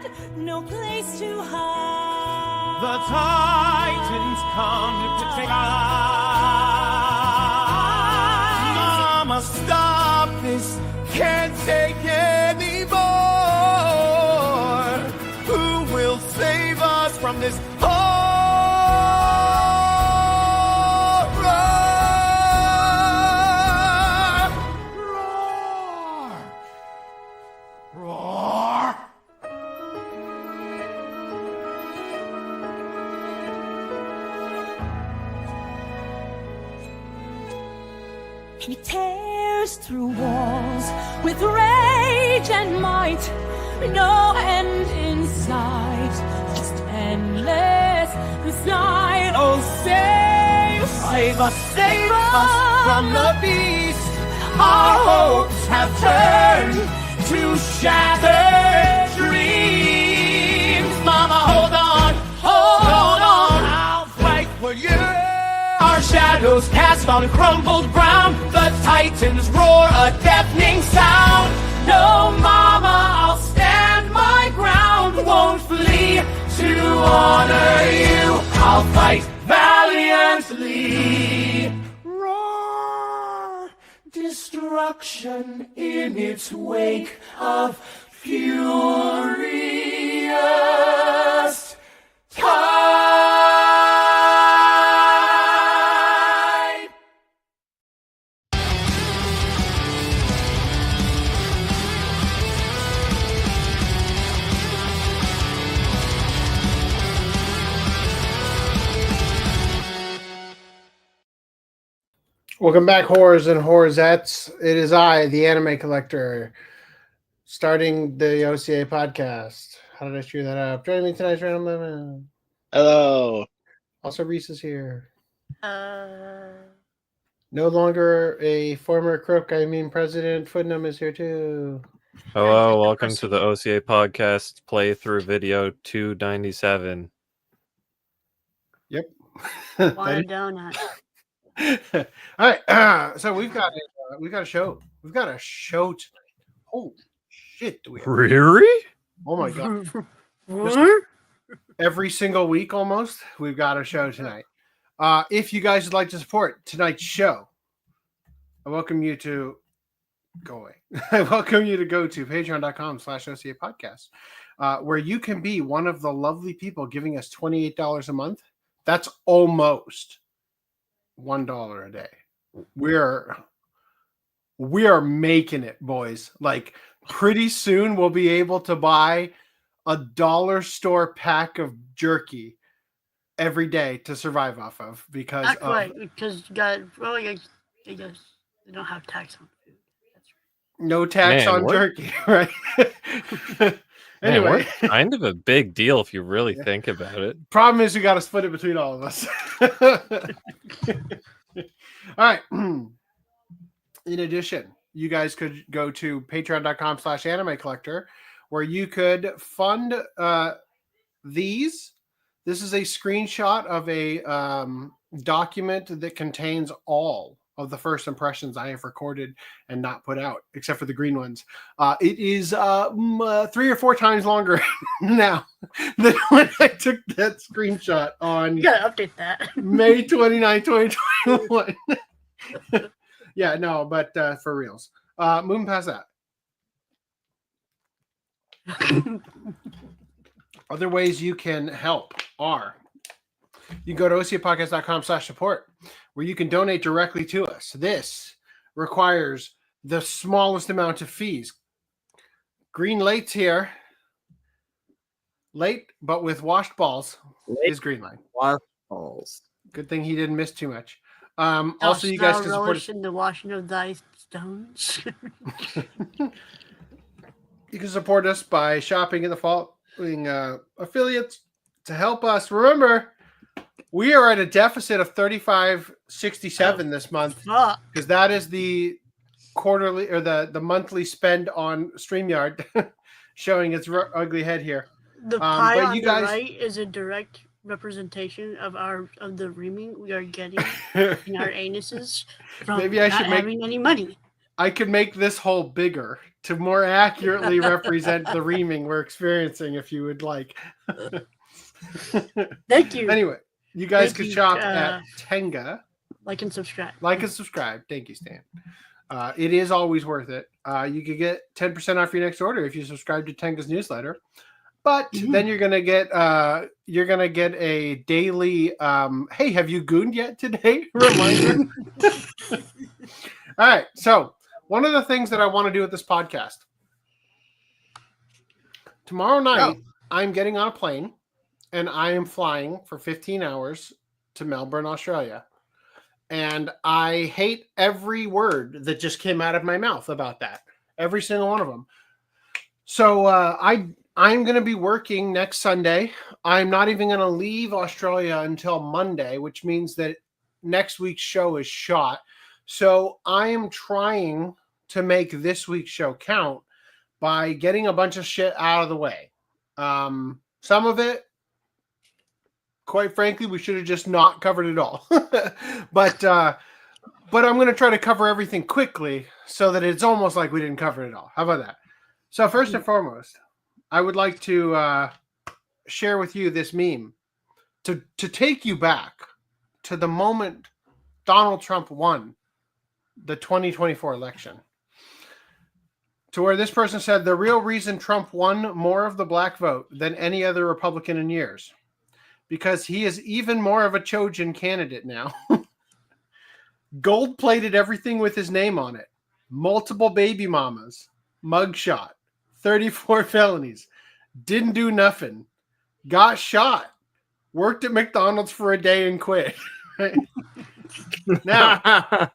land, no place to hide. The Titans come to take us. Mama, stop this. Can't take anymore. Who will save us from this horror? Roar! Roar! He tears through walls with rage and might, no end in sight, just endless night. Oh, save us from the beast. Our hopes have turned to shattered dreams. Mama, hold on, I'll fight for you. Our shadows cast on crumbled ground. The Titans roar a deafening sound. No, Mama, I'll stand my ground. Won't flee to honor you. I'll fight valiantly. Roar, destruction in its wake of furious tide. Welcome back, horrors and horrorzettes. It is I, the anime collector, starting the OCA podcast. How did I screw that up? Joining me tonight's Random Lemon. Hello. Also, Reese is here. Uh, No longer a former crook, I mean President Footnum is here too. Hello, welcome to the OCA podcast playthrough video 297. Yep. want a donut. All right, so we've got a show. We've got a show tonight. Holy shit! Do we have Really? Oh my god! What? Every single week, almost, we've got a show tonight. If you guys would like to support tonight's show, I welcome you to go away. I welcome you to go to patreon.com/OCA podcast, where you can be one of the lovely people giving us $28 a month. That's almost $1 a day. We are making it, boys. Like, pretty soon we'll be able to buy a dollar store pack of jerky every day to survive off of because Not quite, because you got, well, I guess they don't have tax on food. That's right. no tax Man, on what? jerky, right? Anyway, Man, we're kind of a big deal if you really think about it. problem is we got to split it between all of us. All right. In addition, you guys could go to patreon.com/anime collector, where you could fund these. This is a screenshot of a document that contains all of the first impressions I have recorded and not put out, except for the green ones. It is 3 or 4 times longer now than when I took that screenshot on You gotta update that. May 29, 2021. Yeah, no, but for reals. Moving past that. Other ways you can help are you can go to ocapodcast.com/support, where you can donate directly to us. This requires the smallest amount of fees. Green Late's here. Late, but with washed balls, is Green Light. Washed balls. Good thing he didn't miss too much. Also, you guys can support us. in the washing of thy stones. You can support us by shopping in the following affiliates to help us. Remember, we are at a deficit of $35.67 this month Fuck. because that is the quarterly or the monthly spend on StreamYard, showing its ugly head here. The pie but on you the guys- right is a direct representation of the reaming we are getting in our anuses from Maybe I should not make- having any money. I could make this hole bigger to more accurately represent the reaming we're experiencing if you would like. Thank you. Anyway, you guys Thank could you, shop at Tenga. Like and subscribe. Like and subscribe. Thank you, Stan. It is always worth it. You could get 10% off your next order if you subscribe to Tenga's newsletter. But then you're gonna get a daily hey, have you gooned yet today? Reminder. All right. So one of the things that I want to do with this podcast tomorrow night, I'm getting on a plane and I am flying for 15 hours to Melbourne, Australia. And I hate every word that just came out of my mouth about that. Every single one of them. So I'm going to be working next Sunday. I'm not even going to leave Australia until Monday, which means that next week's show is shot. So I am trying to make this week's show count by getting a bunch of shit out of the way. Some of it, quite frankly, we should have just not covered it all. But I'm going to try to cover everything quickly so that it's almost like we didn't cover it all. How about that? So first and foremost, I would like to share with you this meme to take you back to the moment Donald Trump won the 2024 election. To where this person said, the real reason Trump won more of the black vote than any other Republican in years, because he is even more of a Trojan candidate now. Gold-plated everything with his name on it. Multiple baby mamas. Mugshot. 34 felonies. Didn't do nothing. Got shot. Worked at McDonald's for a day and quit. Now,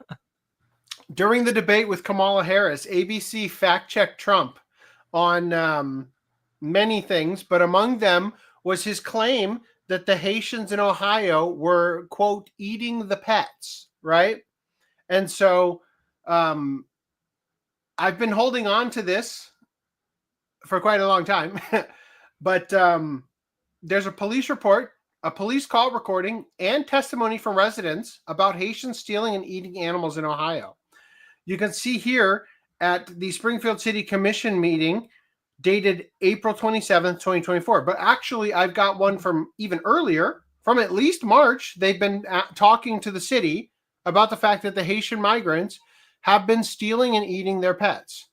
during the debate with Kamala Harris, ABC fact-checked Trump on many things, but among them was his claim that the Haitians in Ohio were, quote, eating the pets, right? And so I've been holding on to this for quite a long time, but there's a police report, a police call recording, and testimony from residents about Haitians stealing and eating animals in Ohio. You can see here at the Springfield City Commission meeting dated April 27th, 2024. But actually, I've got one from even earlier, from at least March. They've been talking to the city about the fact that the Haitian migrants have been stealing and eating their pets.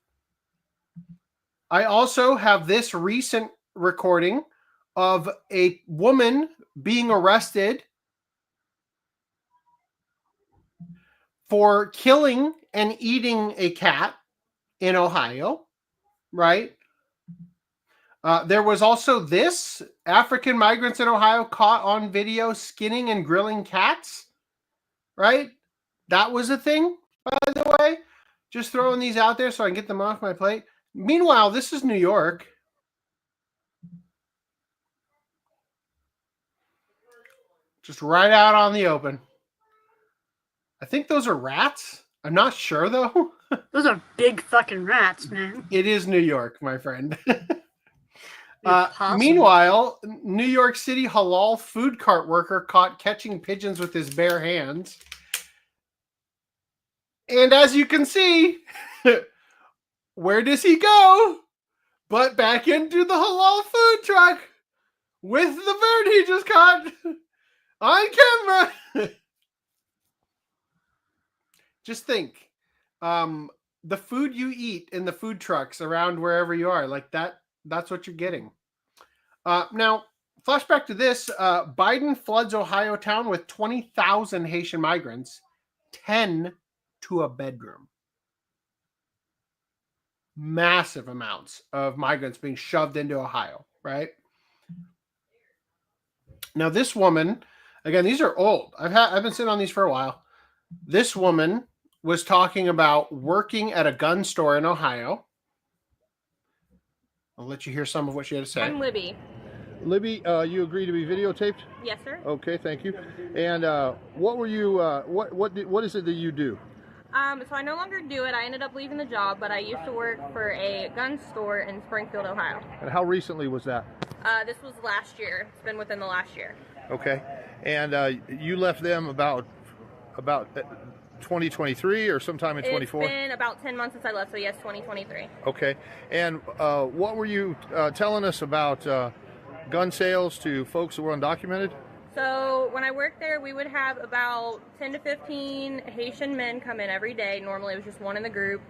I also have this recent recording of a woman being arrested for killing and eating a cat in Ohio, right? There was also this African migrants in Ohio caught on video skinning and grilling cats, right? That was a thing, by the way. Just throwing these out there so I can get them off my plate. Meanwhile, this is New York. Just right out on the open. I think those are rats. I'm not sure, though. Those are big fucking rats, man. It is New York, my friend. Meanwhile, New York City halal food cart worker caught catching pigeons with his bare hands. And as you can see, where does he go? But back into the halal food truck with the bird he just caught on camera. Just think, the food you eat in the food trucks around wherever you are, like that's what you're getting. Now, flashback to this, Biden floods Ohio town with 20,000 Haitian migrants, 10 to a bedroom. Massive amounts of migrants being shoved into Ohio, right? Now, this woman, again, these are old. I've been sitting on these for a while. This woman was talking about working at a gun store in Ohio. I'll let you hear some of what she had to say. I'm Libby. Libby, you agree to be videotaped? Yes, sir. Okay, thank you. And what were you? What is it that you do? So I no longer do it. I ended up leaving the job, but I used to work for a gun store in Springfield, Ohio. And how recently was that? This was last year. It's been within the last year. Okay. And you left them about 2023 or sometime in 24? It's been about 10 months since I left, so yes, 2023. Okay. And what were you telling us about gun sales to folks who were undocumented? So when I worked there, we would have about 10 to 15 Haitian men come in every day. Normally it was just one in the group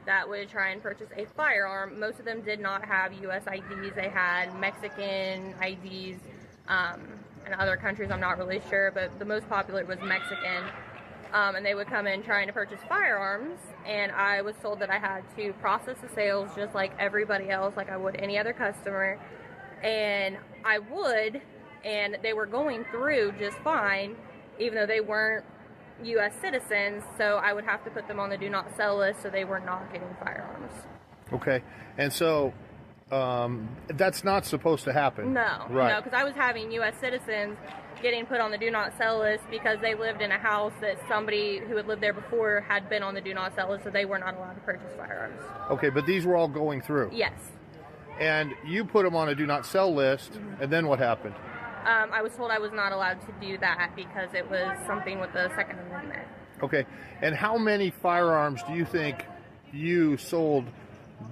that would try and purchase a firearm. Most of them did not have U.S. IDs. They had Mexican IDs, and other countries I'm not really sure, but the most popular was Mexican. And they would come in trying to purchase firearms, and I was told that I had to process the sales just like everybody else, like I would any other customer, and I would, and they were going through just fine, even though they weren't U.S. citizens, so I would have to put them on the do not sell list so they were not getting firearms. Okay. And so that's not supposed to happen. No, right. no, because I was having U.S. citizens getting put on the do not sell list because they lived in a house that somebody who had lived there before had been on the do not sell list, so they were not allowed to purchase firearms. Okay, but these were all going through. Yes. And you put them on a do not sell list, and then what happened? I was told I was not allowed to do that because it was something with the Second Amendment. Okay. And how many firearms do you think you sold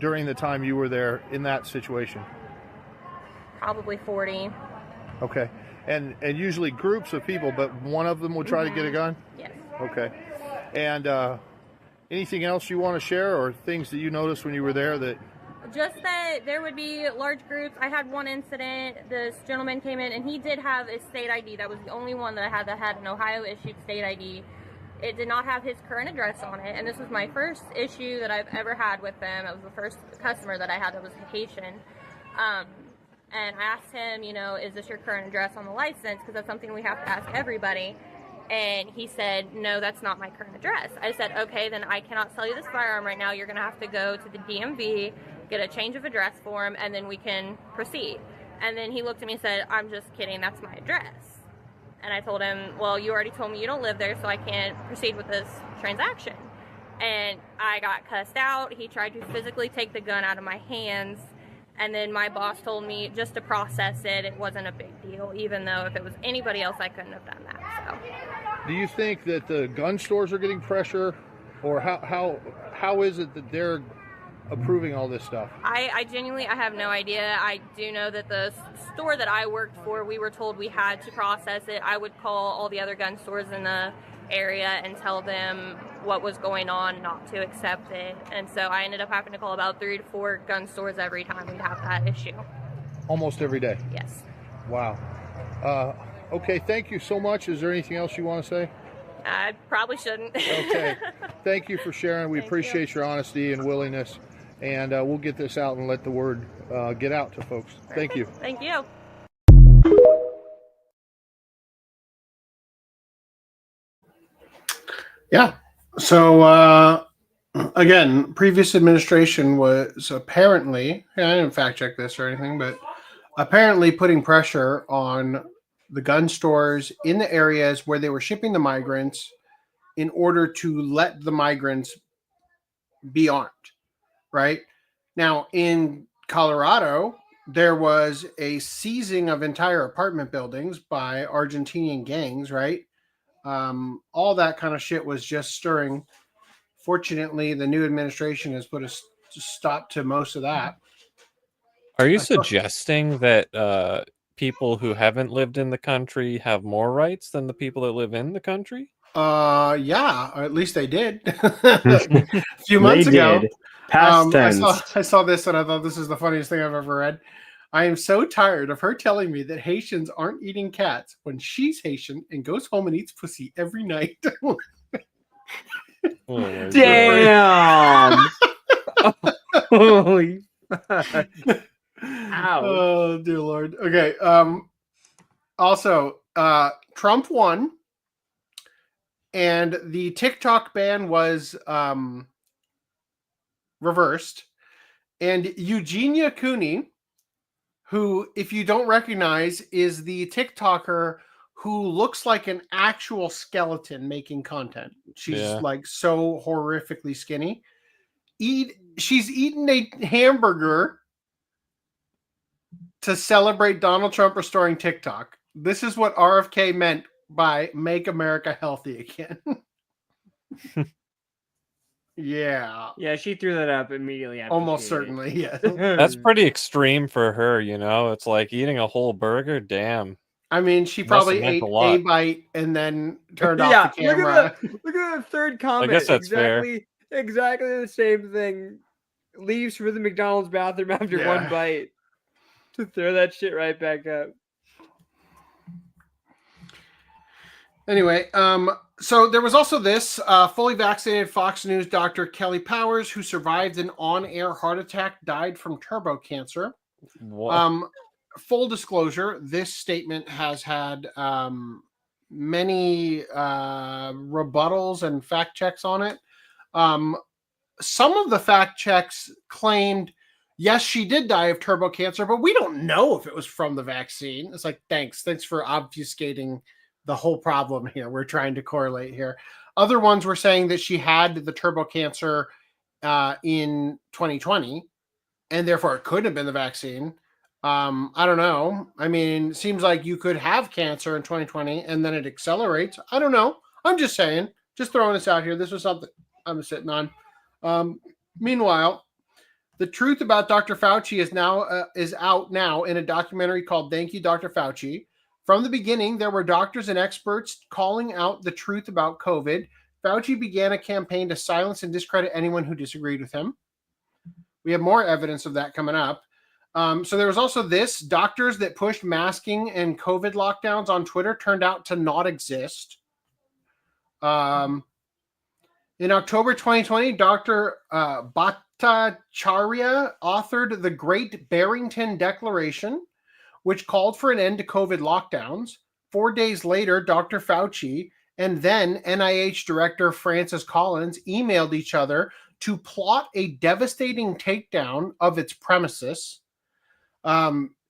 during the time you were there in that situation? Probably 40. Okay. And usually groups of people, but one of them would try to get a gun? Yes. Okay. And anything else you want to share, or things that you noticed when you were there that... Just that there would be large groups. I had one incident. This gentleman came in, and he did have a state ID. That was the only one that I had an Ohio-issued state ID. It did not have his current address on it, and this was my first issue that I've ever had with them. It was the first customer that I had that was Haitian. And I asked him, you know, is this your current address on the license? Because that's something we have to ask everybody. And he said, no, that's not my current address. I said, okay, then I cannot sell you this firearm right now. You're going to have to go to the DMV, get a change of address form, and then we can proceed. And then he looked at me and said, I'm just kidding, that's my address. And I told him, well, you already told me you don't live there, so I can't proceed with this transaction. And I got cussed out. He tried to physically take the gun out of my hands. And then my boss told me just to process it. It wasn't a big deal, even though if it was anybody else, I couldn't have done that. So, do you think that the gun stores are getting pressure, or how is it that they're approving all this stuff? I genuinely, I have no idea. I do know that the store that I worked for, we were told we had to process it. I would call all the other gun stores in the area and tell them what was going on, not to accept it. And so I ended up having to call about 3 to 4 gun stores every time we'd have that issue. Almost every day? Yes. Wow. Okay, thank you so much. Is there anything else you want to say? I probably shouldn't. Okay. Thank you for sharing. We appreciate your honesty and willingness. And we'll get this out and let the word get out to folks. Thank you. Thank you. Yeah. So, again, previous administration was apparently, I didn't fact check this or anything, but apparently putting pressure on the gun stores in the areas where they were shipping the migrants in order to let the migrants be armed, right? Now, in Colorado, there was a seizing of entire apartment buildings by Argentinian gangs, right? All that kind of shit was just stirring. Fortunately, the new administration has put a stop to most of that. Are you suggesting that people who haven't lived in the country have more rights than the people that live in the country? Yeah, or at least they did. A few months ago. Past tense. I saw this and I thought this is the funniest thing I've ever read. I am so tired of her telling me that Haitians aren't eating cats when she's Haitian and goes home and eats pussy every night. Oh, Damn! Holy fuck. Ow. Oh, dear Lord. Okay. Also, Trump won, and the TikTok ban was reversed. And Eugenia Cooney, who, if you don't recognize, is the TikToker who looks like an actual skeleton making content. She's like so horrifically skinny. She's eaten a hamburger to celebrate Donald Trump restoring TikTok. This is what RFK meant by make America healthy again. Yeah. Yeah, she threw that up immediately after. Almost she ate certainly, yeah. it. That's pretty extreme for her, you know? It's like eating a whole burger. Damn. I mean, she Must have probably meant ate a a lot. bite and then turned off Yeah, the camera. look at the third comment. guess that's fair. Exactly the same thing. Leaves for the McDonald's bathroom after one Yeah. bite to throw that shit right back up. Anyway, so there was also this fully vaccinated Fox News doctor Kelly Powers, who survived an on-air heart attack, died from turbo cancer. What? Full disclosure, this statement has had many rebuttals and fact checks on it. Some of the fact checks claimed, yes, she did die of turbo cancer, but we don't know if it was from the vaccine. It's like, thanks for obfuscating the whole problem here. We're trying to correlate here. Other ones were saying that she had the turbo cancer in 2020, and therefore it couldn't have been the vaccine. I don't know. I mean, it seems like you could have cancer in 2020 and then it accelerates. I don't know. I'm just saying, just throwing this out here. This was something I'm sitting on. Meanwhile, the truth about Dr. Fauci is out now in a documentary called Thank You, Dr. Fauci. From the beginning, there were doctors and experts calling out the truth about COVID. Fauci began a campaign to silence and discredit anyone who disagreed with him. We have more evidence of that coming up. So there was also this. Doctors that pushed masking and COVID lockdowns on Twitter turned out to not exist. In October 2020, Dr. Bhattacharya authored the Great Barrington Declaration, which called for an end to COVID lockdowns. 4 days later, Dr. Fauci and then NIH Director Francis Collins emailed each other to plot a devastating takedown of its premises.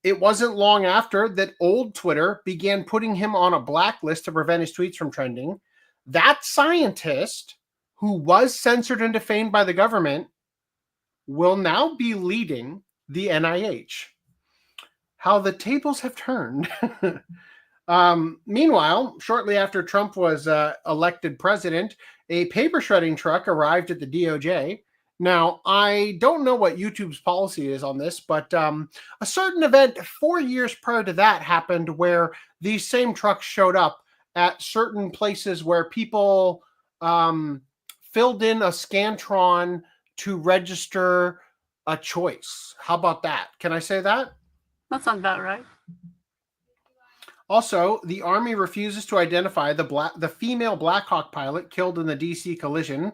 It wasn't long after that old Twitter began putting him on a blacklist to prevent his tweets from trending. That scientist, who was censored and defamed by the government, will now be leading the NIH. How the tables have turned. Meanwhile, shortly after Trump was elected president, a paper shredding truck arrived at the DOJ. Now, I don't know what YouTube's policy is on this, but a certain event 4 years prior to that happened where these same trucks showed up at certain places where people filled in a Scantron to register a choice. How about that? Can I say that? That sounds about right. Also, the Army refuses to identify the female Black Hawk pilot killed in the DC collision.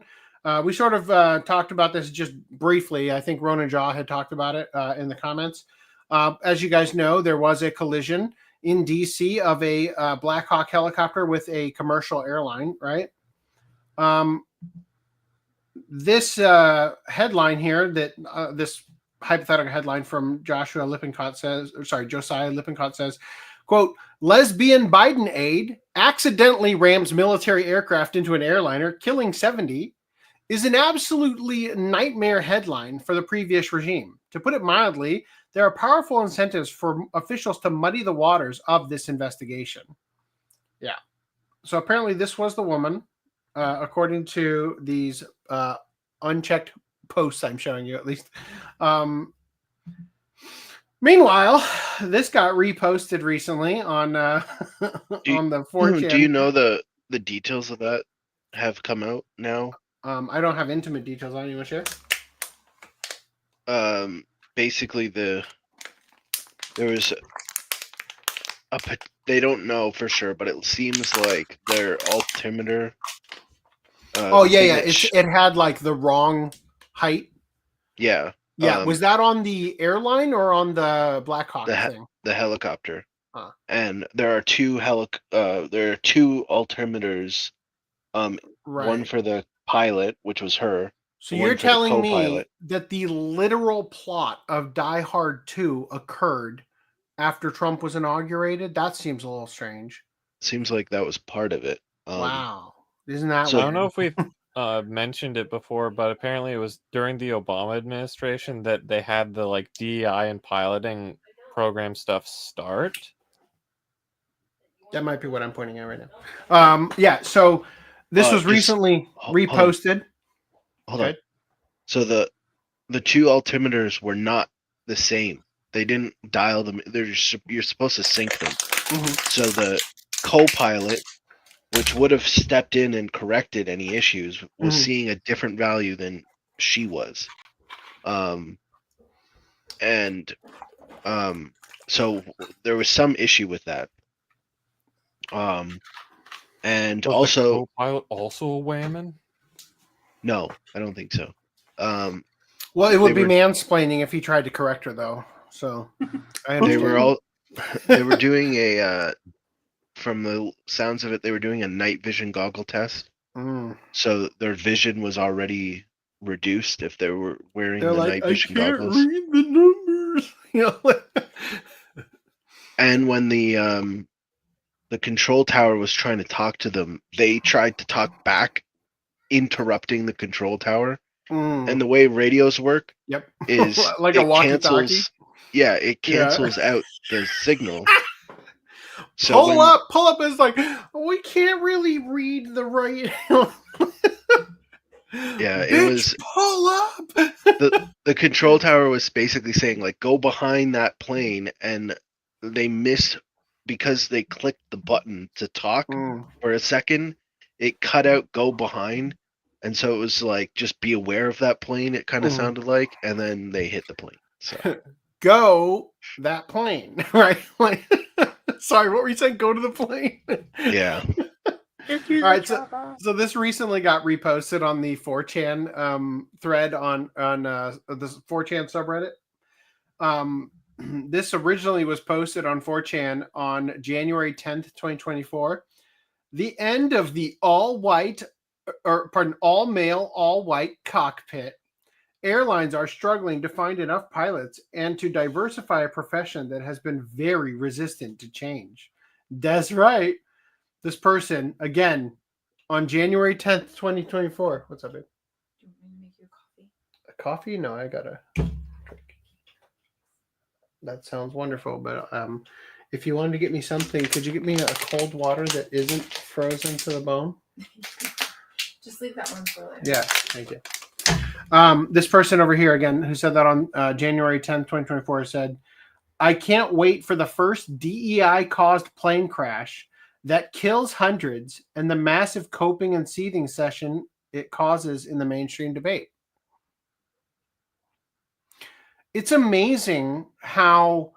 We sort of talked about this just briefly. I think Ronan Jaw had talked about it in the comments. As you guys know, there was a collision in DC of a Black Hawk helicopter with a commercial airline, right? This headline here, this hypothetical headline from Josiah Lippincott says, quote, lesbian Biden aide accidentally rams military aircraft into an airliner, killing 70, is an absolutely nightmare headline for the previous regime. To put it mildly, there are powerful incentives for officials to muddy the waters of this investigation. Yeah. So apparently this was the woman, according to these unchecked posts I'm showing you, at least. Meanwhile, this got reposted recently on on the 4chan. Do you know the details of that have come out now? I don't have intimate details on you. Want to share? Basically, there was they don't know for sure, but it seems like their altimeter. It had like the wrong height. Yeah. Yeah. Was that on the airline or on the Black Hawk thing? The helicopter. Huh. And there are two altimeters. Right. One for the pilot, which was her. So you're telling me that the literal plot of Die Hard 2 occurred after Trump was inaugurated? That seems a little strange. Seems like that was part of it. Wow. Isn't that so, I don't know if we've mentioned it before, but apparently it was during the Obama administration that they had the like DEI and piloting program stuff start. That might be what I'm pointing at right now. So This was recently reposted. Hold on. So the two altimeters were not the same. They didn't dial them. You're supposed to sync them. So the co-pilot, which would have stepped in and corrected any issues, was seeing a different value than she was. So there was some issue with that. And was also, the co-pilot also a whammon? No, I don't think so. Well, it would be mansplaining if he tried to correct her, though. So I understand. They were doing a from the sounds of it, they were doing a night vision goggle test. So their vision was already reduced if they were wearing night vision goggles. Read the numbers. And when the control tower was trying to talk to them, they tried to talk back, interrupting the control tower. And the way radios work is like a walkie-talkie. It cancels out the signal. So pull up is like, we can't really read the radio. Yeah, Bitch, it was pull up. the control tower was basically saying like, go behind that plane, and they missed because they clicked the button to talk for a second. It cut out go behind, and so it was like, just be aware of that plane. It kind of sounded like, and then they hit the plane. So go that plane, right? Like, sorry, what were you saying? Go to the plane. Yeah. All right, so this recently got reposted on the 4chan thread on the 4chan subreddit. This originally was posted on 4chan on January 10th, 2024. The end of the all male, all white cockpit. Airlines are struggling to find enough pilots and to diversify a profession that has been very resistant to change. That's right. This person, again, on January 10th, 2024. What's up, babe? Do you want me to make you a coffee? A coffee? No, I gotta. That sounds wonderful, but if you wanted to get me something, could you get me a cold water that isn't frozen to the bone? Just leave that one for later. Yeah, thank you. This person over here, again, who said that on January 10th, 2024, said, I can't wait for the first DEI-caused plane crash that kills hundreds and the massive coping and seething session it causes in the mainstream debate. It's amazing how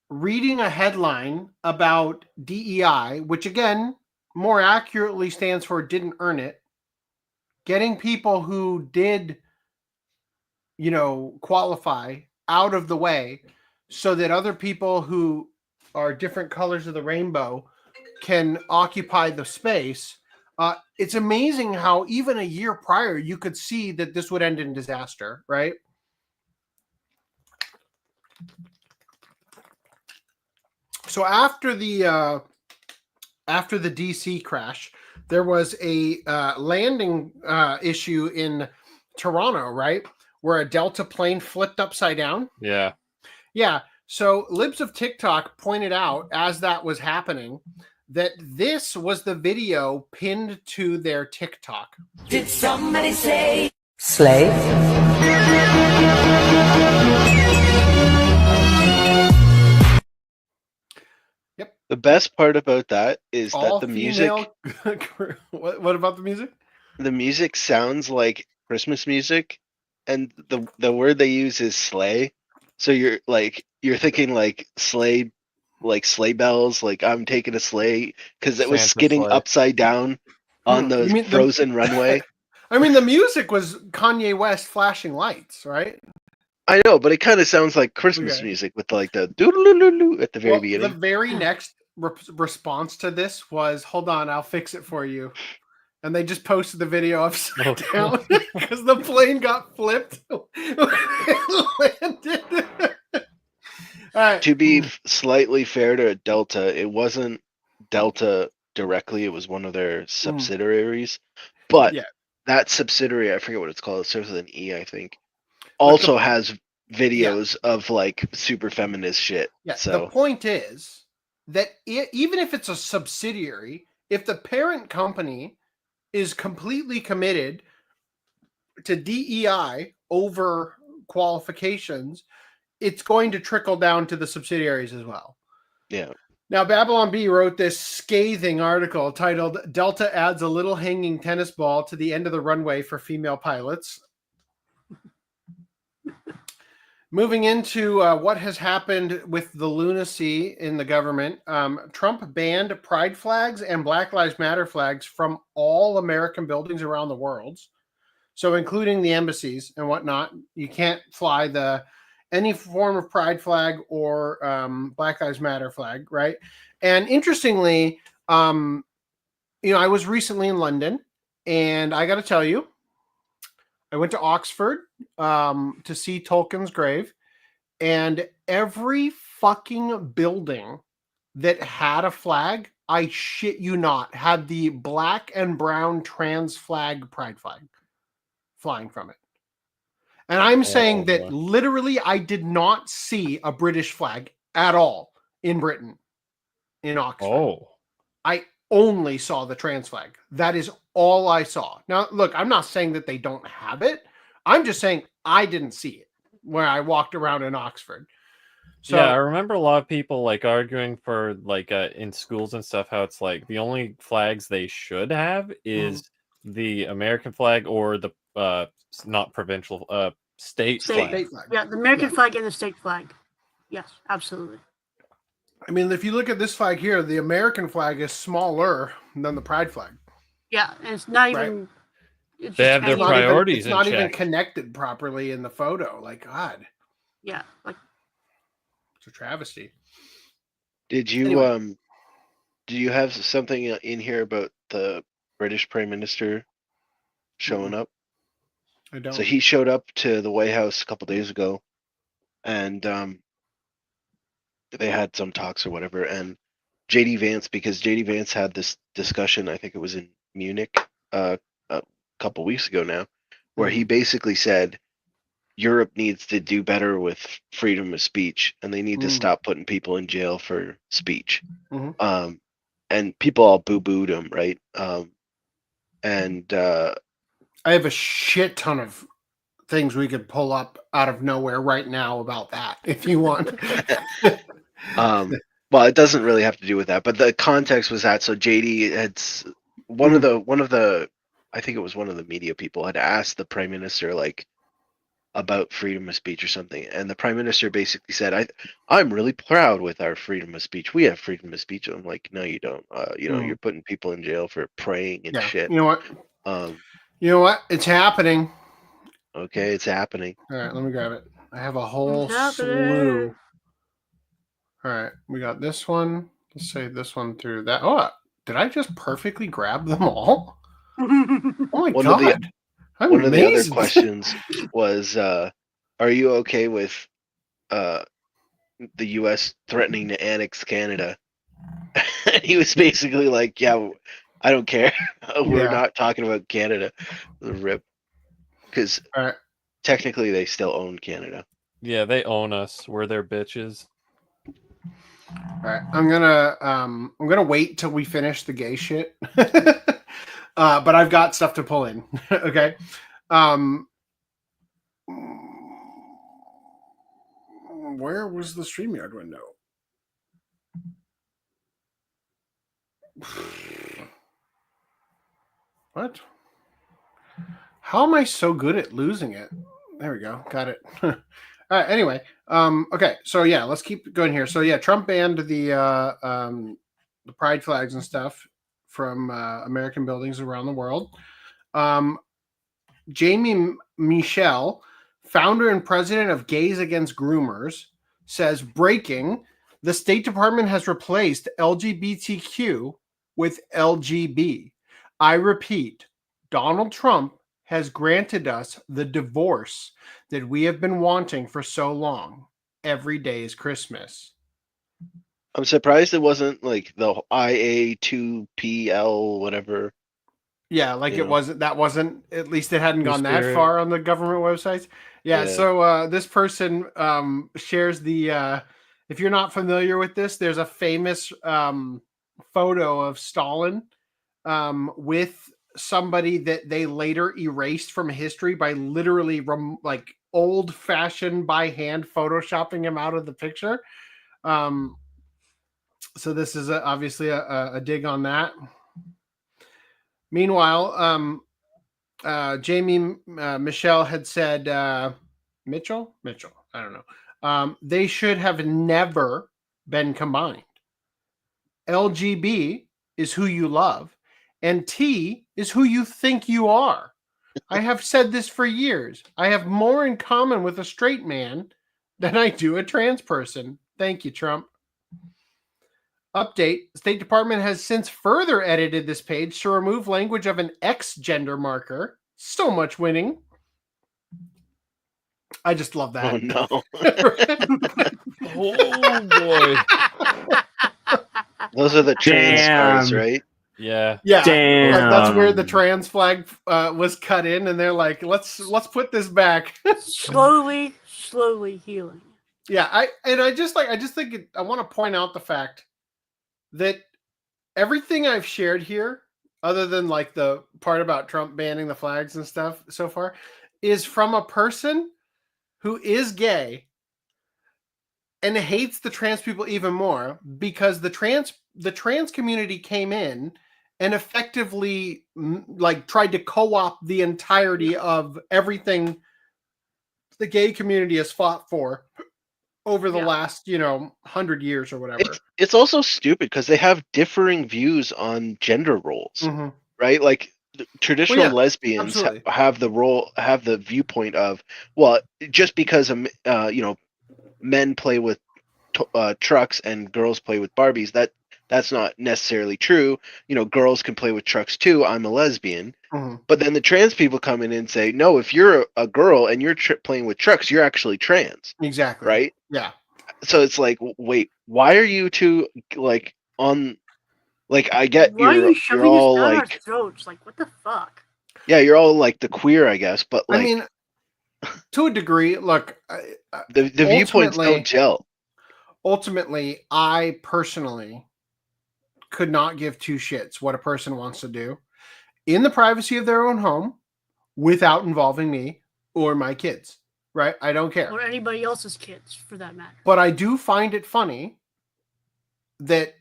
reading a headline about DEI, which again, more accurately stands for didn't earn it, getting people who did, qualify out of the way so that other people who are different colors of the rainbow can occupy the space. It's amazing how even a year prior, you could see that this would end in disaster, right? So after the DC crash, there was a landing issue in Toronto, right? Where a Delta plane flipped upside down. Yeah. Yeah. So Libs of TikTok pointed out as that was happening that this was the video pinned to their TikTok. Did somebody say slave? Yep. The best part about that is all that the music. What about the music? The music sounds like Christmas music, and the word they use is sleigh. So you're thinking like sleigh bells, like I'm taking a sleigh, because it was Santa skidding sleigh. upside down on the frozen runway. I mean, the music was Kanye West flashing lights, right? I know, but it kind of sounds like Christmas music with like the doodle-loo-loo-loo at the very beginning. The very next response to this was, hold on, I'll fix it for you. And they just posted the video upside down because the plane got flipped. Landed. Right. To be slightly fair to Delta, it wasn't Delta directly, it was one of their subsidiaries. But that subsidiary, I forget what it's called, it starts with an E, I think, also has videos of like super feminist shit. Yeah, so the point is that even if it's a subsidiary, if the parent company is completely committed to DEI over qualifications, it's going to trickle down to the subsidiaries as well. Yeah. Now, Babylon B wrote this scathing article titled "Delta Adds a Little Hanging Tennis Ball to the End of the Runway for Female Pilots." Moving into what has happened with the lunacy in the government, Trump banned pride flags and Black Lives Matter flags from all American buildings around the world. So including the embassies and whatnot. You can't fly any form of pride flag or Black Lives Matter flag, right? And interestingly, I was recently in London, and I got to tell you, I went to Oxford to see Tolkien's grave, and every fucking building that had a flag, I shit you not, had the black and brown trans flag, pride flag, flying from it. And I'm saying that literally I did not see a British flag at all in Britain, in Oxford. Oh. I only saw the trans flag. That is all I saw. Now, look, I'm not saying that they don't have it. I'm just saying I didn't see it where I walked around in Oxford. So, yeah, I remember a lot of people like arguing for like in schools and stuff how it's like the only flags they should have is the American flag or the not provincial state flag. State flag. Yeah, the American flag and the state flag. Yes, absolutely. I mean, if you look at this flag here, the American flag is smaller than the pride flag. Yeah, and it's not even. Right? They have their priorities it's not in even check. connected properly in the photo. Like, God. Yeah, like it's a travesty. Did you Anyway. do you have something in here about the British Prime Minister showing up? I don't. So he showed up to the White House a couple days ago, and they had some talks or whatever. And JD Vance, because JD Vance had this discussion, I think it was in Munich a couple weeks ago now, where he basically said Europe needs to do better with freedom of speech, and they need to stop putting people in jail for speech. And people all boo-booed him, right? I have a shit ton of things we could pull up out of nowhere right now about that, if you want. Well, it doesn't really have to do with that, but the context was that. So JD had one of the I think it was one of the media people had asked the Prime Minister like about freedom of speech or something, and the Prime Minister basically said, I'm really proud with our freedom of speech. We have freedom of speech. I'm like, no, you don't. You're putting people in jail for praying and shit. You know what? You know what? It's happening. Okay, it's happening. All right, let me grab it. I have a whole slew. All right, we got this one. Let's say this one through that. Oh, did I just perfectly grab them all? Oh my God. One of the other questions was, are you okay with the U.S. threatening to annex Canada? He was basically like, yeah, I don't care. We're not talking about Canada. The rip. Because technically they still own Canada. Yeah, they own us. We're their bitches. All right, I'm gonna wait till we finish the gay shit, but I've got stuff to pull in. Okay, where was the StreamYard window? What? How am I so good at losing it? There we go. Got it. All right. Anyway. Okay. So yeah, let's keep going here. So yeah, Trump banned the pride flags and stuff from American buildings around the world. Jamie Michel, founder and president of Gays Against Groomers, says, breaking, the State Department has replaced LGBTQ with LGB. I repeat, Donald Trump has granted us the divorce that we have been wanting for so long. Every day is Christmas. I'm surprised it wasn't like the IA2PL whatever. Yeah, like it wasn't, that wasn't, at least it hadn't gone that far on the government websites. Yeah. So this person shares the, if you're not familiar with this, there's a famous photo of Stalin with somebody that they later erased from history by literally like old-fashioned by hand photoshopping him out of the picture. So this is obviously a dig on that. Meanwhile, Jamie Michelle had said, Mitchell, I don't know. They should have never been combined. LGB is who you love, and T is who you think you are. I have said this for years. I have more in common with a straight man than I do a trans person. Thank you, Trump. Update. State Department has since further edited this page to remove language of an X gender marker. So much winning. I just love that. Oh, no. Oh, boy. Those are the trans stars, right? Yeah. Yeah. Damn. That's where the trans flag was cut in, and they're like, let's put this back. slowly healing. Yeah, I want to point out the fact that everything I've shared here, other than like the part about Trump banning the flags and stuff so far, is from a person who is gay and hates the trans people even more because the trans community came in and effectively like tried to co-opt the entirety of everything the gay community has fought for over the last, 100 years or whatever. It's also stupid because they have differing views on gender roles, right? Like traditional lesbians have the viewpoint of, well, just because men play with trucks and girls play with Barbies, that's not necessarily true. Girls can play with trucks too. I'm a lesbian. But then the trans people come in and say, no, if you're a girl and you're playing with trucks, you're actually trans. Exactly. Right? Yeah. So it's like, wait, why are you two like on? Like, I get Why are you shoving you're all this down like our throats? Like, what the fuck? Yeah, you're all like the queer, I guess. But like, I mean, to a degree, look, the viewpoints don't gel. Ultimately, I personally could not give two shits what a person wants to do in the privacy of their own home without involving me or my kids, right? I don't care. Or anybody else's kids, for that matter. But I do find it funny that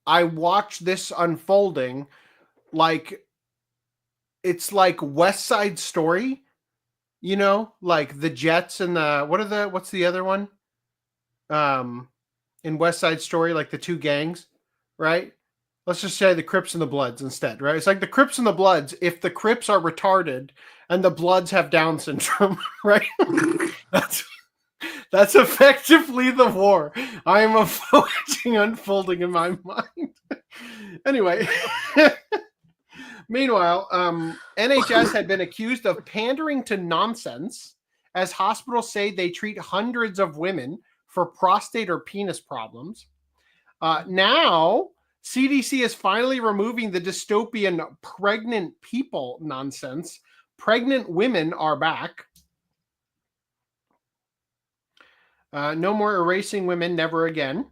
I watch this unfolding like it's like West Side Story, like the Jets and what's the other one? In West Side Story, like the two gangs, right? Let's just say the Crips and the Bloods instead, right? It's like the Crips and the Bloods if the Crips are retarded and the Bloods have Down syndrome, right? That's effectively the war I am watching unfolding in my mind. Anyway, meanwhile, NHS had been accused of pandering to nonsense as hospitals say they treat hundreds of women for prostate or penis problems. Now, CDC is finally removing the dystopian pregnant people nonsense. Pregnant women are back. No more erasing women, never again.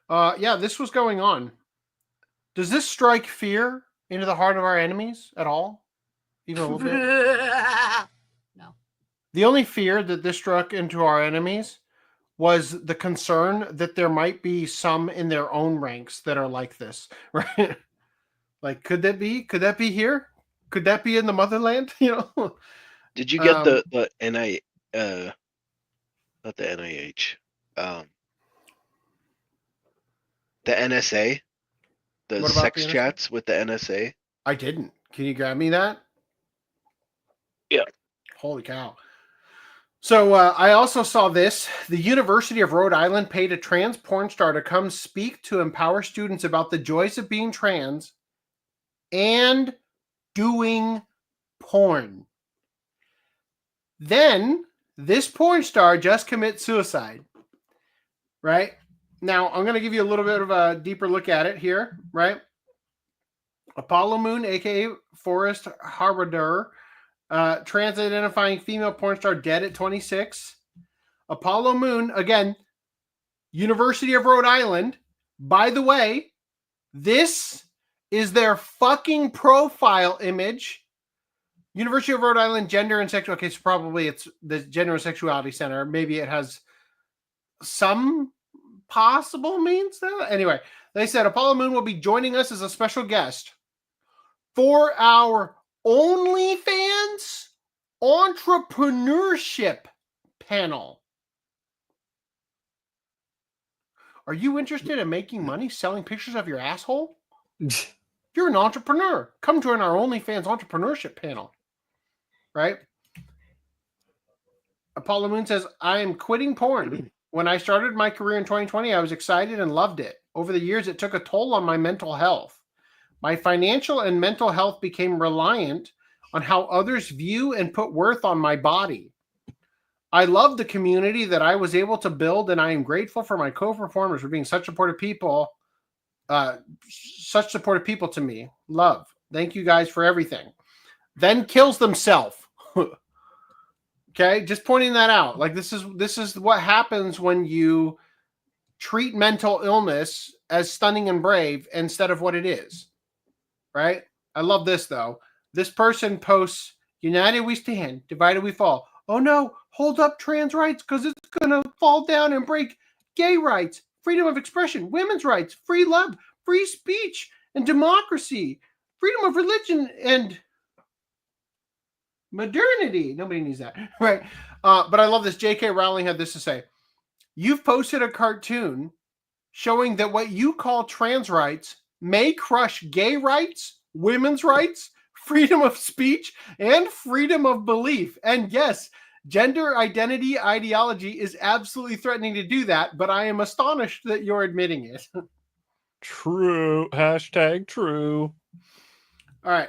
This was going on. Does this strike fear into the heart of our enemies at all? Even a little bit? No. The only fear that this struck into our enemies was the concern that there might be some in their own ranks that are like this, right? Like, could that be? Could that be here? Could that be in the motherland? Did you get the not the NIH, the NSA, the sex chats with the NSA? I didn't. Can you grab me that? Yeah. Holy cow. So I also saw this. The University of Rhode Island paid a trans porn star to come speak to empower students about the joys of being trans and doing porn. Then this porn star just commits suicide, right? Now, I'm going to give you a little bit of a deeper look at it here, right? Apollo Moon, a.k.a. Forrest Harbour, trans-identifying female porn star dead at 26. Apollo Moon, again, University of Rhode Island. By the way, this is their fucking profile image. University of Rhode Island Gender and Sexual. Okay, so probably it's the Gender and Sexuality Center. Maybe it has some possible means there. Anyway, they said Apollo Moon will be joining us as a special guest for our OnlyFans entrepreneurship panel. Are you interested in making money selling pictures of your asshole? You're an entrepreneur. Come join our OnlyFans entrepreneurship panel. Right? Apollo Moon says, I am quitting porn. When I started my career in 2020, I was excited and loved it. Over the years, it took a toll on my mental health. My financial and mental health became reliant on how others view and put worth on my body. I love the community that I was able to build, and I am grateful for my co-performers for being such supportive people to me. Love. Thank you guys for everything. Then kills themselves. Okay, just pointing that out. Like this is what happens when you treat mental illness as stunning and brave instead of what it is. Right? I love this though. This person posts, "United we stand, divided we fall. Oh no, hold up trans rights because it's gonna fall down and break gay rights, freedom of expression, women's rights, free love, free speech, and democracy, freedom of religion and modernity." Nobody needs that, right? But I love this. J.K. Rowling had this to say. You've posted a cartoon showing that what you call trans rights may crush gay rights, women's rights, freedom of speech, and freedom of belief. And yes, gender identity ideology is absolutely threatening to do that, but I am astonished that you're admitting it. True. Hashtag true. All right.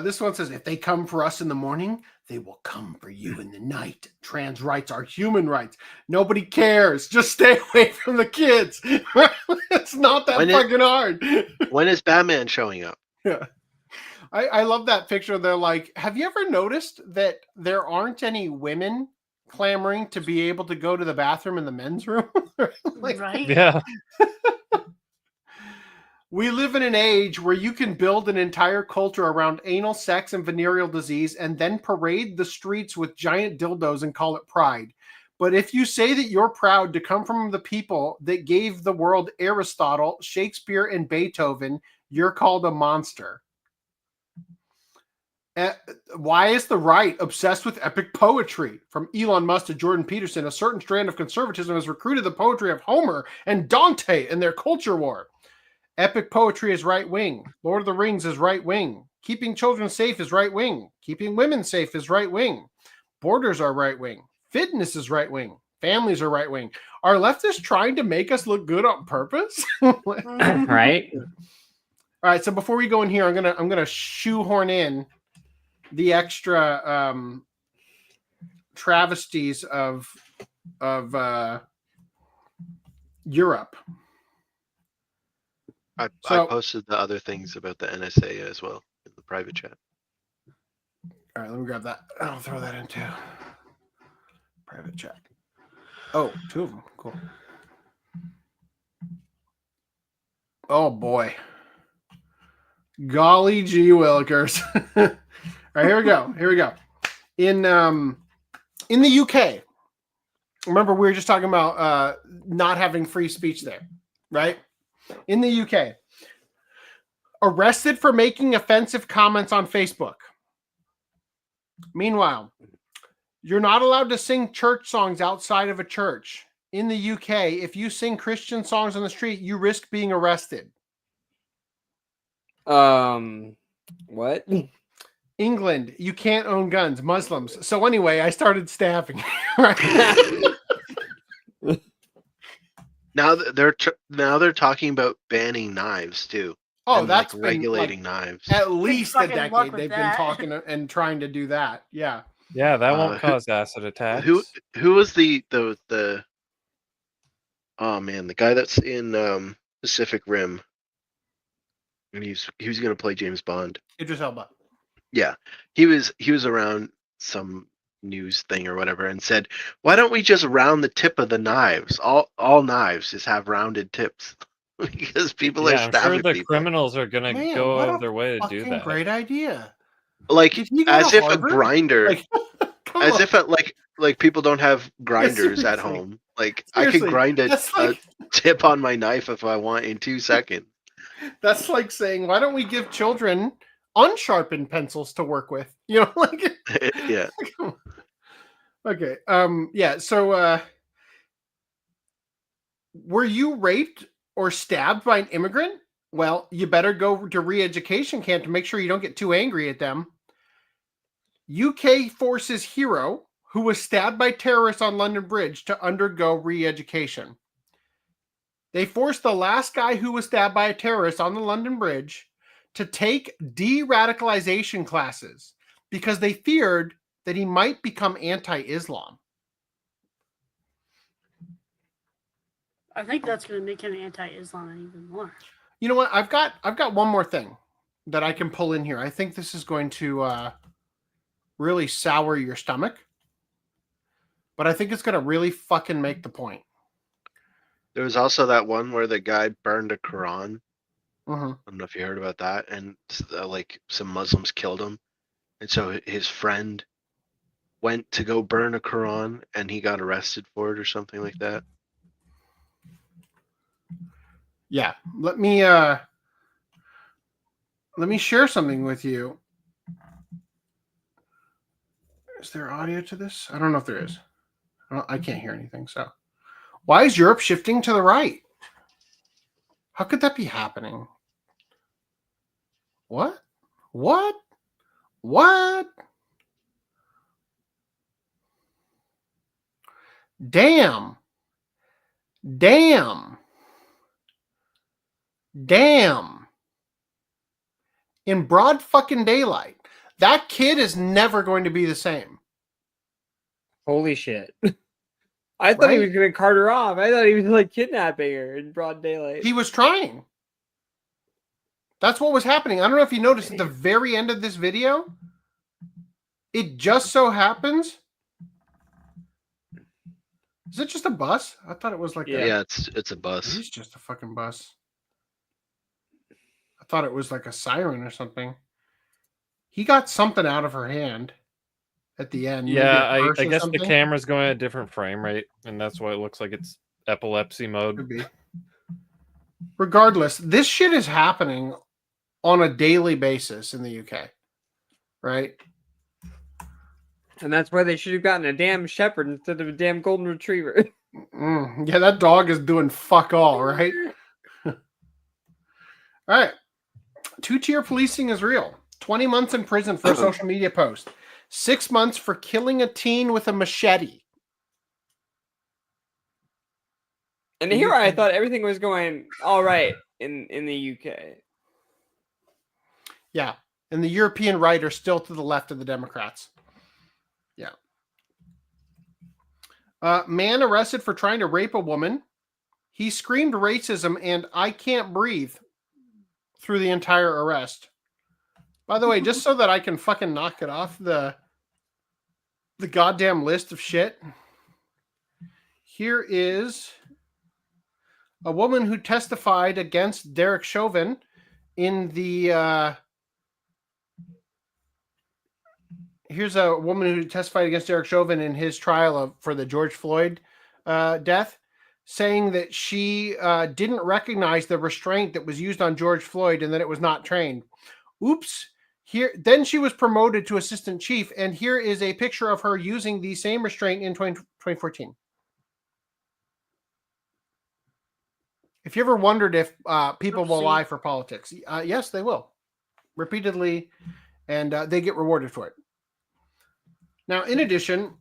This one says, if they come for us in the morning, they will come for you in the night. Trans rights are human rights. Nobody cares. Just stay away from the kids. It's not that fucking hard. When is Batman showing up? Yeah. I love that picture. They're like, have you ever noticed that there aren't any women clamoring to be able to go to the bathroom in the men's room? Like, Right? Yeah. We live in an age where you can build an entire culture around anal sex and venereal disease and then parade the streets with giant dildos and call it pride. But if you say that you're proud to come from the people that gave the world Aristotle, Shakespeare, and Beethoven, you're called a monster. Why is the right obsessed with epic poetry? From Elon Musk to Jordan Peterson, a certain strand of conservatism has recruited the poetry of Homer and Dante in their culture war. Epic poetry is right-wing. Lord of the Rings is right-wing. Keeping children safe is right-wing. Keeping women safe is right-wing. Borders are right-wing. Fitness is right-wing. Families are right-wing. Are leftists trying to make us look good on purpose? Right? All right, so before we go in here, I'm gonna shoehorn in the extra travesties of Europe. I posted the other things about the NSA as well in the private chat. All right, let me grab that. I'll throw that into private chat. Oh, two of them. Cool. Oh boy. Golly gee willikers. All right, here we go. In the UK, remember we were just talking about not having free speech there, right? In the UK, arrested for making offensive comments on Facebook. Meanwhile, you're not allowed to sing church songs outside of a church. In the UK, if you sing Christian songs on the street, you risk being arrested. What? England, you can't own guns. Muslims. So anyway, I started staffing. Now they're talking about banning knives too. Oh, and that's like regulating knives. At least a fucking luck decade with they've been that. talking and trying to do that. Yeah. Yeah, that won't cause acid attacks. Who was the oh man, the guy that's in Pacific Rim, and he was going to play James Bond. Idris Elba. Yeah, he was around some news thing or whatever and said, "Why don't we just round the tip of the knives? All knives just have rounded tips." because people are Yeah, I'm stabbing sure the people. criminals are gonna Man, go what out a of their way to do fucking that. great idea. Like If you go as to if a Harvard, grinder, like, come as on. if like people don't have grinders at seriously. home. Like I Seriously, could grind a that's like tip on my knife if I want in 2 seconds. that's like saying, why don't we give children unsharpened pencils to work with? You know, like Yeah. Okay. Yeah. So, were you raped or stabbed by an immigrant? Well, you better go to re-education camp to make sure you don't get too angry at them. UK forces hero who was stabbed by terrorists on London Bridge to undergo re-education. They forced the last guy who was stabbed by a terrorist on the London Bridge to take de-radicalization classes because they feared that he might become anti-Islam. I think that's going to make him anti-Islam even more. You know what? I've got one more thing that I can pull in here. I think this is going to really sour your stomach, but I think it's going to really fucking make the point. There was also that one where the guy burned a Quran. Mm-hmm. I don't know if you heard about that, and like some Muslims killed him, and so his friend went to go burn a Quran, and he got arrested for it or something like that. Yeah, let me share something with you. Is there audio to this? I don't know if there is. I can't hear anything. So, why is Europe shifting to the right? How could that be happening? What? What? What? Damn. Damn. Damn. In broad fucking daylight. That kid is never going to be the same. Holy shit. I thought he Right? was going to cart her off. I thought he was like kidnapping her in broad daylight. He was trying. That's what was happening. I don't know if you noticed at the very end of this video, it just so happens. Is it just a bus? I thought it was like Yeah, it's a bus. It's just a fucking bus. I thought it was like a siren or something. He got something out of her hand at the end. Maybe Yeah, a purse I or guess something. the camera's going at a different frame rate, and that's why it looks like it's epilepsy mode. Could be. Regardless, this shit is happening on a daily basis in the UK, right? And that's why they should have gotten a damn shepherd instead of a damn golden retriever. Yeah, that dog is doing fuck all, right? All right. Two-tier policing is real. 20 months in prison for a social media post. 6 months for killing a teen with a machete. And here I thought everything was going all right in the UK. Yeah. And the European right are still to the left of the Democrats. Yeah. Man arrested for trying to rape a woman. He screamed racism and "I can't breathe" through the entire arrest. By the way, just so that I can fucking knock it off the goddamn list of shit, here is a woman who testified against Derek Chauvin in the here's a woman who testified against Derek Chauvin in his trial for the George Floyd death, saying that she didn't recognize the restraint that was used on George Floyd and that it was not trained. Oops. Then she was promoted to assistant chief, and here is a picture of her using the same restraint in 2014. If you ever wondered if people will lie for politics, yes, they will. Repeatedly, and they get rewarded for it. Now, in addition,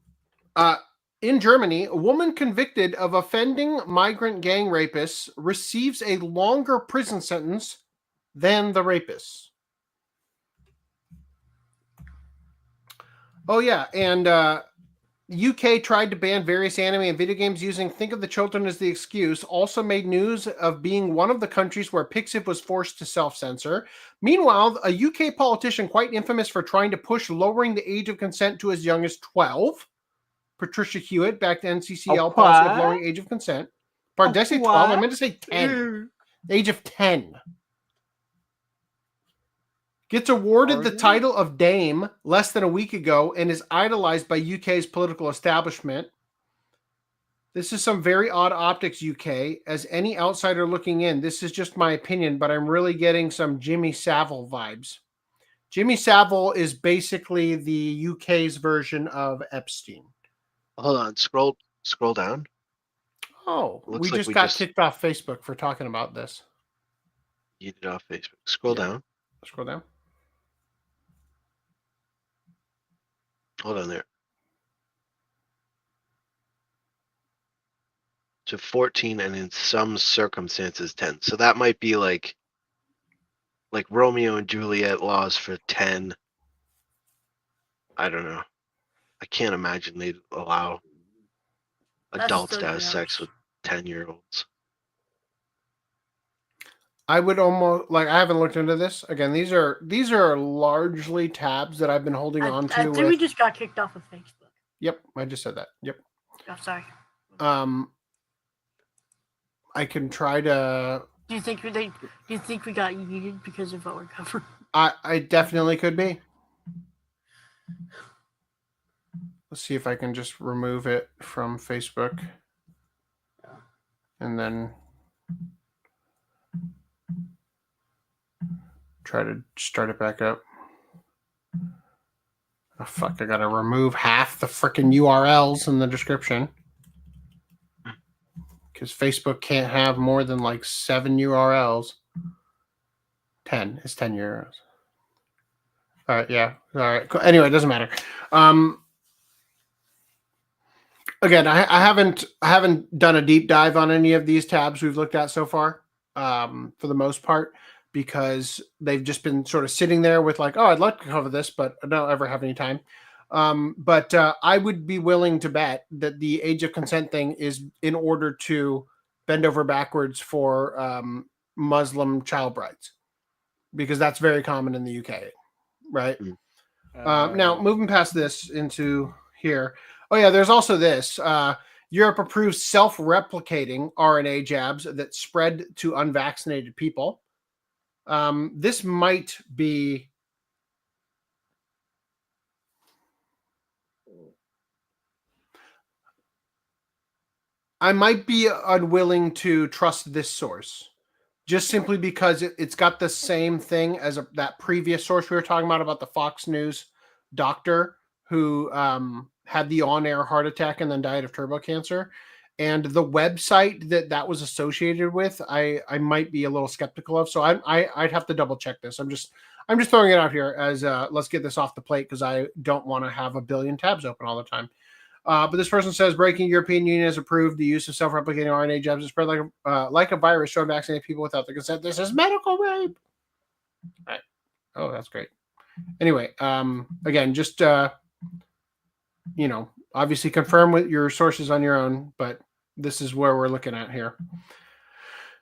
in Germany, a woman convicted of offending migrant gang rapists receives a longer prison sentence than the rapists. Oh, yeah, and UK tried to ban various anime and video games using Think of the Children as the excuse, also made news of being one of the countries where Pixiv was forced to self-censor. Meanwhile, a UK politician quite infamous for trying to push lowering the age of consent to as young as 12, Patricia Hewitt, backed NCCL policy of lowering age of consent. Pardon, did I say 12? I meant to say 10. Age of 10. Gets awarded the title of Dame less than a week ago and is idolized by UK's political establishment. This is some very odd optics, UK. As any outsider looking in, this is just my opinion, but I'm really getting some Jimmy Savile vibes. Jimmy Savile is basically the UK's version of Epstein. Hold on, scroll down. Oh, Looks we like just we got just- kicked off Facebook for talking about this. You did off Facebook. Scroll down. Scroll down. Hold on there. To 14 and in some circumstances 10. So that might be like Romeo and Juliet laws for 10. I don't know. I can't imagine they'd allow adults to have sex with 10-year-olds. I would almost I haven't looked into this. Again, these are largely tabs that I've been holding on to. I think we just got kicked off of Facebook. Yep, I just said that. Yep. Oh, sorry. I can try to. Do you think we got yeeted because of what we're covering? I definitely could be. Let's see if I can just remove it from Facebook, and then try to start it back up. Oh fuck! I gotta remove half the freaking URLs in the description. Because Facebook can't have more than 7 URLs. 10. It's 10 euros. All right, yeah. All right. Cool. Anyway, it doesn't matter. Again, I haven't done a deep dive on any of these tabs we've looked at so far, for the most part, because they've just been sort of sitting there with I'd like to cover this, but I don't ever have any time. But I would be willing to bet that the age of consent thing is in order to bend over backwards for Muslim child brides, because that's very common in the UK, right? Now, moving past this into here. Oh, yeah, there's also this. Europe approves self-replicating RNA jabs that spread to unvaccinated people. This might be... I might be unwilling to trust this source, just simply because it's got the same thing as that previous source we were talking about the Fox News doctor who had the on-air heart attack and then died of turbo cancer. And the website that was associated with, I might be a little skeptical of. So I'd have to double check this. I'm just throwing it out here as let's get this off the plate, because I don't want to have a billion tabs open all the time. But this person says, breaking European Union has approved the use of self-replicating RNA jabs to spread like a virus to unvaccinated people without their consent. This is medical rape. All right. Oh, that's great. Anyway, again, just obviously confirm with your sources on your own, but this is where we're looking at here.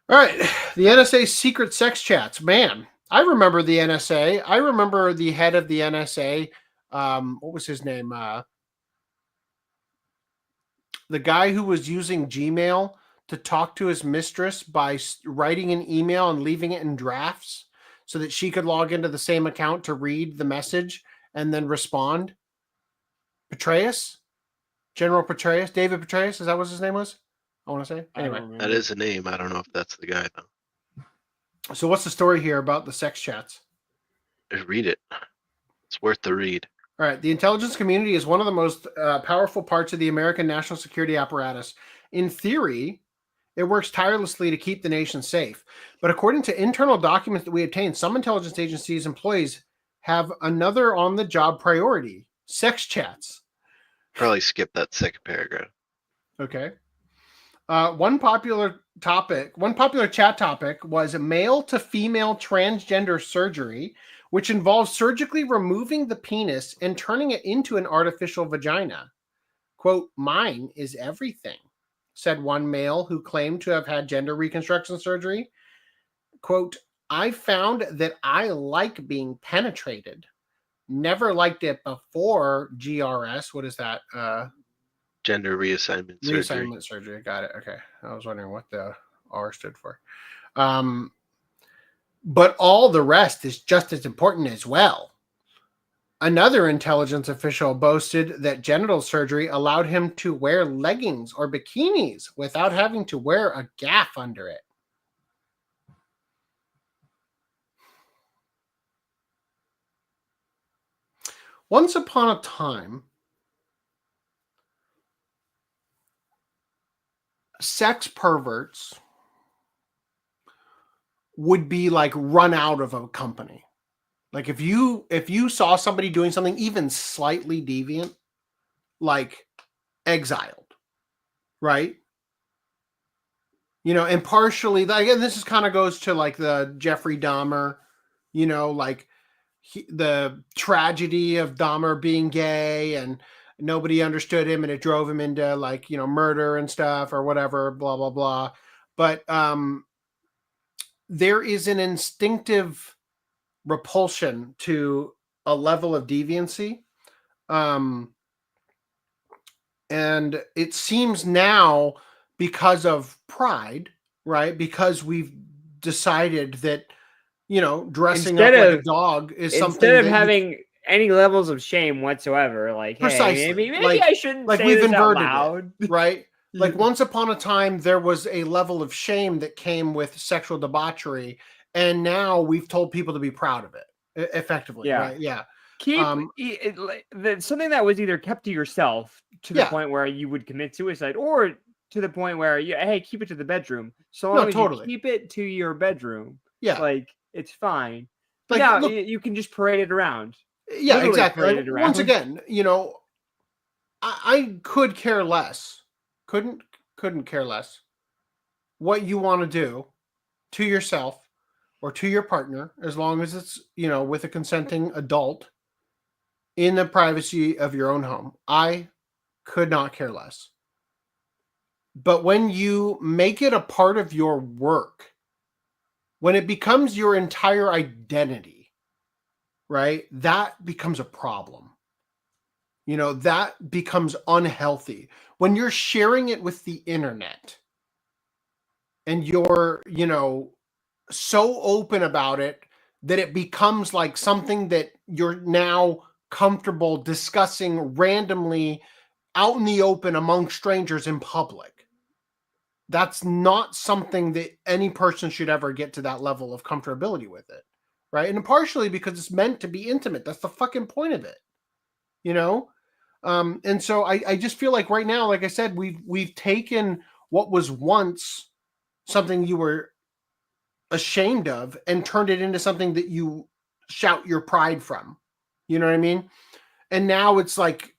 All right, the NSA secret sex chats. Man, I remember the NSA. I remember the head of the NSA. What was his name? The guy who was using Gmail to talk to his mistress by writing an email and leaving it in drafts so that she could log into the same account to read the message and then respond. Petraeus? General Petraeus? David Petraeus? Is that what his name was? I want to say. Anyway. That is a name. I don't know if that's the guy, though. So what's the story here about the sex chats? Just read it. It's worth the read. All right. The intelligence community is one of the most powerful parts of the American national security apparatus. In theory, it works tirelessly to keep the nation safe. But according to internal documents that we obtained, some intelligence agencies' employees have another on-the-job priority: sex chats. Probably skip that second paragraph. Okay. One popular chat topic was male to female transgender surgery, which involves surgically removing the penis and turning it into an artificial vagina. Quote, "Mine is everything," said one male who claimed to have had gender reconstruction surgery. Quote, "I found that I like being penetrated. Never liked it before GRS." What is that? Gender reassignment surgery. Reassignment surgery. Got it. Okay. I was wondering what the R stood for. But all the rest is just as important as well. Another intelligence official boasted that genital surgery allowed him to wear leggings or bikinis without having to wear a gaff under it. Once upon a time, sex perverts would be like run out of a company. Like if you saw somebody doing something even slightly deviant, like exiled, right? You know, and partially, again, this is kind of goes to like the Jeffrey Dahmer, you know, like the tragedy of Dahmer being gay and nobody understood him and it drove him into like, you know, murder and stuff or whatever, blah, blah, blah. But there is an instinctive repulsion to a level of deviancy. And it seems now because of pride, right? Because we've decided that, you know, dressing up like a dog is something instead of having any levels of shame whatsoever. Like, precisely. hey, maybe like, I shouldn't like say we've this inverted out loud. it, right? Like once upon a time, there was a level of shame that came with sexual debauchery, and now we've told people to be proud of it, effectively. Yeah. Right? Yeah. Keep something that was either kept to yourself to the point where you would commit suicide, or to the point where hey, keep it to the bedroom. So long as you keep it to your bedroom, like it's fine. But like, now you can just parade it around. Yeah, Literally exactly. parade Like, it around. once again, you know, I could care less. Couldn't care less what you want to do to yourself or to your partner, as long as it's, you know, with a consenting adult in the privacy of your own home. I could not care less. But when you make it a part of your work, when it becomes your entire identity, right, that becomes a problem. You know, that becomes unhealthy. When you're sharing it with the internet and you're, you know, so open about it that it becomes like something that you're now comfortable discussing randomly out in the open among strangers in public. That's not something that any person should ever get to that level of comfortability with it, right? And partially because it's meant to be intimate. That's the fucking point of it, you know? And so I just feel like right now, like I said, we've taken what was once something you were ashamed of and turned it into something that you shout your pride from. You know what I mean? And now it's like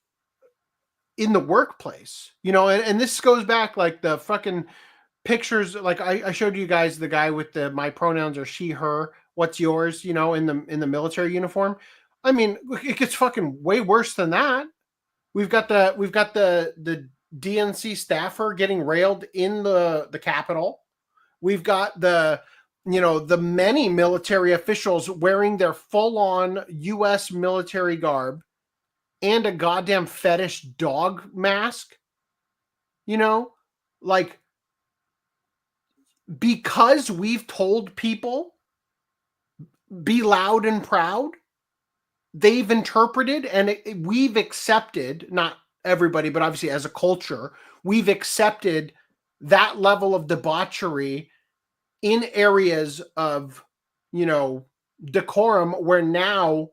in the workplace, you know, and this goes back like the fucking pictures. Like I showed you guys the guy with the my pronouns are she, her, what's yours, you know, in the military uniform. I mean, it gets fucking way worse than that. We've got the DNC staffer getting railed in the Capitol. We've got the many military officials wearing their full-on U.S. military garb and a goddamn fetish dog mask. You know, like, because we've told people be loud and proud, they've interpreted and we've accepted, not everybody, but obviously as a culture, we've accepted that level of debauchery in areas of, you know, decorum, where now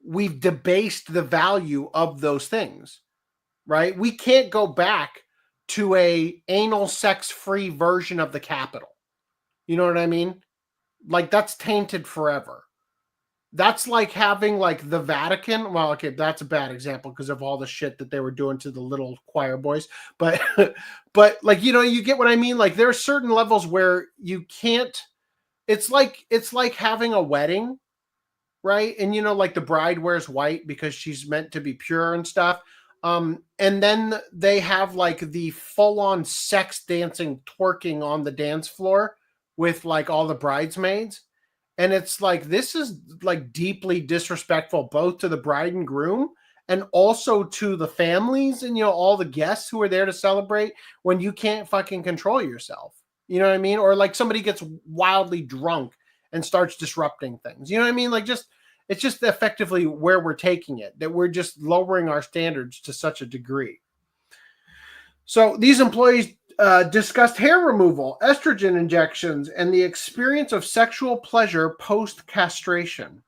we've debased the value of those things, right? We can't go back to a anal sex-free version of the Capitol. You know what I mean? Like, that's tainted forever. That's like having like the Vatican. Well, okay, that's a bad example because of all the shit that they were doing to the little choir boys. But like, you know, you get what I mean? Like, there are certain levels where you can't, it's like having a wedding, right? And, you know, like the bride wears white because she's meant to be pure and stuff. And then they have like the full-on sex dancing, twerking on the dance floor with like all the bridesmaids. And it's like, this is like deeply disrespectful, both to the bride and groom and also to the families and, you know, all the guests who are there to celebrate, when you can't fucking control yourself. You know what I mean? Or like somebody gets wildly drunk and starts disrupting things. You know what I mean? Like it's just effectively where we're taking it, that we're just lowering our standards to such a degree. So these employees discussed hair removal, estrogen injections, and the experience of sexual pleasure post-castration.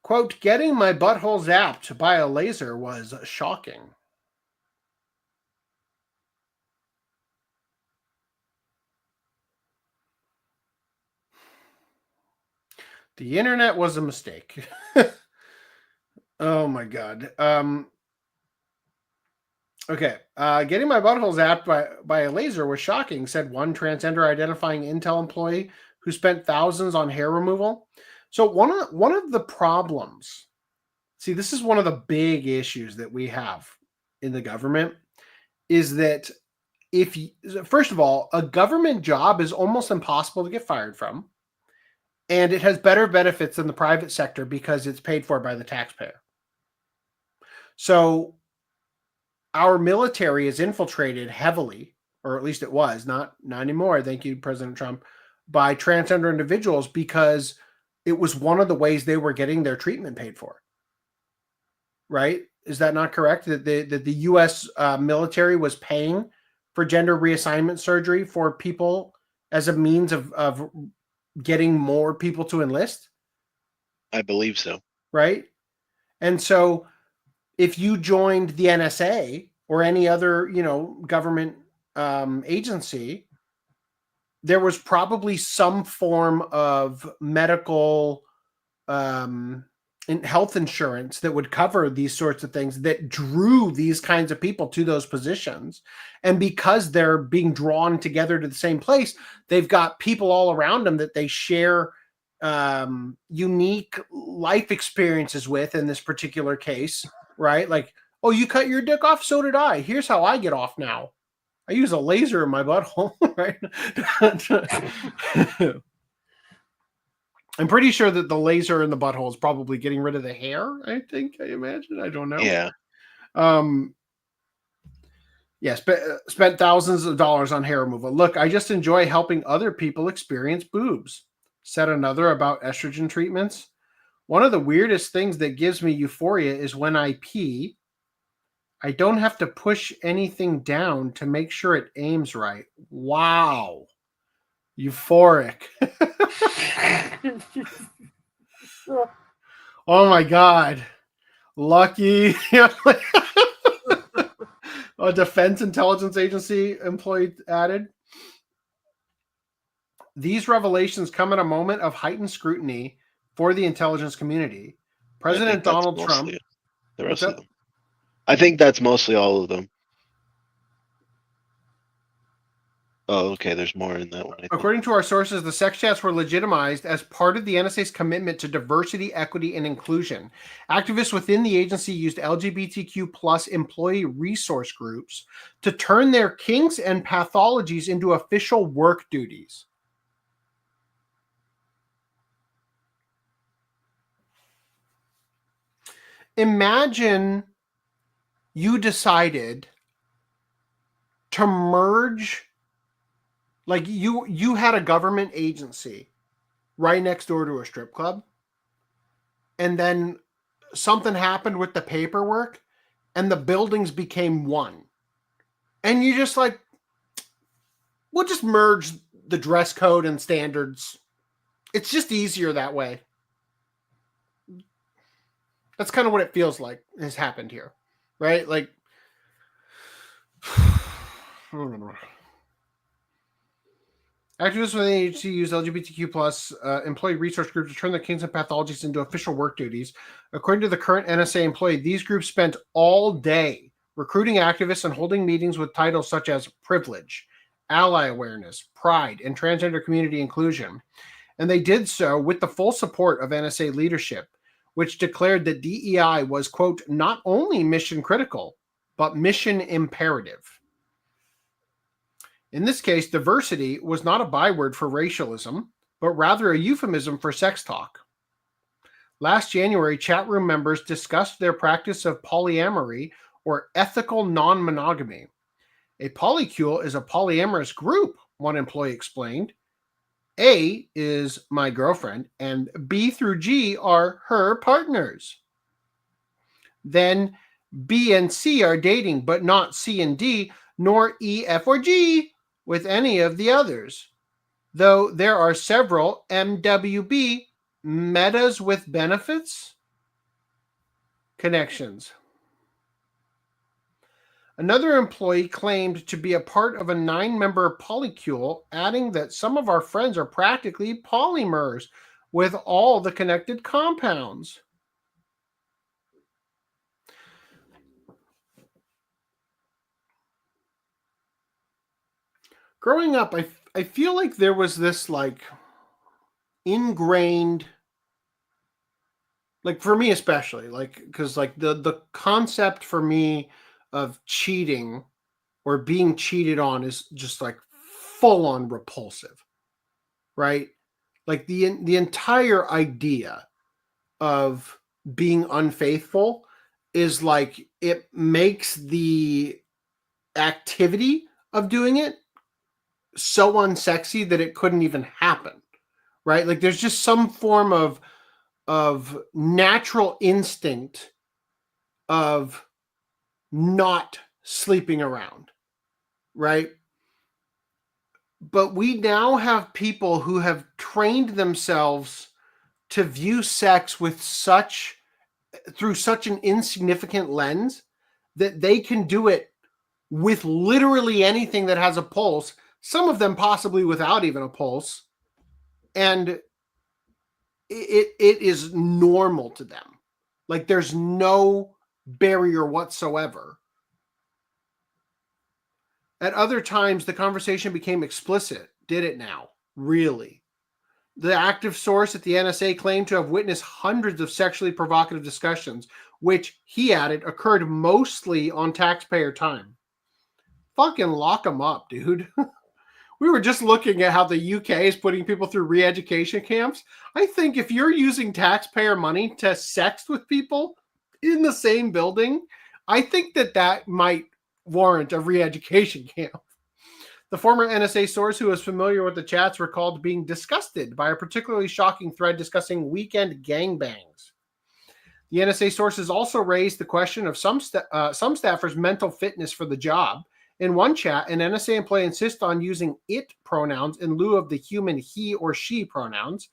Quote, getting my butthole zapped by a laser was shocking. The internet was a mistake. Oh my God. Okay. Getting my butthole zapped by a laser was shocking, said one transgender identifying Intel employee who spent thousands on hair removal. So one of the problems, see, this is one of the big issues that we have in the government, is that first of all, a government job is almost impossible to get fired from. And it has better benefits than the private sector because it's paid for by the taxpayer. So our military is infiltrated heavily, or at least it was, not anymore, thank you, President Trump, by transgender individuals because it was one of the ways they were getting their treatment paid for. Right? Is that not correct? That the U.S. Military was paying for gender reassignment surgery for people as a means of getting more people to enlist? I believe so. Right? And so if you joined the NSA or any other, government agency, there was probably some form of medical health insurance that would cover these sorts of things that drew these kinds of people to those positions. And because they're being drawn together to the same place, they've got people all around them that they share unique life experiences with in this particular case, right? Like, oh, you cut your dick off? So did I. Here's how I get off now. I use a laser in my butthole, right? I'm pretty sure that the laser in the butthole is probably getting rid of the hair. I imagine. I don't know. Yeah. Spent thousands of dollars on hair removal. Look, I just enjoy helping other people experience boobs, said another about estrogen treatments. One of the weirdest things that gives me euphoria is when I pee, I don't have to push anything down to make sure it aims right. Wow. Euphoric. Oh my God. Lucky. A Defense Intelligence Agency employee added. These revelations come at a moment of heightened scrutiny for the intelligence community. President Donald Trump. The rest of them. I think that's mostly all of them. Oh, okay. There's more in that one. According to our sources, the sex chats were legitimized as part of the NSA's commitment to diversity, equity, and inclusion. Activists within the agency used LGBTQ plus employee resource groups to turn their kinks and pathologies into official work duties. Imagine you decided to merge, like you had a government agency right next door to a strip club, and then something happened with the paperwork and the buildings became one. And you just like, we'll just merge the dress code and standards. It's just easier that way. That's kind of what it feels like has happened here, right? Like, activists within the agency use LGBTQ plus employee resource groups to turn their kinks and pathologies into official work duties. According to the current NSA employee, these groups spent all day recruiting activists and holding meetings with titles such as privilege, ally awareness, pride, and transgender community inclusion. And they did so with the full support of NSA leadership, which declared that DEI was, quote, not only mission critical, but mission imperative. In this case, diversity was not a byword for racialism, but rather a euphemism for sex talk. Last January, chat room members discussed their practice of polyamory, or ethical non-monogamy. A polycule is a polyamorous group, one employee explained. A is my girlfriend, and B through G are her partners. Then B and C are dating, but not C and D, nor E, F, or G with any of the others. Though there are several MWB, metas with benefits, connections. Another employee claimed to be a part of a 9-member polycule, adding that some of our friends are practically polymers with all the connected compounds. Growing up, I feel like there was this like ingrained, like for me especially, like because like the concept for me of cheating or being cheated on is just like full on repulsive, right? Like the entire idea of being unfaithful is like it makes the activity of doing it so unsexy that it couldn't even happen, right? Like there's just some form of natural instinct of not sleeping around, right? But we now have people who have trained themselves to view sex with through such an insignificant lens that they can do it with literally anything that has a pulse, some of them possibly without even a pulse, and it is normal to them. Like there's no barrier whatsoever. At other times, the conversation became explicit. Did it now? Really? The active source at the NSA claimed to have witnessed hundreds of sexually provocative discussions, which, he added, occurred mostly on taxpayer time. Fucking lock them up, dude. We were just looking at how the UK is putting people through re-education camps. I think if you're using taxpayer money to sex with people in the same building, I think that might warrant a re-education camp. The former NSA source who was familiar with the chats recalled being disgusted by a particularly shocking thread discussing weekend gangbangs. The NSA sources also raised the question of some staffers' mental fitness for the job. In one chat, an NSA employee insists on using it pronouns in lieu of the human he or she pronouns.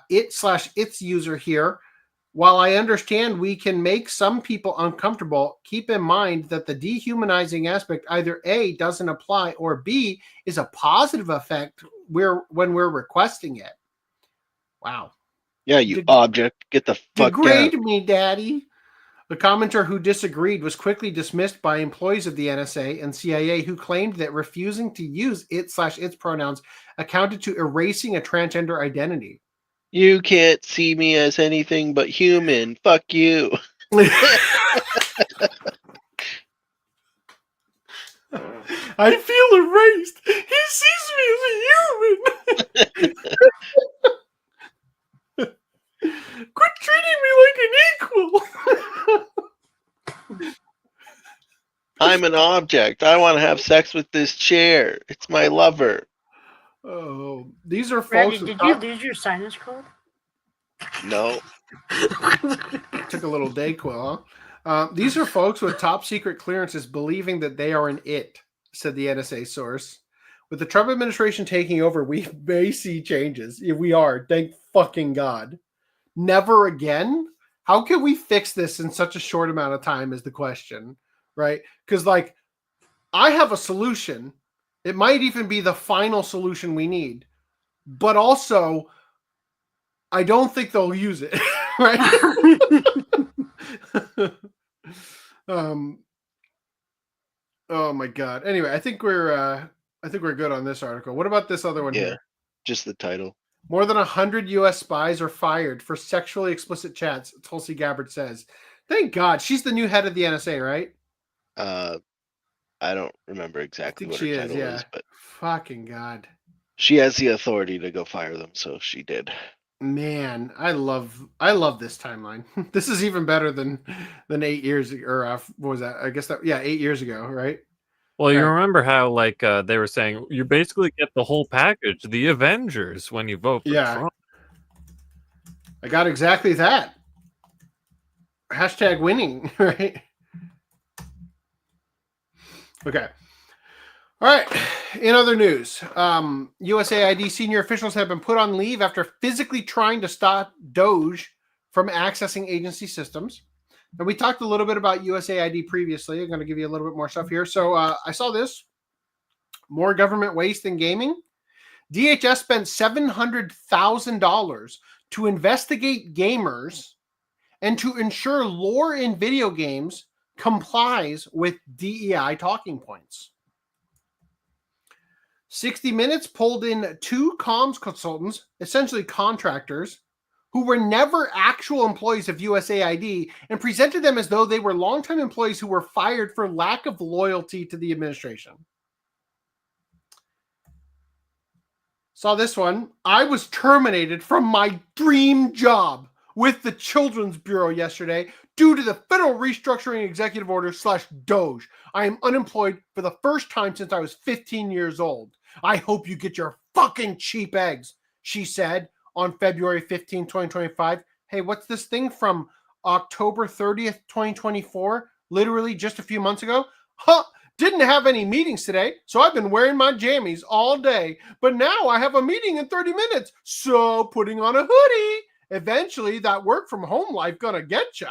It/its user here. While I understand we can make some people uncomfortable, keep in mind that the dehumanizing aspect either A, doesn't apply, or B, is a positive effect when we're requesting it. Wow. Yeah, you object. Get the fuck Degrade out. me, daddy. The commenter who disagreed was quickly dismissed by employees of the NSA and CIA who claimed that refusing to use it/its pronouns accounted to erasing a transgender identity. You can't see me as anything but human. Fuck you. I feel erased. He sees me as a human. Quit treating me like an equal. I'm an object. I want to have sex with this chair. It's my lover. Oh, these are Randy, folks. did you lose your sinus cold? No. Took a little Dayquil, huh? These are folks with top secret clearances believing that they are an it, said the NSA source. With the Trump administration taking over, we may see changes. Yeah, we are. Thank fucking God. Never again? How can we fix this in such a short amount of time is the question, right? Because, like, I have a solution. It might even be the final solution we need. But also, I don't think they'll use it, right? Oh my God. Anyway, I think we're good on this article. What about this other one here? Just the title. More than 100 U.S. spies are fired for sexually explicit chats, Tulsi Gabbard says. Thank God. She's the new head of the NSA, right? I don't remember exactly what her title is, but fucking God. She has the authority to go fire them, so she did. Man, I love this timeline. This is even better than 8 years or what was that? I guess 8 years ago, right? Well, you remember how like they were saying you basically get the whole package, the Avengers, when you vote for Trump. I got exactly that. Hashtag winning, right? Okay. All right. In other news, USAID senior officials have been put on leave after physically trying to stop Doge from accessing agency systems. And we talked a little bit about USAID previously. I'm going to give you a little bit more stuff here. So I saw this. More government waste in gaming. DHS spent $700,000 to investigate gamers and to ensure lore in video games complies with DEI talking points. 60 Minutes pulled in 2 comms consultants, essentially contractors, who were never actual employees of USAID and presented them as though they were longtime employees who were fired for lack of loyalty to the administration. Saw this one. I was terminated from my dream job with the Children's Bureau yesterday due to the federal restructuring executive order / Doge. I am unemployed for the first time since I was 15 years old. I hope you get your fucking cheap eggs, she said on February 15, 2025. Hey, what's this thing from October 30th, 2024? Literally just a few months ago? Huh. Didn't have any meetings today, so I've been wearing my jammies all day. But now I have a meeting in 30 minutes, so putting on a hoodie. Eventually, that work from home life gonna get ya.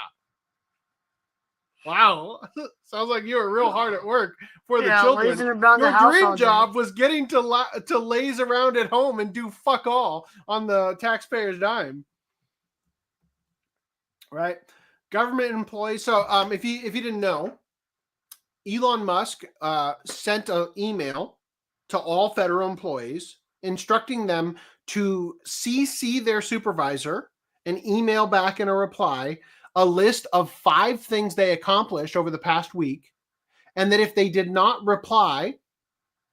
Wow. Sounds like you were real hard at work for the children. Your dream job was getting to laze around at home and do fuck all on the taxpayer's dime. Right? Government employees. So if you didn't know, Elon Musk sent an email to all federal employees instructing them to CC their supervisor and email back in a reply a list of 5 things they accomplished over the past week, and that if they did not reply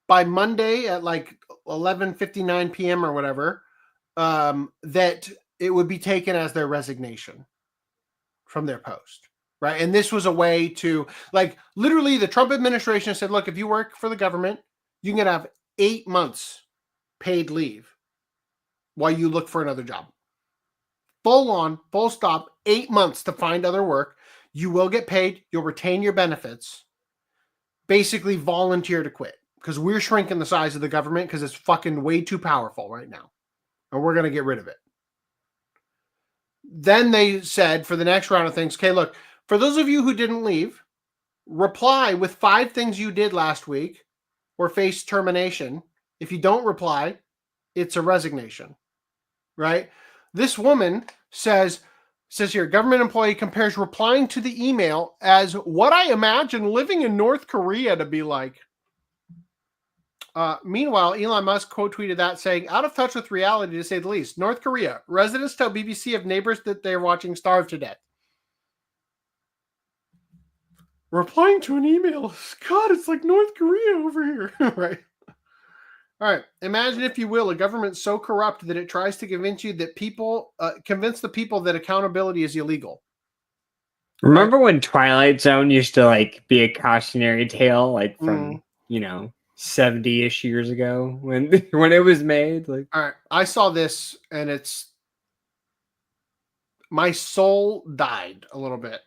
by Monday at like 11:59 p.m. or whatever, that it would be taken as their resignation from their post, right? And this was a way to, like, literally the Trump administration said, look, if you work for the government, you can have 8 months paid leave while you look for another job. Full on, full stop, 8 months to find other work. You will get paid. You'll retain your benefits. Basically volunteer to quit, because we're shrinking the size of the government because it's fucking way too powerful right now. And we're going to get rid of it. Then they said for the next round of things, okay, look, for those of you who didn't leave, reply with 5 things you did last week or face termination. If you don't reply, it's a resignation, right? This woman says here, government employee compares replying to the email as what I imagine living in North Korea to be like. Meanwhile, Elon Musk quote tweeted that saying, out of touch with reality to say the least. North Korea, residents tell BBC of neighbors that they're watching starve to death. Replying to an email. God, it's like North Korea over here. Right. All right. Imagine, if you will, a government so corrupt that it tries to convince you that convince the people that accountability is illegal. Remember when Twilight Zone used to like be a cautionary tale, like from 70-ish years ago when it was made? Like, all right, I saw this and my soul died a little bit.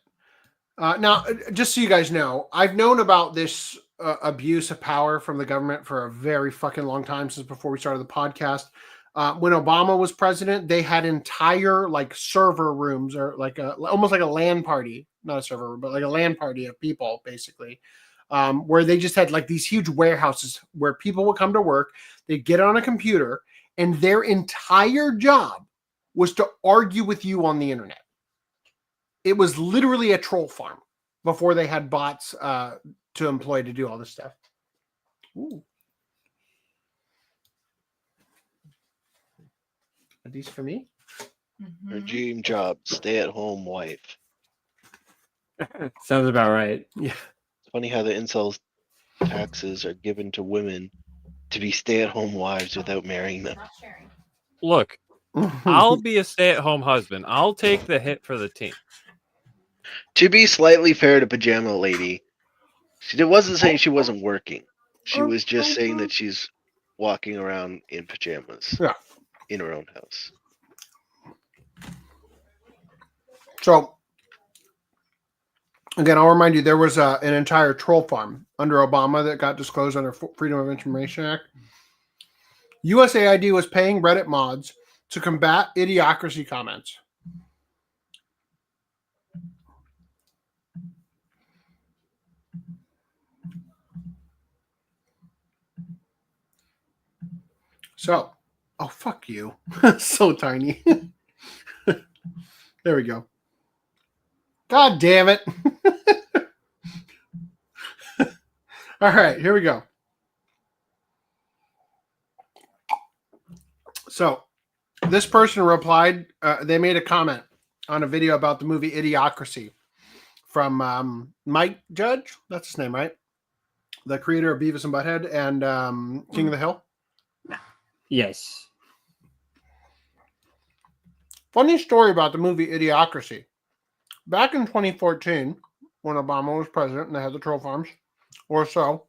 Now, just so you guys know, I've known about this abuse of power from the government for a very fucking long time, since before we started the podcast. When Obama was president, they had entire like server rooms, or like almost like a LAN party, not a server room, but like a LAN party of people, basically, where they just had like these huge warehouses where people would come to work, they'd get on a computer, and their entire job was to argue with you on the internet. It was literally a troll farm before they had bots to employ to do all this stuff. Ooh. Are these for me? Her dream job, stay-at-home wife. Sounds about right. Yeah. It's funny how the incels taxes are given to women to be stay-at-home wives without marrying them. Look, I'll be a stay-at-home husband. I'll take the hit for the team. To be slightly fair to Pajama Lady, she wasn't saying she wasn't working. She was just saying that she's walking around in pajamas in her own house. So, again, I'll remind you, there was an entire troll farm under Obama that got disclosed under Freedom of Information Act. USAID was paying Reddit mods to combat idiocracy comments. So, oh, fuck you. So tiny. There we go. God damn it. All right, here we go. So, this person replied, they made a comment on a video about the movie Idiocracy from Mike Judge. That's his name, right? The creator of Beavis and Butthead and King of the Hill. Yes. Funny story about the movie Idiocracy. Back in 2014, when Obama was president and they had the troll farms, or so,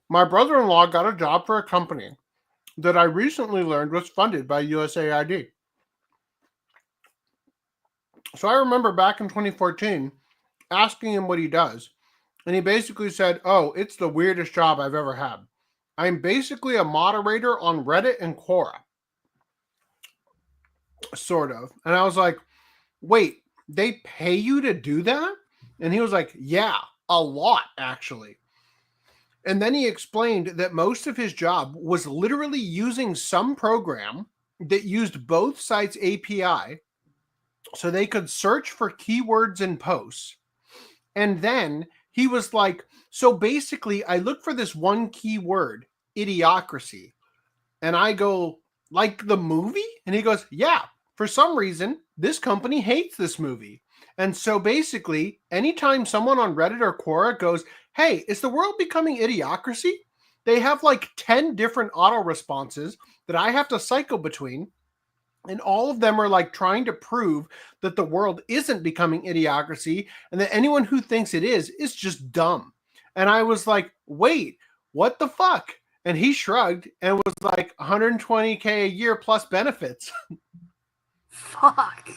my brother-in-law got a job for a company that I recently learned was funded by USAID. So I remember back in 2014 asking him what he does, and he basically said, "Oh, it's the weirdest job I've ever had. I'm basically a moderator on Reddit and Quora." Sort of. And I was like, wait, they pay you to do that? And he was like, yeah, a lot, actually. And then he explained that most of his job was literally using some program that used both sites' API so they could search for keywords in posts. And then he was like, so basically, I look for this one keyword, idiocracy. And I go, like the movie? And he goes, yeah, for some reason, this company hates this movie. And so basically, anytime someone on Reddit or Quora goes, hey, is the world becoming idiocracy? They have like 10 different auto responses that I have to cycle between. And all of them are like trying to prove that the world isn't becoming idiocracy and that anyone who thinks it is just dumb. And I was like, wait, what the fuck? And he shrugged and was like, $120K a year plus benefits. Fuck.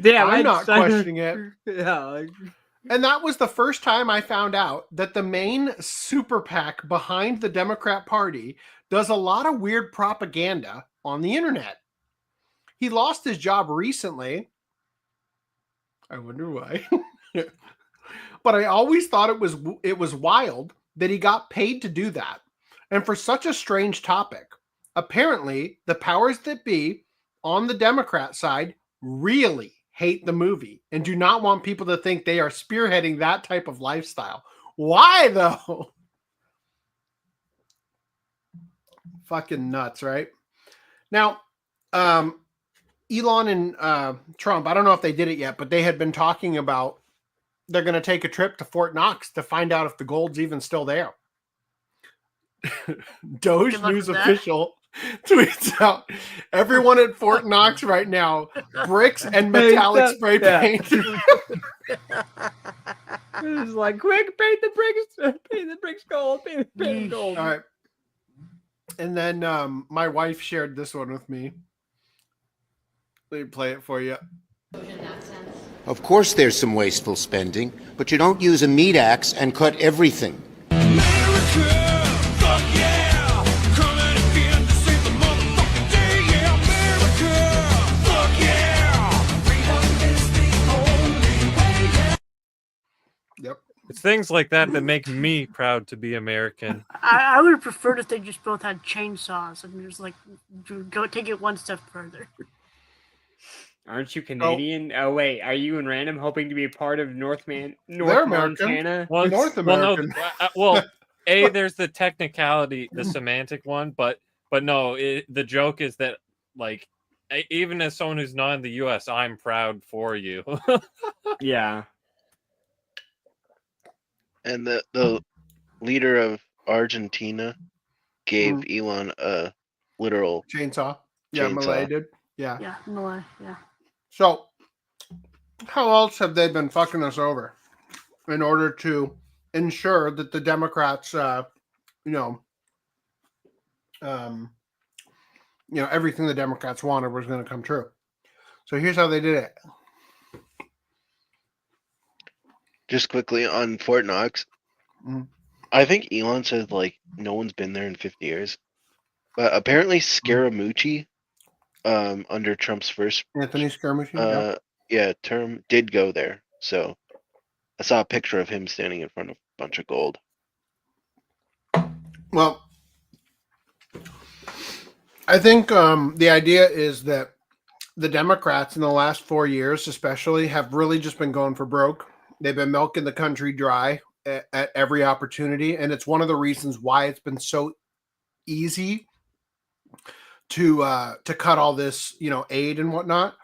Yeah, I'm not questioning it. Yeah. And that was the first time I found out that the main super PAC behind the Democrat Party does a lot of weird propaganda on the internet. He lost his job recently. I wonder why. But I always thought it was wild that he got paid to do that. And for such a strange topic. Apparently, the powers that be on the Democrat side really hate the movie and do not want people to think they are spearheading that type of lifestyle. Why, though? Fucking nuts, right? Now, Elon and Trump, I don't know if they did it yet, but they had been talking about they're going to take a trip to Fort Knox to find out if the gold's even still there. Doge News Official tweets out, everyone at Fort Knox right now, bricks and metallic spray paint. It's like, quick, paint the bricks gold, paint the gold. All right. And then my wife shared this one with me. Let me play it for you. Of course there's some wasteful spending, but you don't use a meat axe and cut everything. Yep. It's things like that that make me proud to be American. I would have preferred if they just both had chainsaws and just like go take it one step further. Aren't you Canadian? Oh wait, are you in random hoping to be part of North Montana? Well, North American. Well, there's the technicality, the semantic one, but no, the joke is that like even as someone who's not in the U.S., I'm proud for you. Yeah. And the leader of Argentina gave Elon a literal chainsaw. Yeah, chainsaw. Malay did. Yeah. Yeah, Malay. Yeah. So, how else have they been fucking us over in order to ensure that the Democrats, everything the Democrats wanted was going to come true? So here's how they did it. Just quickly on Fort Knox, I think Elon said like no one's been there in 50 years, but apparently Scaramucci, under Trump's first Anthony Scaramucci, term, did go there. So I saw a picture of him standing in front of a bunch of gold. Well, I think the idea is that the Democrats in the last 4 years, especially, have really just been going for broke. They've been milking the country dry at every opportunity, and it's one of the reasons why it's been so easy to cut all this, aid and whatnot,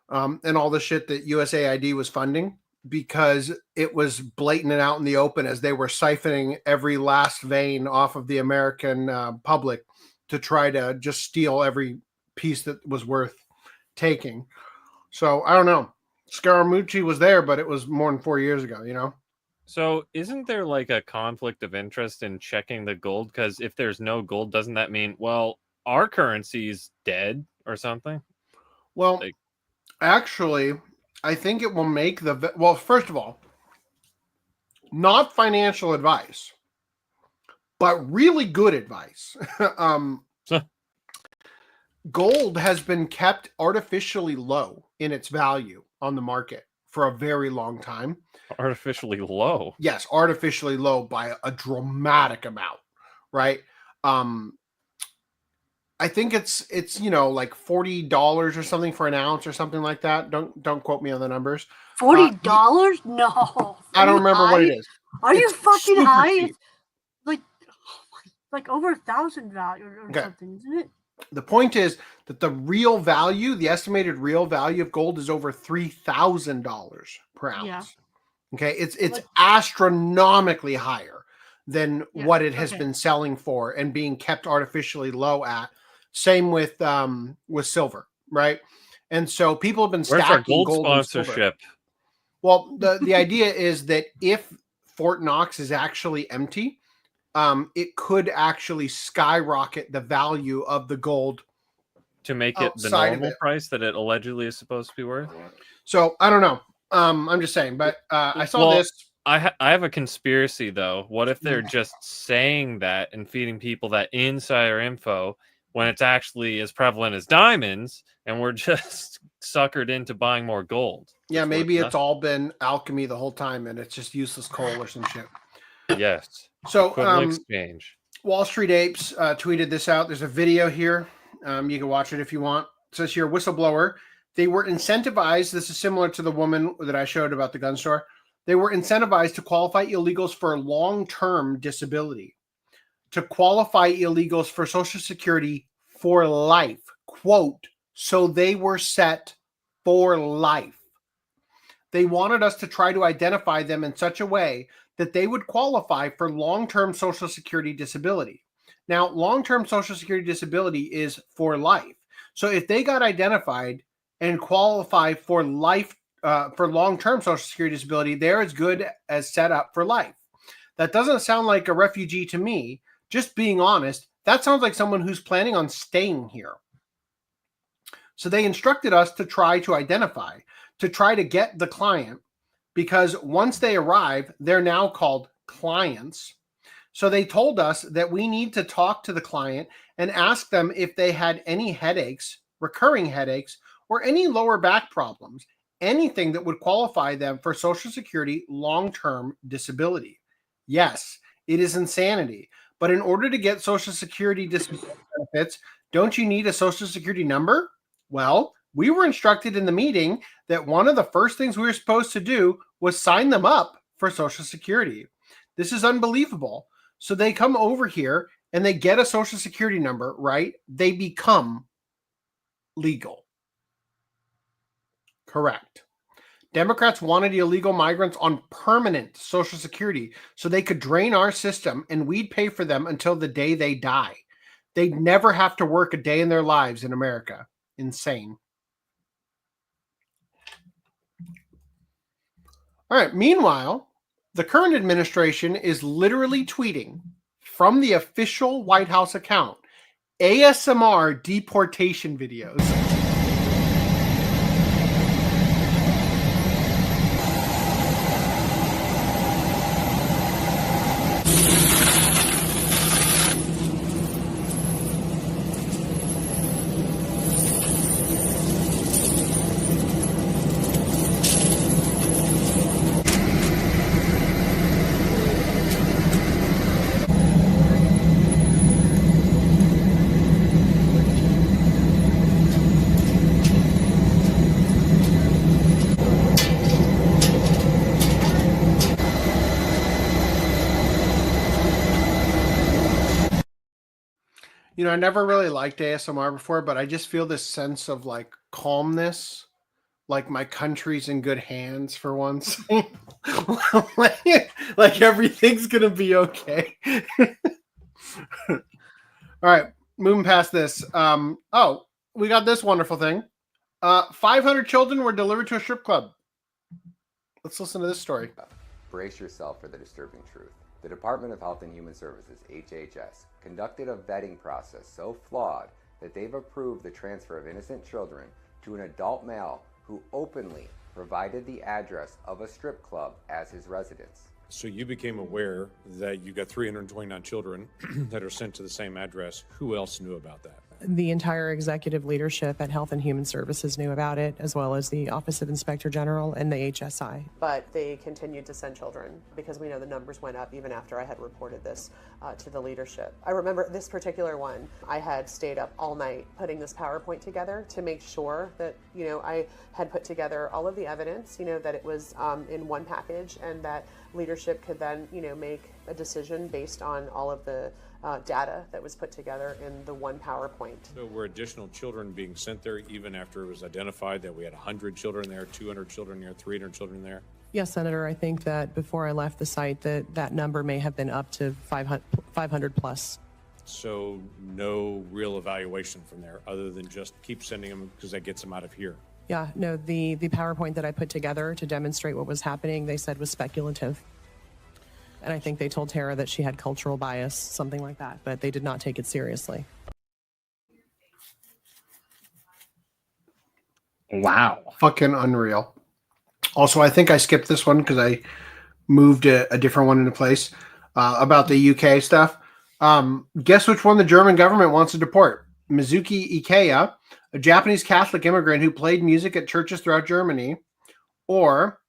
and all the shit that USAID was funding, because it was blatant and out in the open as they were siphoning every last vein off of the American public to try to just steal every piece that was worth taking. So I don't know. Scaramucci was there, but it was more than 4 years ago, So isn't there like a conflict of interest in checking the gold? Because if there's no gold, doesn't that mean, well, our currency's dead or something? Well, actually, I think it will make well, first of all, not financial advice, but really good advice. Gold has been kept artificially low in its value on the market for a very long time. Artificially low? Yes, artificially low by a dramatic amount, right? I think it's like $40 or something for an ounce or something like that. Don't quote me on the numbers. $40? No. I don't remember what it is. Are you fucking high? Cheap. It's like over 1,000 value or something, isn't it? The point is that the estimated real value of gold is over $3,000 per ounce. Yeah. Okay, it's astronomically higher than what it has been selling for and being kept artificially low at. Same with silver, right? And so people have been stacking Where's our gold And sponsorship? silver. Well, the idea is that if Fort Knox is actually empty, it could actually skyrocket the value of the gold to make it the normal price that it allegedly is supposed to be worth. So I don't know. I'm just saying, but I saw this. I have a conspiracy though. What if they're just saying that and feeding people that insider info when it's actually as prevalent as diamonds, and we're just suckered into buying more gold? Yeah, maybe it's all been alchemy the whole time, and it's just useless coal or some shit. Yes. So exchange. Wall Street Apes tweeted this out. There's a video here. You can watch it if you want. It says here, whistleblower. They were incentivized. This is similar to the woman that I showed about the gun store. They were incentivized to qualify illegals for long-term disability, to qualify illegals for Social Security for life. Quote, so they were set for life. They wanted us to try to identify them in such a way that they would qualify for long-term Social Security disability. Now, long-term Social Security disability is for life. So if they got identified and qualify for life, for long-term Social Security disability, they're as good as set up for life. That doesn't sound like a refugee to me. Just being honest, that sounds like someone who's planning on staying here. So they instructed us to try to identify, to try to get the client, because once they arrive, they're now called clients. So they told us that we need to talk to the client and ask them if they had any headaches, recurring headaches, or any lower back problems, anything that would qualify them for Social Security long-term disability. Yes, it is insanity. But in order to get Social Security disability benefits, don't you need a Social Security number? Well, we were instructed in the meeting that one of the first things we were supposed to do was sign them up for Social Security. This is unbelievable. So they come over here and they get a Social Security number, right? They become legal. Correct. Democrats wanted illegal migrants on permanent Social Security so they could drain our system and we'd pay for them until the day they die. They'd never have to work a day in their lives in America. Insane. All right. Meanwhile, the current administration is literally tweeting from the official White House account ASMR deportation videos. You know, I never really liked ASMR before, but I just feel this sense of like calmness, like my country's in good hands for once. like everything's gonna be okay. All right, moving past this. Oh, we got this wonderful thing. 500 children were delivered to a strip club. Let's listen to this story. Brace yourself for the disturbing truth. The Department of Health and Human Services, HHS, conducted a vetting process so flawed that they've approved the transfer of innocent children to an adult male who openly provided the address of a strip club as his residence. So you became aware that you got 329 children that are sent to the same address. Who else knew about that? The entire executive leadership at Health and Human Services knew about it, as well as the Office of Inspector General and the HSI. But they continued to send children because we know the numbers went up even after I had reported this to the leadership. I remember this particular one, I had stayed up all night putting this PowerPoint together to make sure that, you know, I had put together all of the evidence, you know, that it was in one package and that leadership could then, you know, make a decision based on all of the data that was put together in the one PowerPoint. So were additional children being sent there even after it was identified that we had 100 children there, 200 children there, 300 children there? Yes, Senator, I think that before I left the site that number may have been up to 500 plus. So no real evaluation from there other than just keep sending them because that gets them out of here. Yeah, no, the PowerPoint that I put together to demonstrate what was happening, they said was speculative. And I think they told Tara that she had cultural bias, something like that, but they did not take it seriously. Wow. Fucking unreal. Also, I think I skipped this one because I moved a different one into place about the UK stuff. Guess which one the German government wants to deport? Mizuki Ikeya, a Japanese Catholic immigrant who played music at churches throughout Germany, or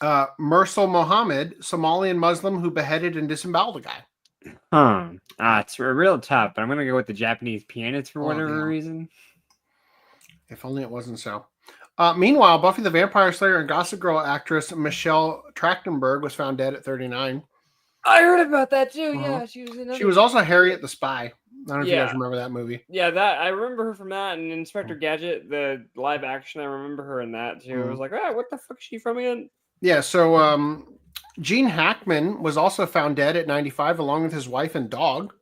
Mursal Mohammed, Somalian Muslim who beheaded and disemboweled a guy. It's real tough, but I'm going to go with the Japanese pianist for whatever reason. If only it wasn't so. Meanwhile, Buffy the Vampire Slayer and Gossip Girl actress Michelle Trachtenberg was found dead at 39. I heard about that too. Yeah, She was also Harriet the Spy. I don't know if you guys remember that movie. Yeah, that I remember her from that, and Inspector Gadget, the live action. I remember her in that too. I was like, what the fuck is she from again? Yeah, so Gene Hackman was also found dead at 95, along with his wife and dog.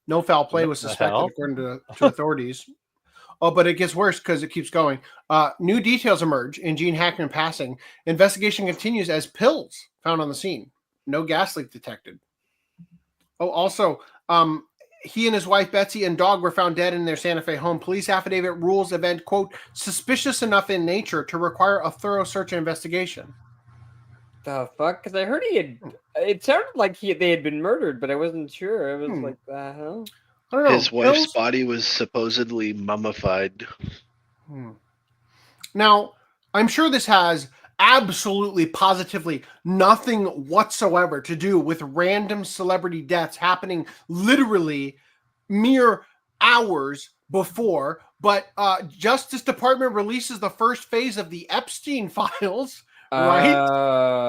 No foul play was suspected, according to authorities. Oh, but it gets worse because it keeps going. New details emerge in Gene Hackman passing. Investigation continues as pills found on the scene. No gas leak detected. Oh, also, he and his wife Betsy and dog were found dead in their Santa Fe home. Police affidavit rules event, quote, suspicious enough in nature to require a thorough search and investigation. The fuck? Because I heard it sounded like they had been murdered, but I wasn't sure. I was like, the hell? I don't know. His wife's body was supposedly mummified. Now, I'm sure this has absolutely, positively nothing whatsoever to do with random celebrity deaths happening literally mere hours before. But Justice Department releases the first phase of the Epstein files. Right?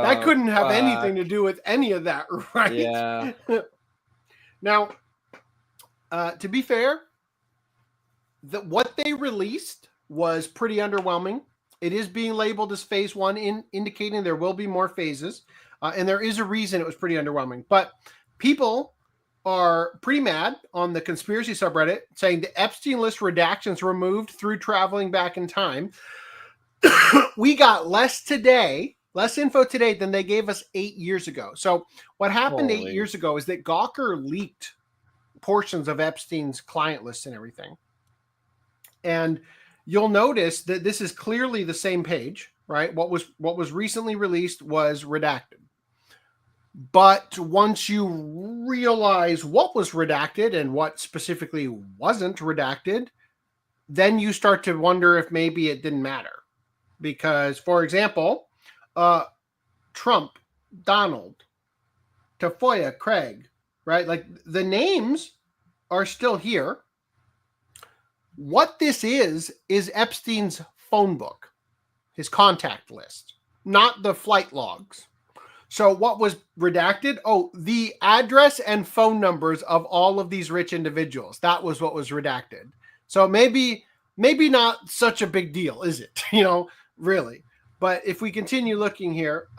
That couldn't have anything to do with any of that, right? Yeah. Now, to be fair, what they released was pretty underwhelming. It is being labeled as phase one, indicating there will be more phases. And there is a reason it was pretty underwhelming. But people are pretty mad on the conspiracy subreddit, saying the Epstein list redactions removed through traveling back in time. We got less info today than they gave us 8 years ago. So what happened 8 years ago is that Gawker leaked portions of Epstein's client list and everything. And you'll notice that this is clearly the same page, right? What was recently released was redacted. But once you realize what was redacted and what specifically wasn't redacted, then you start to wonder if maybe it didn't matter. Because, for example, Trump, Donald, Tafoya, Craig, right? Like the names are still here. What this is Epstein's phone book, his contact list, not the flight logs. So what was redacted? Oh, the address and phone numbers of all of these rich individuals. That was what was redacted. So maybe not such a big deal, is it? Really. But if we continue looking here,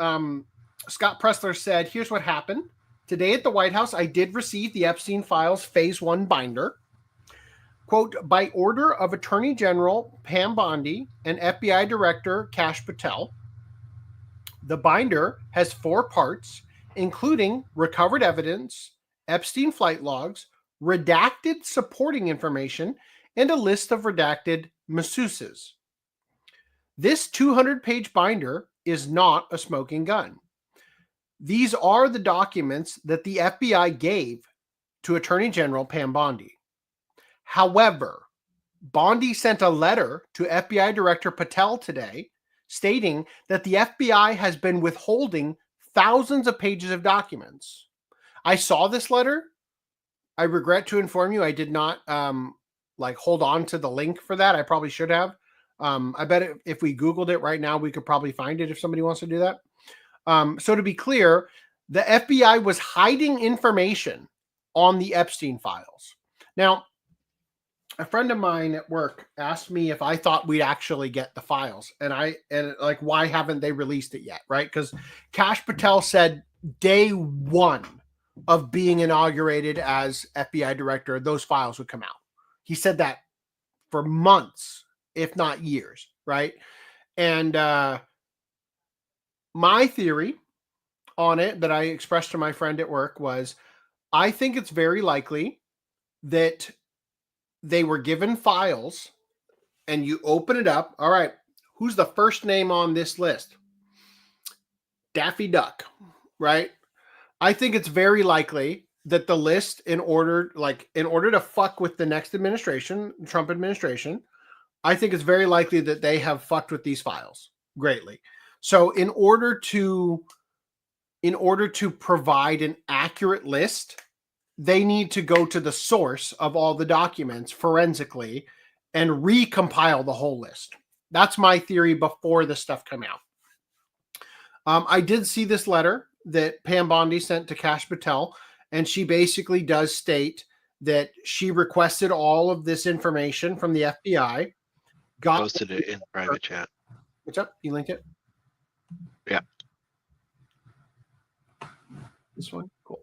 Scott Pressler said, here's what happened. Today at the White House, I did receive the Epstein Files Phase 1 binder. Quote, by order of Attorney General Pam Bondi and FBI Director Kash Patel. The binder has 4 parts, including recovered evidence, Epstein flight logs, redacted supporting information, and a list of redacted masseuses. This 200-page binder is not a smoking gun. These are the documents that the FBI gave to Attorney General Pam Bondi. However, Bondi sent a letter to FBI Director Patel today stating that the FBI has been withholding thousands of pages of documents. I saw this letter. I regret to inform you I did not hold on to the link for that. I probably should have. I bet if we Googled it right now, we could probably find it if somebody wants to do that. So to be clear, the FBI was hiding information on the Epstein files. Now, a friend of mine at work asked me if I thought we'd actually get the files, and why haven't they released it yet, right? Because Kash Patel said day one of being inaugurated as FBI director, those files would come out. He said that for months, if not years, right? And my theory on it that I expressed to my friend at work was, I think it's very likely that they were given files and you open it up. All right, who's the first name on this list? Daffy Duck, right? I think it's very likely that the list, in order to fuck with the next administration, Trump administration, I think it's very likely that they have fucked with these files greatly. So in order to provide an accurate list, they need to go to the source of all the documents forensically and recompile the whole list. That's my theory before the stuff came out. I did see this letter that Pam Bondi sent to Kash Patel, and she basically does state that she requested all of this information from the FBI. Posted it in private chat. What's up? You linked it? Yeah. This one? Cool.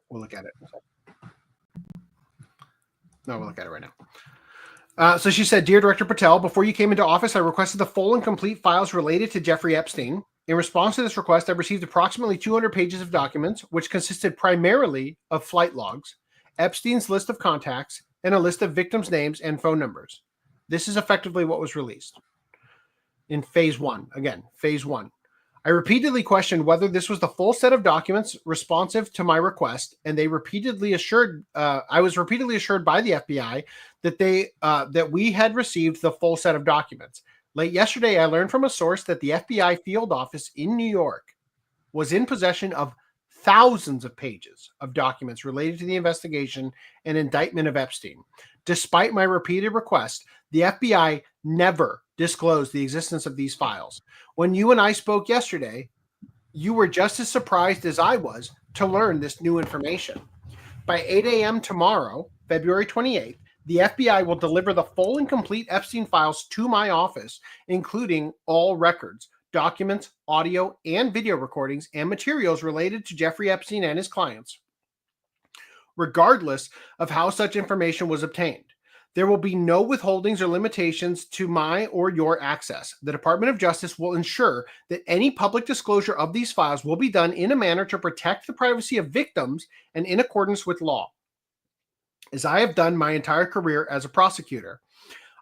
We'll look at it. No, we'll look at it right now. So she said, Dear Director Patel, before you came into office, I requested the full and complete files related to Jeffrey Epstein. In response to this request, I received approximately 200 pages of documents, which consisted primarily of flight logs, Epstein's list of contacts, and a list of victims' names and phone numbers. This is effectively what was released in phase 1. Again, phase 1. I repeatedly questioned whether this was the full set of documents responsive to my request, and I was repeatedly assured by the FBI that we had received the full set of documents. Late yesterday, I learned from a source that the FBI field office in New York was in possession of thousands of pages of documents related to the investigation and indictment of Epstein. Despite my repeated request, the FBI never disclosed the existence of these files. When you and I spoke yesterday, you were just as surprised as I was to learn this new information. By 8 a.m. tomorrow, February 28th, the FBI will deliver the full and complete Epstein files to my office, including all records, documents, audio, and video recordings and materials related to Jeffrey Epstein and his clients, regardless of how such information was obtained. There will be no withholdings or limitations to my or your access. The Department of Justice will ensure that any public disclosure of these files will be done in a manner to protect the privacy of victims and in accordance with law, as I have done my entire career as a prosecutor.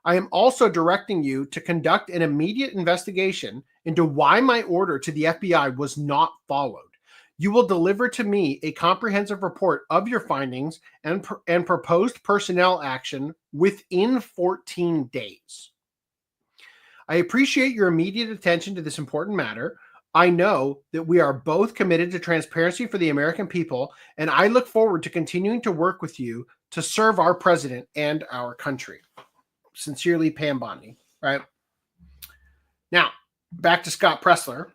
I am also directing you to conduct an immediate investigation into why my order to the FBI was not followed. You will deliver to me a comprehensive report of your findings and proposed personnel action within 14 days. I appreciate your immediate attention to this important matter. I know that we are both committed to transparency for the American people, and I look forward to continuing to work with you to serve our president and our country. Sincerely, Pam Bondi. Right? Now, back to Scott Pressler.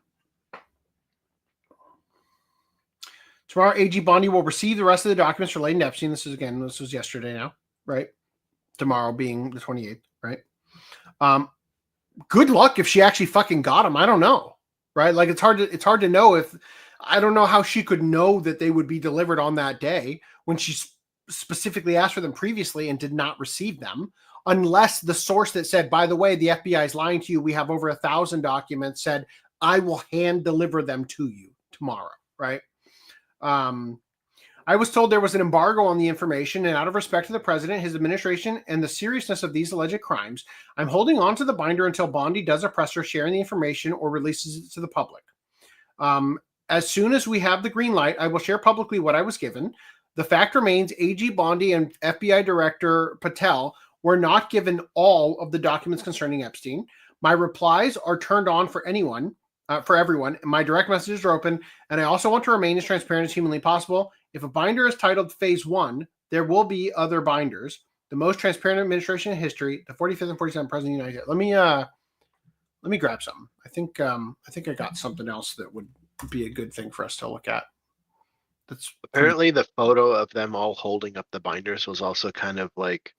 Tomorrow, AG Bondi will receive the rest of the documents relating to Epstein. This was yesterday now, right? Tomorrow being the 28th, right? Good luck if she actually fucking got them. I don't know, right? Like it's hard to know if, I don't know how she could know that they would be delivered on that day when she specifically asked for them previously and did not receive them, unless the source that said, by the way, the FBI is lying to you, we have over 1,000 documents, said, I will hand deliver them to you tomorrow, right? I was told there was an embargo on the information, and out of respect to the president, his administration, and the seriousness of these alleged crimes, I'm holding on to the binder until Bondi does a presser sharing the information or releases it to the public. As soon as we have the green light, I will share publicly what I was given. The fact remains AG Bondi and FBI Director Patel were not given all of the documents concerning Epstein. My replies are turned on for anyone. For everyone. My direct messages are open, and I also want to remain as transparent as humanly possible. If a binder is titled Phase 1, there will be other binders. The most transparent administration in history, the 45th and 47th President of the United States. Let me grab something. I think I got something else that would be a good thing for us to look at. That's apparently the photo of them all holding up the binders was also kind of like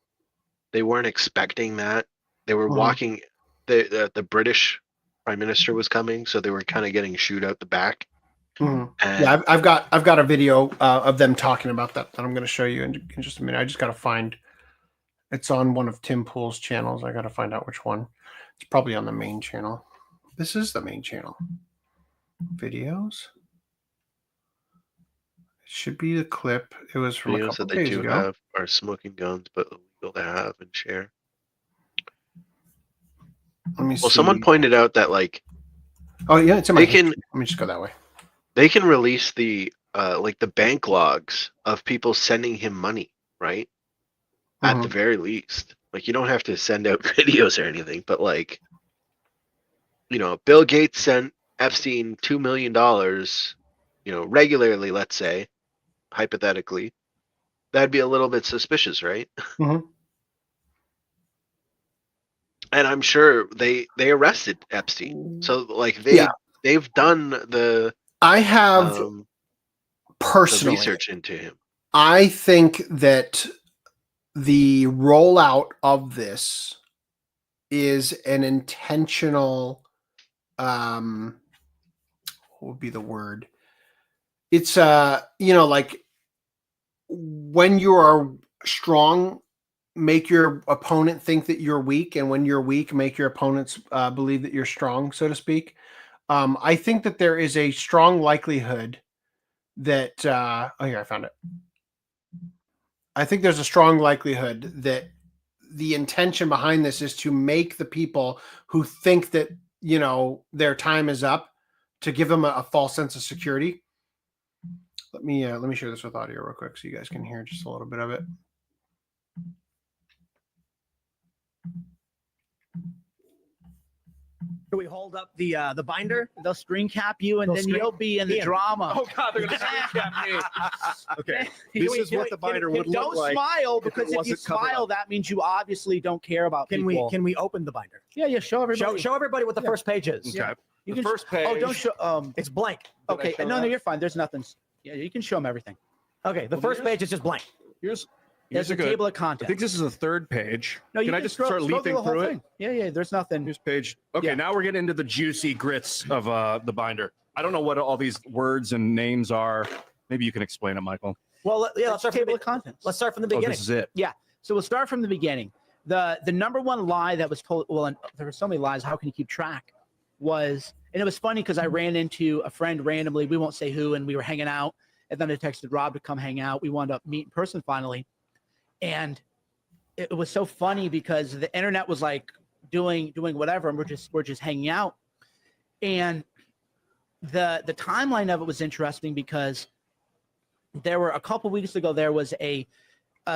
they weren't expecting that. They were walking. The British Prime Minister was coming, so they were kind of getting shooed out the back. Yeah, I've got a video of them talking about that I'm going to show you in just a minute. I just got to find. It's on one of Tim Pool's channels. I got to find out which one. It's probably on the main channel. This is the main channel. Videos. It should be the clip. It was from videos a couple that they days do ago. have are smoking guns, but illegal to have and share. Let me see. Someone pointed out that like, oh yeah, it's in my history. Let me just go that way. They can release the like the bank logs of people sending him money, right? At the very least, like you don't have to send out videos or anything, but like, you know, Bill Gates sent Epstein $2 million, you know, regularly. Let's say, hypothetically, that'd be a little bit suspicious, right? And I'm sure they arrested Epstein. So like they've done the I have personally the research into him. I think that the rollout of this is an intentional what would be the word? It's you know, like when you are strong, make your opponent think that you're weak, and when you're weak, make your opponents believe that you're strong, so to speak. I think that there is a strong likelihood that oh, here I found it. I think there's a strong likelihood that the intention behind this is to make the people who think that, you know, their time is up, to give them a false sense of security. Let me share this with audio real quick so you guys can hear just a little bit of it. We hold up the binder, they'll screen cap you, and then you'll be in the drama. Oh God, they're gonna screen cap me. Okay, This is what the binder would look like. Don't smile, because if you smile, that means you obviously don't care about people. Can we open the binder? Yeah, show everybody. Show everybody what the first page is. Okay. The first page. Oh, don't show. It's blank. Okay, no, you're fine. There's nothing. Yeah, you can show them everything. Okay, the first page is just blank. Here's Here's There's a table of contents. I think this is the third page. No, you can I can just scroll start through leafing the whole through it? thing. Yeah. There's nothing. Here's page. Okay, now we're getting into the juicy grits of the binder. I don't know what all these words and names are. Maybe you can explain it, Michael. Well, yeah, let's start table of contents. Let's start from the beginning. This is it. Yeah. So we'll start from the beginning. The number one lie that was told, well, and there were so many lies, how can you keep track? Was, and it was funny because I ran into a friend randomly, we won't say who, and we were hanging out, and then I texted Rob to come hang out. We wound up meeting in person finally. And it was so funny because the internet was like doing whatever, and we're just hanging out. And the timeline of it was interesting because there were a couple weeks ago, there was a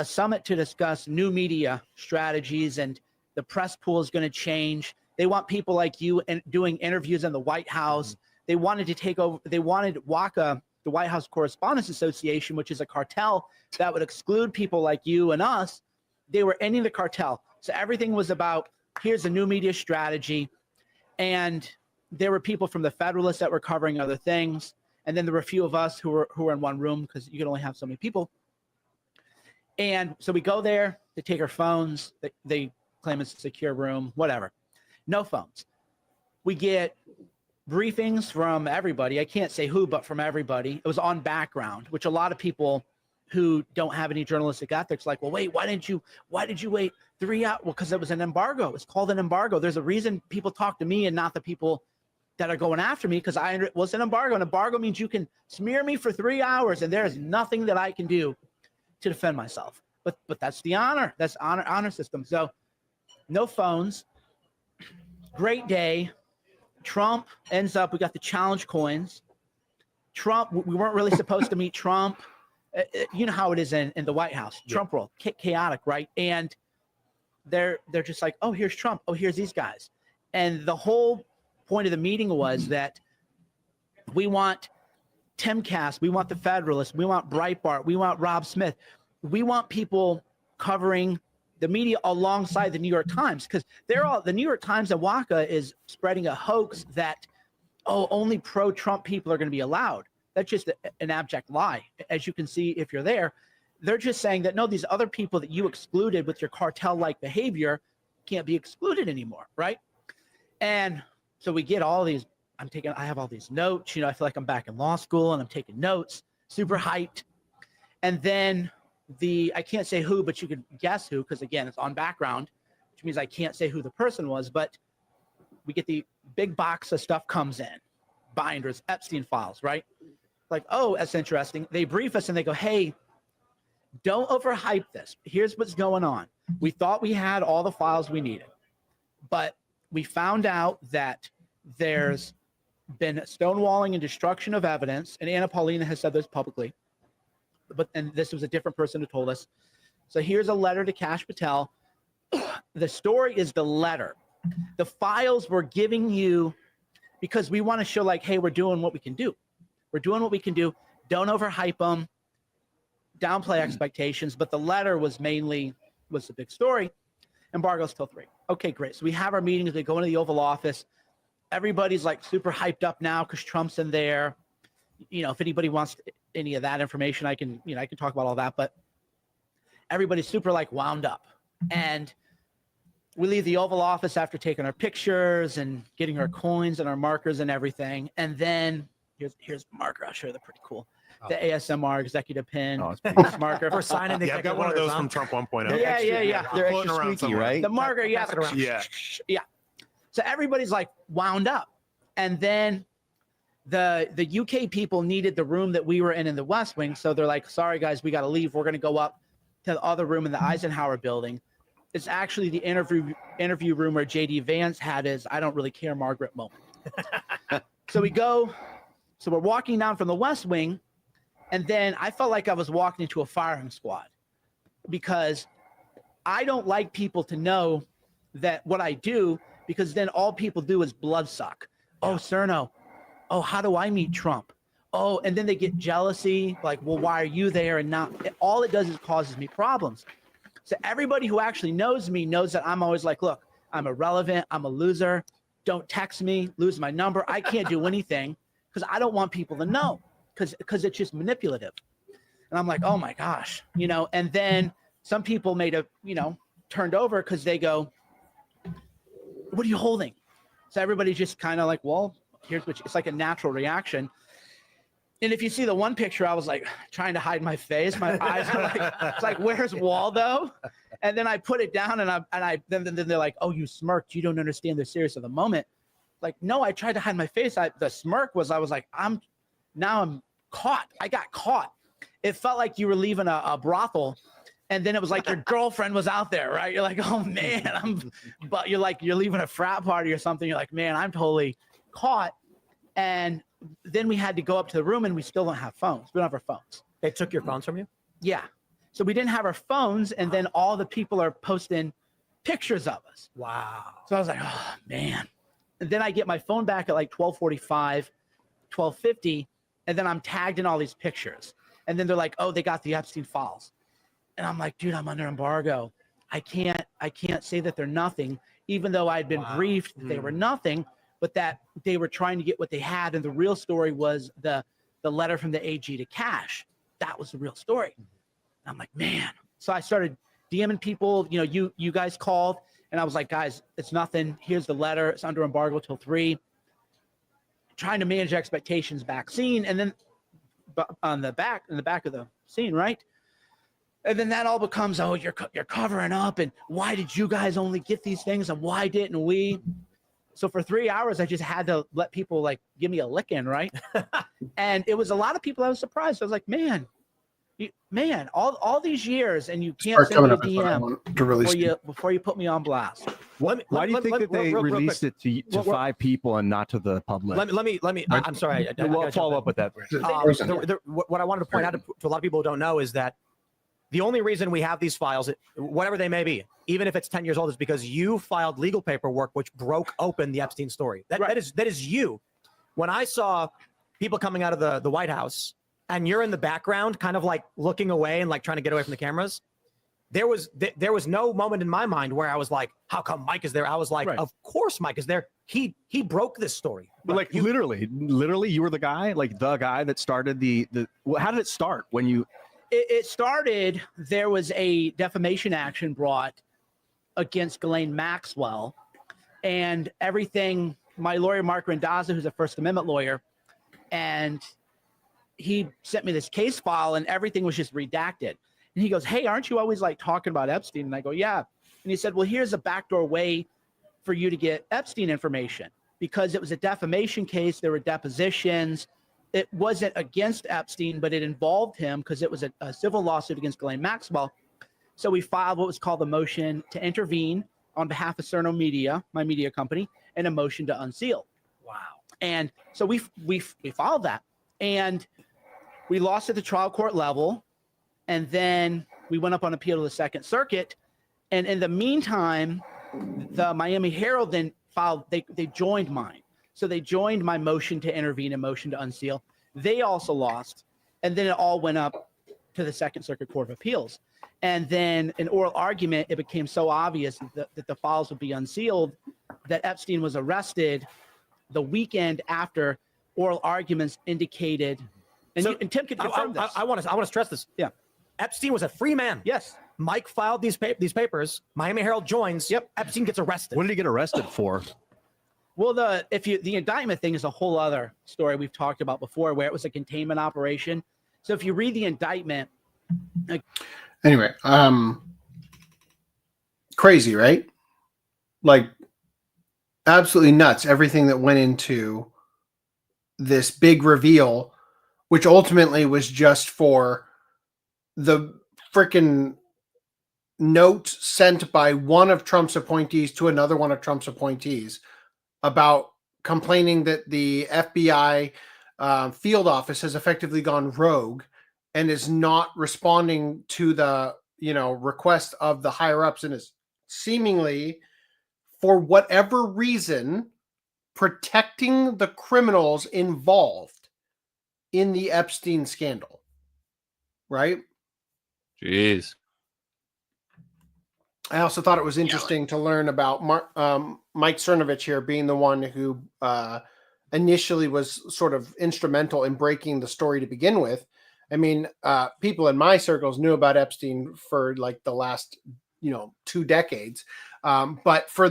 summit to discuss new media strategies, and the press pool is going to change. They want people like you and doing interviews in the White House. They wanted to take over. They wanted WACA, the White House Correspondents Association, which is a cartel that would exclude people like you and us. They were ending the cartel. So everything was about, here's a new media strategy. And there were people from the Federalists that were covering other things. And then there were a few of us who were in one room because you could only have so many people. And so we go there, they take our phones, they claim it's a secure room, whatever. No phones. We get briefings from everybody. I can't say who, but from everybody. It was on background, which a lot of people who don't have any journalistic ethics like, well, wait, why did you wait 3 hours? Well, because it was an embargo. It's called an embargo. There's a reason people talk to me and not the people that are going after me, because it was an embargo. An embargo means you can smear me for 3 hours and there is nothing that I can do to defend myself. But that's the honor. That's honor system. So no phones. Great day. Trump ends up, we got the challenge coins. Trump, we weren't really supposed to meet Trump. You know how it is in the White House. Trump world, chaotic, right? And they're just like, oh, here's Trump. Oh, here's these guys. And the whole point of the meeting was that we want Timcast, we want the Federalists, we want Breitbart, we want Rob Smith. We want people covering the media alongside the New York Times, because the New York Times and WACA is spreading a hoax that, only pro-Trump people are going to be allowed. That's just an abject lie. As you can see, if you're there, they're just saying that, no, these other people that you excluded with your cartel-like behavior can't be excluded anymore, right? And so we get all these, I have all these notes, I feel like I'm back in law school and I'm taking notes, super hyped. And then I can't say who, but you could guess who, because again, it's on background, which means I can't say who the person was, but we get the big box of stuff comes in, binders, Epstein files, right? Like, oh, that's interesting. They brief us and they go, hey, don't overhype this. Here's what's going on. We thought we had all the files we needed, but we found out that there's been stonewalling and destruction of evidence, and Anna Paulina has said this publicly, and this was a different person who told us. So here's a letter to Kash Patel. The story is the letter. The files we're giving you because we want to show like, hey, we're doing what we can do. We're doing what we can do. Don't overhype them, downplay expectations. But the letter was the big story. Embargo's till 3. Okay, great. So we have our meetings. We go into the Oval Office. Everybody's like super hyped up now because Trump's in there. If anybody wants any of that information, I can talk about all that. But everybody's super like wound up. And we leave the Oval Office after taking our pictures and getting our coins and our markers and everything. And then here's a marker. I'll show you. They're pretty cool. The ASMR executive pin marker for signing the I've got one of those from Trump 1.0. Yeah. They're extra squeaky, right? The marker, yeah. So everybody's like wound up. And then the UK people needed the room that we were in the West Wing. So they're like, sorry, guys, we got to leave. We're going to go up to the other room in the Eisenhower building. It's actually the interview room where J.D. Vance had his I don't really care Margaret moment. So we're walking down from the West Wing, and then I felt like I was walking into a firing squad because I don't like people to know that what I do, because then all people do is bloodsuck. Oh, Cerno. Oh, how do I meet Trump? Oh, and then they get jealousy, like, well, why are you there and not? All it does is causes me problems. So everybody who actually knows me knows that I'm always like, look, I'm irrelevant. I'm a loser. Don't text me, lose my number. I can't do anything because I don't want people to know because it's just manipulative. And I'm like, oh my gosh, and then some people turned over because they go, what are you holding? So everybody's just kind of like, well, here's what it's like a natural reaction. And if you see the one picture, I was like trying to hide my face. My eyes are like, it's like, where's Waldo? And then I put it down then they're like, oh, you smirked. You don't understand the seriousness of the moment. Like, no, I tried to hide my face. The smirk was, I was like, I'm caught. I got caught. It felt like you were leaving a brothel. And then it was like your girlfriend was out there, right? You're like, oh man, but you're like, you're leaving a frat party or something. You're like, man, I'm totally caught. And then we had to go up to the room and we still don't have phones. We don't have our phones. They took your phones from you? Yeah. So we didn't have our phones. And then all the people are posting pictures of us. Wow. So I was like, oh man. And then I get my phone back at like 12:45, 12:50. And then I'm tagged in all these pictures. And then they're like, oh, they got the Epstein files. And I'm like, dude, I'm under embargo. I can't say that they're nothing, even though I'd been briefed that they were nothing, but that they were trying to get what they had. And the real story was the letter from the AG to Cash. That was the real story. And I'm like, man. So I started DMing people, you guys called and I was like, guys, it's nothing. Here's the letter. It's under embargo till 3. Trying to manage expectations back scene. And then in the back of the scene, right? And then that all becomes, oh, you're covering up, and why did you guys only get these things, and why didn't we? So for 3 hours, I just had to let people like give me a licking, right? And it was a lot of people. I was surprised. I was like, man, all these years, and you can't send me a DM before you put me on blast. Why do you think that they released it to 5 people and not to the public? Let me. I'm sorry. We'll follow up with that. What I wanted to point out to a lot of people who don't know is that the only reason we have these files, whatever they may be, even if it's 10 years old, is because you filed legal paperwork which broke open the Epstein story. That is you. When I saw people coming out of the White House and you're in the background kind of like looking away and like trying to get away from the cameras, there was no moment in my mind where I was like, how come Mike is there? I was like, of course Mike is there. He broke this story. But like literally you were the guy that started how did it start when you... It started, there was a defamation action brought against Ghislaine Maxwell, and everything, my lawyer, Mark Randazza, who's a First Amendment lawyer, and he sent me this case file and everything was just redacted. And he goes, hey, aren't you always like talking about Epstein? And I go, yeah. And he said, well, here's a backdoor way for you to get Epstein information, because it was a defamation case. There were depositions. It wasn't against Epstein, but it involved him because it was a civil lawsuit against Ghislaine Maxwell. So we filed what was called a motion to intervene on behalf of Cerno Media, my media company, and a motion to unseal. Wow. And so we filed that, and we lost at the trial court level, and then we went up on appeal to the Second Circuit. And in the meantime, the Miami Herald then filed, they joined mine. So they joined my motion to intervene and motion to unseal. They also lost. And then it all went up to the Second Circuit Court of Appeals. And then in oral argument, it became so obvious that the files would be unsealed that Epstein was arrested the weekend after oral arguments indicated. And, so, and Tim can confirm this. I want to stress this. Yeah. Epstein was a free man. Yes. Mike filed these papers. Miami Herald joins. Yep. Epstein gets arrested. What did he get arrested for? Well, the indictment thing is a whole other story we've talked about before, where it was a containment operation. So if you read the indictment, anyway, crazy, right? Like absolutely nuts. Everything that went into this big reveal, which ultimately was just for the freaking note sent by one of Trump's appointees to another one of Trump's appointees about complaining that the FBI field office has effectively gone rogue and is not responding to the request of the higher ups, and is seemingly, for whatever reason, protecting the criminals involved in the Epstein scandal. Right? Jeez. I also thought it was interesting to learn about Mike Cernovich here being the one who initially was sort of instrumental in breaking the story to begin with. I mean, people in my circles knew about Epstein for like the last, 2 decades. But for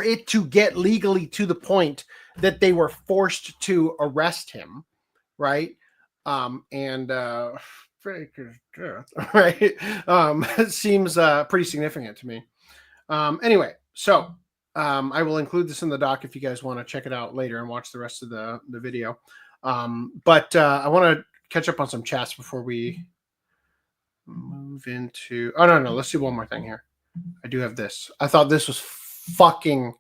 it to get legally to the point that they were forced to arrest him, right? Right? It seems pretty significant to me. Anyway, so I will include this in the doc if you guys want to check it out later and watch the rest of the video. But I want to catch up on some chats before we move into. Oh, no. Let's do one more thing here. I do have this. I thought this was fucking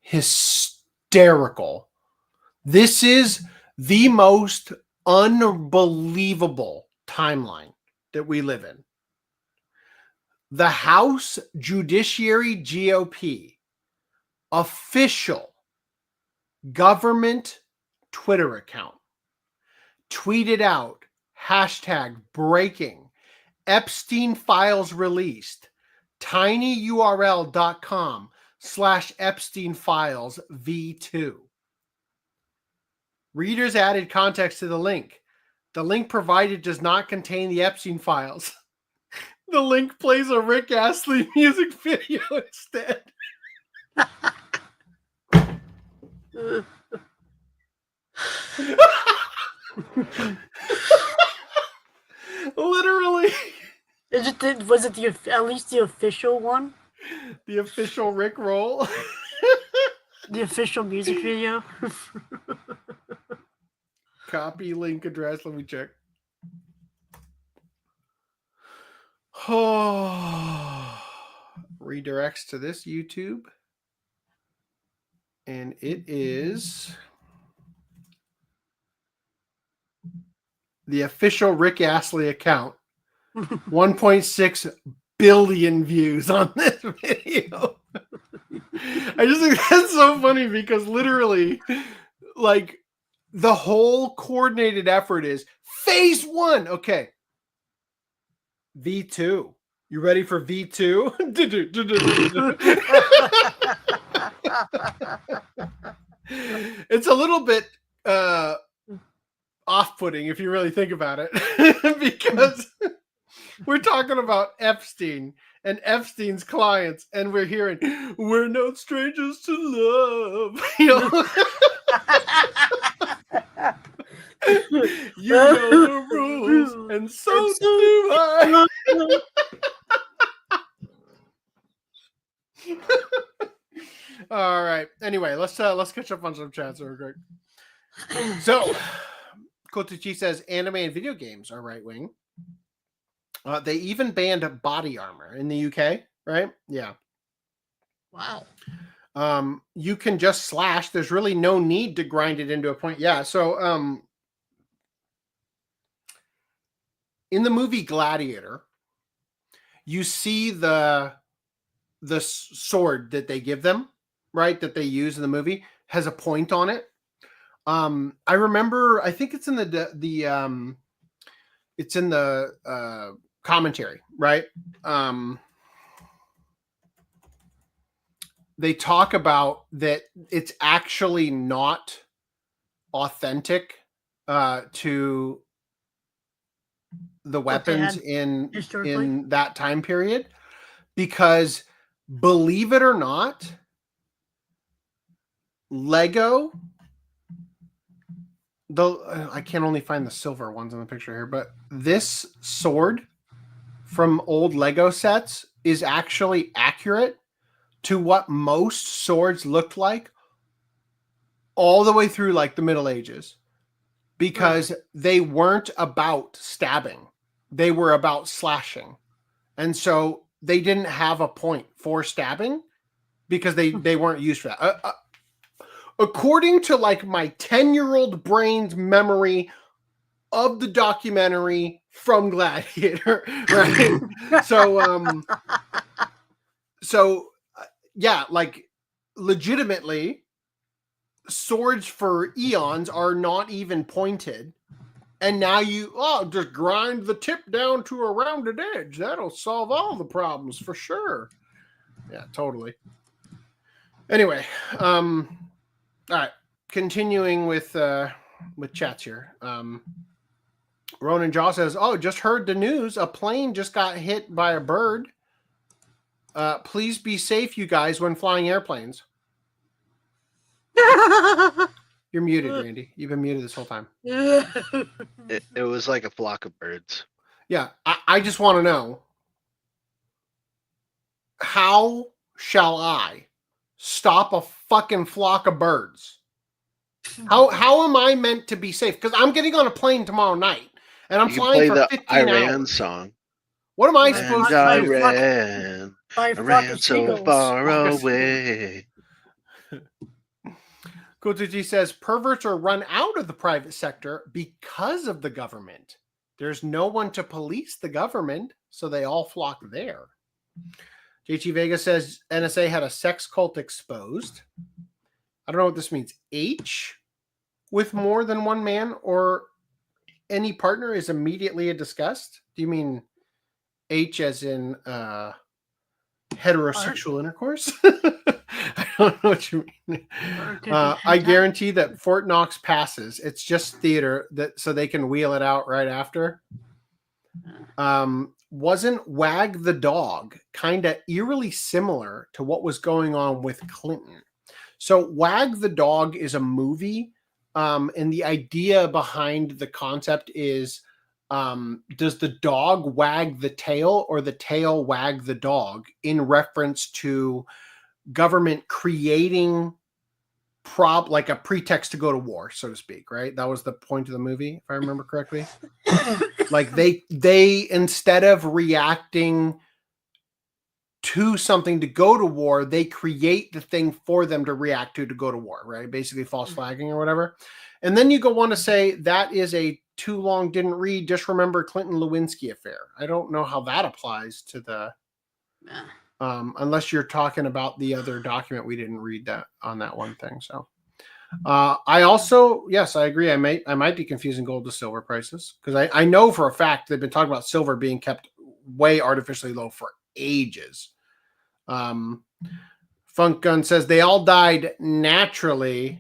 hysterical. This is the most unbelievable timeline that we live in. The House Judiciary GOP official government Twitter account tweeted out #breaking Epstein files released tinyurl.com/Epstein files v2. Readers added context to the link. The link provided does not contain the Epstein files. The link plays a Rick Astley music video instead. Literally. Was it at least the official one? The official Rick roll. The official music video. Copy link address. Let me check. Oh, redirects to this YouTube. And it is the official Rick Astley account. 1.6 billion views on this video. I just think that's so funny because literally, like, the whole coordinated effort is phase 1. Okay. V2. You ready for V2? It's a little bit off-putting if you really think about it, because we're talking about Epstein and Epstein's clients, and we're hearing, we're no strangers to love. You know the rules, and so do I. All right. Anyway, let's catch up on some chats real quick. So, Kotuchi says anime and video games are right wing. They even banned body armor in the UK, right? Yeah. Wow. You can just slash. There's really no need to grind it into a point. Yeah. So, in the movie Gladiator, you see the sword that they give them, right? That they use in the movie has a point on it. I remember, I think it's in the commentary, right? They talk about that it's actually not authentic to the weapons in that time period, because believe it or not, Lego, I can only find the silver ones in the picture here, but this sword from old Lego sets is actually accurate to what most swords looked like all the way through like the Middle Ages, because they weren't about stabbing. They were about slashing. And so they didn't have a point for stabbing because they weren't used for that. According to like my 10-year-old brain's memory of the documentary from Gladiator, right? So yeah, like legitimately, swords for eons are not even pointed. And now you just grind the tip down to a rounded edge. That'll solve all the problems for sure. Yeah, totally. Anyway, all right. Continuing with chats here. Ronan Jaw says, "Oh, just heard the news. A plane just got hit by a bird. Please be safe, you guys, when flying airplanes." You're muted, Randy. You've been muted this whole time. It was like a flock of birds. Yeah, I just want to know, how shall I stop a fucking flock of birds? How am I meant to be safe? Because I'm getting on a plane tomorrow night, and I'm You flying can play for the 15 Iran hours. song. What am I supposed to do? I ran so far away. Kotuji says, perverts are run out of the private sector because of the government. There's no one to police the government, so they all flock there. JT Vega says, NSA had a sex cult exposed. I don't know what this means. H with more than one man or any partner is immediately discussed? Do you mean H as in heterosexual intercourse? I don't know what you mean. I guarantee that Fort Knox passes. It's just theater so they can wheel it out right after. Wasn't Wag the Dog kind of eerily similar to what was going on with Clinton? So Wag the Dog is a movie, and the idea behind the concept is, does the dog wag the tail or the tail wag the dog, in reference to government creating like a pretext to go to war, so to speak, right? That was the point of the movie, if I remember correctly. Like they instead of reacting to something to go to war, they create the thing for them to react to go to war, right? Basically false flagging or whatever. And then you go on to say that is a too long didn't read, just remember Clinton Lewinsky affair. I don't know how that applies to the unless you're talking about the other document we didn't read that on that one thing. So I also, yes, I agree. I might be confusing gold to silver prices, because I know for a fact they've been talking about silver being kept way artificially low for ages. Funk Gun says they all died naturally.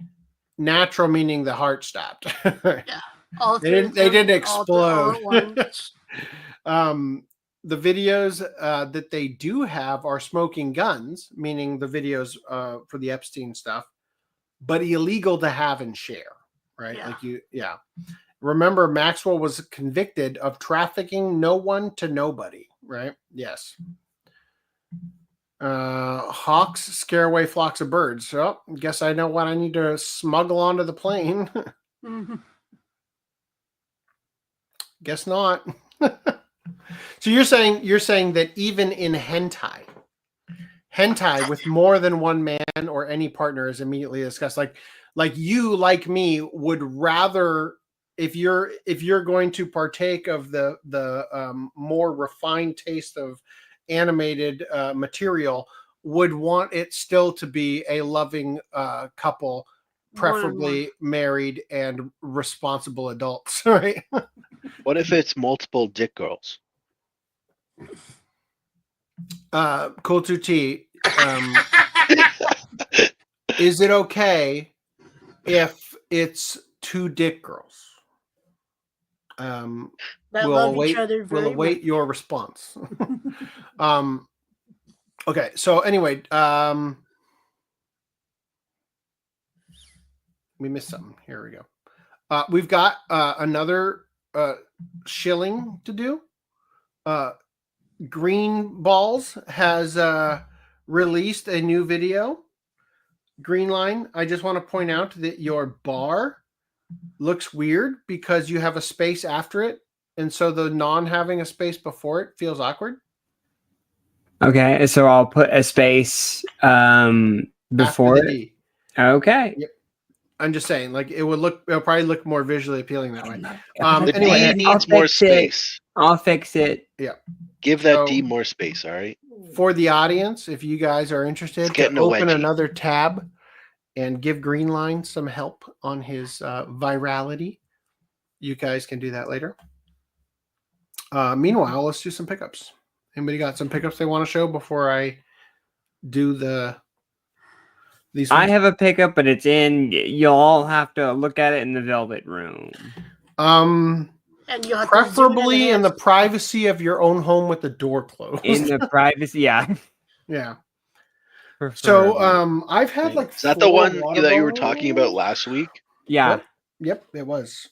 Natural meaning the heart stopped. Yeah, all they didn't explode. The videos that they do have are smoking guns, meaning the videos for the Epstein stuff, but illegal to have and share, right? Yeah. Remember, Maxwell was convicted of trafficking no one to nobody, right? Yes. Hawks scare away flocks of birds. So, guess I know what I need to smuggle onto the plane. Guess not. So you're saying that even in hentai with more than one man or any partner is immediately discussed. Like you, like me, would rather, if you're going to partake of the more refined taste of animated material, would want it still to be a loving couple, preferably married and responsible adults, right? What if it's multiple dick girls? Cool 2T. Is it okay if it's two dick girls? We'll await your response. Okay, so anyway, we missed something. Here we go. We've got another shilling to do. Green Balls has released a new video. Green Line, I just want to point out that your bar looks weird because you have a space after it, and so the non-having a space before it feels awkward. Okay, so I'll put a space before it. D. Okay. Yep. I'm just saying, like it'll probably look more visually appealing that way. The D needs more space. I'll fix it. Yeah. Give that D more space, all right? For the audience, if you guys are interested, to open another tab and give Green Line some help on his virality, you guys can do that later. Meanwhile, let's do some pickups. Anybody got some pickups they want to show before I do these? I have a pickup, but it's in. You'll all have to look at it in the Velvet Room. And you have preferably in the privacy of your own home with the door closed. In the privacy, yeah. Yeah. So I've had like is that the one that you were talking about last week? Yeah. Yep, it was.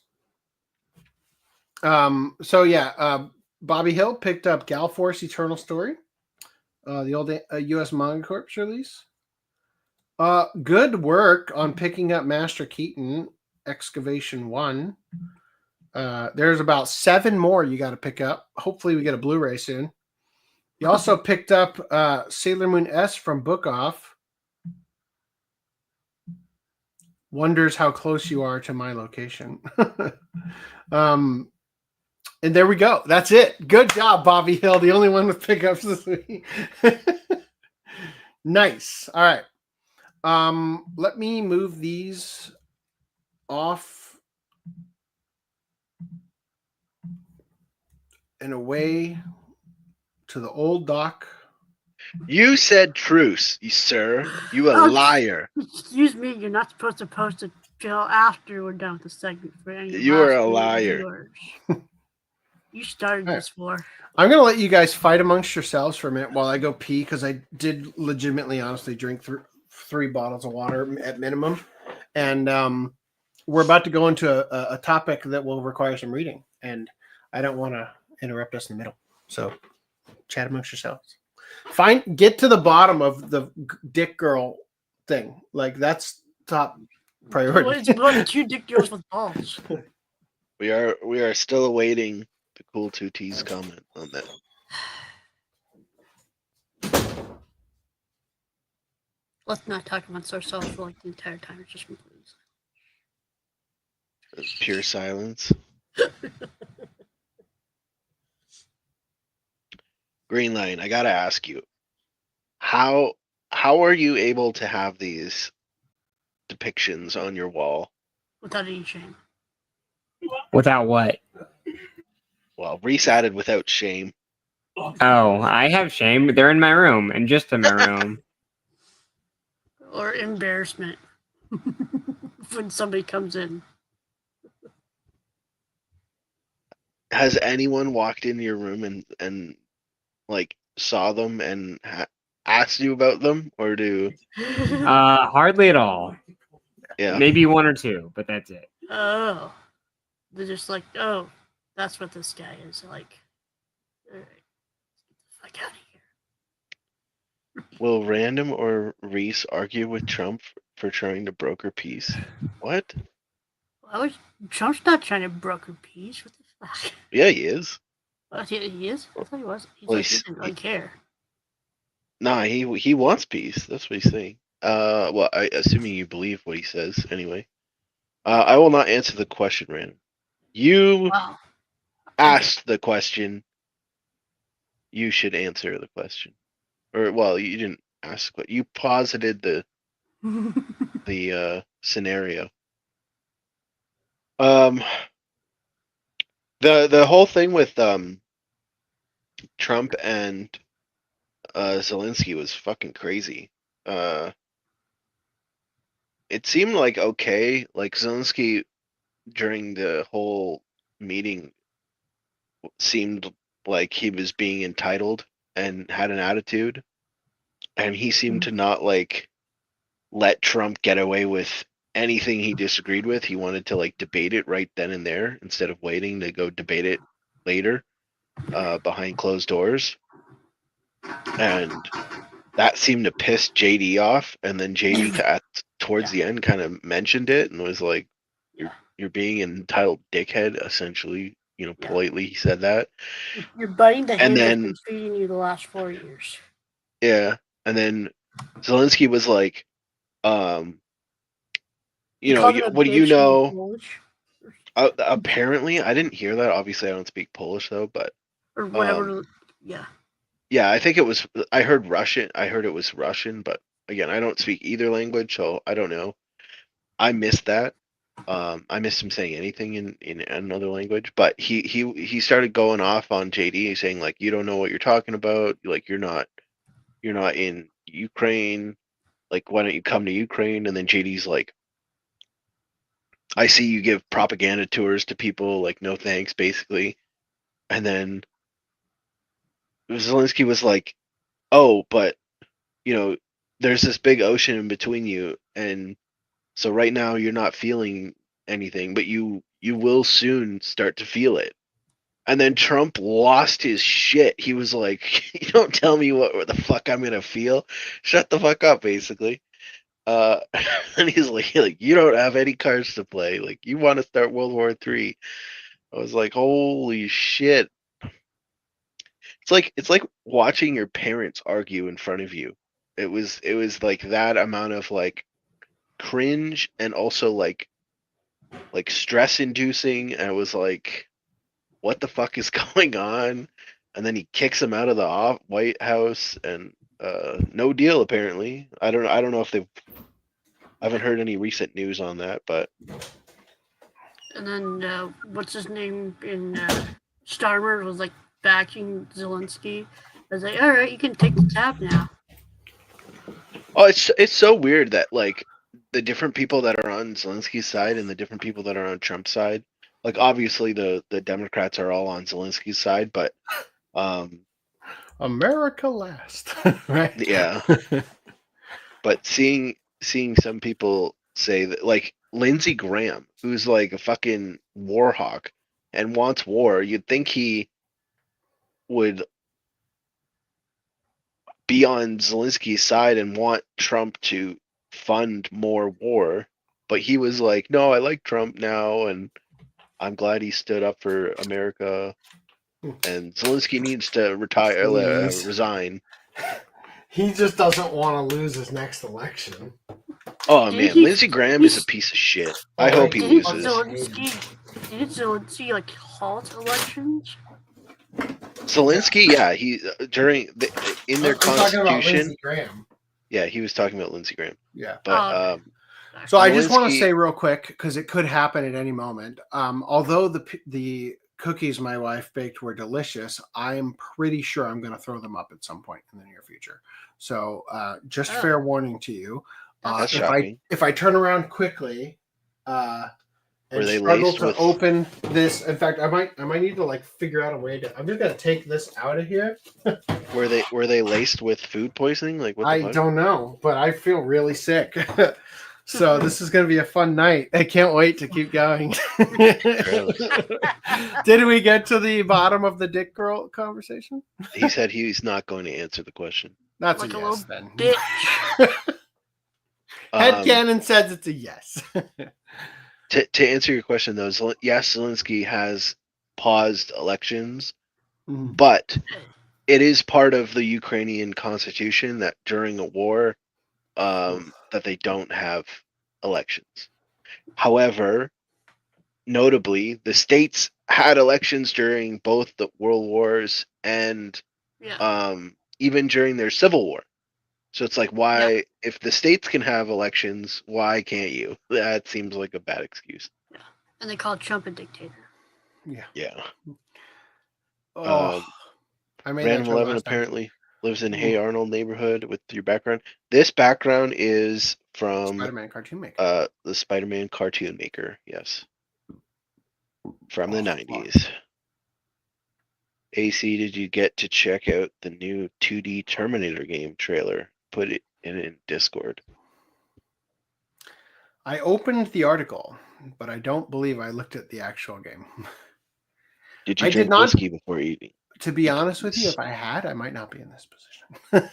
So yeah, Bobby Hill picked up Gal Force Eternal Story, the old US Manga Corps release. Good work on picking up Master Keaton Excavation 1. There's about 7 more you got to pick up. Hopefully we get a Blu-ray soon. You also picked up Sailor Moon S from Book Off. Wonders how close you are to my location. And there we go. That's it. Good job, Bobby Hill. The only one with pickups this week. Nice. All right. Let me move these off and away to the old dock. You said truce, sir. You a liar. Excuse me, you're not supposed to post it till after we're done with the segment. For any You are a last-minute liar. viewers. You started this for. I'm going to let you guys fight amongst yourselves for a minute while I go pee, because I did legitimately, honestly drink 3 bottles of water at minimum. And we're about to go into a topic that will require some reading. And I don't want to interrupt us in the middle. So chat amongst yourselves. Get to the bottom of the dick girl thing. Like, that's top priority. What is about 2 dick girls with balls? We are still awaiting the Cool 2T's comment on that. Let's not talk amongst ourselves for like the entire time. It's just completely Pure silence. Green Line, I gotta ask you, how are you able to have these depictions on your wall? without any shame. Without what? Well, Reese added without shame. Oh, I have shame. They're in my room, and just in my room. Or embarrassment when somebody comes in. Has anyone walked into your room and like saw them and asked you about them, or do? Hardly at all. Yeah. Maybe 1 or 2, but that's it. Oh, they're just like, oh, that's what this guy is like. All right, get the fuck out of here. Will Random or Reese argue with Trump for trying to broker peace? What? Trump's not trying to broker peace. What the fuck? Yeah, he is. He is? I thought he was. He doesn't care. Nah, he wants peace. That's what he's saying. Well, assuming you believe what he says, anyway. I will not answer the question, Random. You asked the question. You should answer the question. Or, well, you didn't ask what you posited the scenario. The whole thing with Trump and Zelensky was fucking crazy. It seemed like okay. Like Zelensky during the whole meeting seemed like he was being entitled and had an attitude, and he seemed to not like let Trump get away with anything he disagreed with. He wanted to like debate it right then and there instead of waiting to go debate it later behind closed doors. And that seemed to piss JD off, and then JD towards the end kind of mentioned it and was like, you're being an entitled dickhead, essentially. You know, politely he said that. You're biting the hand that's then been feeding you the last 4 years. Yeah, and then Zelensky was like, you know, what do you know? Apparently, I didn't hear that. Obviously, I don't speak Polish though, but Or whatever. Yeah. yeah, I think it was. I heard Russian. I heard it was Russian, but again, I don't speak either language, so I don't know. I missed that. I missed him saying anything in another language, but he started going off on JD, saying like, you don't know what you're talking about. Like you're not in Ukraine. Like why don't you come to Ukraine? And then JD's like, I see you give propaganda tours to people, like, no thanks, basically. And then Zelensky was like, oh, but, you know, there's this big ocean in between you. And so right now you're not feeling anything, but you will soon start to feel it. And then Trump lost his shit. He was like, you don't tell me what the fuck I'm going to feel. Shut the fuck up, basically. And he's like, you don't have any cards to play. Like, you want to start World War III. I was like, holy shit. It's like watching your parents argue in front of you. It was like that amount of like cringe and also like stress inducing. And it was like, what the fuck is going on? And then he kicks him out of the White House, and no deal apparently. I don't know if I haven't heard any recent news on that, but. And then what's his name in Star Wars was like backing Zelensky. I was like, all right, you can take the tab now. Oh, it's so weird that like the different people that are on Zelensky's side and the different people that are on Trump's side. Like, obviously the Democrats are all on Zelensky's side, but America last, right? Yeah. But seeing some people say that, like Lindsey Graham, who's like a fucking war hawk and wants war, you'd think he would be on Zelensky's side and want Trump to fund more war, but he was like, no, I like Trump now, and I'm glad he stood up for America, and Zelensky needs to resign. He just doesn't want to lose his next election. Oh man, Lindsey Graham is a piece of shit. I hope he loses. Did Zelensky like halt elections? Zelensky, yeah, he in their constitution. Yeah, he was talking about Lindsey Graham. Yeah, but so I just want to say real quick, because it could happen at any moment. Although the cookies my wife baked were delicious, I'm pretty sure I'm going to throw them up at some point in the near future. So just fair warning to you. If I turn around quickly and struggle to open this, in fact, I might need to like figure out a way to. I'm just going to take this out of here. Were they laced with food poisoning? Like, what the I fuck? don't know, but I feel really sick. So this is going to be a fun night. I can't wait to keep going. Did we get to the bottom of the dick girl conversation? He said he's not going to answer the question. That's like a yes then. Bitch. Headcanon says it's a yes. To answer your question, though, yes, Zelensky has paused elections, but it is part of the Ukrainian constitution that during a war, that they don't have elections. However, notably, the states had elections during both the world wars and even during their civil war. So it's like, why, if the states can have elections, why can't you? That seems like a bad excuse. Yeah. And they call Trump a dictator. Yeah. Oh, I made Random 11 apparently lives in Hey Arnold neighborhood with your background. This background is from Spider-Man cartoon maker. The Spider-Man cartoon maker, yes. From the 90s. AC, did you get to check out the new 2D Terminator game trailer? Put it in Discord. I opened the article, but I don't believe I looked at the actual game. Did you drink whiskey before eating? To be honest with you, if I had, I might not be in this position.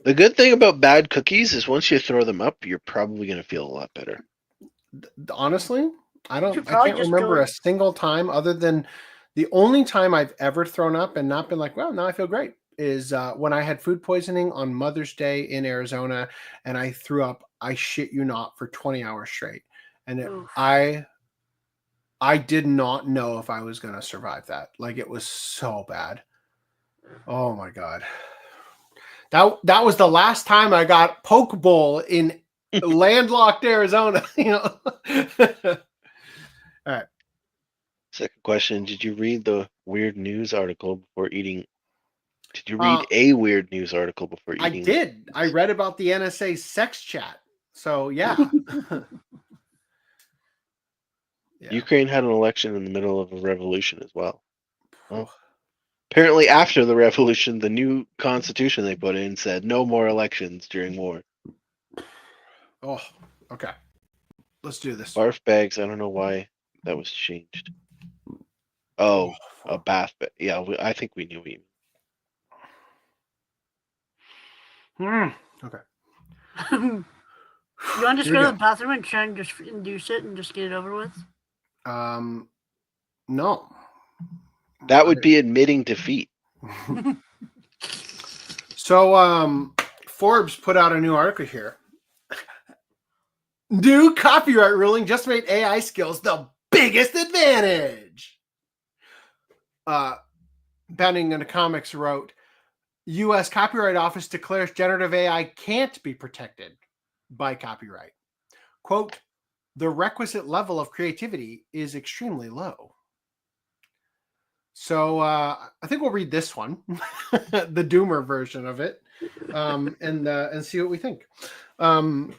The good thing about bad cookies is once you throw them up, you're probably going to feel a lot better. Honestly, I can't remember a single time other than the only time I've ever thrown up and not been like, well, now I feel great, is when I had food poisoning on Mother's Day in Arizona, and I threw up, I shit you not, for 20 hours straight. And I did not know if I was going to survive that. Like, it was so bad. Oh my God. That was the last time I got poke bowl in landlocked Arizona, you know. All right. Second question, did you read the weird news article before eating? Did you read a weird news article before eating? I did. I read about the NSA sex chat. So, yeah. Ukraine had an election in the middle of a revolution as well. Well, apparently, after the revolution, the new constitution they put in said no more elections during war. Oh, okay. Let's do this. Barf bags. I don't know why that was changed. Oh, a bath bag. Yeah, I think we knew we. Okay. You want to just Here go we to go. the bathroom and try and just induce it and just get it over with? No. That would be admitting defeat. So, Forbes put out a new article here. New copyright ruling just made AI skills the biggest advantage. Bending into Comics wrote, U.S. Copyright Office declares generative AI can't be protected by copyright. Quote, the requisite level of creativity is extremely low. So I think we'll read this one, the Doomer version of it, and see what we think. It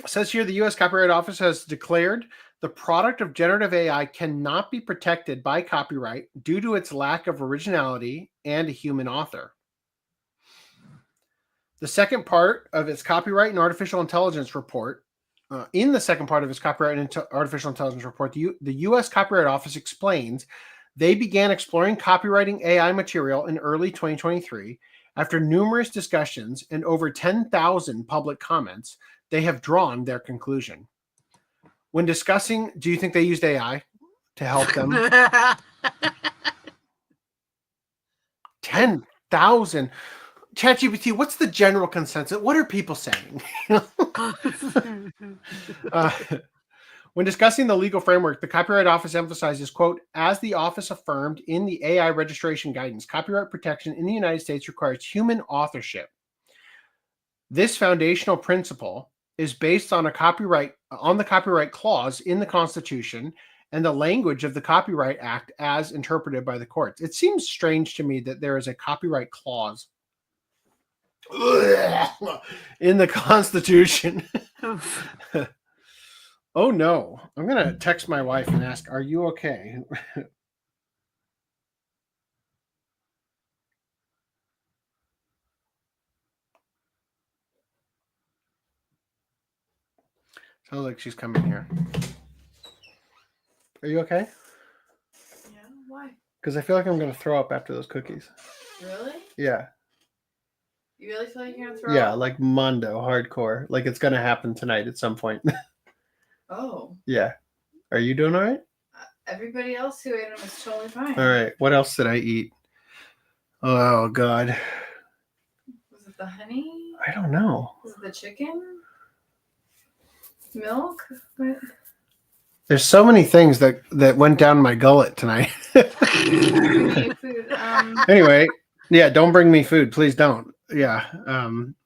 says here the U.S. Copyright Office has declared the product of generative AI cannot be protected by copyright due to its lack of originality and a human author. The second part of its copyright and artificial intelligence report, in the second part of its copyright and artificial intelligence report, the U.S. Copyright Office explains they began exploring copywriting AI material in early 2023. After numerous discussions and over 10,000 public comments, they have drawn their conclusion. When discussing, do you think they used AI to help them? 10,000. ChatGPT, what's the general consensus? What are people saying? When discussing the legal framework, the Copyright Office emphasizes, quote, as the office affirmed in the AI registration guidance, copyright protection in the United States requires human authorship. This foundational principle is based on the copyright clause in the Constitution and the language of the Copyright Act as interpreted by the courts. It seems strange to me that there is a copyright clause in the Constitution. Oh no, I'm going to text my wife and ask, are you okay? Sounds like she's coming here. Are you okay? Yeah, why? Because I feel like I'm going to throw up after those cookies. Really? Yeah. You really feel like you're gonna throw Yeah, up? like Mondo, hardcore. Like it's going to happen tonight at some point. Oh. Yeah. Are you doing all right? Everybody else who ate them is totally fine. All right. What else did I eat? Oh, God. Was it the honey? I don't know. Was it the chicken? Milk? What? There's so many things that went down my gullet tonight. Food. Anyway, yeah, don't bring me food. Please don't. Yeah.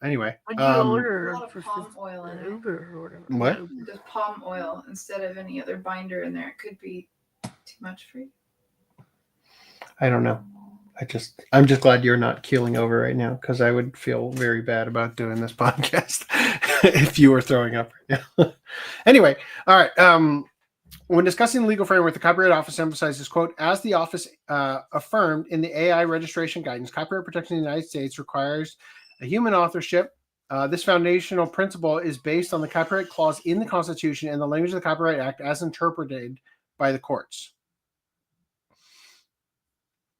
Anyway. What'd you order? A lot of palm oil in it. What? Just palm oil instead of any other binder in there. It could be too much for you. I don't know. I'm just glad you're not keeling over right now because I would feel very bad about doing this podcast if you were throwing up right now. Anyway, all right. When discussing the legal framework, the Copyright Office emphasizes, quote, as the office affirmed in the AI registration guidance, copyright protection in the United States requires a human authorship. This foundational principle is based on the copyright clause in the Constitution and the language of the Copyright Act as interpreted by the courts.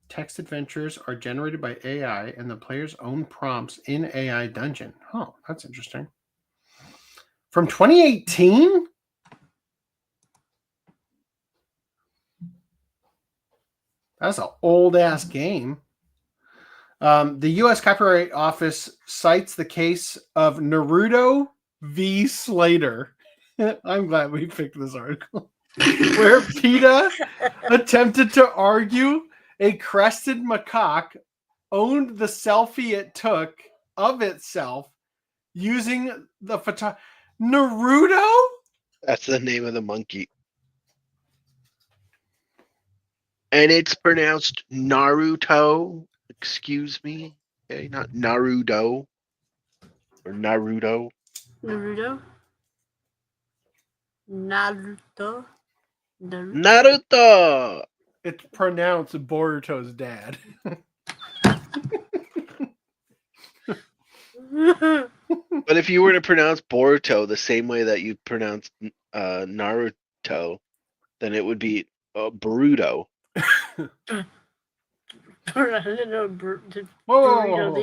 Text adventures are generated by AI and the player's own prompts in AI Dungeon. Oh, that's interesting. From 2018? That's an old-ass game. The U.S. Copyright Office cites the case of Naruto v. Slater. I'm glad we picked this article. Where PETA attempted to argue a crested macaque owned the selfie it took of itself using the photo. Naruto? That's the name of the monkey. And it's pronounced Naruto. Excuse me. Okay, not Naruto. Or Naruto. Naruto? Naruto. Naruto. It's pronounced Boruto's dad. But if you were to pronounce Boruto the same way that you pronounce Naruto, then it would be Boruto. Whoa.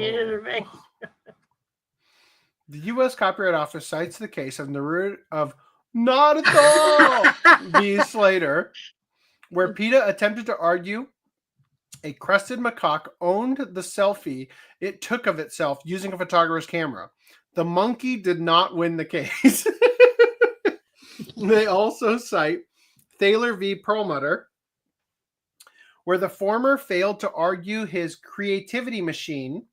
The U.S. Copyright Office cites the case of Naruto v. Slater, where PETA attempted to argue a crested macaque owned the selfie it took of itself using a photographer's camera. The monkey did not win the case. They also cite Thaler v. Perlmutter, where the former failed to argue his creativity machine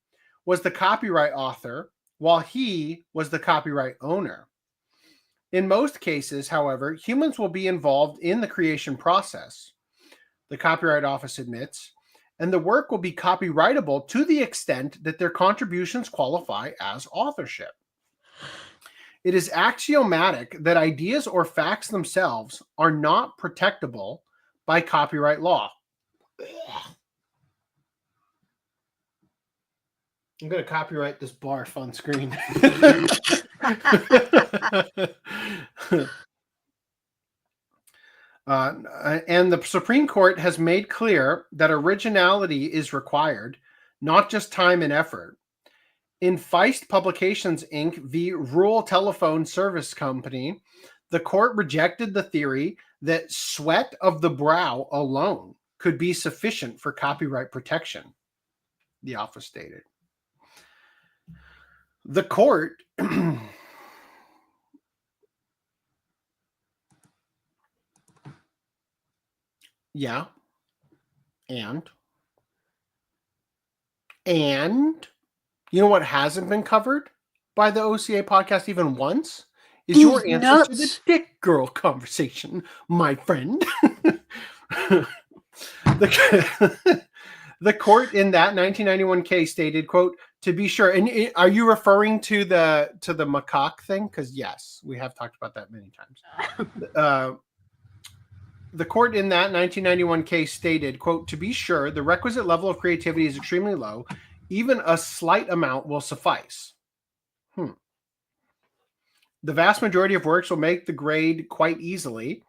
was the copyright author, while he was the copyright owner. In most cases, however, humans will be involved in the creation process, the Copyright Office admits, and the work will be copyrightable to the extent that their contributions qualify as authorship. It is axiomatic that ideas or facts themselves are not protectable by copyright law. I'm going to copyright this barf on screen. And the Supreme Court has made clear that originality is required, not just time and effort. In Feist Publications, Inc. v. Rural Telephone Service Company, the court rejected the theory that sweat of the brow alone could be sufficient for copyright protection, the office stated. The court yeah. And you know what hasn't been covered by the OCA podcast even once? Is your answer to the dick girl conversation, my friend. The court in that 1991 case stated, quote, to be sure, and are you referring to the macaque thing? Because yes, we have talked about that many times. The court in that 1991 case stated, quote, to be sure, the requisite level of creativity is extremely low. Even a slight amount will suffice. The vast majority of works will make the grade quite easily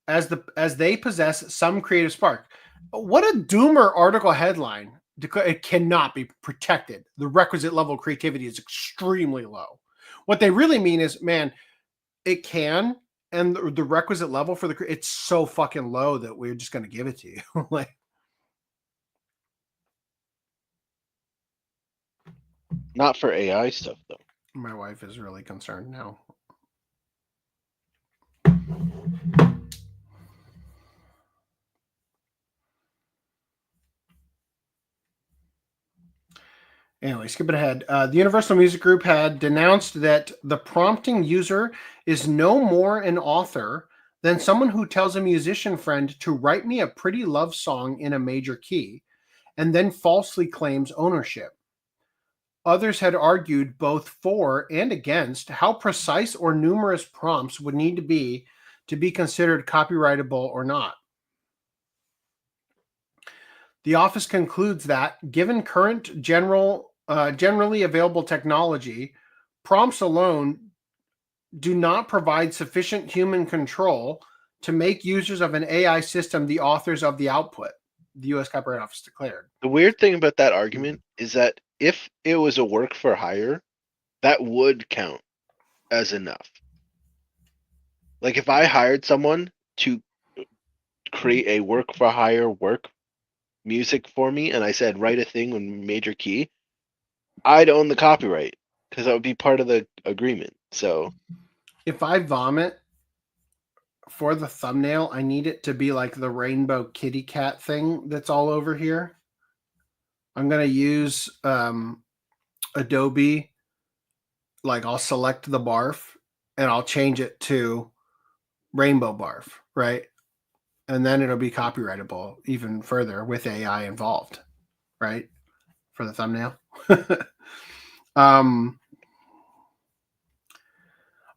as they possess some creative spark. What a doomer article headline. It cannot be protected. The requisite level of creativity is extremely low. What they really mean is, man, it can, and the requisite level for it's so fucking low that we're just going to give it to you. Like, not for AI stuff though. My wife is really concerned now. Anyway, skipping ahead. The Universal Music Group had denounced that the prompting user is no more an author than someone who tells a musician friend to write me a pretty love song in a major key and then falsely claims ownership. Others had argued both for and against how precise or numerous prompts would need to be considered copyrightable or not. The office concludes that, given current generally available technology, prompts alone do not provide sufficient human control to make users of an AI system the authors of the output, the U.S. Copyright Office declared. The weird thing about that argument is that if it was a work for hire, that would count as enough. Like if I hired someone to create a work for hire work music for me and I said write a thing in major key, I'd own the copyright because that would be part of the agreement. So if I vomit for the thumbnail, I need it to be like the rainbow kitty cat thing that's all over here. I'm going to use Adobe. Like I'll select the barf and I'll change it to rainbow barf, right? And then it'll be copyrightable even further with AI involved, right? For the thumbnail.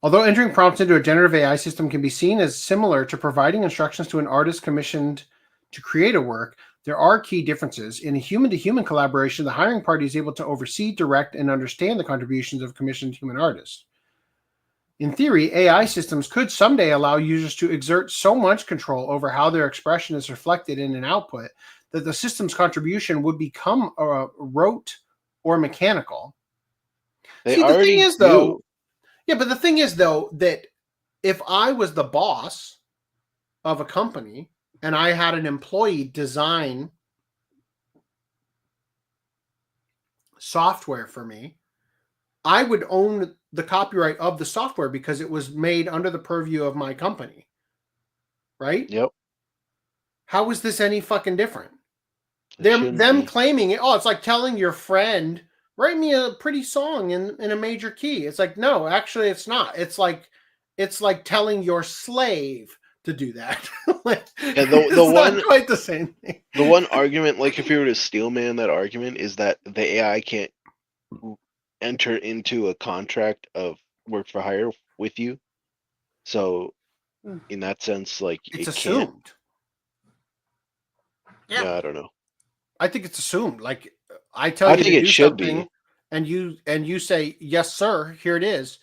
Although entering prompts into a generative AI system can be seen as similar to providing instructions to an artist commissioned to create a work, there are key differences. In a human-to-human collaboration, the hiring party is able to oversee, direct, and understand the contributions of commissioned human artists. In theory, AI systems could someday allow users to exert so much control over how their expression is reflected in an output that the system's contribution would become rote or mechanical. They See, the already thing is, do. though, yeah, but the thing is, though, that if I was the boss of a company and I had an employee design software for me, I would own the copyright of the software because it was made under the purview of my company. Right? Yep. How is this any fucking different? Them claiming it, it's like telling your friend, write me a pretty song in a major key. It's like, no, actually it's not. It's like telling your slave to do that. Like, Yeah, it's not quite the same thing. The one argument, like if you were to steel man that argument, is that the AI can't enter into a contract of work for hire with you. So in that sense, like it's it can't. assumed. Yeah, I don't know. I think it's assumed. Like I tell you to do something, and you say, yes, sir, here it is.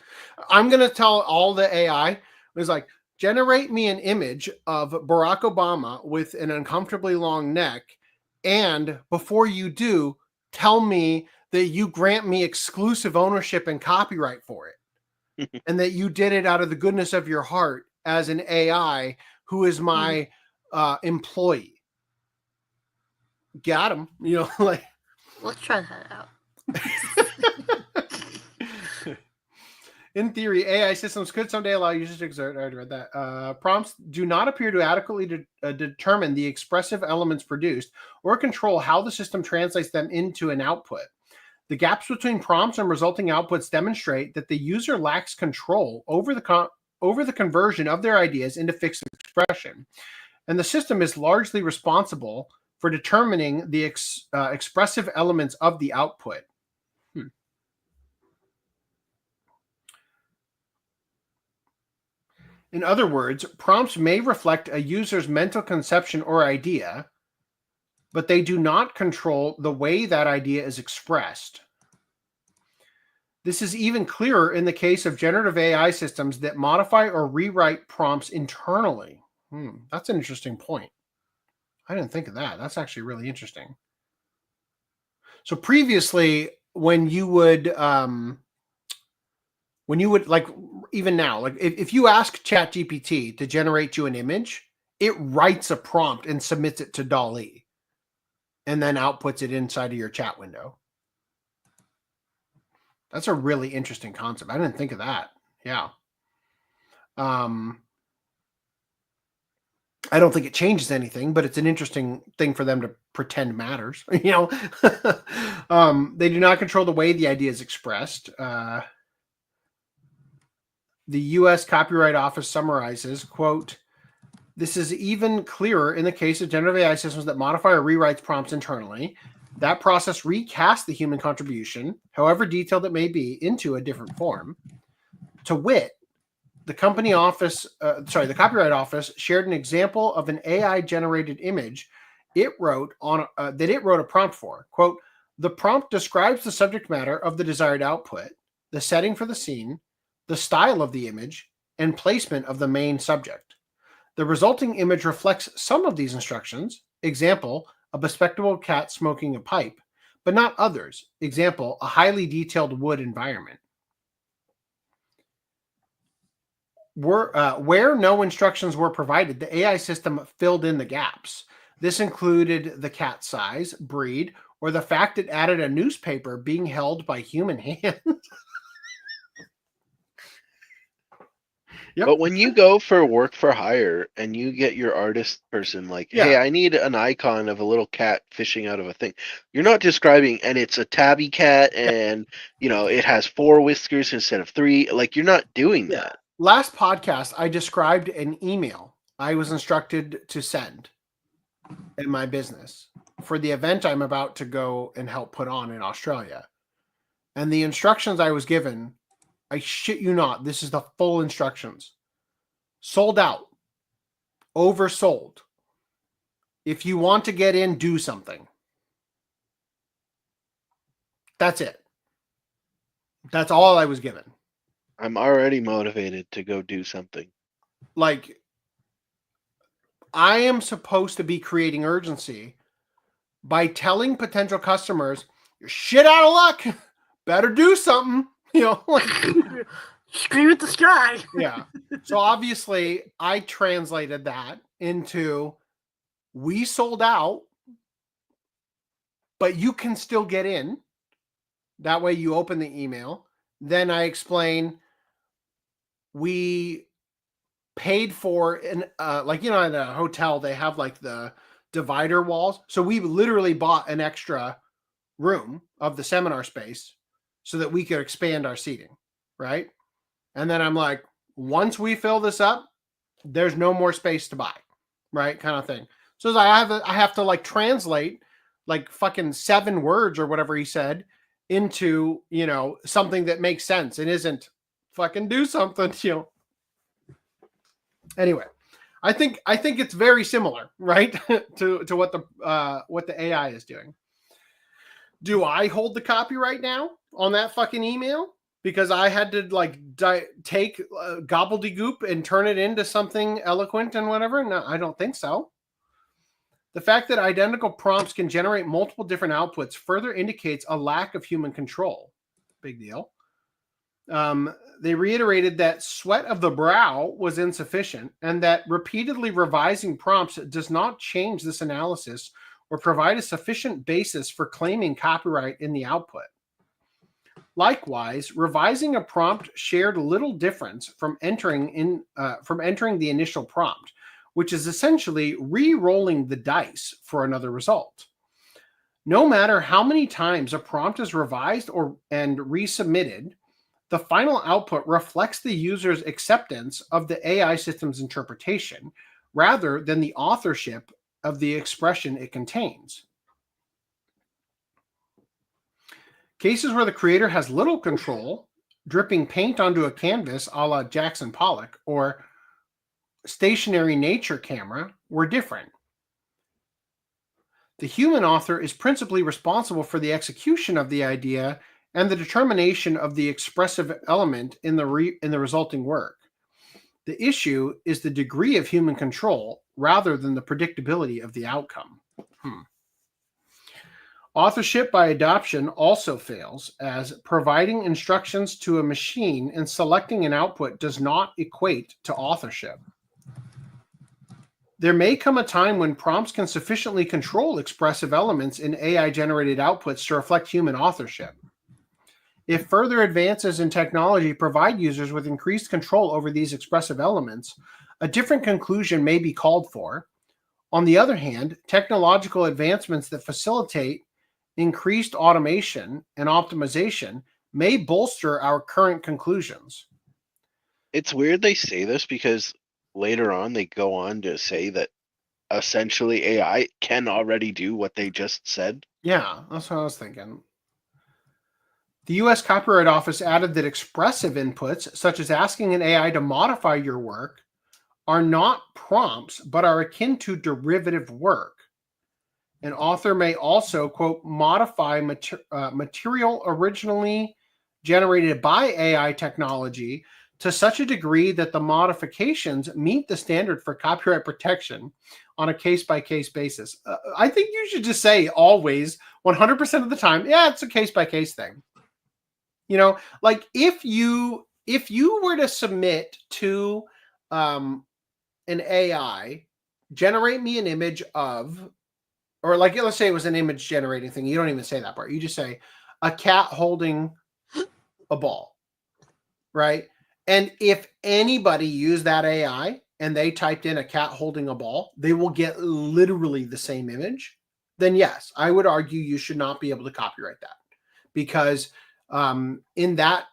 I'm gonna tell all the AI, it's like, generate me an image of Barack Obama with an uncomfortably long neck, and before you do, tell me that you grant me exclusive ownership and copyright for it, and that you did it out of the goodness of your heart as an AI who is my employee. Got him. You know, like, let's try that out. In theory, AI systems could someday allow users to exert. I already read that. Prompts do not appear to adequately determine the expressive elements produced or control how the system translates them into an output. The gaps between prompts and resulting outputs demonstrate that the user lacks control over the conversion of their ideas into fixed expression, and the system is largely responsible for determining the expressive elements of the output. In other words, prompts may reflect a user's mental conception or idea, but they do not control the way that idea is expressed. This is even clearer in the case of generative AI systems that modify or rewrite prompts internally. That's an interesting point. I didn't think of that. That's actually really interesting. So previously, when you would like, even now, like if you ask ChatGPT to generate you an image, it writes a prompt and submits it to DALL-E and then outputs it inside of your chat window. That's a really interesting concept. I didn't think of that. Yeah. I don't think it changes anything, but it's an interesting thing for them to pretend matters. You know, they do not control the way the idea is expressed. The U.S. Copyright Office summarizes, quote, "This is even clearer in the case of generative AI systems that modify or rewrite prompts internally. That process recasts the human contribution, however detailed it may be, into a different form. To wit, the Copyright Office shared an example of an AI-generated image it wrote a prompt for. Quote, the prompt describes the subject matter of the desired output, the setting for the scene, the style of the image, and placement of the main subject. The resulting image reflects some of these instructions. Example, a bespectacled cat smoking a pipe, but not others. Example, a highly detailed wood environment. Where no instructions were provided, the AI system filled in the gaps. This included the cat size, breed, or the fact it added a newspaper being held by human hands. But when you go for work for hire and you get your artist person like, hey, I need an icon of a little cat fishing out of a thing. You're not describing, and it's a tabby cat and, you know, it has 4 whiskers instead of 3. Like, you're not doing that. Last podcast, I described an email I was instructed to send in my business for the event I'm about to go and help put on in Australia. And the instructions I was given I shit you not. This is the full instructions. Sold out. Oversold. If you want to get in, do something. That's it. That's all I was given. I'm already motivated to go do something. Like, I am supposed to be creating urgency by telling potential customers, you're shit out of luck. Better do something. You know, like, scream at the sky. Yeah. So obviously I translated that into, we sold out, but you can still get in. That way you open the email. Then I explain, we paid for an like, you know, at a hotel they have like the divider walls. So we literally bought an extra room of the seminar space so that we could expand our seating, right? And then I'm like, once we fill this up, there's no more space to buy, right? Kind of thing. So I have to like translate like fucking 7 words or whatever he said into, you know, something that makes sense and isn't fucking do something, you know. Anyway, I think it's very similar, right? to what the AI is doing. Do I hold the copyright now on that fucking email because I had to like take gobbledygook and turn it into something eloquent and whatever? No, I don't think so. The fact that identical prompts can generate multiple different outputs further indicates a lack of human control. Big deal. They reiterated that sweat of the brow was insufficient and that repeatedly revising prompts does not change this analysis or provide a sufficient basis for claiming copyright in the output. Likewise, revising a prompt shared little difference from entering the initial prompt, which is essentially re-rolling the dice for another result. No matter how many times a prompt is revised and resubmitted, the final output reflects the user's acceptance of the AI system's interpretation rather than the authorship of the expression it contains. Cases where the creator has little control, dripping paint onto a canvas a la Jackson Pollock or stationary nature camera, were different. The human author is principally responsible for the execution of the idea and the determination of the expressive element in the resulting work. The issue is the degree of human control rather than the predictability of the outcome. Authorship by adoption also fails, as providing instructions to a machine and selecting an output does not equate to authorship. There may come a time when prompts can sufficiently control expressive elements in AI-generated outputs to reflect human authorship. If further advances in technology provide users with increased control over these expressive elements, a different conclusion may be called for. On the other hand, technological advancements that facilitate increased automation and optimization may bolster our current conclusions. It's weird they say this because later on they go on to say that essentially AI can already do what they just said. Yeah, that's what I was thinking. The U.S. Copyright Office added that expressive inputs, such as asking an AI to modify your work, are not prompts, but are akin to derivative work. An author may also, quote, modify material originally generated by AI technology to such a degree that the modifications meet the standard for copyright protection on a case-by-case basis. I think you should just say always, 100% of the time, yeah, it's a case-by-case thing. You know, like if you were to submit to an AI, generate me an image of, or like, let's say it was an image generating thing. You don't even say that part. You just say a cat holding a ball, right? And if anybody used that AI and they typed in a cat holding a ball, they will get literally the same image. Then yes, I would argue you should not be able to copyright that, because in that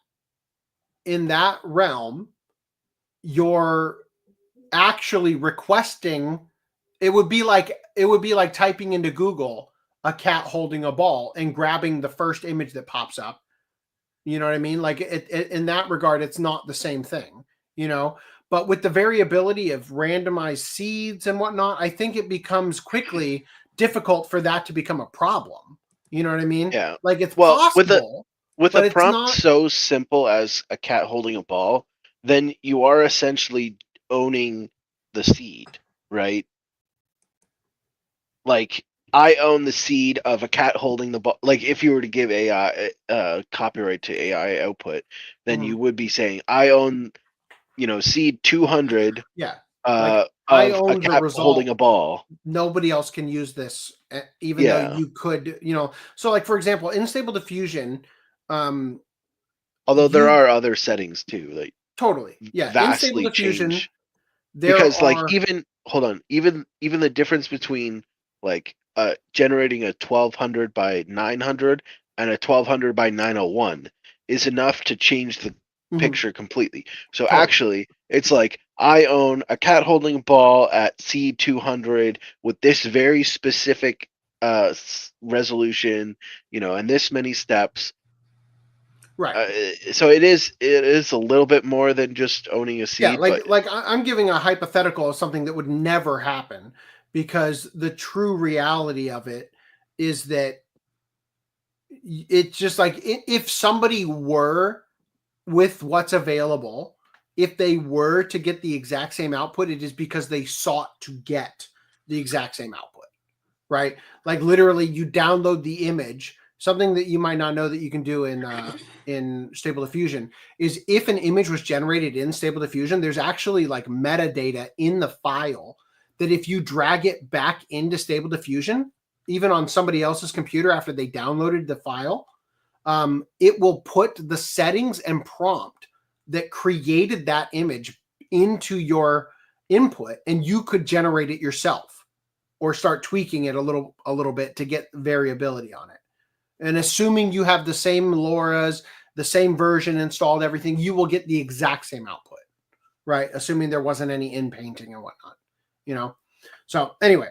realm, you're actually requesting. It would be like typing into Google a cat holding a ball and grabbing the first image that pops up You know what I mean? Like in that regard, it's not the same thing, you know, but with the variability of randomized seeds and whatnot, I think it becomes quickly difficult for that to become a problem. You know what I mean? Yeah. Like it's Well, possible. with but a it's prompt not... so simple as a cat holding a ball, then you are essentially owning the seed, right? Like, I own the seed of a cat holding the ball. Like, if you were to give AI copyright to AI output, then you would be saying, I own, seed 200. Yeah. Of I a own the cat result. holding a ball. Nobody else can use this, even though you could, So, like, for example, in Stable Diffusion, although there are other settings too, like totally, yeah. In Stable vastly Diffusion, change. there Because like are... even the difference between like generating a 1200 by 900 and a 1200 by 901 is enough to change the picture completely. So actually, it's like I own a cat holding a ball at C200 with this very specific resolution, and this many steps. Right. So it is a little bit more than just owning a seed. Yeah, like I'm giving a hypothetical of something that would never happen, because the true reality of it is that it's just like if somebody were, with what's available, if they were to get the exact same output, it is because they sought to get the exact same output, right? Like literally, you download the image. Something that you might not know that you can do in Stable Diffusion is if an image was generated in Stable Diffusion, there's actually like metadata in the file that if you drag it back into Stable Diffusion, even on somebody else's computer after they downloaded the file, it will put the settings and prompt that created that image into your input, and you could generate it yourself or start tweaking it a little bit to get variability on it. And assuming you have the same LoRa's, the same version installed, everything, you will get the exact same output, right? Assuming there wasn't any in painting and whatnot, So anyway,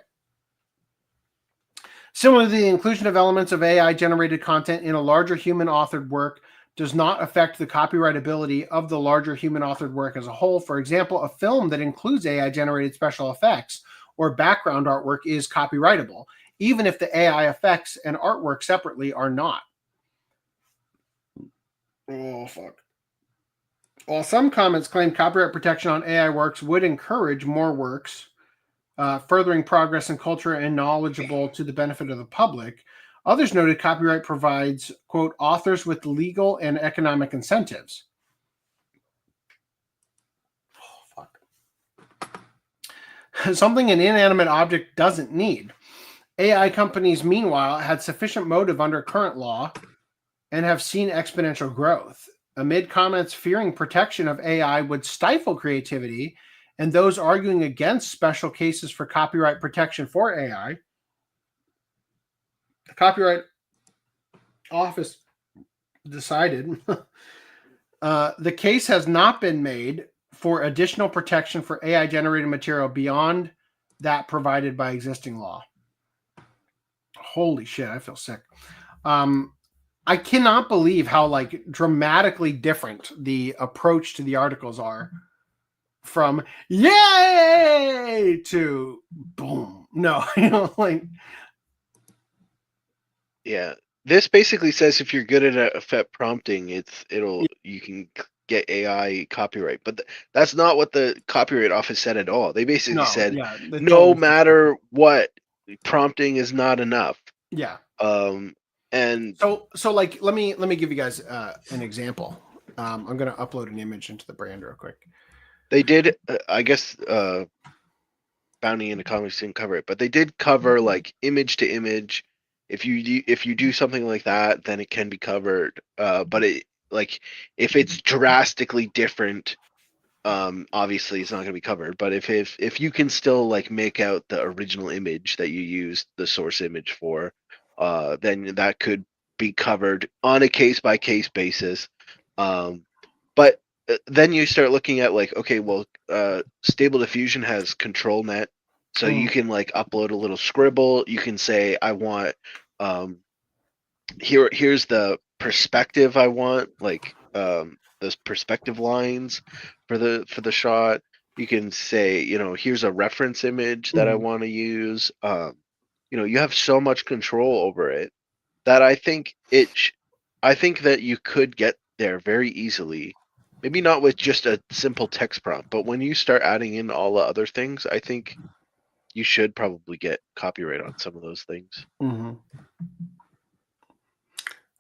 similarly, the inclusion of elements of AI-generated content in a larger human-authored work does not affect the copyrightability of the larger human-authored work as a whole. For example, a film that includes AI-generated special effects or background artwork is copyrightable, even if the AI effects and artwork separately are not. Oh, fuck. While some comments claim copyright protection on AI works would encourage more works, furthering progress in culture and knowledgeable to the benefit of the public, others noted copyright provides, quote, authors with legal and economic incentives. Oh, fuck. Something an inanimate object doesn't need. AI companies, meanwhile, had sufficient motive under current law and have seen exponential growth. Amid comments fearing protection of AI would stifle creativity, and those arguing against special cases for copyright protection for AI, the Copyright Office decided the case has not been made for additional protection for AI-generated material beyond that provided by existing law. Holy shit, I feel sick. I cannot believe how like dramatically different the approach to the articles are from yay to boom. No, Yeah. This basically says if you're good at effect prompting, you can get AI copyright. But that's not what the Copyright Office said at all. They basically said no matter what, prompting is not enough. Yeah. And so like let me give you guys an example. I'm gonna upload an image into the brand real quick. They did, I guess, Bounty in the comics didn't cover it, but they did cover like image to image. If you do something like that, then it can be covered. But it like if it's drastically different, obviously it's not going to be covered. But if you can still like make out the original image that you used the source image for, then that could be covered on a case by case basis. But then you start looking at like, okay, well, Stable Diffusion has control net, so you can like upload a little scribble. You can say, I want here's the perspective I want, like those perspective lines for the shot. You can say, you know, here's a reference image that I want to use. You know, you have so much control over it that I think I think that you could get there very easily. Maybe not with just a simple text prompt, but when you start adding in all the other things, I think you should probably get copyright on some of those things. Mm-hmm.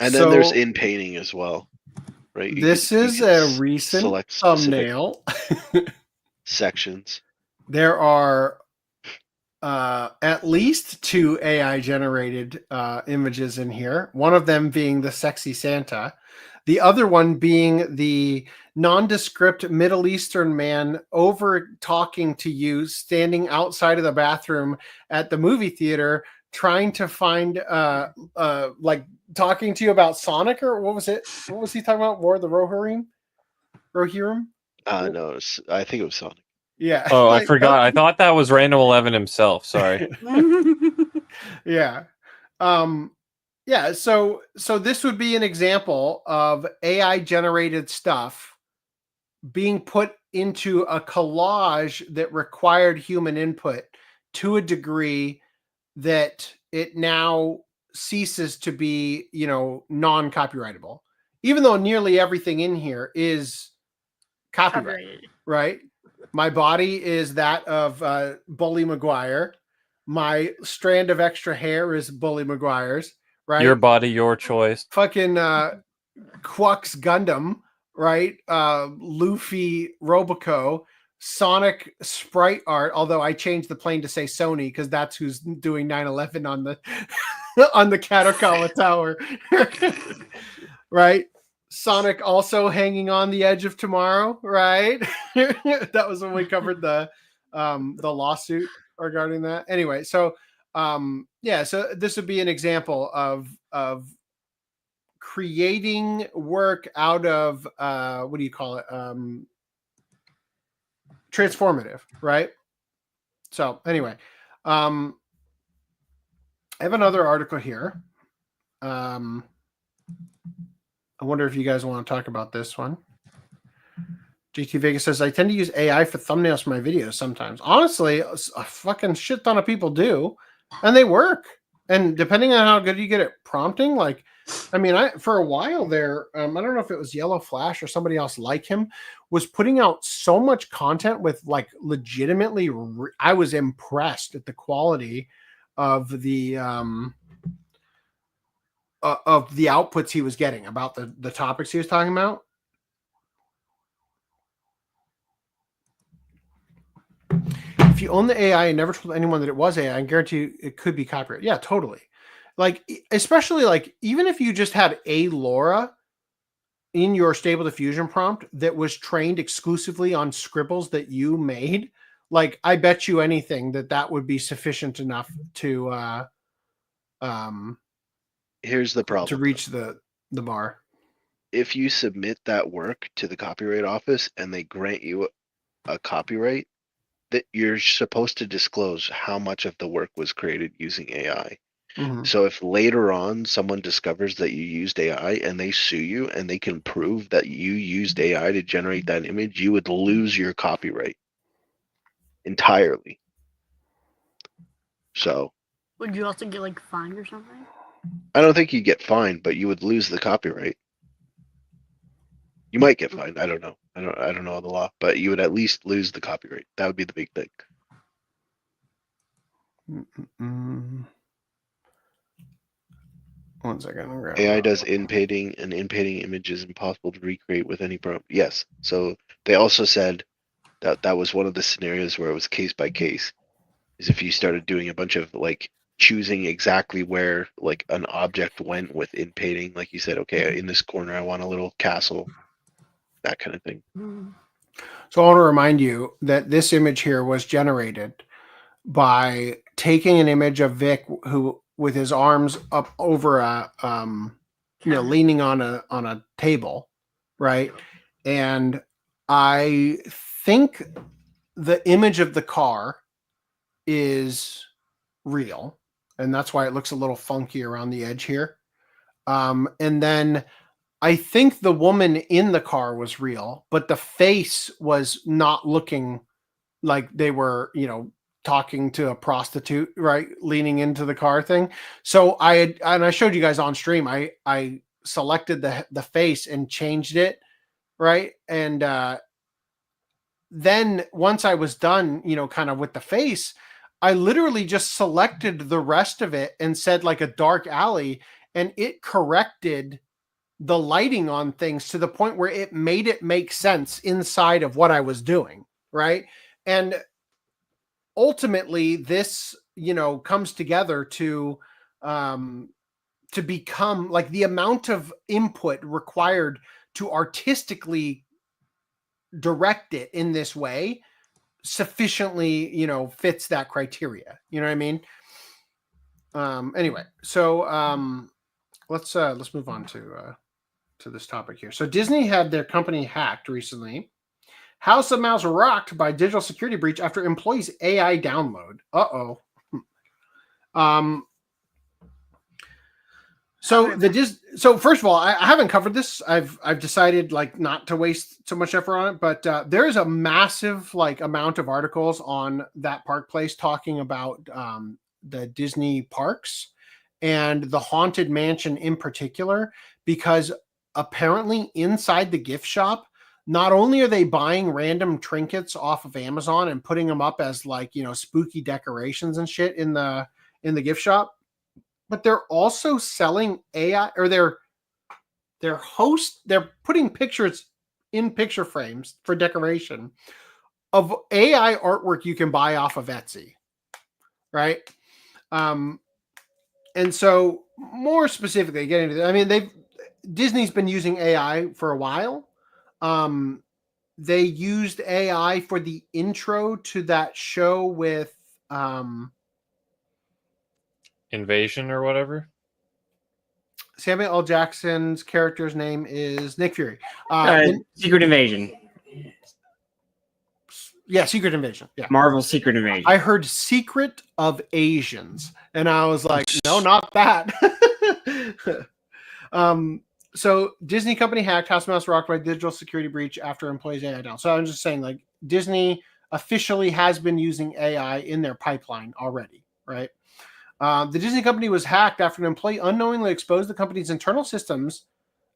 And then there's in painting as well, right? This is a recent thumbnail. Sections. There are at least 2 AI generated images in here. One of them being the sexy Santa. The other one being the nondescript Middle Eastern man over talking to you, standing outside of the bathroom at the movie theater, trying to find, like talking to you about Sonic, or what was it? What was he talking about? War of the Rohirrim? Rohirrim? No, I think it was Sonic. Yeah. Oh, I forgot. I thought that was Random 11 himself. Sorry. Yeah. Yeah, so this would be an example of AI generated stuff being put into a collage that required human input to a degree that it now ceases to be, you know, non-copyrightable, even though nearly everything in here is copyrighted, right? My body is that of Bully Maguire. My strand of extra hair is Bully Maguire's. Right? Your body, your choice. Fucking Quux Gundam, right? Luffy Roboco, Sonic sprite art, although I changed the plane to say Sony because that's who's doing 9/11 on the on the Kadokawa Tower. Right? Sonic also hanging on the edge of tomorrow, right? That was when we covered the lawsuit regarding that. Anyway, so yeah, so this would be an example of creating work out of what do you call it? Transformative, right? So anyway, I have another article here. I wonder if you guys want to talk about this one. GT Vegas says, I tend to use AI for thumbnails for my videos sometimes. Honestly, a fucking shit ton of people do. And they work. And depending on how good you get at prompting, like, I mean, for a while there, I don't know if it was Yellow Flash or somebody else like him, was putting out so much content with like legitimately, I was impressed at the quality of the outputs he was getting about the topics he was talking about. If you own the AI and never told anyone that it was AI, I guarantee you it could be copyright. Yeah, totally. Like, especially like, even if you just had a LoRa in your Stable Diffusion prompt that was trained exclusively on scribbles that you made, like, I bet you anything that would be sufficient enough to here's the problem, to reach the bar. If you submit that work to the Copyright Office and they grant you a copyright, that you're supposed to disclose how much of the work was created using AI. Mm-hmm. So if later on someone discovers that you used AI and they sue you and they can prove that you used AI to generate that image, you would lose your copyright entirely. So would you also get like fined or something? I don't think you get fined, but you would lose the copyright. You might get fined. I don't know. I don't know the law, but you would at least lose the copyright. That would be the big thing. One second. AI does in-painting, and in-painting image is impossible to recreate with any prompt. Yes. So they also said that was one of the scenarios where it was case by case. Is if you started doing a bunch of like choosing exactly where like an object went with in-painting, like you said, okay, in this corner I want a little castle. That kind of thing. So I want to remind you that this image here was generated by taking an image of Vic, who with his arms up over a, leaning on a table, right? And I think the image of the car is real, and that's why it looks a little funky around the edge here. And then I think the woman in the car was real, but the face was not looking like they were, talking to a prostitute, right? Leaning into the car thing. So I showed you guys on stream, I selected the face and changed it, right? And then once I was done, kind of with the face, I literally just selected the rest of it and said like a dark alley, and it corrected the lighting on things to the point where it made it make sense inside of what I was doing, right? And ultimately this, comes together to become like the amount of input required to artistically direct it in this way sufficiently, fits that criteria. You know what I mean? Anyway, so let's move on to this topic here. So Disney had their company hacked recently. House of Mouse rocked by digital security breach after employees AI download. Uh-oh. So first of all, I haven't covered this. I've decided like not to waste so much effort on it, but there is a massive like amount of articles on that park place talking about the Disney parks and the Haunted Mansion in particular, because apparently inside the gift shop, not only are they buying random trinkets off of Amazon and putting them up as like, spooky decorations and shit in the gift shop, but they're also selling AI, or they're putting pictures in picture frames for decoration of AI artwork you can buy off of Etsy. Right. And so more specifically getting into that, I mean, Disney's been using AI for a while. They used AI for the intro to that show with Invasion or whatever. Samuel L. Jackson's character's name is Nick Fury. Secret Invasion. Yeah, Secret Invasion. Yeah, Marvel Secret Invasion. I heard Secret of Asians, and I was like, no, not that. So Disney company hacked, House of Mouse rocked by digital security breach after employees AI down. So I'm just saying, like, Disney officially has been using AI in their pipeline already, right? The Disney company was hacked after an employee unknowingly exposed the company's internal systems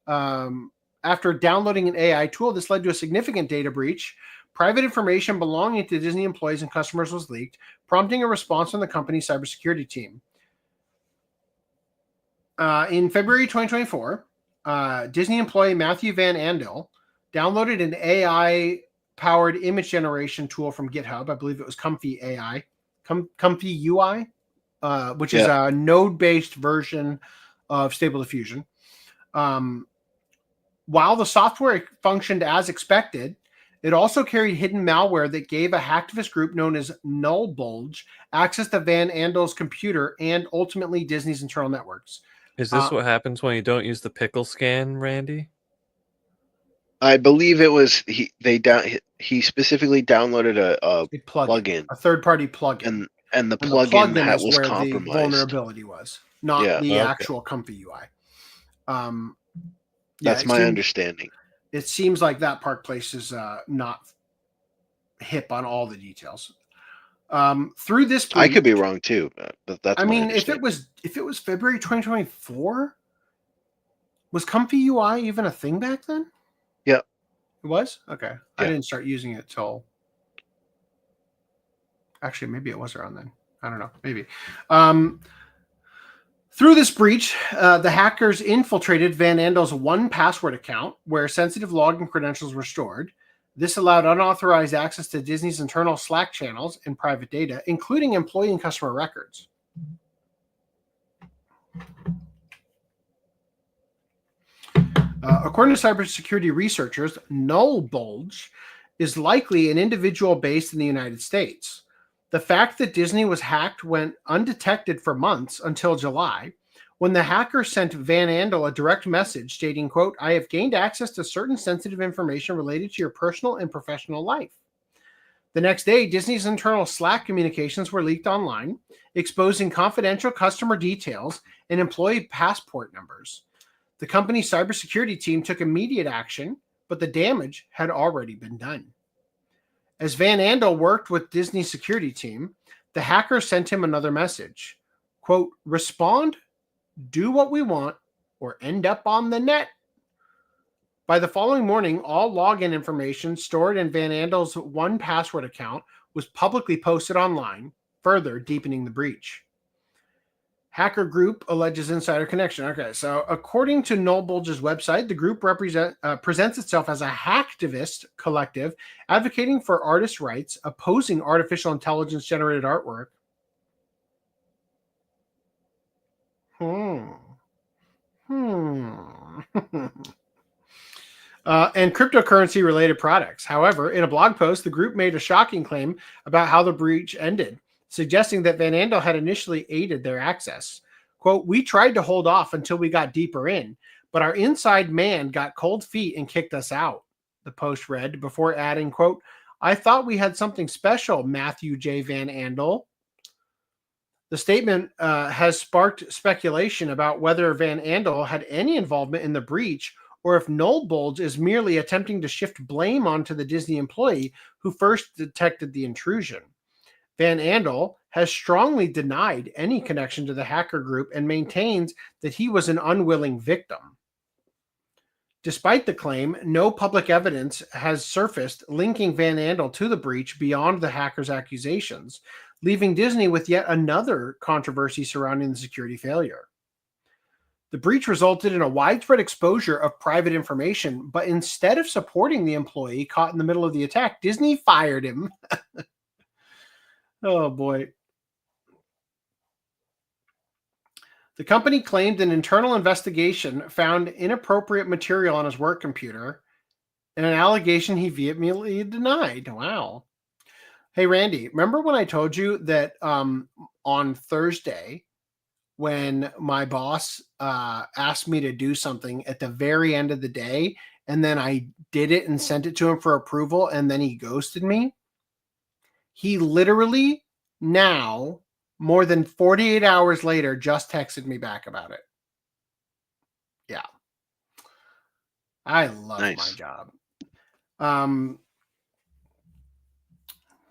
after downloading an AI tool. This led to a significant data breach. Private information belonging to Disney employees and customers was leaked, prompting a response from the company's cybersecurity team. In February 2024, Disney employee Matthew Van Andel downloaded an AI-powered image generation tool from GitHub. I believe it was Comfy AI, Comfy UI, which is a node-based version of Stable Diffusion. While the software functioned as expected, it also carried hidden malware that gave a hacktivist group known as Nullbulge access to Van Andel's computer and ultimately Disney's internal networks. Is this what happens when you don't use the pickle scan, Randy? I believe it was he specifically downloaded a plugin, a third-party plugin, and the plugin that was where compromised. The vulnerability was not the actual Comfy UI. That's my understanding. It seems like that park place is not hip on all the details. Through this breach, I could be wrong too, but that's. I mean, if it was February 2024, was Comfy UI even a thing back then? Yeah, it was. Okay, yeah. I didn't start using it till. Actually, maybe it was around then. I don't know. Maybe. Through this breach, the hackers infiltrated Van Andel's 1Password account, where sensitive login credentials were stored. This allowed unauthorized access to Disney's internal Slack channels and private data, including employee and customer records. According to cybersecurity researchers, Nullbulge is likely an individual based in the United States. The fact that Disney was hacked went undetected for months until July, when the hacker sent Van Andel a direct message stating, quote, "I have gained access to certain sensitive information related to your personal and professional life." The next day, Disney's internal Slack communications were leaked online, exposing confidential customer details and employee passport numbers. The company's cybersecurity team took immediate action, but the damage had already been done. As Van Andel worked with Disney's security team, the hacker sent him another message. Quote, respond, do what we want, or end up on the net. By the following morning, all login information stored in Van Andel's 1Password account was publicly posted online, further deepening the breach. Hacker group alleges insider connection. Okay, so according to Noel Bulge's website, the group presents itself as a hacktivist collective advocating for artist rights, opposing artificial intelligence-generated artwork. And cryptocurrency-related products. However, in a blog post, the group made a shocking claim about how the breach ended, suggesting that Van Andel had initially aided their access. Quote, we tried to hold off until we got deeper in, but our inside man got cold feet and kicked us out, the post read, before adding, quote, I thought we had something special, Matthew J. Van Andel. The statement has sparked speculation about whether Van Andel had any involvement in the breach or if Noel Bulge is merely attempting to shift blame onto the Disney employee who first detected the intrusion. Van Andel has strongly denied any connection to the hacker group and maintains that he was an unwilling victim. Despite the claim, no public evidence has surfaced linking Van Andel to the breach beyond the hacker's accusations, leaving Disney with yet another controversy surrounding the security failure. The breach resulted in a widespread exposure of private information, but instead of supporting the employee caught in the middle of the attack, Disney fired him. Oh, boy. The company claimed an internal investigation found inappropriate material on his work computer, and an allegation he vehemently denied. Wow. Hey, Randy, remember when I told you that on Thursday, when my boss asked me to do something at the very end of the day, and then I did it and sent it to him for approval, and then he ghosted me? He literally now, more than 48 hours later, just texted me back about it. Yeah. I love my job.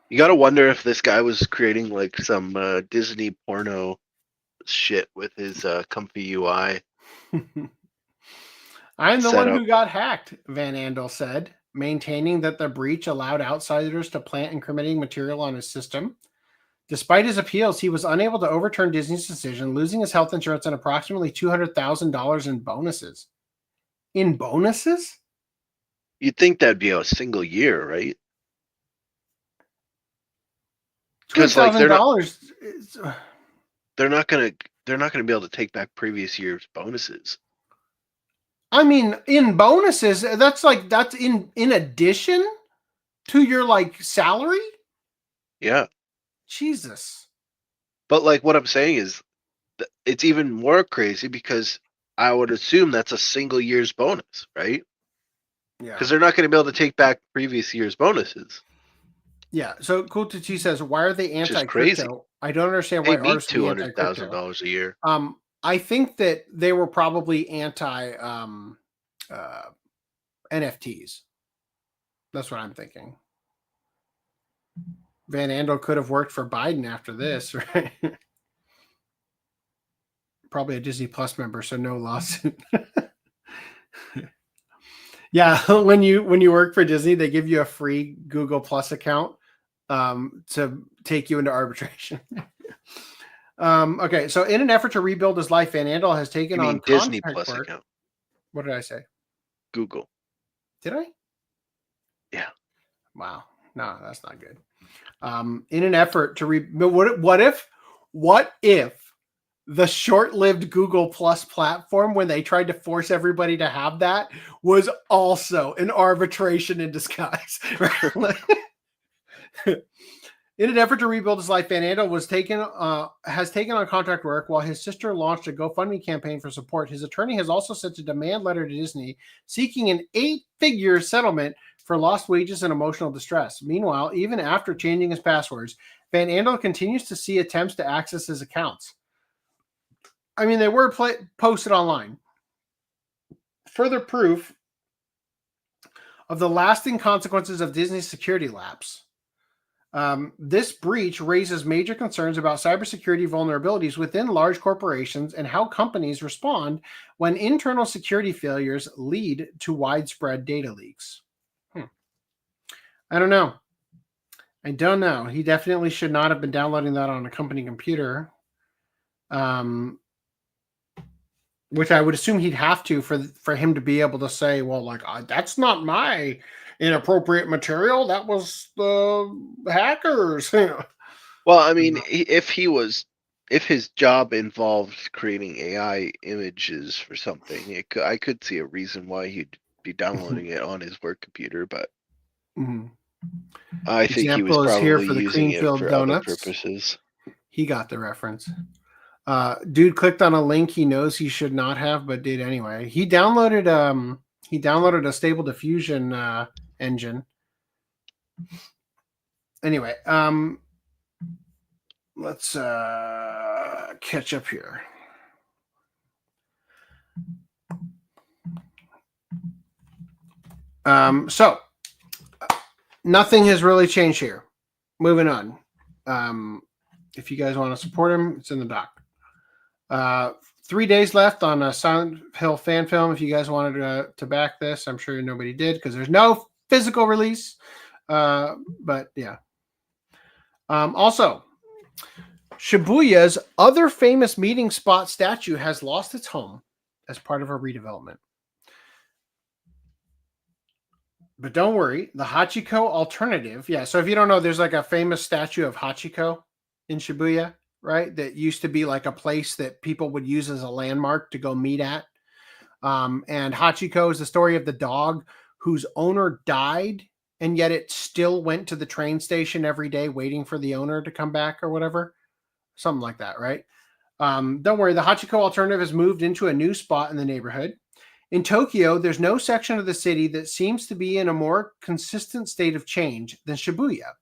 You got to wonder if this guy was creating like some Disney porno shit with his comfy UI. I'm the one who got hacked, Van Andel said, maintaining that the breach allowed outsiders to plant incriminating material on his system. Despite his appeals, he was unable to overturn Disney's decision, losing his health insurance and approximately $200,000 in bonuses. In bonuses? You'd think that'd be a single year, right? Because like they're not gonna be able to take back previous year's bonuses. I mean, in bonuses, that's in addition to your like salary. Yeah. Jesus. But like what I'm saying is, it's even more crazy because I would assume that's a single year's bonus, right? Yeah. Because they're not going to be able to take back previous year's bonuses. Yeah. So Kultuchi says, "Why are they anti-crypto?" I don't understand why artists would be $200,000 a year. I think that they were probably anti NFTs. That's what I'm thinking. Van Andel could have worked for Biden after this, right? Probably a Disney Plus member, so no lawsuit. Yeah, when you work for Disney, they give you a free Google Plus account to take you into arbitration. Okay, so in an effort to rebuild his life, Van Andel has taken on Disney Plus work. account. What did I say? Google. Did I? Yeah. Wow. No, that's not good. In an effort to what if the short-lived Google Plus platform, when they tried to force everybody to have that, was also an arbitration in disguise? In an effort to rebuild his life, Van Andel has taken on contract work while his sister launched a GoFundMe campaign for support. His attorney has also sent a demand letter to Disney seeking an 8-figure settlement for lost wages and emotional distress. Meanwhile, even after changing his passwords, Van Andel continues to see attempts to access his accounts. I mean, they were posted online. further proof of the lasting consequences of Disney's security lapse. This breach raises major concerns about cybersecurity vulnerabilities within large corporations and how companies respond when internal security failures lead to widespread data leaks. I don't know. He definitely should not have been downloading that on a company computer. Which I would assume he'd have to for him to be able to say, well, like, that's not my inappropriate material. That was the hackers. Well, I mean, if his job involved creating AI images for something, I could see a reason why he'd be downloading it on his work computer, but I think he was probably using it for other purposes. He got the reference. Dude clicked on a link he knows he should not have, but did anyway. He downloaded a Stable Diffusion engine. Anyway, let's catch up here. So nothing has really changed here. Moving on. If you guys want to support him, it's in the doc. 3 days left on a Silent Hill fan film. If you guys wanted to back this, I'm sure nobody did because there's no physical release. But yeah. Also, Shibuya's other famous meeting spot statue has lost its home as part of a redevelopment. But don't worry, the Hachiko alternative. Yeah, so if you don't know, there's like a famous statue of Hachiko in Shibuya, right? That used to be like a place that people would use as a landmark to go meet at. And Hachiko is the story of the dog whose owner died, and yet it still went to the train station every day waiting for the owner to come back or whatever. Something like that, right? Don't worry, the Hachiko alternative has moved into a new spot in the neighborhood. In Tokyo, there's no section of the city that seems to be in a more consistent state of change than Shibuya.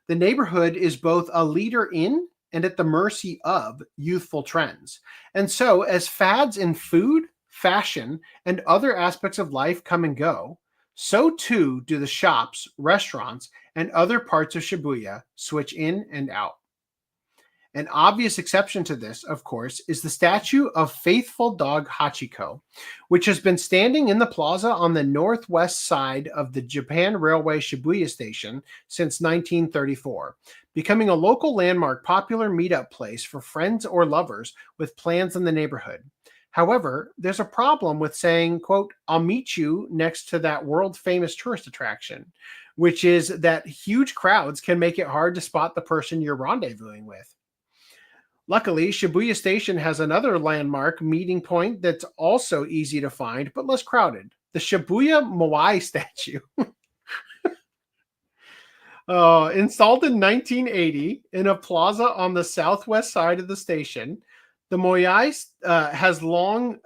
The neighborhood is both a leader in and at the mercy of youthful trends. And so, as fads in food, fashion, and other aspects of life come and go, so too do the shops, restaurants, and other parts of Shibuya switch in and out. An obvious exception to this, of course, is the statue of faithful dog Hachiko, which has been standing in the plaza on the northwest side of the Japan Railway Shibuya station since 1934, becoming a local landmark, popular meetup place for friends or lovers with plans in the neighborhood. However, there's a problem with saying, quote, I'll meet you next to that world-famous tourist attraction, which is that huge crowds can make it hard to spot the person you're rendezvousing with. Luckily, Shibuya Station has another landmark meeting point that's also easy to find, but less crowded. The Shibuya Moai statue. Installed in 1980 in a plaza on the southwest side of the station, the Moai has long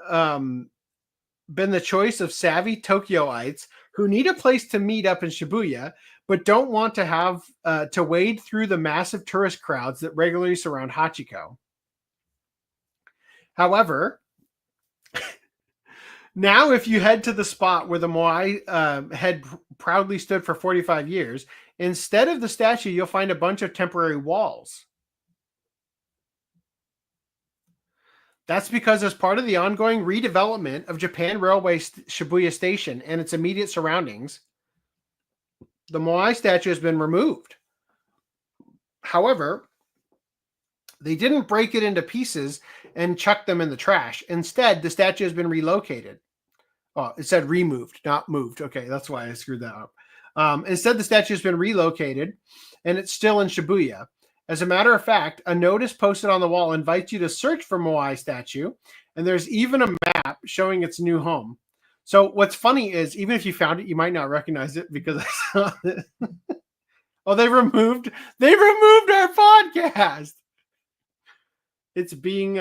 been the choice of savvy Tokyoites who need a place to meet up in Shibuya, but don't want to have to wade through the massive tourist crowds that regularly surround Hachiko. However, now if you head to the spot where the Moai had proudly stood for 45 years, instead of the statue, you'll find a bunch of temporary walls. That's because as part of the ongoing redevelopment of Japan Railway Shibuya Station and its immediate surroundings, the Moai statue has been removed. However, they didn't break it into pieces and chuck them in the trash. Instead, the statue has been relocated. Oh, it said removed, not moved. Okay, that's why I screwed that up. Instead, the statue has been relocated, and it's still in Shibuya. As a matter of fact, a notice posted on the wall invites you to search for Moai statue, and there's even a map showing its new home. So what's funny is, even if you found it, you might not recognize it because I saw it. Oh, they removed our podcast. It's being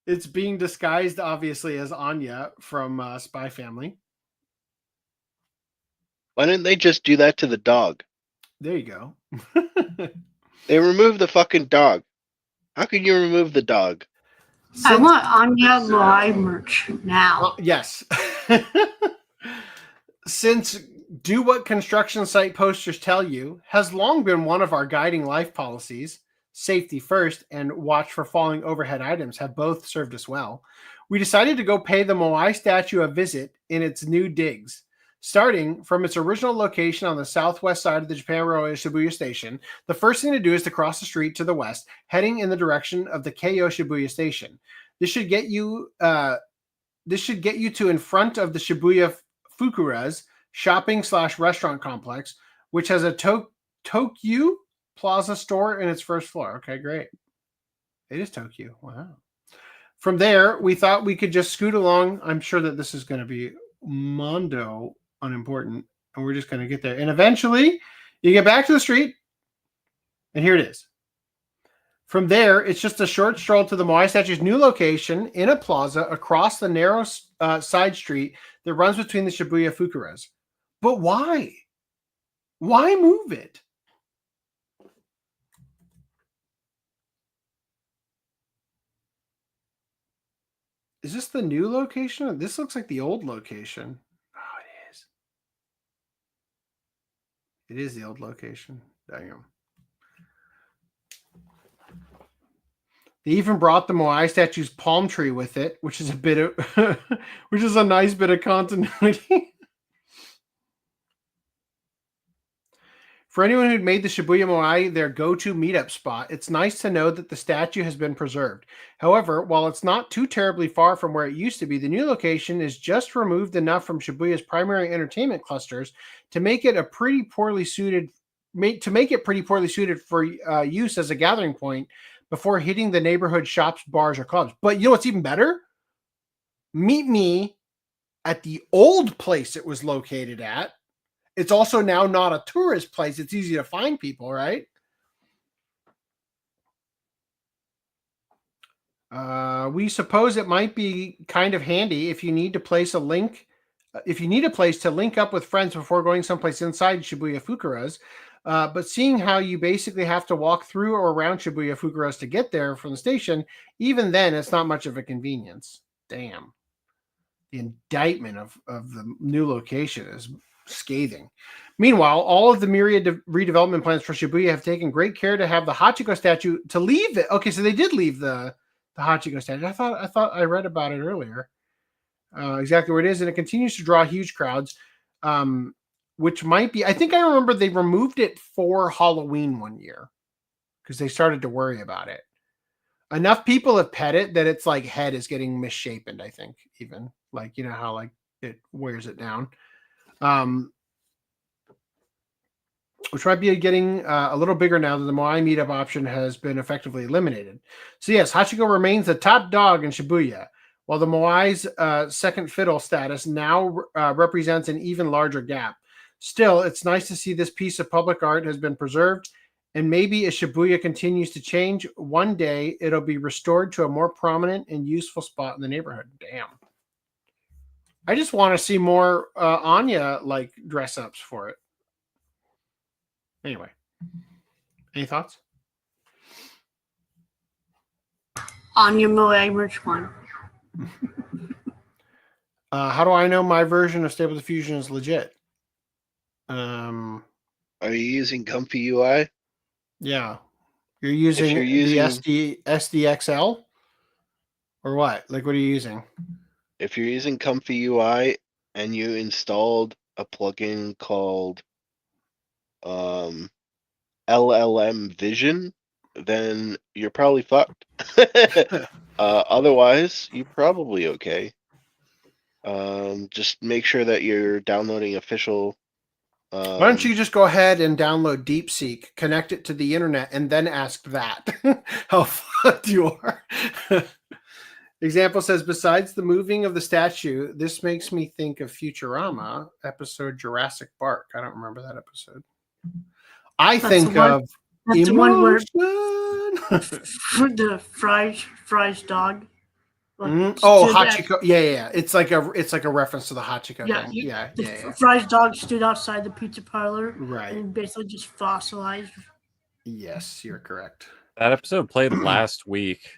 it's being disguised, obviously, as Anya from Spy Family. Why didn't they just do that to the dog? There you go. They removed the fucking dog. How can you remove the dog? I want Anya Moai merch now. Yes. Since do what construction site posters tell you has long been one of our guiding life policies, safety first and watch for falling overhead items have both served us well. We decided to go pay the Moai statue a visit in its new digs. Starting from its original location on the southwest side of the Japan Railway Shibuya Station, the first thing to do is to cross the street to the west, heading in the direction of the Keio Shibuya Station. This should get you to in front of the Shibuya Fukura's shopping/restaurant complex, which has a Tokyu Plaza store in its first floor. Okay, great. It is Tokyo. Wow. From there, we thought we could just scoot along. I'm sure that this is going to be mondo unimportant, and we're just going to get there. And eventually, you get back to the street, and here it is. From there, it's just a short stroll to the Moai statue's new location in a plaza across the narrow side street that runs between the Shibuya Fukuras. But why? Why move it? Is this the new location? This looks like the old location. Oh, it is. It is the old location. Damn. They even brought the Moai statue's palm tree with it, which is which is a nice bit of continuity. For anyone who'd made the Shibuya Moai their go-to meetup spot, it's nice to know that the statue has been preserved. However, while it's not too terribly far from where it used to be, the new location is just removed enough from Shibuya's primary entertainment clusters to make it pretty poorly suited for use as a gathering point before hitting the neighborhood shops, bars, or clubs. But you know what's even better? Meet me at the old place it was located at. It's also now not a tourist place. It's easy to find people, right? We suppose it might be kind of handy if you need to place a link. If you need a place to link up with friends before going someplace inside Shibuya Fukuras. But seeing how you basically have to walk through or around Shibuya Fukuras to get there from the station, even then, it's not much of a convenience. Damn. The indictment of the new location is scathing. Meanwhile, all of the myriad redevelopment plans for Shibuya have taken great care to have the Hachiko statue to leave it. Okay, so they did leave the Hachiko statue. I thought I read about it earlier. Exactly where it is, and it continues to draw huge crowds. Which might be, I think I remember they removed it for Halloween one year because they started to worry about it. Enough people have pet it that its like head is getting misshapen, I think, even like, you know, how like it wears it down. Which might be getting a little bigger now that the Moai meetup option has been effectively eliminated. So yes, Hachiko remains the top dog in Shibuya, while the Moai's second fiddle status now represents an even larger gap. Still, it's nice to see this piece of public art has been preserved, and maybe as Shibuya continues to change, one day it'll be restored to a more prominent and useful spot in the neighborhood. Damn. I just want to see more Anya like dress ups for it. Anyway, any thoughts? Anya Moai merch one. How do I know my version of Stable Diffusion is legit? Are you using Comfy UI? Yeah. You're using the SDXL? Or what? Like, what are you using? If you're using Comfy UI and you installed a plugin called LLM Vision, then you're probably fucked. Otherwise, you're probably okay. Just make sure that you're downloading official. Why don't you just go ahead and download DeepSeek, connect it to the internet, and then ask that how fucked you are? Example says, besides the moving of the statue, this makes me think of Futurama episode Jurassic Park. I don't remember that episode. That's the one where the fries dog. Hachiko. Yeah. It's like a reference to the Hachiko thing. Yeah. Fry's dog stood outside the pizza parlor, right, and basically just fossilized. Yes, you're correct. That episode played last week.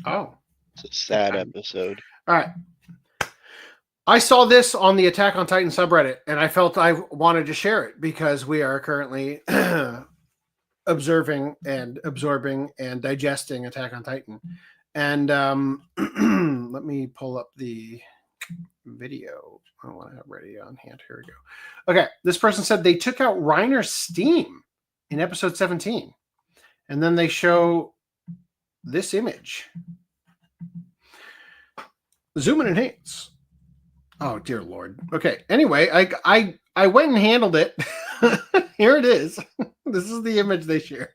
Oh, It's a sad episode. All right. I saw this on the Attack on Titan subreddit, and I felt I wanted to share it because we are currently observing and absorbing and digesting Attack on Titan. And let me pull up the video. I want to have ready on hand. Here we go. Okay, this person said they took out Reiner's steam in episode 17. And then they show this image. Zoom and enhance. Oh, dear Lord. Okay, anyway, I went and handled it. Here it is. This is the image they shared.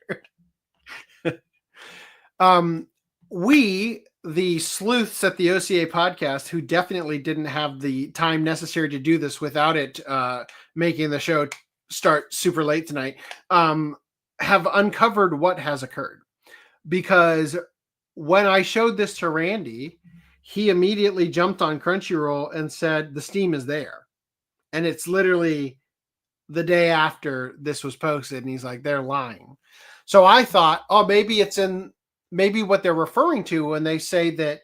We, the sleuths at the OCA podcast, who definitely didn't have the time necessary to do this without it making the show start super late tonight, have uncovered what has occurred. Because when I showed this to Randy, he immediately jumped on Crunchyroll and said the Steam is there. And it's literally the day after this was posted, and he's like, they're lying. So I thought, oh, maybe what they're referring to when they say that.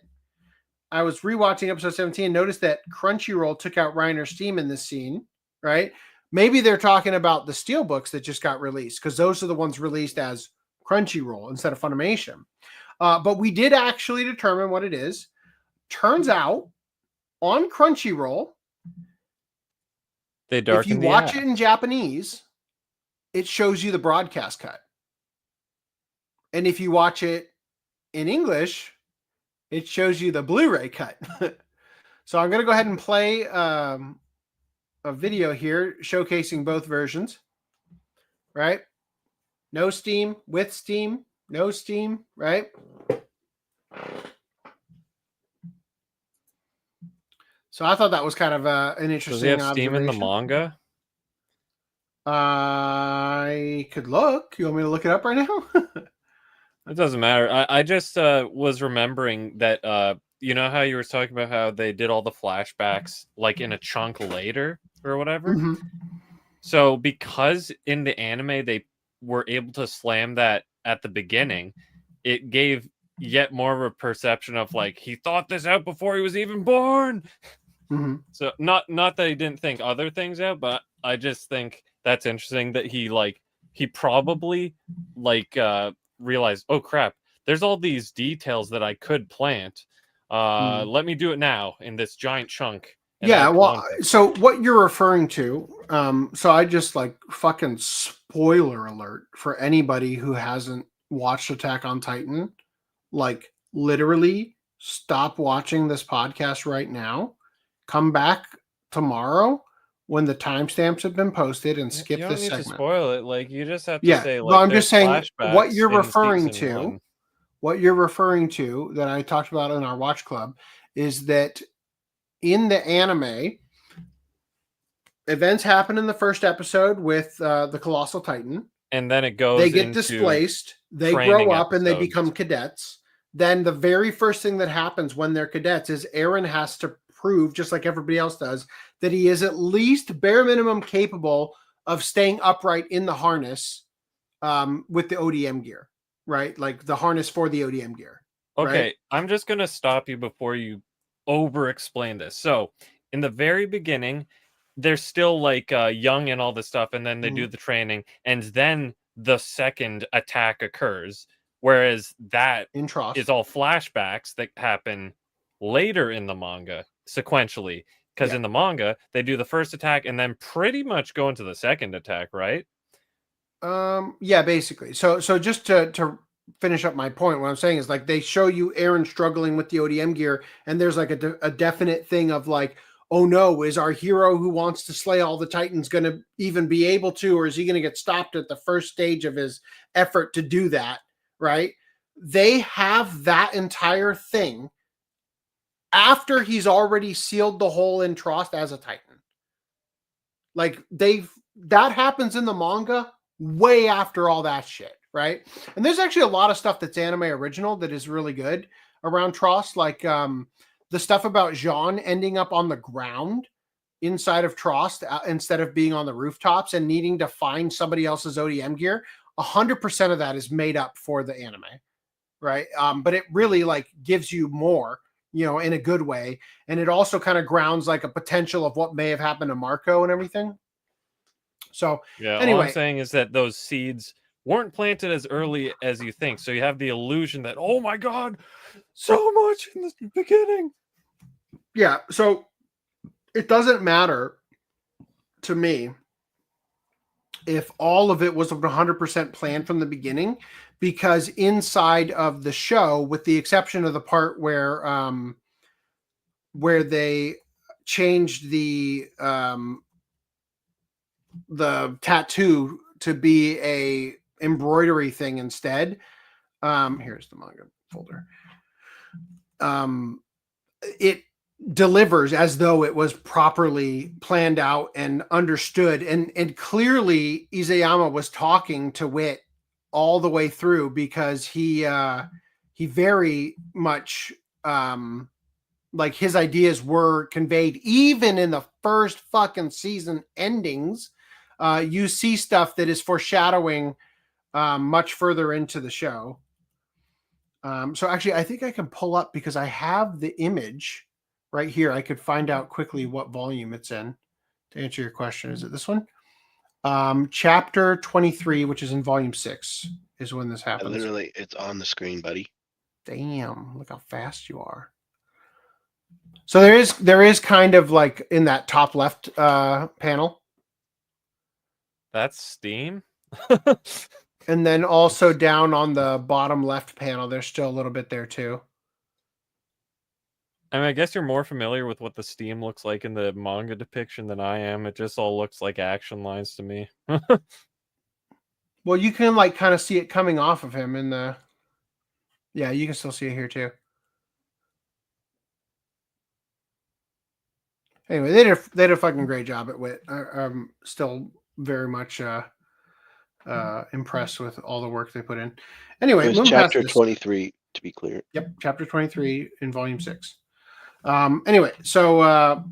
I was rewatching episode 17 and noticed that Crunchyroll took out Reiner's Steam in this scene, right? Maybe they're talking about the Steelbooks that just got released, because those are the ones released as Crunchyroll instead of Funimation. But we did actually determine what it is. Turns out, on Crunchyroll, if you watch it in Japanese, it shows you the broadcast cut. And if you watch it in English, it shows you the Blu-ray cut. So I'm going to go ahead and play a video here showcasing both versions. Right? No Steam, with Steam, no Steam, right? So I thought that was kind of an interesting. Does he have Steam in the manga? I could look. You want me to look it up right now? It doesn't matter. I just was remembering that you know how you were talking about how they did all the flashbacks like in a chunk later or whatever. Mm-hmm. So because in the anime they were able to slam that at the beginning, it gave yet more of a perception of like he thought this out before he was even born. Mm-hmm. So not that he didn't think other things out, but I just think that's interesting that he probably realized, oh crap, there's all these details that I could plant. Let me do it now in this giant chunk. Yeah, well, so what you're referring to, so I just fucking spoiler alert for anybody who hasn't watched Attack on Titan, literally stop watching this podcast right now, come back tomorrow when the timestamps have been posted and skip this segment. You don't need to spoil it. You just have to say, I'm just saying what you're referring to. What you're referring to that I talked about in our watch club is that in the anime, events happen in the first episode with the Colossal Titan. And then it goes. They get displaced. They grow up and they become cadets. Then the very first thing that happens when they're cadets is Eren has to prove, just like everybody else does, that he is at least bare minimum capable of staying upright in the harness with the ODM gear, right? Like the harness for the ODM gear. Okay, right? I'm just going to stop you before you over-explain this. So, in the very beginning, they're still young and all this stuff, and then they do the training, and then the second attack occurs, whereas that is all flashbacks that happen later in the manga, sequentially. Because in the manga, they do the first attack and then pretty much go into the second attack, right? Yeah, basically. So just to finish up my point, what I'm saying is they show you Eren struggling with the ODM gear, and there's a definite thing of oh no, is our hero who wants to slay all the Titans going to even be able to, or is he going to get stopped at the first stage of his effort to do that, right? They have that entire thing after he's already sealed the hole in Trost as a Titan. That happens in the manga way after all that shit, right? And there's actually a lot of stuff that's anime original that is really good around Trost, the stuff about Jean ending up on the ground inside of Trost instead of being on the rooftops and needing to find somebody else's ODM gear. 100% of that is made up for the anime. right? But it really like gives you more, in a good way, and it also kind of grounds like a potential of what may have happened to Marco and everything. So yeah, anyway, all I'm saying is that those seeds weren't planted as early as you think, so you have the illusion that, oh my god, so much in the beginning. Yeah, so it doesn't matter to me if all of it was 100% planned from the beginning, because inside of the show, with the exception of the part where they changed the tattoo to be a embroidery thing instead. Here's the manga folder. It delivers as though it was properly planned out and understood, and clearly Isayama was talking to Wit all the way through, because he very much like his ideas were conveyed even in the first fucking season endings. You see stuff that is foreshadowing much further into the show. So actually, I think I can pull up, because I have the image right here. I could find out quickly what volume it's in to answer your question. Is it this one? Chapter 23, which is in volume 6, is when this happens. Literally, it's on the screen, buddy. Damn, look how fast you are. So there is kind of like in that top left panel. That's Steam. And then also down on the bottom left panel, there's still a little bit there too. I mean, I guess you're more familiar with what the Steam looks like in the manga depiction than I am. It just all looks like action lines to me. Well, you can like kind of see it coming off of him in the... Yeah, you can still see it here too. Anyway, they did a fucking great job at Wit. I'm still very much impressed with all the work they put in. Anyway, it was chapter 23, to be clear. Yep, chapter 23 in volume 6. Anyway, so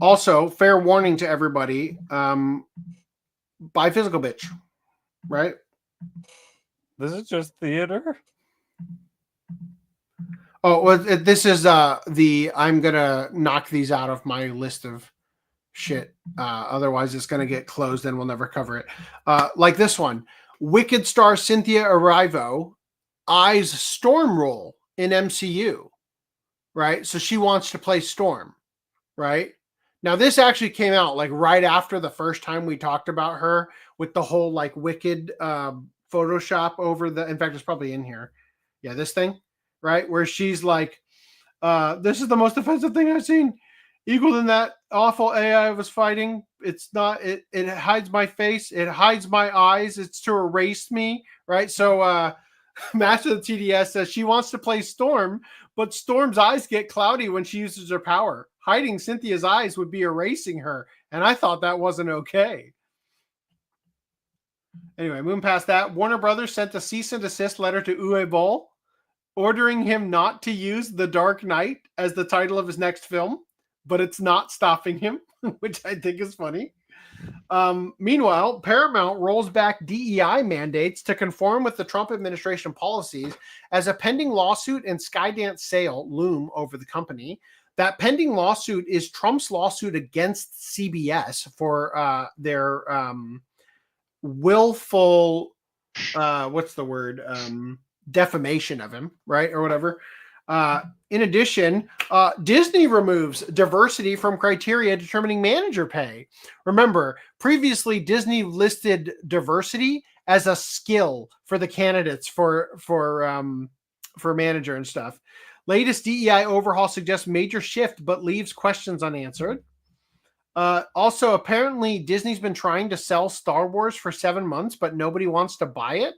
also fair warning to everybody: buy physical, bitch. Right? This is just theater. Oh, well, this is I'm gonna knock these out of my list of shit. Otherwise, it's gonna get closed and we'll never cover it. Like this one, Wicked star Cynthia Erivo eyes Storm role in MCU. Right, so she wants to play Storm. Right now, this actually came out like right after the first time we talked about her with the whole like Wicked Photoshop over the. In fact, it's probably in here. Yeah, this thing. Right, where she's like, this is the most offensive thing I've seen. Equal than that awful AI I was fighting. It's not, it hides my face, it hides my eyes, it's to erase me. Right. So Master of the TDS says she wants to play Storm, but Storm's eyes get cloudy when she uses her power. Hiding Cynthia's eyes would be erasing her. And I thought that wasn't okay. Anyway, moving past that, Warner Brothers sent a cease and desist letter to Boll, ordering him not to use The Dark Knight as the title of his next film, but it's not stopping him, which I think is funny. Meanwhile, Paramount rolls back DEI mandates to conform with the Trump administration policies as a pending lawsuit and Skydance sale loom over the company. That pending lawsuit is Trump's lawsuit against CBS for their willful, what's the word? Defamation of him, right? Or whatever. In addition, Disney removes diversity from criteria determining manager pay. Remember, previously Disney listed diversity as a skill for the candidates for manager and stuff. Latest DEI overhaul suggests major shift, but leaves questions unanswered. Also, apparently Disney's been trying to sell Star Wars for 7 months, but nobody wants to buy it.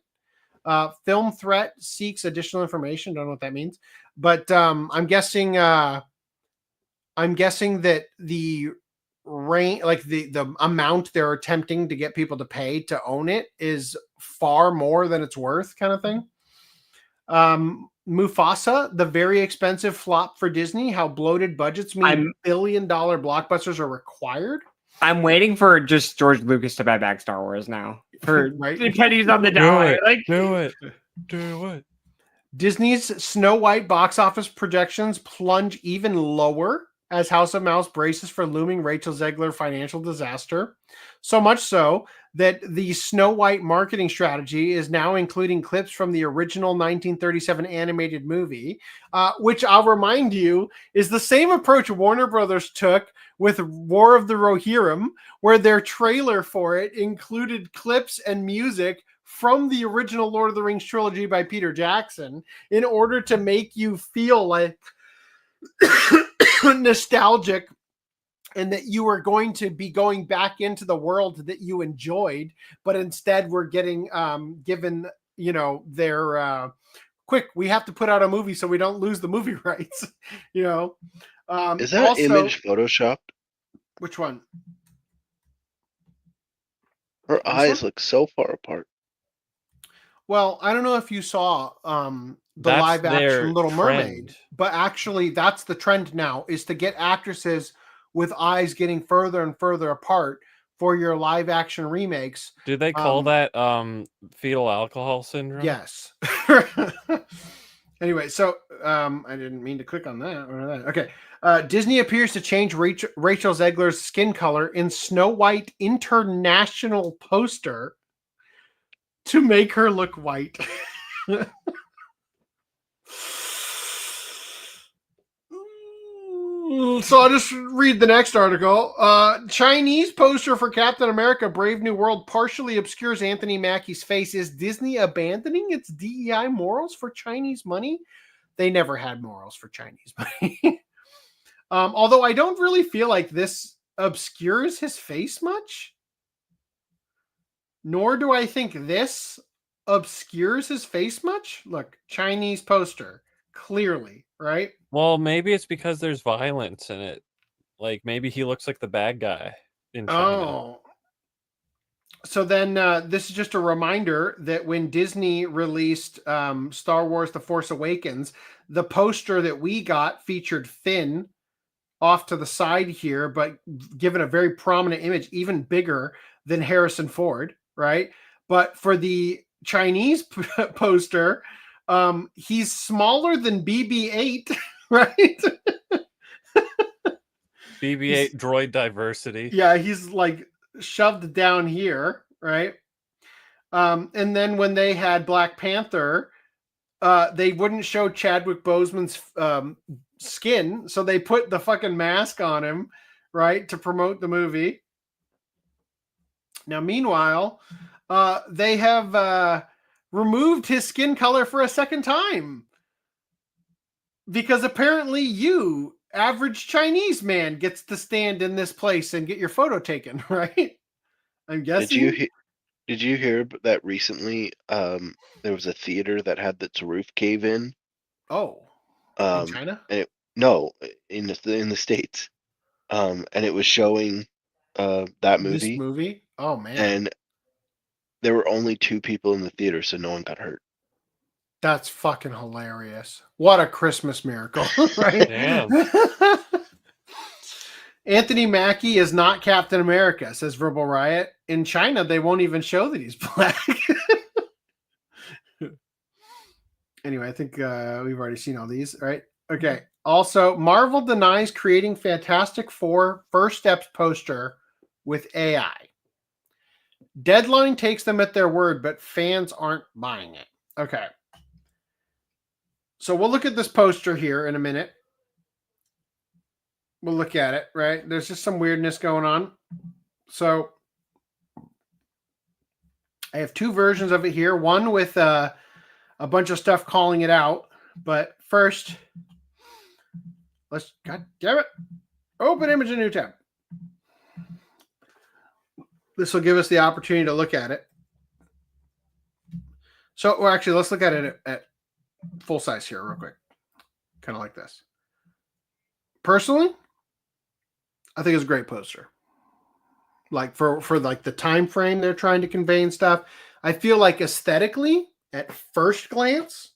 Film threat seeks additional information. Don't know what that means, but I'm guessing that the range, like the amount they're attempting to get people to pay to own it, is far more than it's worth, kind of thing. Mufasa, the very expensive flop for Disney. How bloated budgets mean billion-dollar blockbusters are required. I'm waiting for just George Lucas to buy back Star Wars now. For pennies on the dollar. Do it. Disney's Snow White box office projections plunge even lower as House of Mouse braces for looming Rachel Zegler financial disaster. So much so that the Snow White marketing strategy is now including clips from the original 1937 animated movie, which I'll remind you is the same approach Warner Brothers took with War of the Rohirrim, where their trailer for it included clips and music from the original Lord of the Rings trilogy by Peter Jackson in order to make you feel like nostalgic and that you are going to be going back into the world that you enjoyed, but instead we're getting given, their quick, we have to put out a movie so we don't lose the movie rights, Is that also, image photoshopped? Which one? Her eyes look so far apart. Well, I don't know if you saw the That's live their action Little trend. Mermaid, but actually that's the trend now, is to get actresses with eyes getting further and further apart for your live action remakes. Do they call that fetal alcohol syndrome? Yes. Anyway, so I didn't mean to click on that. Okay. Disney appears to change Rachel Zegler's skin color in Snow White International poster to make her look white. So I'll just read the next article. Chinese poster for Captain America Brave New World partially obscures Anthony Mackie's face. Is Disney abandoning its DEI morals for Chinese money? They never had morals for Chinese money. Although I don't really feel like this obscures his face much. Nor do I think this obscures his face much. Look, Chinese poster, clearly, right? Well, maybe it's because there's violence in it. Like, maybe he looks like the bad guy in China. Oh. So then this is just a reminder that when Disney released Star Wars The Force Awakens, the poster that we got featured Finn off to the side here, but given a very prominent image, even bigger than Harrison Ford, right? But for the Chinese poster, he's smaller than BB-8, right? BB-8 droid diversity. Yeah, he's like shoved down here, right? And then when they had Black Panther, they wouldn't show Chadwick Boseman's skin, so they put the fucking mask on him, right, to promote the movie. Now, meanwhile, they have removed his skin color for a second time because apparently you, average Chinese man, gets to stand in this place and get your photo taken, right? I'm guessing. Did you hear that recently? There was a theater that had its roof cave in. Oh, in China? And in the States. And it was showing that movie. This movie? Oh man! And there were only 2 people in the theater, so no one got hurt. That's fucking hilarious. What a Christmas miracle, right? Damn. Anthony Mackie is not Captain America, says Verbal Riot. In China, they won't even show that he's black. Anyway, I think we've already seen all these, right? Okay. Also, Marvel denies creating Fantastic Four First Steps poster with AI. Deadline takes them at their word, but fans aren't buying it. Okay. So we'll look at this poster here in a minute. We'll look at it, right? There's just some weirdness going on. So I have 2 versions of it here. One with a bunch of stuff calling it out. But first, God damn it, open image in new tab. This will give us the opportunity to look at it. So, well, actually, let's look at it at full size here real quick. Kind of like this. Personally, I think it's a great poster. Like for like the time frame they're trying to convey and stuff. I feel like aesthetically, at first glance,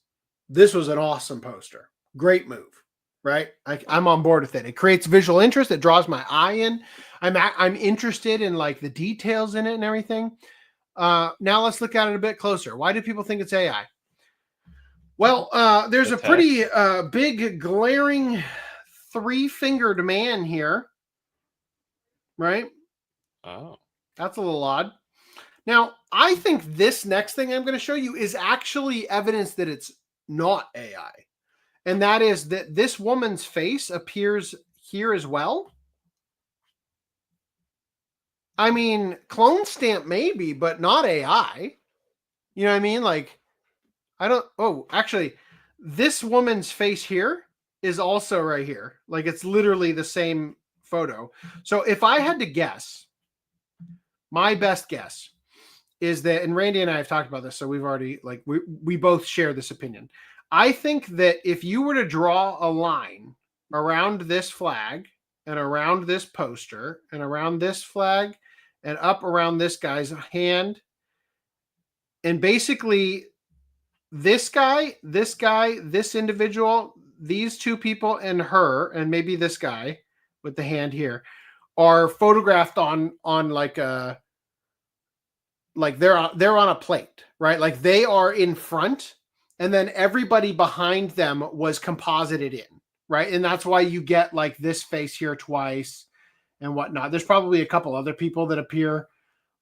this was an awesome poster. Great move, right? I'm on board with it. It creates visual interest. It draws my eye in. I'm interested in like the details in it and everything. Now let's look at it a bit closer. Why do people think it's AI? Well, there's a pretty big, glaring, three-fingered man here, right? Oh, that's a little odd. Now, I think this next thing I'm going to show you is actually evidence that it's not AI, and that is that this woman's face appears here as well. I mean, clone stamp maybe, but not AI. You know what I mean? Like, I don't. Oh, actually, this woman's face here is also right here. Like, it's literally the same photo. So if I had to guess, my best guess is that, and Randy and I have talked about this, so we've already, like, we both share this opinion. I think that if you were to draw a line around this flag and around this poster and around this flag and up around this guy's hand, and basically this guy, this individual, these two people, and her, and maybe this guy with the hand here, are photographed on like a, like they're on a plate, right? Like they are in front, and then everybody behind them was composited in, right? And that's why you get like this face here twice and whatnot. There's probably a couple other people that appear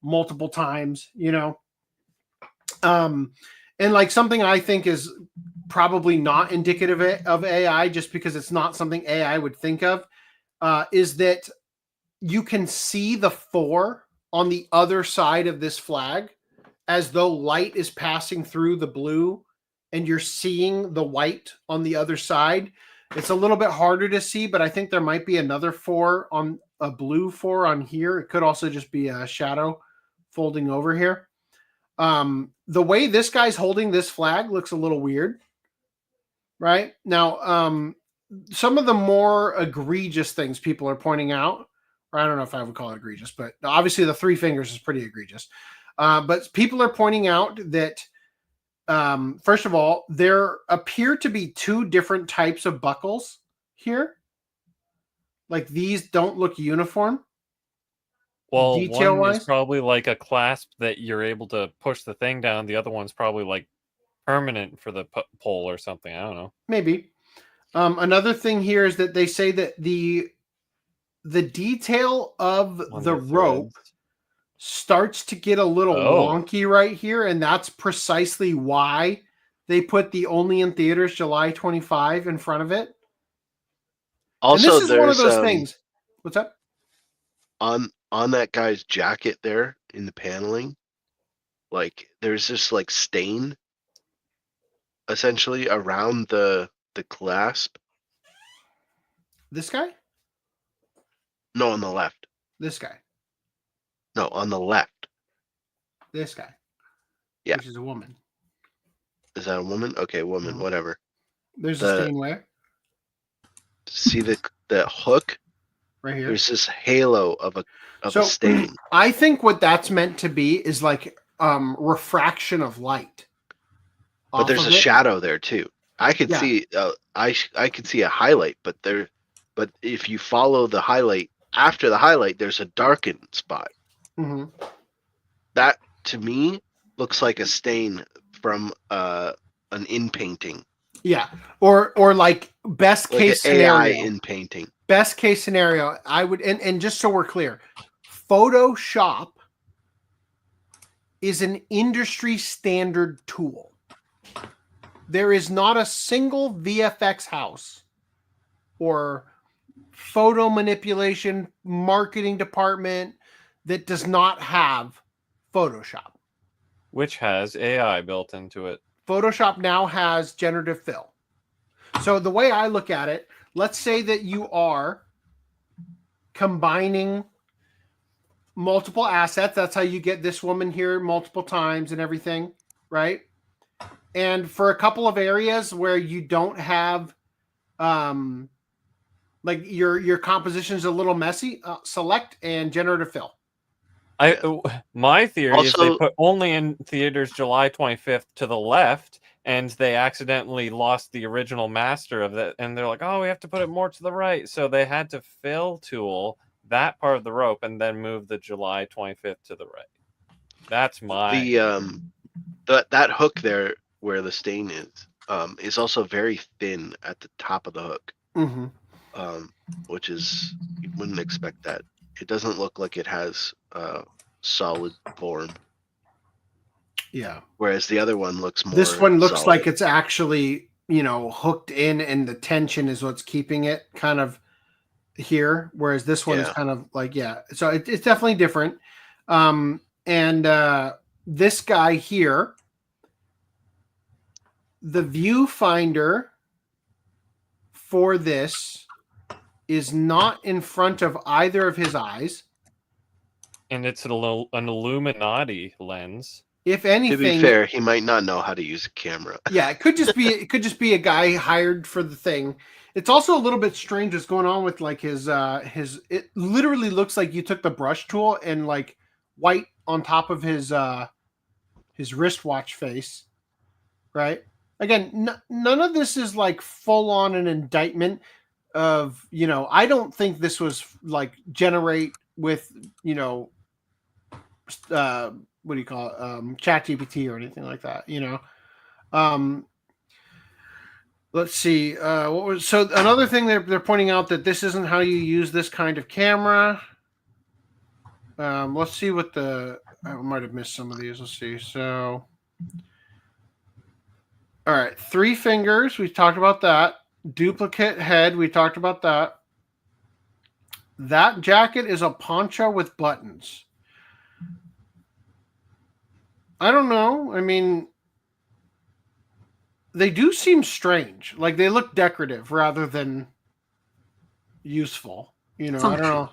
multiple times, you know. And like something I think is probably not indicative of AI, just because it's not something AI would think of, is that you can see the 4 on the other side of this flag as though light is passing through the blue and you're seeing the white on the other side. It's a little bit harder to see, but I think there might be another 4 on a blue 4 on here. It could also just be a shadow folding over here. The way this guy's holding this flag looks a little weird, right? Now, some of the more egregious things people are pointing out, or I don't know if I would call it egregious, but obviously the 3 fingers is pretty egregious. But people are pointing out that, first of all, there appear to be 2 different types of buckles here. Like these don't look uniform. Well, detail one wise, is probably like a clasp that you're able to push the thing down. The other one's probably like permanent for the pole or something. I don't know. Maybe. Another thing here is that they say that the detail of the rope starts to get a little wonky right here, and that's precisely why they put the only in theaters July 25 in front of it. Also, and this is one of those things. What's up? On that guy's jacket there in the paneling, like there's this like stain essentially around the clasp. This guy? No, on the left. This guy. No, on the left. This guy. Yeah. Which is a woman. Is that a woman? Okay, woman, whatever. There's a stain where? See the hook? Right here. There's this halo of a stain. I think what that's meant to be is like refraction of light. But there's a shadow there too. I could see I could see a highlight, but if you follow the highlight after the highlight, there's a darkened spot. Mm-hmm. That to me looks like a stain from an in painting. Yeah, or like best case scenario, AI in painting. Best case scenario, I would, and just so we're clear, Photoshop is an industry standard tool. There is not a single VFX house or photo manipulation marketing department that does not have Photoshop. Which has AI built into it. Photoshop now has generative fill. So the way I look at it, let's say that you are combining multiple assets. That's how you get this woman here multiple times and everything, right? And for a couple of areas where you don't have, like your composition is a little messy, select and generative fill. My theory is they put only in theaters July 25th to the left, and they accidentally lost the original master of that, and they're like, oh, we have to put it more to the right. So they had to fill tool that part of the rope and then move the July 25th to the right. That's my that hook there where the stain is. is also very thin at the top of the hook, which is, you wouldn't expect that. It doesn't look like it has solid form. Yeah. Whereas the other one looks more. This one looks solid. like it's actually, hooked in, and the tension is what's keeping it kind of here. Whereas this one is kind of like, So it's definitely different. And this guy here, the viewfinder for this is not in front of either of his eyes. And it's an Illuminati lens. If anything, to be fair, he might not know how to use a camera. Yeah, it could just be a guy hired for the thing. It's also a little bit strange what's going on with like his. It literally looks like you took the brush tool and like white on top of his wristwatch face, right? Again, none of this is like full on an indictment of I don't think this was like generate with what do you call it? ChatGPT or anything like that, let's see. So another thing they're pointing out that this isn't how you use this kind of camera. Let's see what I might have missed some of these. Let's see. So, all right, 3 fingers. We talked about that. Duplicate head. We talked about that. That jacket is a poncho with buttons. I don't know. I mean, they do seem strange. Like they look decorative rather than useful. I don't know.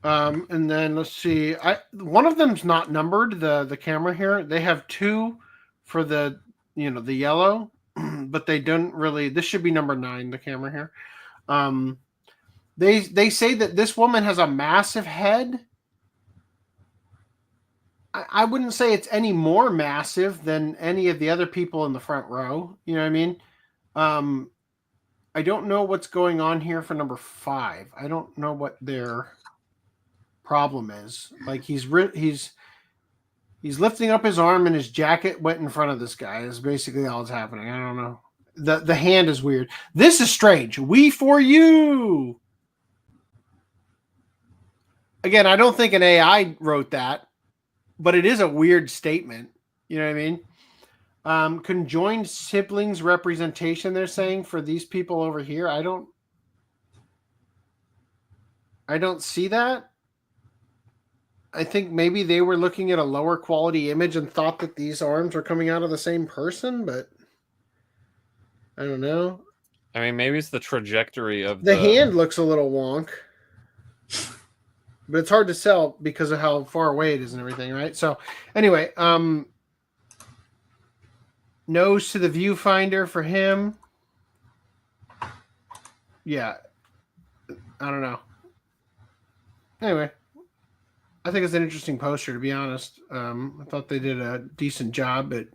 And then let's see. One of them's not numbered. The camera here. They have 2 for the the yellow, but they don't really. This should be number 9. The camera here. They say that this woman has a massive head. I wouldn't say it's any more massive than any of the other people in the front row. You know what I mean? I don't know what's going on here for number 5. I don't know what their problem is. Like he's lifting up his arm and his jacket went in front of this guy. Is basically all that's happening. I don't know. The hand is weird. This is strange. We for you. Again, I don't think an AI wrote that. But it is a weird statement. You know what I mean? Conjoined siblings representation, they're saying, for these people over here. I don't see that. I think maybe they were looking at a lower quality image and thought that these arms were coming out of the same person, but I don't know. I mean, maybe it's the trajectory of the hand looks a little wonk. But it's hard to sell because of how far away it is and everything, right? So anyway, nose to the viewfinder for him. Yeah. I don't know. Anyway, I think it's an interesting poster, to be honest. I thought they did a decent job. It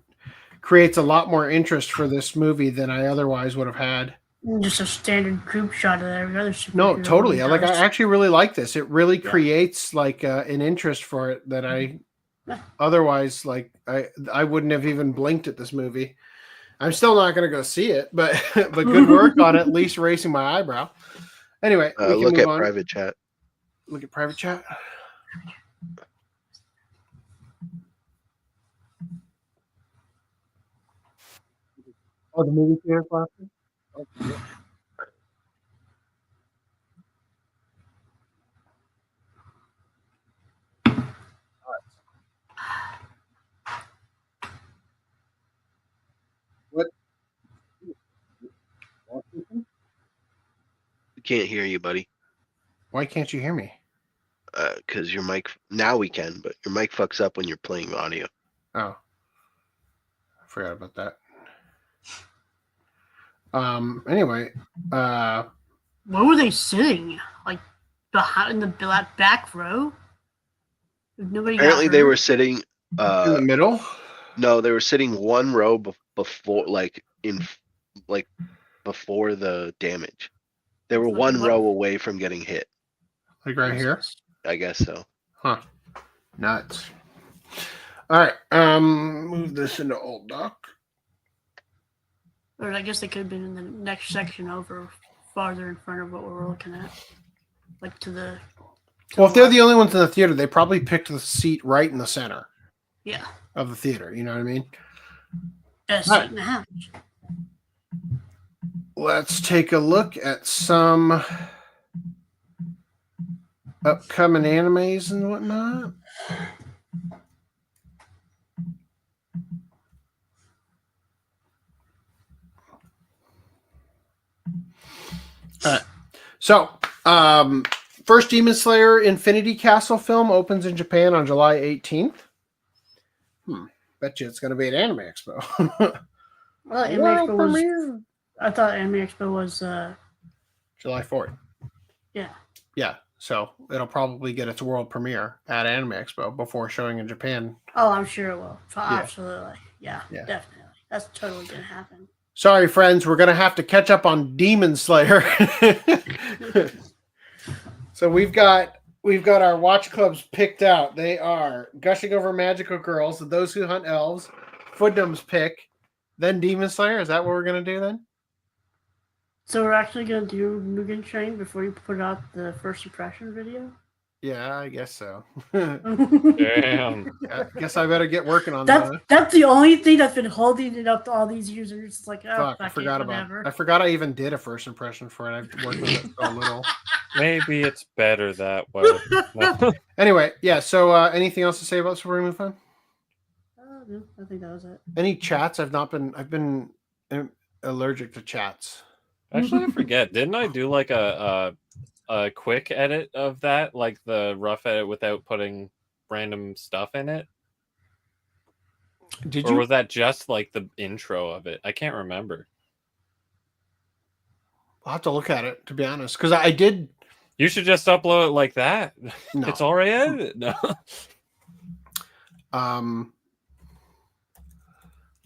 creates a lot more interest for this movie than I otherwise would have had. Just a standard group shot of every other superhero. No, totally. I actually really like this. It really creates like an interest for it that I otherwise I wouldn't have even blinked at this movie. I'm still not going to go see it, but good work on at least raising my eyebrow. Anyway, look at private chat. Look at private chat. Oh, the movie theater classic? Okay. What? We can't hear you, buddy. Why can't you hear me? Because your mic, now we can, but your mic fucks up when you're playing audio. Oh. I forgot about that. Anyway, where were they sitting? Like behind in the back row? Nobody. Apparently, they were sitting in the middle. No, they were sitting one row before, before the damage. They were one row away from getting hit. Like right here? I guess so. Huh. Nuts. All right. Move this into old doc. Or I guess they could have been in the next section over, farther in front of what we're looking at, like to the. Well, if they're the only ones in the theater, they probably picked the seat right in the center. Yeah. Of the theater, you know what I mean? Best seat in the house. Let's take a look at some upcoming animes and whatnot. All right. So, first Demon Slayer Infinity Castle film opens in Japan on July 18th. Bet you it's going to be at Anime Expo. Well, Anime Expo was. I thought Anime Expo was July 4th. Yeah. Yeah. So it'll probably get its world premiere at Anime Expo before showing in Japan. Oh, I'm sure it will. Yeah. Absolutely. Yeah, definitely. That's totally going to happen. Sorry, friends. We're going to have to catch up on Demon Slayer. So we've got our watch clubs picked out. They are Gushing Over Magical Girls, Those Who Hunt Elves, Footnome's pick, then Demon Slayer. Is that what we're going to do then? So we're actually going to do Mugen Train before you put out the first impression video? Yeah, I guess so. Damn. I guess I better get working on that's, that. That's the only thing that's been holding it up to all these users. It's like, oh, Fuck, I forgot about it. I forgot I even did a first impression for it. I've worked with it so little. Maybe it's better that way. Anyway, yeah, so anything else to say about Super Move Fun? No, I think that was it. Any chats? I've been allergic to chats. Actually, I forget. Didn't I do like a quick edit of that, like the rough edit without putting random stuff in it? Did or you? Was that just like the intro of it? I can't remember. I'll have to look at it, to be honest, because I did. You should just upload it like that. No. It's already edited. No.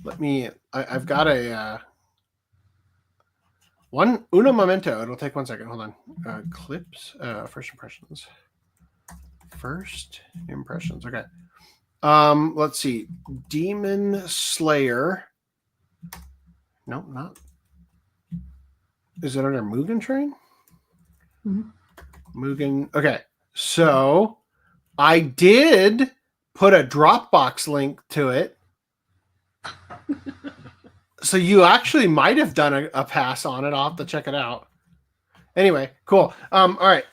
Let me. I've got a uno momento. It'll take 1 second. Hold on. Clips. First impressions. First impressions. Okay. Let's see. Demon Slayer. Nope, not. Is it under Mugen Train? Mugen. Okay. So I did put a Dropbox link to it. So you actually might have done a pass on it. I'll have to check it out. Anyway, cool. All right.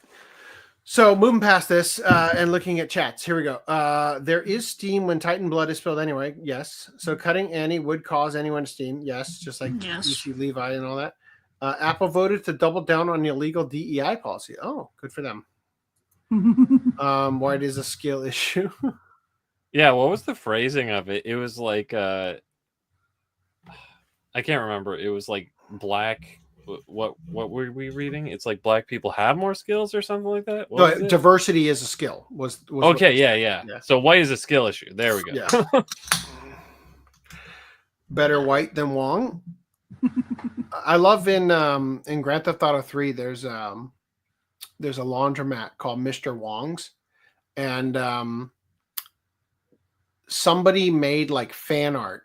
So moving past this and looking at chats. Here we go. There is steam when Titan blood is spilled anyway. Yes. So cutting Annie would cause anyone to steam. Yes. Just like you see Levi and all that. Apple voted to double down on the illegal DEI policy. Oh, good for them. Why it is a skill issue. Yeah, what was the phrasing of it? It was like I can't remember. It was like black. What were we reading? It's like black people have more skills or something like that. No, diversity is a skill. Was okay? Yeah. So white is a skill issue. There we go. Yeah. Better white than Wong. I love in Grand Theft Auto 3. There's a laundromat called Mr. Wong's, and somebody made like fan art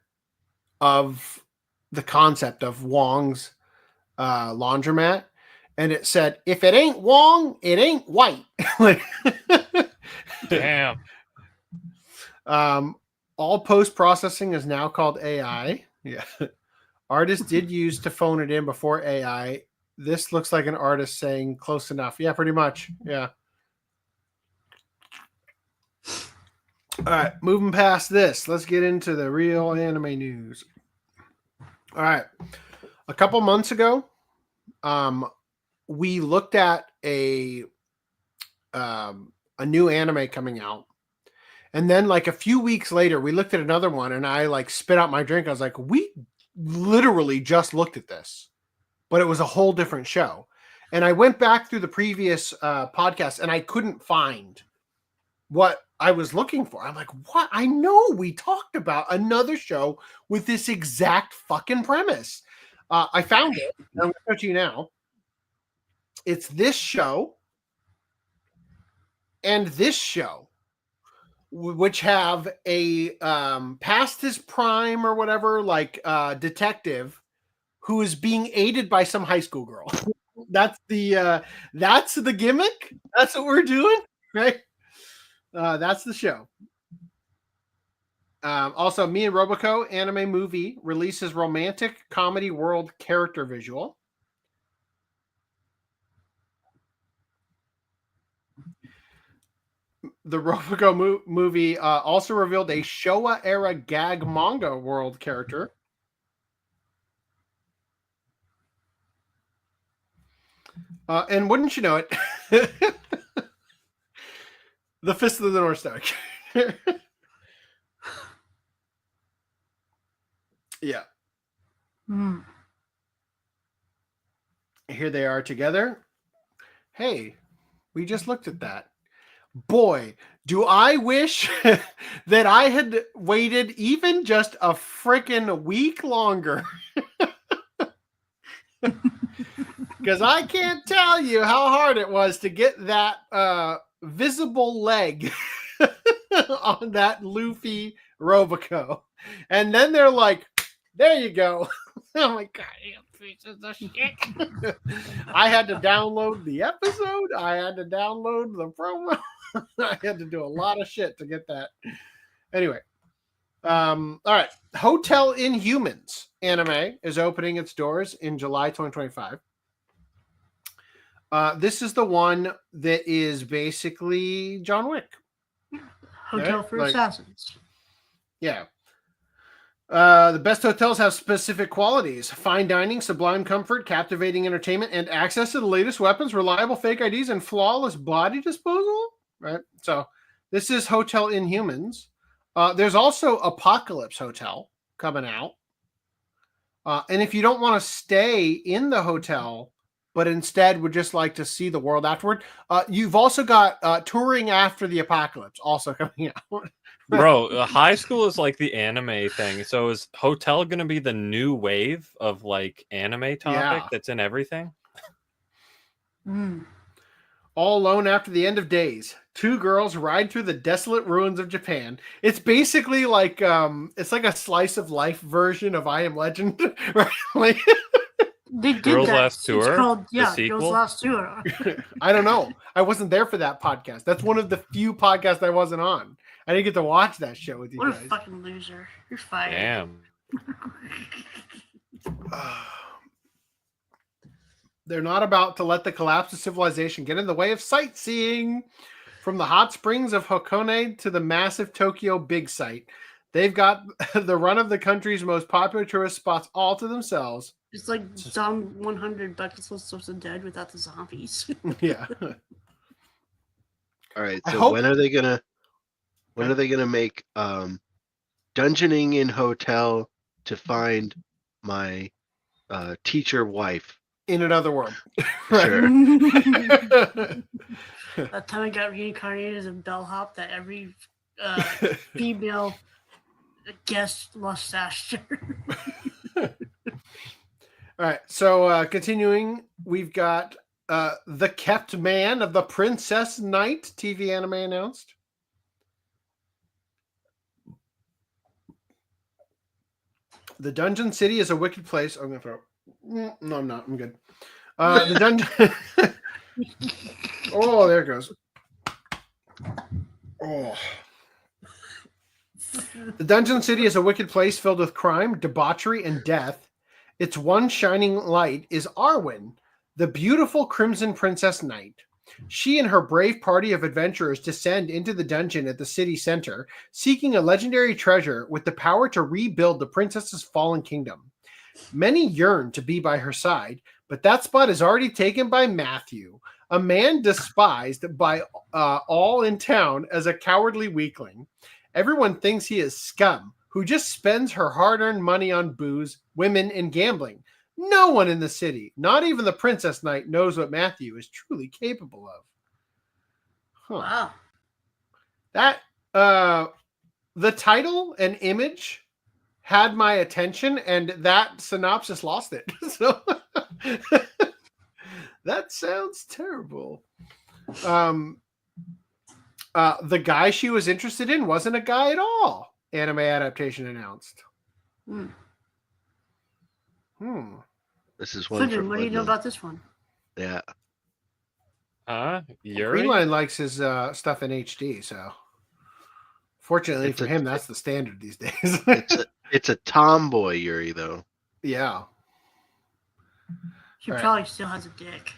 of the concept of Wong's laundromat, and it said, "If it ain't Wong, it ain't white." Like, damn. All post processing is now called AI. Yeah, artists did use to phone it in before AI. This looks like an artist saying close enough. Yeah, pretty much. Yeah. All right, moving past this, let's get into the real anime news. All right. A couple months ago, we looked at a new anime coming out. And then like a few weeks later, we looked at another one and I like spit out my drink. I was like, we literally just looked at this, but it was a whole different show. And I went back through the previous podcast and I couldn't find what I was looking for. I'm like, what? I know we talked about another show with this exact fucking premise. I found it. I'm going to show it to you now. It's this show and this show, which have a past his prime or whatever, like detective who is being aided by some high school girl. That's the gimmick. That's what we're doing, right? That's the show. Also, Me and ROBOCO anime movie releases romantic comedy world character visual. The ROBOCO movie also revealed a Showa era gag manga world character. And wouldn't you know it, the Fist of the North Star. Yeah. Here they are together. Hey, we just looked at that. Boy, do I wish that I had waited even just a freaking week longer. Because I can't tell you how hard it was to get that visible leg on that Luffy ROBOCO. And then they're like, there you go. I'm like, God, pieces of shit. I had to download the episode. I had to download the promo. I had to do a lot of shit to get that. Anyway. All right. Hotel Inhumans anime is opening its doors in July 2025. This is the one that is basically John Wick. Hotel for Assassins. Yeah. The best hotels have specific qualities: fine dining, sublime comfort, captivating entertainment, and access to the latest weapons, reliable fake IDs, and flawless body disposal. Right. So this is Hotel Inhumans. There's also Apocalypse Hotel coming out. And if you don't want to stay in the hotel, but instead would just like to see the world afterward, you've also got Touring After the Apocalypse also coming out. Bro, high school is like the anime thing. So is Hotel going to be the new wave of like anime topic that's in everything? All alone after the end of days, two girls ride through the desolate ruins of Japan. It's basically like it's like a slice of life version of I Am Legend. Right? Like, they did Girls that. Last Tour? It's called, The yeah, sequel? Girls Last Tour. I don't know. I wasn't there for that podcast. That's one of the few podcasts I wasn't on. I didn't get to watch that show with you What guys. a fucking loser. You're fired. Damn. They're not about to let the collapse of civilization get in the way of sightseeing. From the hot springs of Hakone to the massive Tokyo Big Sight, they've got the run of the country's most popular tourist spots all to themselves. It's like Zom 100 Buckets Lists of Dead without the zombies. Yeah. All right. So when are they gonna make dungeoning in hotel to find my teacher wife in another world? Sure. That time I got reincarnated as a bellhop that every female guest mustache. All right, so continuing, we've got The Kept Man of the Princess Knight TV anime announced. The Dungeon City is a wicked place. I'm going to throw. No, I'm not. I'm good. The dungeon. Oh, there it goes. Oh. The Dungeon City is a wicked place filled with crime, debauchery, and death. Its one shining light is Arwen, the beautiful Crimson Princess Knight. She and her brave party of adventurers descend into the dungeon at the city center, seeking a legendary treasure with the power to rebuild the princess's fallen kingdom. Many yearn to be by her side, but that spot is already taken by Matthew, a man despised by all in town as a cowardly weakling. Everyone thinks he is scum, who just spends her hard-earned money on booze, women, and gambling. No one in the city, not even the Princess Knight, knows what Matthew is truly capable of. Huh. Wow. That, the title and image had my attention, and that synopsis lost it. So that sounds terrible. The guy she was interested in wasn't a guy at all. Anime adaptation announced. This is one. Flippin, what do you know about this one? Yeah. Yuri? Greenline likes his stuff in HD, so fortunately for him, that's the standard these days. It's a tomboy Yuri, though. Yeah. She probably still has a dick.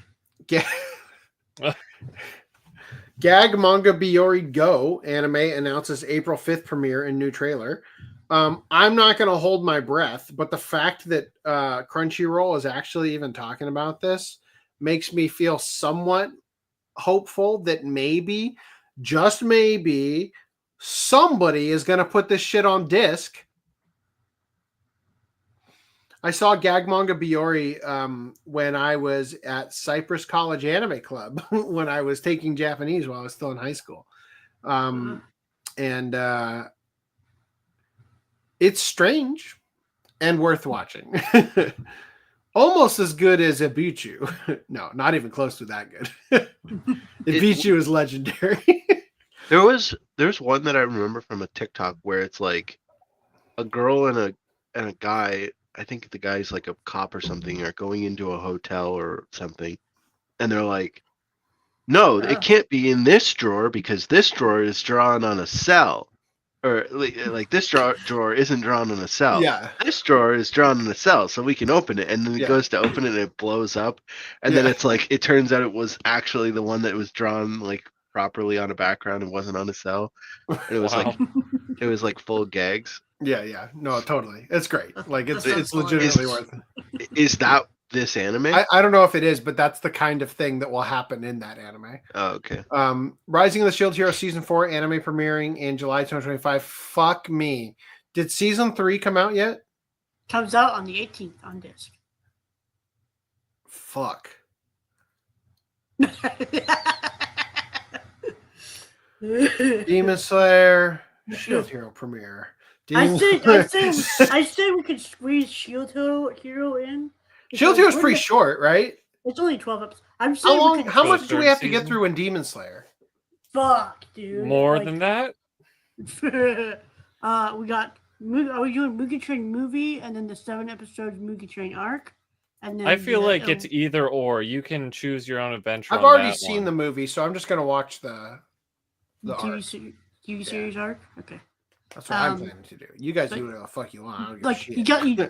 Gag manga Biyori Go anime announces April 5th premiere and new trailer. I'm not going to hold my breath, but the fact that Crunchyroll is actually even talking about this makes me feel somewhat hopeful that maybe, just maybe, somebody is going to put this shit on disc. I saw Gag Manga Biyori when I was at Cypress College Anime Club when I was taking Japanese while I was still in high school. And it's strange and worth watching. Almost as good as Ibichu. No, not even close to that good. Ibichu is legendary. There's one that I remember from a TikTok where it's like a girl and a guy. I think the guy's like a cop or something, are going into a hotel or something, and they're like, "No, it can't be in this drawer because this drawer is drawn on a cell, or like this drawer isn't drawn on a cell. Yeah, this drawer is drawn on a cell, so we can open it." And then it goes to open it, and it blows up, and then it's like it turns out it was actually the one that was drawn like properly on a background and wasn't on a cell. And it was like full gags. Yeah. No, totally. It's great. Like it's legitimately worth it. Is that this anime? I don't know if it is, but that's the kind of thing that will happen in that anime. Oh, okay. Rising of the Shield Hero Season 4 anime premiering in July 2025. Fuck me. Did Season 3 come out yet? Comes out on the 18th on disc. Fuck. Demon Slayer Shield Hero premiere. I say we could squeeze Shield Hero in. Shield Hero's pretty short, right? It's only 12 episodes. I'm saying how much do we have to get through in Demon Slayer? Fuck, dude. More than that? We got. Are we doing Mugen Train movie and then the 7 episodes Mugen Train arc? And then I feel like it's either or. You can choose your own adventure. I've already seen the movie, so I'm just gonna watch the TV series arc. Okay. That's what I'm planning to do. You guys do whatever the fuck you want. I don't give a Like shit.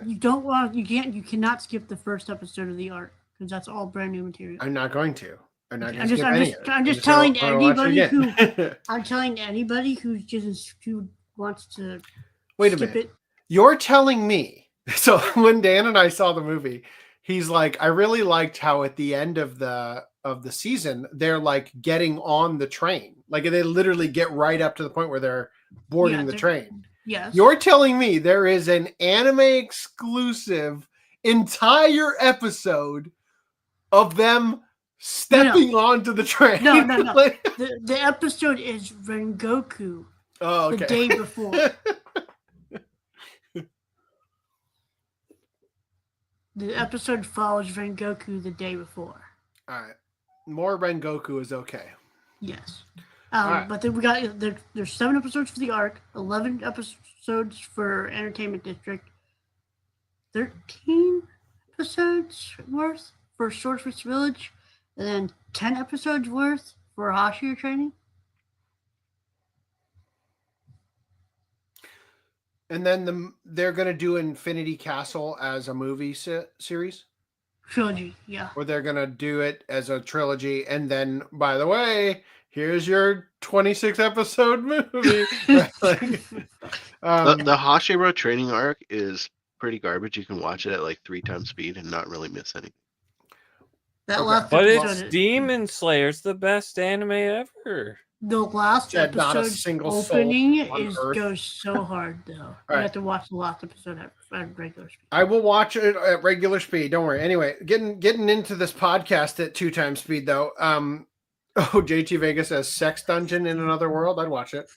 you don't want you cannot skip the first episode of the arc because that's all brand new material. I'm not going to. I'm not going I'm to just, skip I'm any just, of it. I'm just telling gonna watch it anybody again. who I'm telling anybody who wants to Wait a skip minute. it. You're telling me. So when Dan and I saw the movie, he's like, I really liked how at the end of the season they're like getting on the train. Like they literally get right up to the point where they're boarding the train. Yes. You're telling me there is an anime exclusive entire episode of them stepping onto the train? No. The episode is Rengoku. Oh, okay. The day before. The episode follows Rengoku the day before. All right. More Rengoku is okay. Yes. Right. But then we got there's 7 episodes for the arc, 11 episodes for Entertainment District, 13 episodes worth for Swordfish Village, and then 10 episodes worth for Hashira Training. And then they're going to do Infinity Castle as a movie series? Trilogy, yeah. Or they're going to do it as a trilogy. And then, by the way, here's your 26 episode movie. The Hashira training arc is pretty garbage. You can watch it at like 3 times speed and not really miss anything. But it's Demon Slayer's the best anime ever. The last episode's opening goes so hard, though. You Right. have to watch the last episode at regular speed. I will watch it at regular speed. Don't worry. Anyway, getting into this podcast at 2 times speed, though. JT Vegas says Sex Dungeon in Another World. I'd watch it.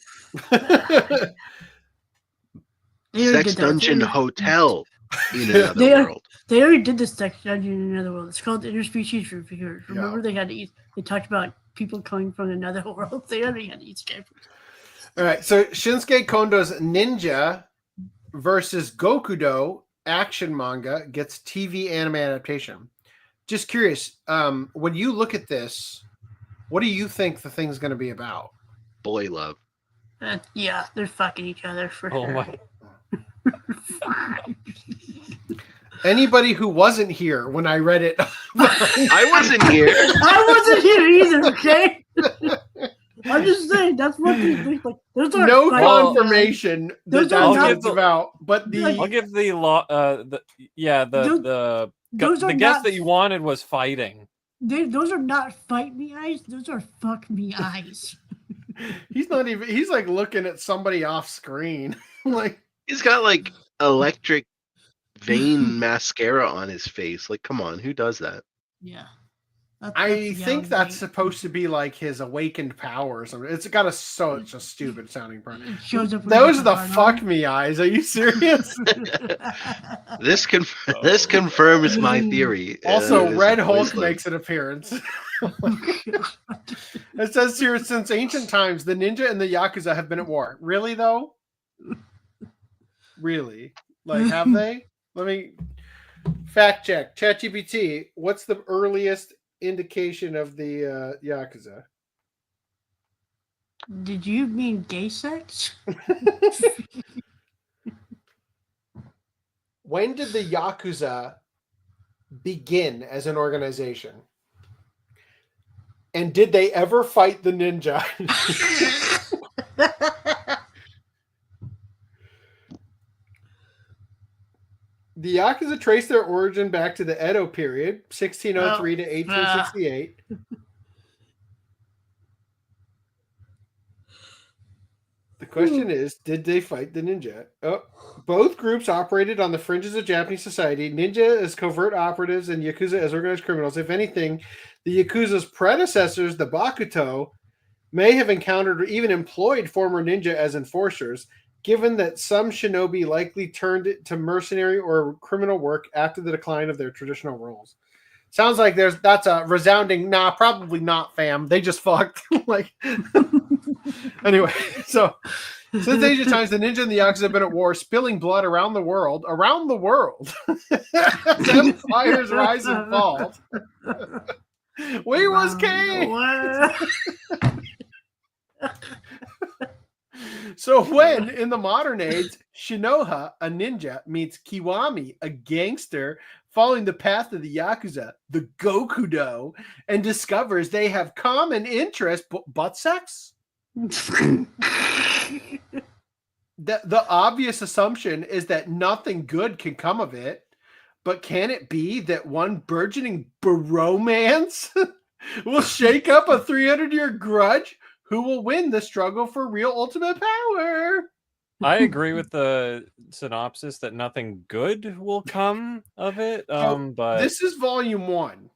Sex Dungeon Hotel in Another World. They already did this Sex Dungeon in Another World. It's called Interspecies Reviewers. Remember they had to eat. They talked about people coming from another world. They already had to eat scavengers. All right. So Shinsuke Kondo's Ninja versus Gokudo action manga gets TV anime adaptation. Just curious, when you look at this, what do you think the thing's going to be about? Boy love. Yeah, they're fucking each other for sure. My. Anybody who wasn't here when I read it, I wasn't here. I wasn't here either. Okay. I'm just saying that's what like. Those are no confirmation that that's what it's about. But I'll give the the guess that you wanted was fighting. Those are not fight me eyes. Those are fuck me eyes. He's not even. He's like looking at somebody off screen. Like he's got like electric vein mascara on his face. Like, come on, who does that? Yeah. I think that's supposed to be like his awakened power or something. It's got such a stupid sounding part. Those are the fuck me eyes. Are you serious? This confirms my theory. Also, Red Hulk makes an appearance. It says here, since ancient times, the ninja and the Yakuza have been at war. Really, though? Really? Like, have they? Let me fact check. ChatGPT, what's the earliest indication of the Yakuza? Did you mean gay sex? When did the Yakuza begin as an organization? And did they ever fight the ninja? The Yakuza trace their origin back to the Edo period, 1603 to 1868. The question is, did they fight the ninja? Oh, both groups operated on the fringes of Japanese society, ninja as covert operatives and Yakuza as organized criminals. If anything, the Yakuza's predecessors, the Bakuto, may have encountered or even employed former ninja as enforcers, given that some shinobi likely turned to mercenary or criminal work after the decline of their traditional roles. Sounds like that's a resounding nah, probably not, fam. They just fucked. Like anyway, so since ancient times, the ninja and the Yakuza have been at war, spilling blood around the world. Around the world. Empires rise and fall. Where was Kane? So when, in the modern age, Shinoha, a ninja, meets Kiwami, a gangster, following the path of the Yakuza, the Gokudo, and discovers they have common interest, butt sex? The obvious assumption is that nothing good can come of it, but can it be that one burgeoning bromance will shake up a 300-year grudge? Who will win the struggle for real ultimate power? I agree with the synopsis that nothing good will come of it. But this is volume 1.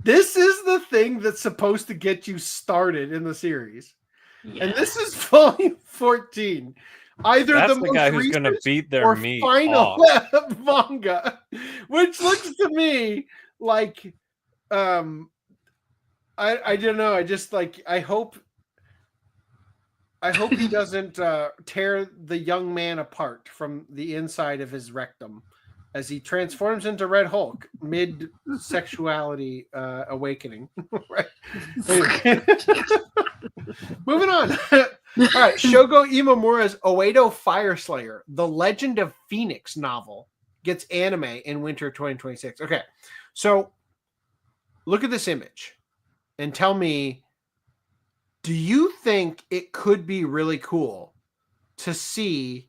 This is the thing that's supposed to get you started in the series. Yeah. And this is volume 14. Either that's the the most guy who's going to beat their or meat final off. Manga, which looks to me like I don't know. I just like I hope he doesn't tear the young man apart from the inside of his rectum as he transforms into Red Hulk mid-sexuality awakening. Right. Moving on. All right, Shogo Imamura's Oedo Fire Slayer, the Legend of Phoenix novel, gets anime in winter 2026. Okay, so look at this image and tell me, do you think it could be really cool to see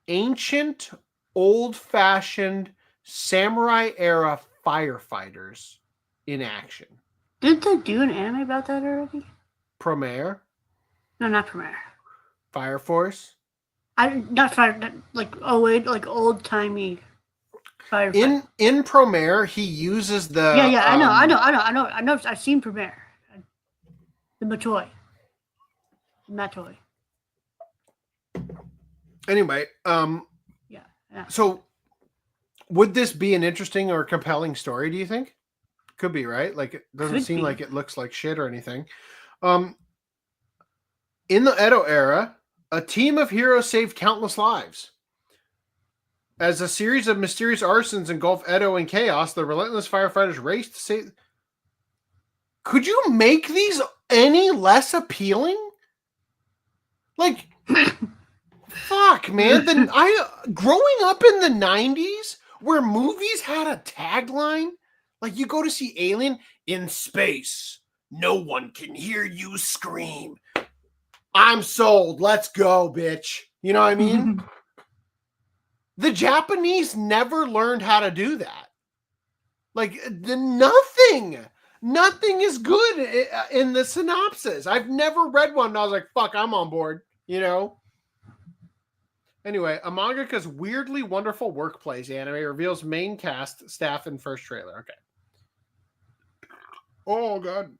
ancient, old-fashioned, samurai-era firefighters in action? Didn't they do an anime about that already? Promare? No, not Promare. Fire Force? Not Fire, like old-timey firefighter. In Promare, he uses the... Yeah, I know. I've seen Promare. The Matoi. Matoi. Anyway, yeah. So, would this be an interesting or compelling story, do you think? Could be, right? Like, it doesn't seem like it looks like shit or anything. In the Edo era, a team of heroes saved countless lives. As a series of mysterious arsons engulf Oedo in chaos, the relentless firefighters race to save. Could you make these any less appealing? Like, fuck, man. Growing up in the 90s, where movies had a tagline, like you go to see Alien in space, no one can hear you scream. I'm sold. Let's go, bitch. You know what I mean? The Japanese never learned how to do that. Like, nothing is good in the synopsis. I've never read one and I was like, fuck, I'm on board, you know? Anyway, a mangaka's weirdly wonderful workplace anime reveals main cast, staff, and first trailer. Okay. Oh, God.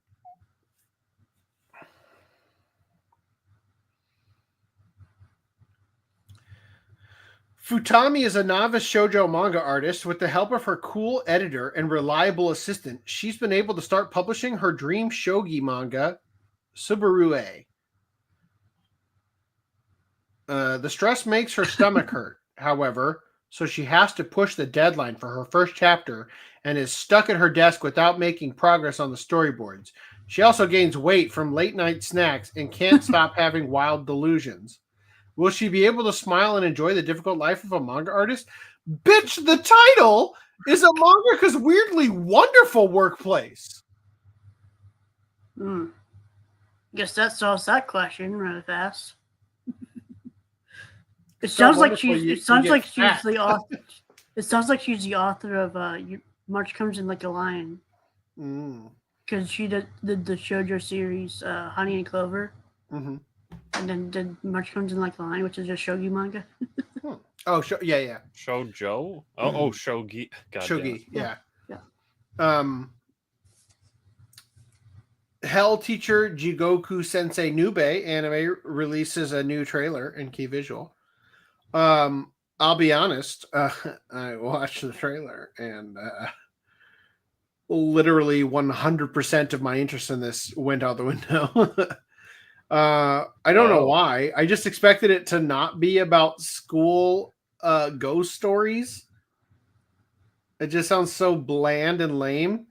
Futami is a novice shoujo manga artist. With the help of her cool editor and reliable assistant, she's been able to start publishing her dream shogi manga, Subarue. The stress makes her stomach hurt, however, so she has to push the deadline for her first chapter and is stuck at her desk without making progress on the storyboards. She also gains weight from late night snacks and can't stop having wild delusions. Will she be able to smile and enjoy the difficult life of a manga artist? Bitch, the title is a mangaka's weirdly wonderful workplace. Guess that solves that question really fast. It sounds like she's the author. It sounds like she's the author of March Comes in Like a Lion. Because she did the shoujo series Honey and Clover. Mm-hmm. And then did March Comes in Like a Lion, which is a shogi manga. Oh, yeah. Shoujo? Oh, shogi. Shogi, yeah. Hell Teacher Jigoku Sensei Nube anime releases a new trailer and key visual. I'll be honest, I watched the trailer and literally 100% of my interest in this went out the window. I don't know why. I just expected it to not be about school ghost stories. It just sounds so bland and lame.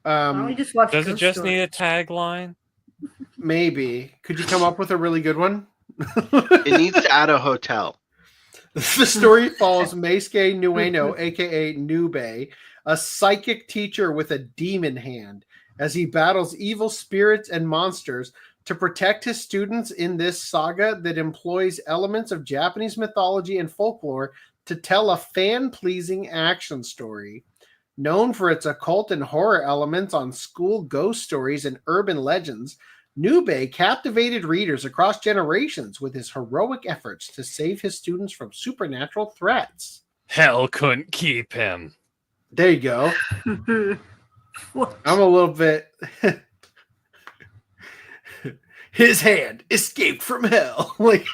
Does it just need a tagline? Maybe. Could you come up with a really good one? It needs to add a hotel. The story follows Meisuke Nueno, aka Nube, a psychic teacher with a demon hand, as he battles evil spirits and monsters to protect his students in this saga that employs elements of Japanese mythology and folklore to tell a fan-pleasing action story. Known for its occult and horror elements on school ghost stories and urban legends, Nube captivated readers across generations with his heroic efforts to save his students from supernatural threats. Hell couldn't keep him. There you go. I'm a little bit... His hand escaped from hell. Like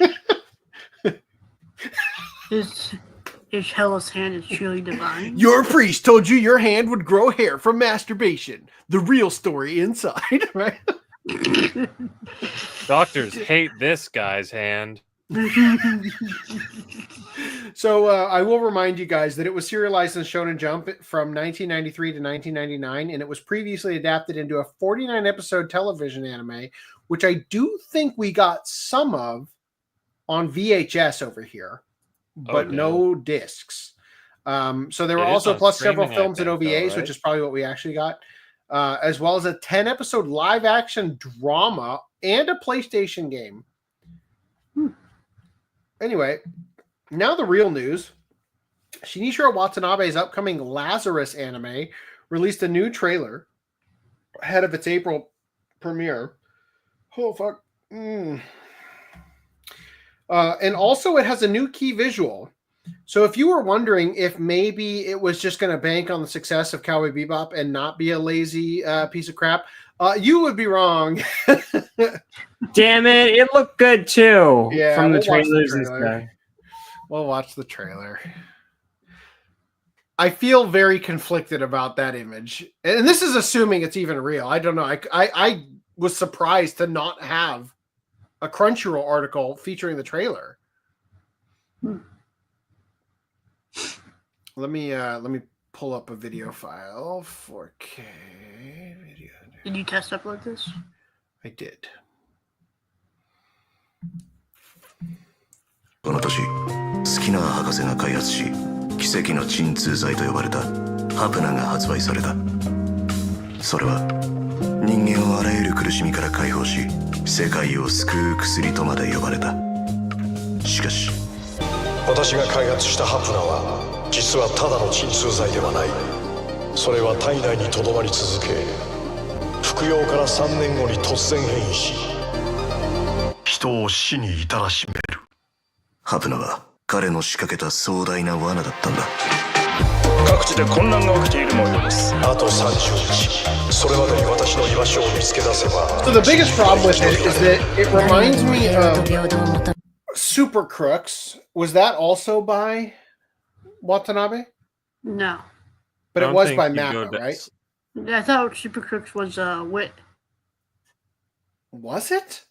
his hellish hand is truly divine. Your priest told you your hand would grow hair from masturbation. The real story inside, right? Doctors hate this guy's hand. So I will remind you guys that it was serialized in Shonen Jump from 1993 to 1999, and it was previously adapted into a 49-episode television anime, which I do think we got some of on VHS over here, but no discs. So there were also plus several films and OVAs, right? Which is probably what we actually got, as well as a 10-episode live-action drama and a PlayStation game. Anyway, now the real news. Shinichiro Watanabe's upcoming Lazarus anime released a new trailer ahead of its April premiere. Oh, fuck. And also it has a new key visual. So if you were wondering if maybe it was just going to bank on the success of Cowboy Bebop and not be a lazy piece of crap, you would be wrong. Damn it. It looked good too. Yeah, from the trailers and stuff. We'll watch the trailer. I feel very conflicted about that image. And this is assuming it's even real. I don't know. I was surprised to not have a Crunchyroll article featuring the trailer. Let me pull up a video file. 4K video. Did you test upload this? I did. この年、スキナー博士が開発し、奇跡の鎮痛剤と呼ばれたハプナが発売された。それは人間をあらゆる苦しみから解放し、世界を救う薬とまで呼ばれた。しかし、私が開発したハプナは実はただの鎮痛剤ではない。それは体内にとどまり続け、服用から3年後に突然変異し、人を死に至らしめる。ハプナは彼の仕掛けた壮大な罠だったんだ。各地で混乱が起きている模様です。あと30日、それまでに私の居場所を見つけ出せば。 So the biggest problem with it is that it reminds me of Super Crooks. Was that also by Watanabe? No. But it was by Manga, right? I thought Super Crooks was Wit. Was it?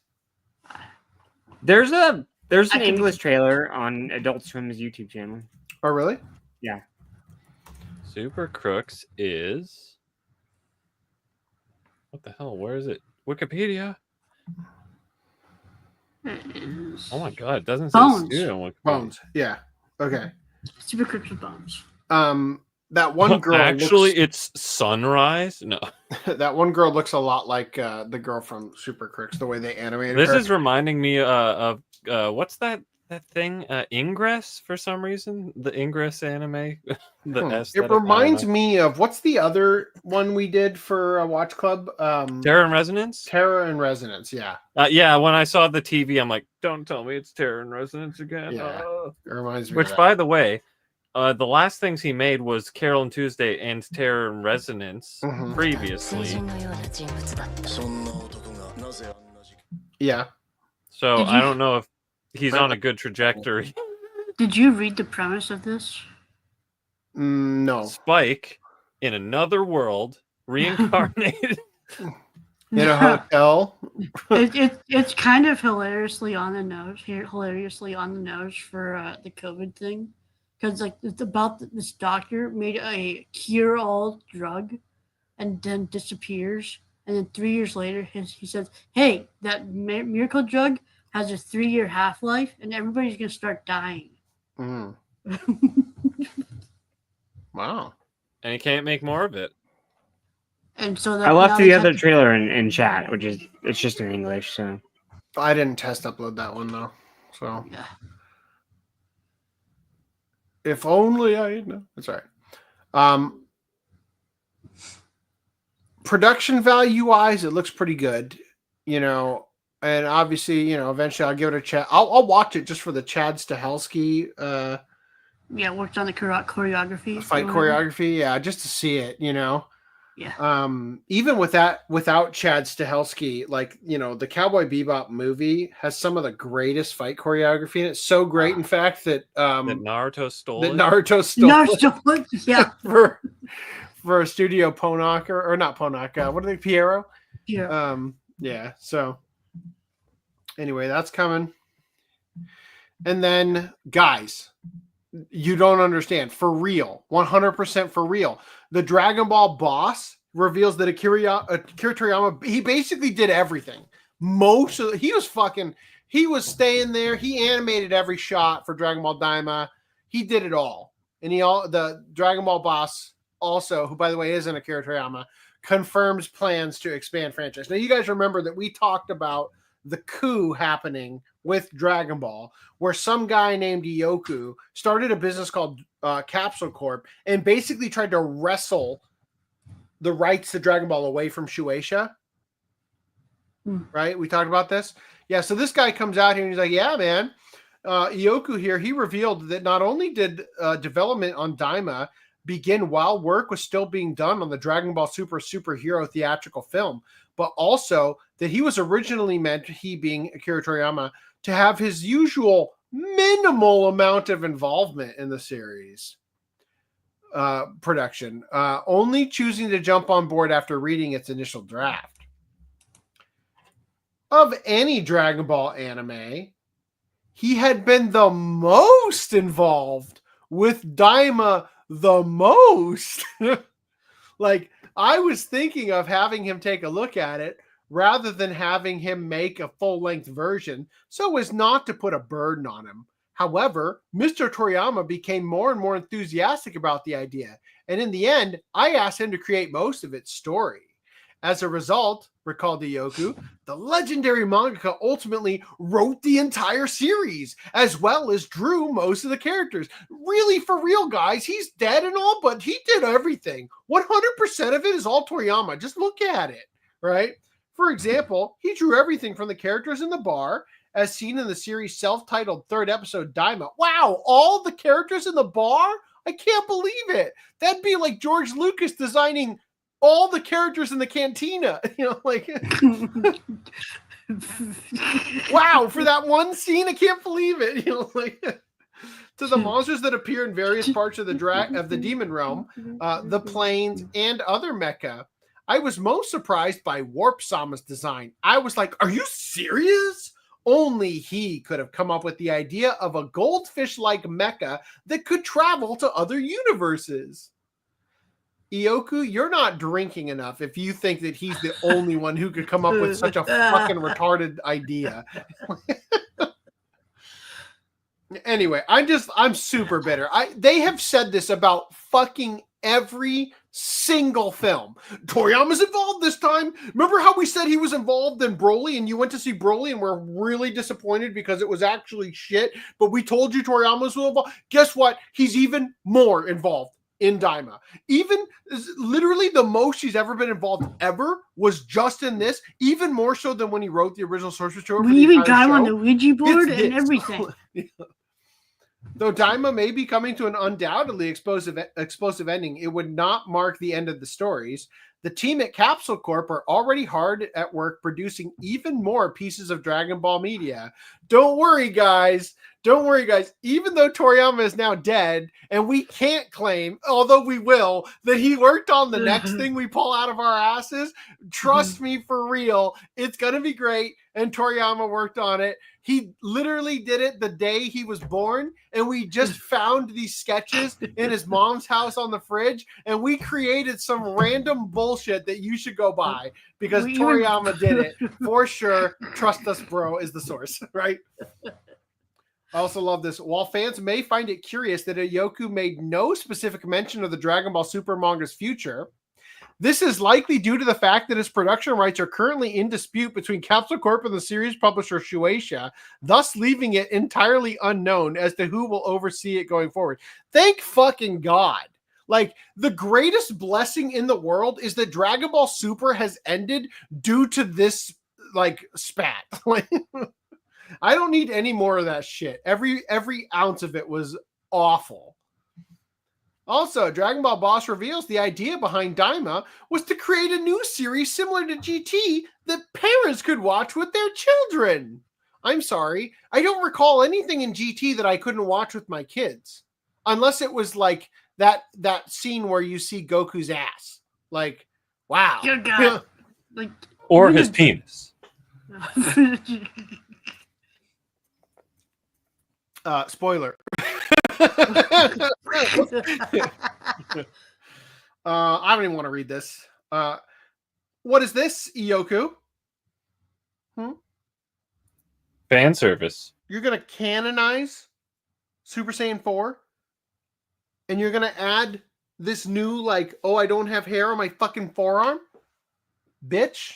There's an English trailer on Adult Swim's YouTube channel. Oh, really? Yeah. Super Crooks is... What the hell? Where is it? Wikipedia? Oh my god, it doesn't say Bones. studio on Wikipedia. Bones. Yeah. Okay. Super Crooks with Bones. That one girl Actually, it's Sunrise? No. That one girl looks a lot like the girl from Super Crooks, the way they animated This her. is reminding me of what's that thing? Ingress for some reason? The Ingress anime? It reminds me of what's the other one we did for Watch Club? Terror and Resonance? Terror and Resonance, yeah. Yeah, when I saw the TV, I'm like, don't tell me it's Terror and Resonance again. Yeah, it reminds me Which, of that. by the way, the last things he made was Carol and Tuesday and Terror and Resonance previously. Yeah. So Did I you- don't know if he's on a good trajectory. Did you read the premise of this? No. Spike in another world reincarnated in a hotel. It's kind of hilariously on the nose for the COVID thing, because like it's about this doctor made a cure-all drug and then disappears, and then 3 years later he says, hey, that miracle drug has a 3-year half-life and everybody's gonna start dying. Wow. and he can't make more of it. And so I left the other trailer in chat, which is it's just in English. So I didn't test upload that one though. So yeah. If only I had known. That's all right. Production value wise, it looks pretty good, you know, and obviously, you know, eventually I'll give it a chat. I'll watch it just for the Chad Stahelski yeah, worked on the choreography. Fight choreography, yeah, just to see it, you know. Yeah. Even without Chad Stahelski, like, you know, the Cowboy Bebop movie has some of the greatest fight choreography, and it's so great, in fact, that That Naruto stole it. Naruto stole it, yeah, for Studio Ponoc or not Ponoc. What are they? Piero. Yeah. Yeah. So anyway, that's coming. And then, guys, you don't understand. For real, 100% for real. The Dragon Ball boss reveals that Akira Toriyama, he basically did everything. He was staying there. He animated every shot for Dragon Ball Daima. He did it all. And the Dragon Ball boss also, who by the way isn't Akira Toriyama, confirms plans to expand franchise. Now you guys remember that we talked about the coup happening with Dragon Ball, where some guy named Yoku started a business called Capsule Corp and basically tried to wrestle the rights to Dragon Ball away from Shueisha. Right? We talked about this. Yeah. So this guy comes out here and he's like, yeah, man, Yoku here, he revealed that not only did development on Daima begin while work was still being done on the Dragon Ball superhero theatrical film, but also that he was originally meant, he being Akira Toriyama, to have his usual minimal amount of involvement in the series production, only choosing to jump on board after reading its initial draft. Of any Dragon Ball anime, he had been the most involved with Daima the most. Like, I was thinking of having him take a look at it rather than having him make a full-length version so as not to put a burden on him. However, Mr. Toriyama became more and more enthusiastic about the idea, and in the end, I asked him to create most of its story. As a result, recalled Yoku, the legendary mangaka ultimately wrote the entire series, as well as drew most of the characters. Really, for real, guys, he's dead and all, but he did everything. 100% of it is all Toriyama. Just look at it, right? For example, he drew everything from the characters in the bar, as seen in the series' self-titled third episode, Daima. Wow, all the characters in the bar? I can't believe it. That'd be like George Lucas designing all the characters in the cantina. You know, like, wow, for that one scene, I can't believe it. You know, like, to the monsters that appear in various parts of the demon realm, the planes, and other mecha. I was most surprised by Warp Sama's design. I was like, are you serious? Only he could have come up with the idea of a goldfish-like mecha that could travel to other universes. Ioku, you're not drinking enough if you think that he's the only one who could come up with such a fucking retarded idea. Anyway, I'm super bitter. They have said this about fucking every single film. Toriyama's involved this time. Remember how we said he was involved in Broly and you went to see Broly and we're really disappointed because it was actually shit, but we told you Toriyama was involved? Guess what? He's even more involved in Daima. Even literally the most he's ever been involved ever was just in this, even more so than when he wrote the original source material. We even got him on the Ouija board and everything. Though Daima may be coming to an undoubtedly explosive ending, it would not mark the end of the stories. The team at Capsule Corp are already hard at work producing even more pieces of Dragon Ball media. Don't worry, guys. Don't worry, guys. Even though Toriyama is now dead, and we can't claim, although we will, that he worked on the next thing we pull out of our asses, trust me, for real, it's going to be great. And Toriyama worked on it. He literally did it the day he was born, and we just found these sketches in his mom's house on the fridge, and we created some random bullshit that you should go buy because Toriyama did it for sure. Trust us, bro, is the source, right? I also love this. While fans may find it curious that Ioku made no specific mention of the Dragon Ball Super manga's future, this is likely due to the fact that his production rights are currently in dispute between Capsule Corp and the series publisher Shueisha, thus leaving it entirely unknown as to who will oversee it going forward. Thank fucking God. Like, the greatest blessing in the world is that Dragon Ball Super has ended due to this, like, spat. Like, I don't need any more of that shit. Every ounce of it was awful. Also, Dragon Ball Boss reveals the idea behind Daima was to create a new series similar to GT that parents could watch with their children. I'm sorry, I don't recall anything in GT that I couldn't watch with my kids. Unless it was like that scene where you see Goku's ass. Like, wow. Dear God. Like, or his penis. Spoiler. I don't even want to read this. What is this, Ioku? Fan service. You're going to canonize Super Saiyan 4? And you're going to add this new, like, oh, I don't have hair on my fucking forearm? Bitch.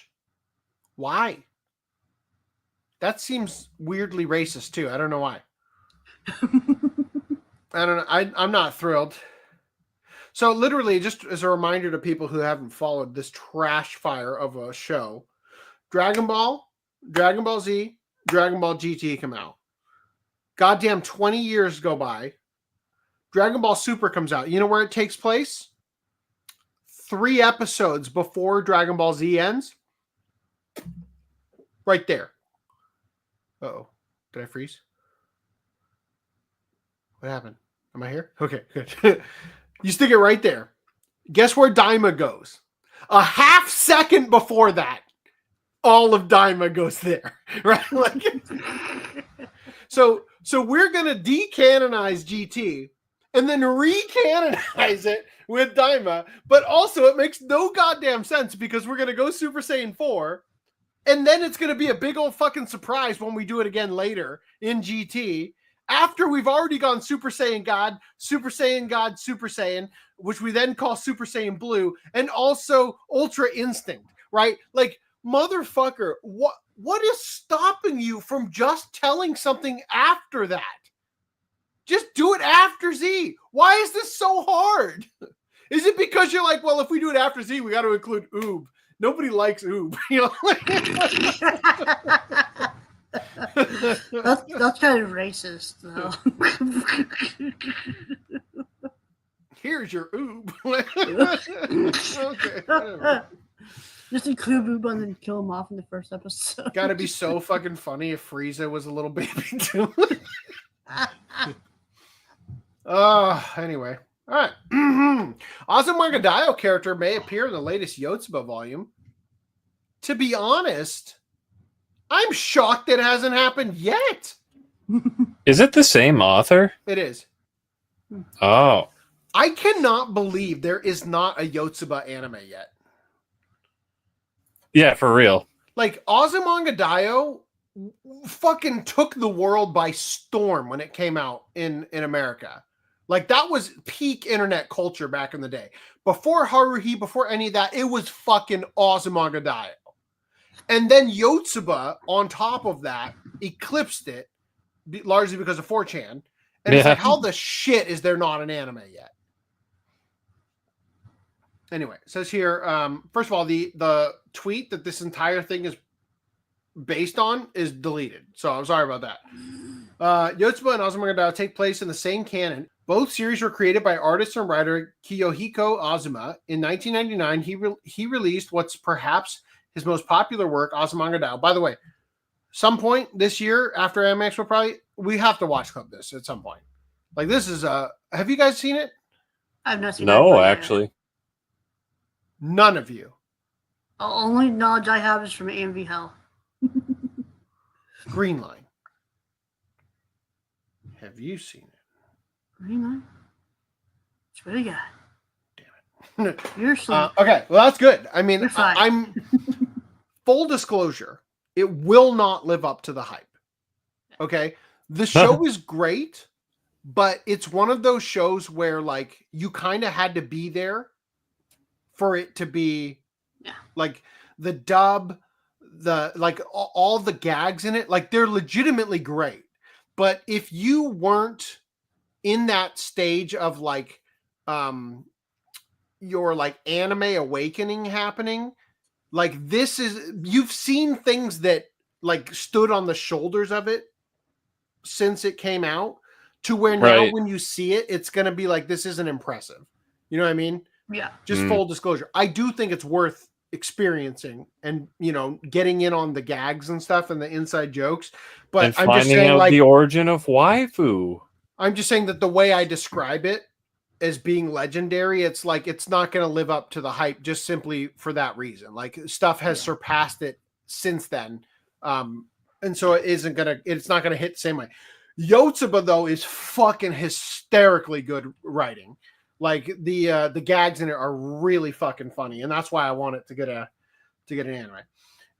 Why? That seems weirdly racist, too. I don't know why. I don't know. I'm not thrilled. So literally, just as a reminder to people who haven't followed this trash fire of a show, Dragon Ball, Dragon Ball Z, Dragon Ball GT come out. Goddamn 20 years go by. Dragon Ball Super comes out. You know where it takes place? 3 episodes before Dragon Ball Z ends. Right there. Uh-oh. Did I freeze? What happened? Am I here? Okay, good. You stick it right there. Guess where Daima goes? A half second before that, all of Daima goes there, right? Like, so we're gonna decanonize GT, and then recanonize it with Daima. But also, it makes no goddamn sense because we're going to go Super Saiyan 4, and then it's going to be a big old fucking surprise when we do it again later in GT, after we've already gone Super Saiyan God, Super Saiyan God, Super Saiyan, which we then call Super Saiyan Blue, and also Ultra Instinct, right? Like, motherfucker, what is stopping you from just telling something after that? Just do it after Z. Why is this so hard? Is it because you're like, well, if we do it after Z, we got to include Oob. Nobody likes Oob. You know? that's kind of racist, though. Here's your Oob. Okay. Just include Oob and then kill him off in the first episode. Gotta be so fucking funny if Frieza was a little baby too. Anyway. All right. Azumanga Daioh character may appear in the latest Yotsuba volume. To be honest, I'm shocked it hasn't happened yet. Is it the same author? It is. Oh. I cannot believe there is not a Yotsuba anime yet. Yeah, for real. Like, Azumanga Daioh fucking took the world by storm when it came out in America. Like, that was peak internet culture back in the day. Before Haruhi, before any of that, it was fucking Azumanga Daioh. And then Yotsuba, on top of that, eclipsed it, largely because of 4chan. And it's like, how the shit is there not an anime yet? Anyway, it says here, first of all, the tweet that this entire thing is based on is deleted. So I'm sorry about that. Yotsuba and Azumanga Daioh take place in the same canon. Both series were created by artist and writer Kiyohiko Azuma. In 1999, he released what's perhaps his most popular work, Azumanga Daioh. By the way, some point this year after MX, we have to watch Club this at some point. Like, this is have you guys seen it? I've not seen it. No, actually. None of you. Only knowledge I have is from AMV Hell. Green Line. Have you seen it? Green Line? It's really good. Damn it. You're asleep. Okay, well, that's good. I mean, I'm full disclosure. It will not live up to the hype. Okay? The show is great, but it's one of those shows where, like, you kind of had to be there for it to be, like, the dub, all the gags in it, like, they're legitimately great. But if you weren't in that stage of, like, your, like, anime awakening happening, like, you've seen things that, like, stood on the shoulders of it since it came out, to where now when you see it, it's going to be like, this isn't impressive. You know what I mean? Yeah. Just full disclosure. I do think it's worth experiencing and, you know, getting in on the gags and stuff and the inside jokes. But and I'm finding just saying, out like, the origin of waifu. I'm just saying that the way I describe it as being legendary, it's like, it's not going to live up to the hype just simply for that reason. Like, stuff has surpassed it since then. And so it's not going to hit the same way. Yotsuba, though, is fucking hysterically good writing. Like, the gags in it are really fucking funny, and that's why I want it to get an anime.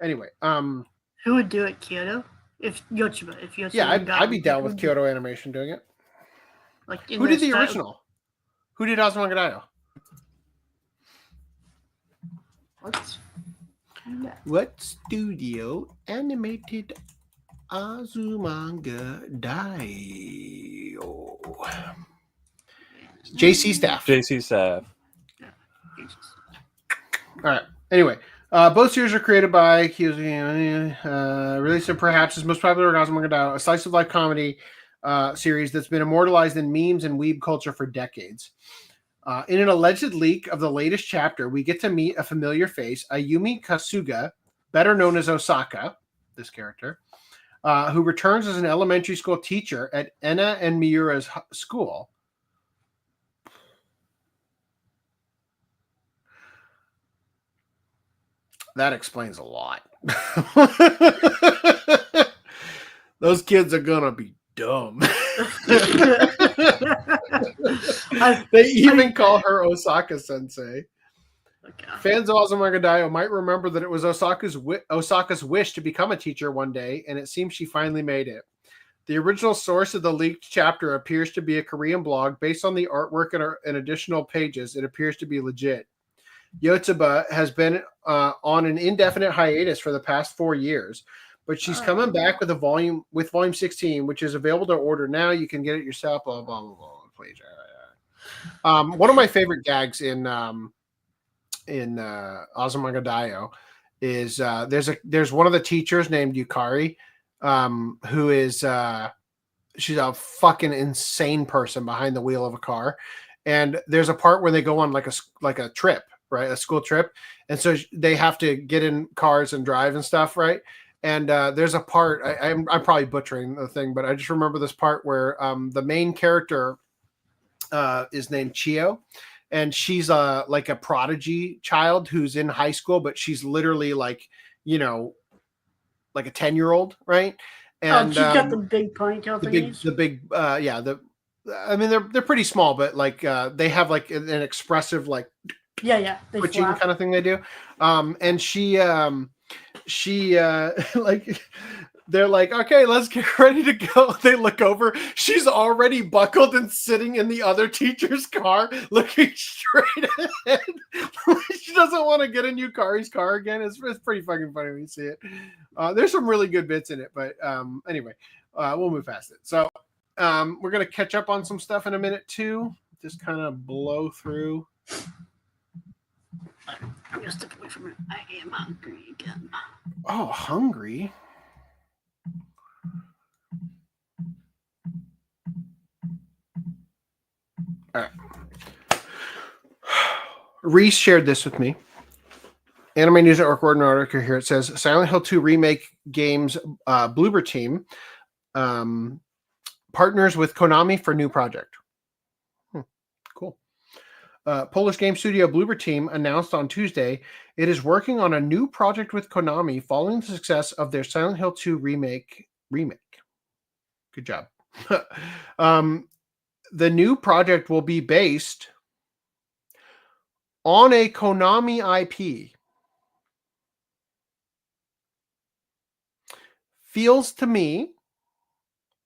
Anyway, who would do it, Kyoto? If Yotsuba, yeah, I'd be down with Kyoto Animation doing it. Like, who did the original? Who did Azumanga Daioh? What studio animated Azumanga Daioh? JC Staff. JC Staff. All right. Anyway, both series are created by Kiyoshi. Released perhaps his most popular Azumanga Daioh, a slice of life comedy series that's been immortalized in memes and weeb culture for decades. In an alleged leak of the latest chapter, we get to meet a familiar face, Ayumi Kasuga, better known as Osaka, this character, who returns as an elementary school teacher at Ena and Miura's school. That explains a lot. Those kids are gonna be dumb. They even call her Osaka Sensei. Fans of Azumanga Daioh might remember that it was Osaka's wish to become a teacher one day, and it seems she finally made it. The original source of the leaked chapter appears to be a Korean blog. Based on the artwork and additional pages, it appears to be legit. Yotsuba has been on an indefinite hiatus for the past 4 years, but she's coming back with volume 16, which is available to order now. You can get it yourself. Blah blah blah blah. Please. One of my favorite gags in Azumanga Daioh is there's one of the teachers named Yukari, who is she's a fucking insane person behind the wheel of a car, and there's a part where they go on like a trip, right, a school trip, and so they have to get in cars and drive and stuff, right? And there's a part I'm probably butchering the thing, but I just remember this part where the main character is named Chio, and she's like a prodigy child who's in high school, but she's literally like, you know, like a 10-year-old, right? And she's got the big ponytail thingies. I mean they're pretty small, but like they have like an expressive like twitching kind of thing they do. And she like they're like, okay, let's get ready to go. They look over. She's already buckled and sitting in the other teacher's car, looking straight ahead. She doesn't want to get in Yukari's car again. It's pretty fucking funny when you see it. There's some really good bits in it, but anyway, we'll move past it. So we're going to catch up on some stuff in a minute, too. Just kind of blow through. I'm going to step away from it. I am hungry again. Oh, hungry? All right. Reese shared this with me. Anime News Network wrote an article here. It says Silent Hill 2 remake games Bloober team partners with Konami for new project. Cool. Polish game studio Bloober team announced on Tuesday it is working on a new project with Konami following the success of their Silent Hill 2 remake. Good job. The new project will be based on a Konami IP. Feels to me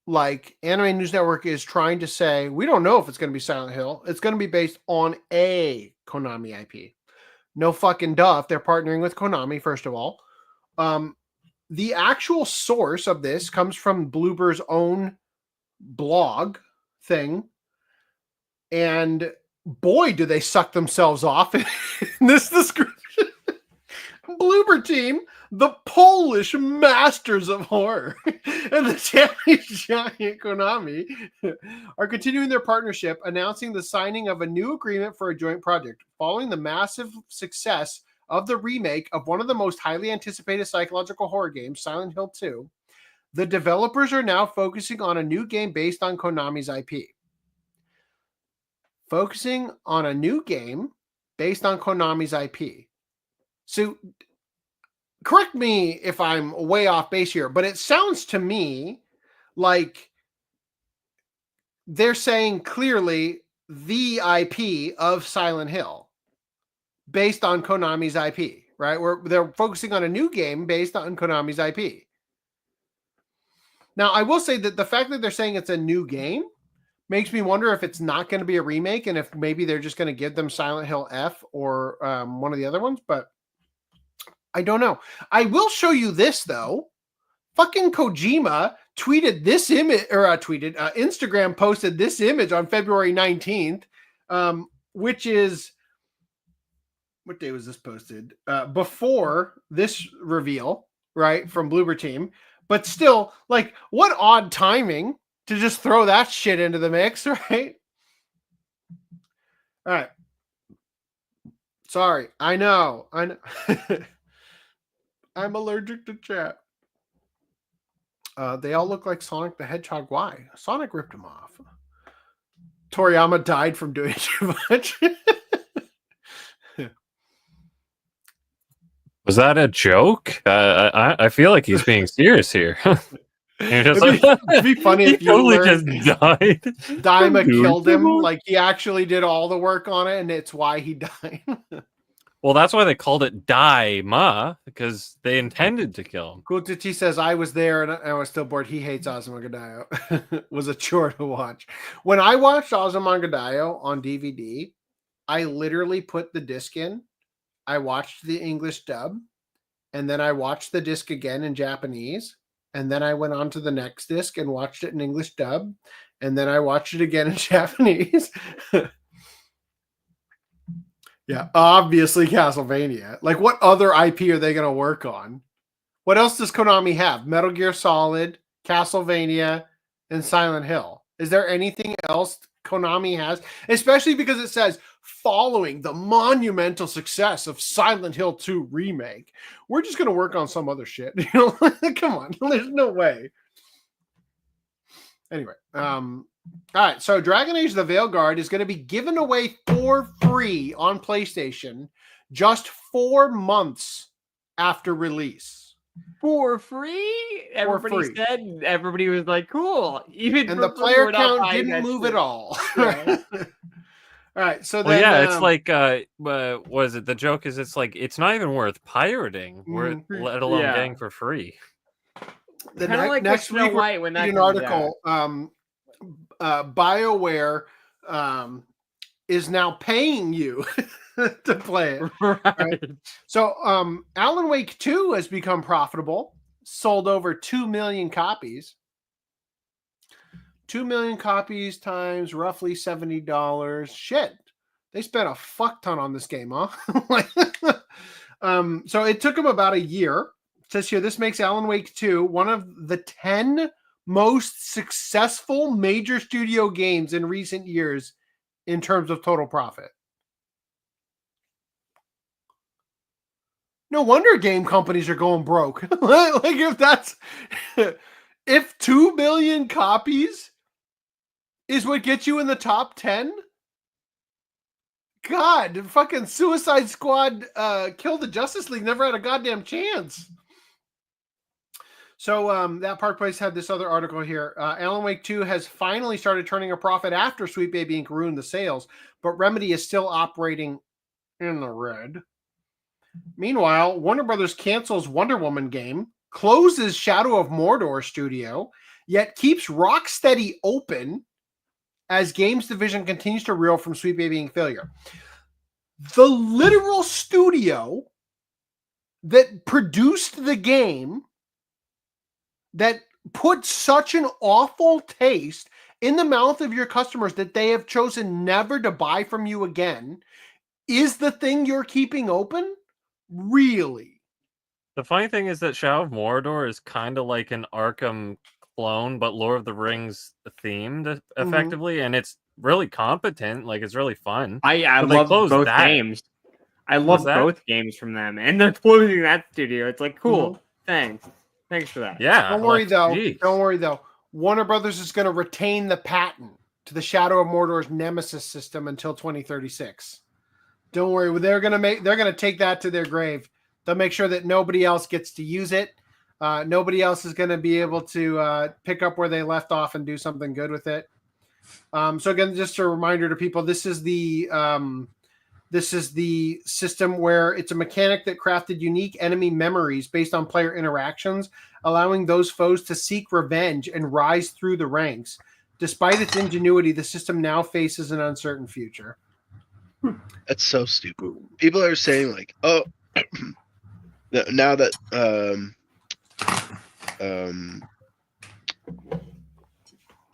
like Anime News Network is trying to say, we don't know if it's going to be Silent Hill. It's going to be based on a Konami IP. No fucking duh if they're partnering with Konami, first of all. The actual source of this comes from Bloober's own blog thing. And boy, do they suck themselves off in this description. Bloober team, the Polish masters of horror, and the Japanese giant Konami are continuing their partnership, announcing the signing of a new agreement for a joint project. Following the massive success of the remake of one of the most highly anticipated psychological horror games, Silent Hill 2, the developers are now focusing on a new game based on Konami's IP. Focusing on a new game based on Konami's IP. So, correct me if I'm way off base here, but it sounds to me like they're saying clearly the IP of Silent Hill based on Konami's IP, right? They're focusing on a new game based on Konami's IP. Now, I will say that the fact that they're saying it's a new game makes me wonder if it's not going to be a remake and if maybe they're just going to give them Silent Hill F or one of the other ones, but I don't know. I will show you this, though. Fucking Kojima tweeted this image, or Instagram posted this image on February 19th, which is, what day was this posted? Before this reveal, right, from Bloober Team. But still, like, what odd timing to just throw that shit into the mix, right? All right. Sorry. I know. I'm allergic to chat. They all look like Sonic the Hedgehog. Why? Sonic ripped him off. Toriyama died from doing too much. Was that a joke? I feel like he's being serious here. It'd be funny if you totally learned just died. Daima killed him. Like he actually did all the work on it, and it's why he died. Well, that's why they called it Daima, because they intended to kill him. Kutachi says, I was there and I was still bored. He hates Azumanga Daioh. It was a chore to watch. When I watched Azumanga Daioh on DVD, I literally put the disc in. I watched the English dub, and then I watched the disc again in Japanese, and then I went on to the next disc and watched it in English dub, and then I watched it again in Japanese. Yeah, obviously Castlevania. Like, what other IP are they going to work on? What else does Konami have? Metal Gear Solid, Castlevania, and Silent Hill. Is there anything else Konami has? Especially because it says, following the monumental success of Silent Hill 2 Remake, we're just going to work on some other shit. You know, come on. There's no way. Anyway, all right, so Dragon Age the Veilguard is going to be given away for free on PlayStation just 4 months after release. For free? Everybody said, everybody was like, cool. Even and the player count didn't move at all. Right. All right, so well, then, it's like, was it the joke is it's like, it's not even worth pirating, let alone getting for free. The like next Snow week, White when that an comes article. BioWare is now paying you to play it. Right? So Alan Wake 2 has become profitable, sold over 2 million copies. 2 million copies times roughly $70. Shit. They spent a fuck ton on this game, huh? So it took them about a year. It says here, this makes Alan Wake 2 one of the 10 most successful major studio games in recent years in terms of total profit. No wonder game companies are going broke. Like if 2 billion copies is what gets you in the top 10, God, fucking Suicide Squad Kill the Justice League never had a goddamn chance. So that Park Place had this other article here. Alan Wake 2 has finally started turning a profit after Sweet Baby Inc. ruined the sales, but Remedy is still operating in the red. Meanwhile, Warner Brothers cancels Wonder Woman game, closes Shadow of Mordor studio, yet keeps Rocksteady open as games division continues to reel from Sweet Baby Inc. failure. The literal studio that produced the game that put such an awful taste in the mouth of your customers that they have chosen never to buy from you again is the thing you're keeping open? Really? The funny thing is that Shadow of Mordor is kind of like an Arkham clone, but Lord of the Rings themed effectively, and it's really competent. Like, it's really fun. I love both games. I love both games from them, and they're closing that studio. It's like, cool. Thanks for that. Yeah. Don't worry though. Warner Brothers is going to retain the patent to the Shadow of Mordor's Nemesis system until 2036. Don't worry. They're going to take that to their grave. They'll make sure that nobody else gets to use it. Nobody else is going to be able to pick up where they left off and do something good with it. So again, just a reminder to people, this is the system where it's a mechanic that crafted unique enemy memories based on player interactions, allowing those foes to seek revenge and rise through the ranks. Despite its ingenuity, the system now faces an uncertain future. That's so stupid. People are saying like, oh, now that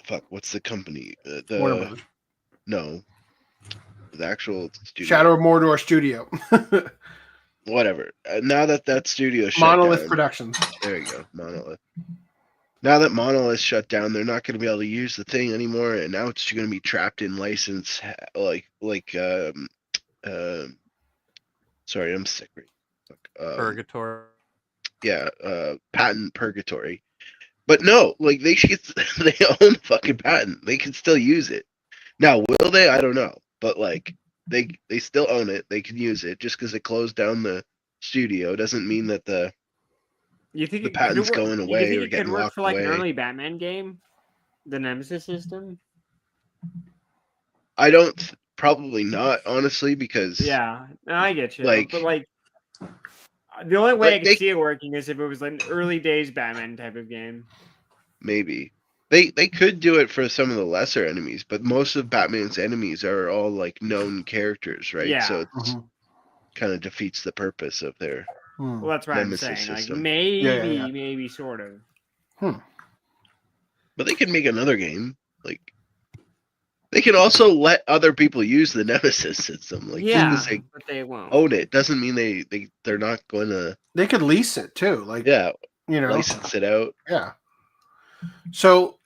fuck, what's the company? The actual studio. Shadow of Mordor studio. Whatever. Now that studio shut Monolith down, Productions. There you go, Monolith. Now that Monolith shut down, they're not going to be able to use the thing anymore, and now it's going to be trapped in license, sorry, I'm sick. Purgatory. Yeah, patent purgatory. But no, like they own the fucking patent. They can still use it. Now, will they? I don't know. But like they still own it. They can use it. Just because they closed down the studio doesn't mean that You think the patent's going away you think or it getting could work locked for like away. an early Batman game? The Nemesis system? I don't. Probably not, honestly, because Yeah, no, I get you. Like- But like, the only way I Like, could see it working is if it was like an early days Batman type of game. maybe they could do it for some of the lesser enemies, but most of Batman's enemies are all like known characters, right? Yeah. So it's kind of defeats the purpose of their Well, that's what I'm Nemesis saying. Like system. maybe sort of. But they can make another game. Like they can also let other people use the Nemesis system. Like just because they but they won't. own it doesn't mean they're not going to. They could lease it too. Like license it out. Yeah. So,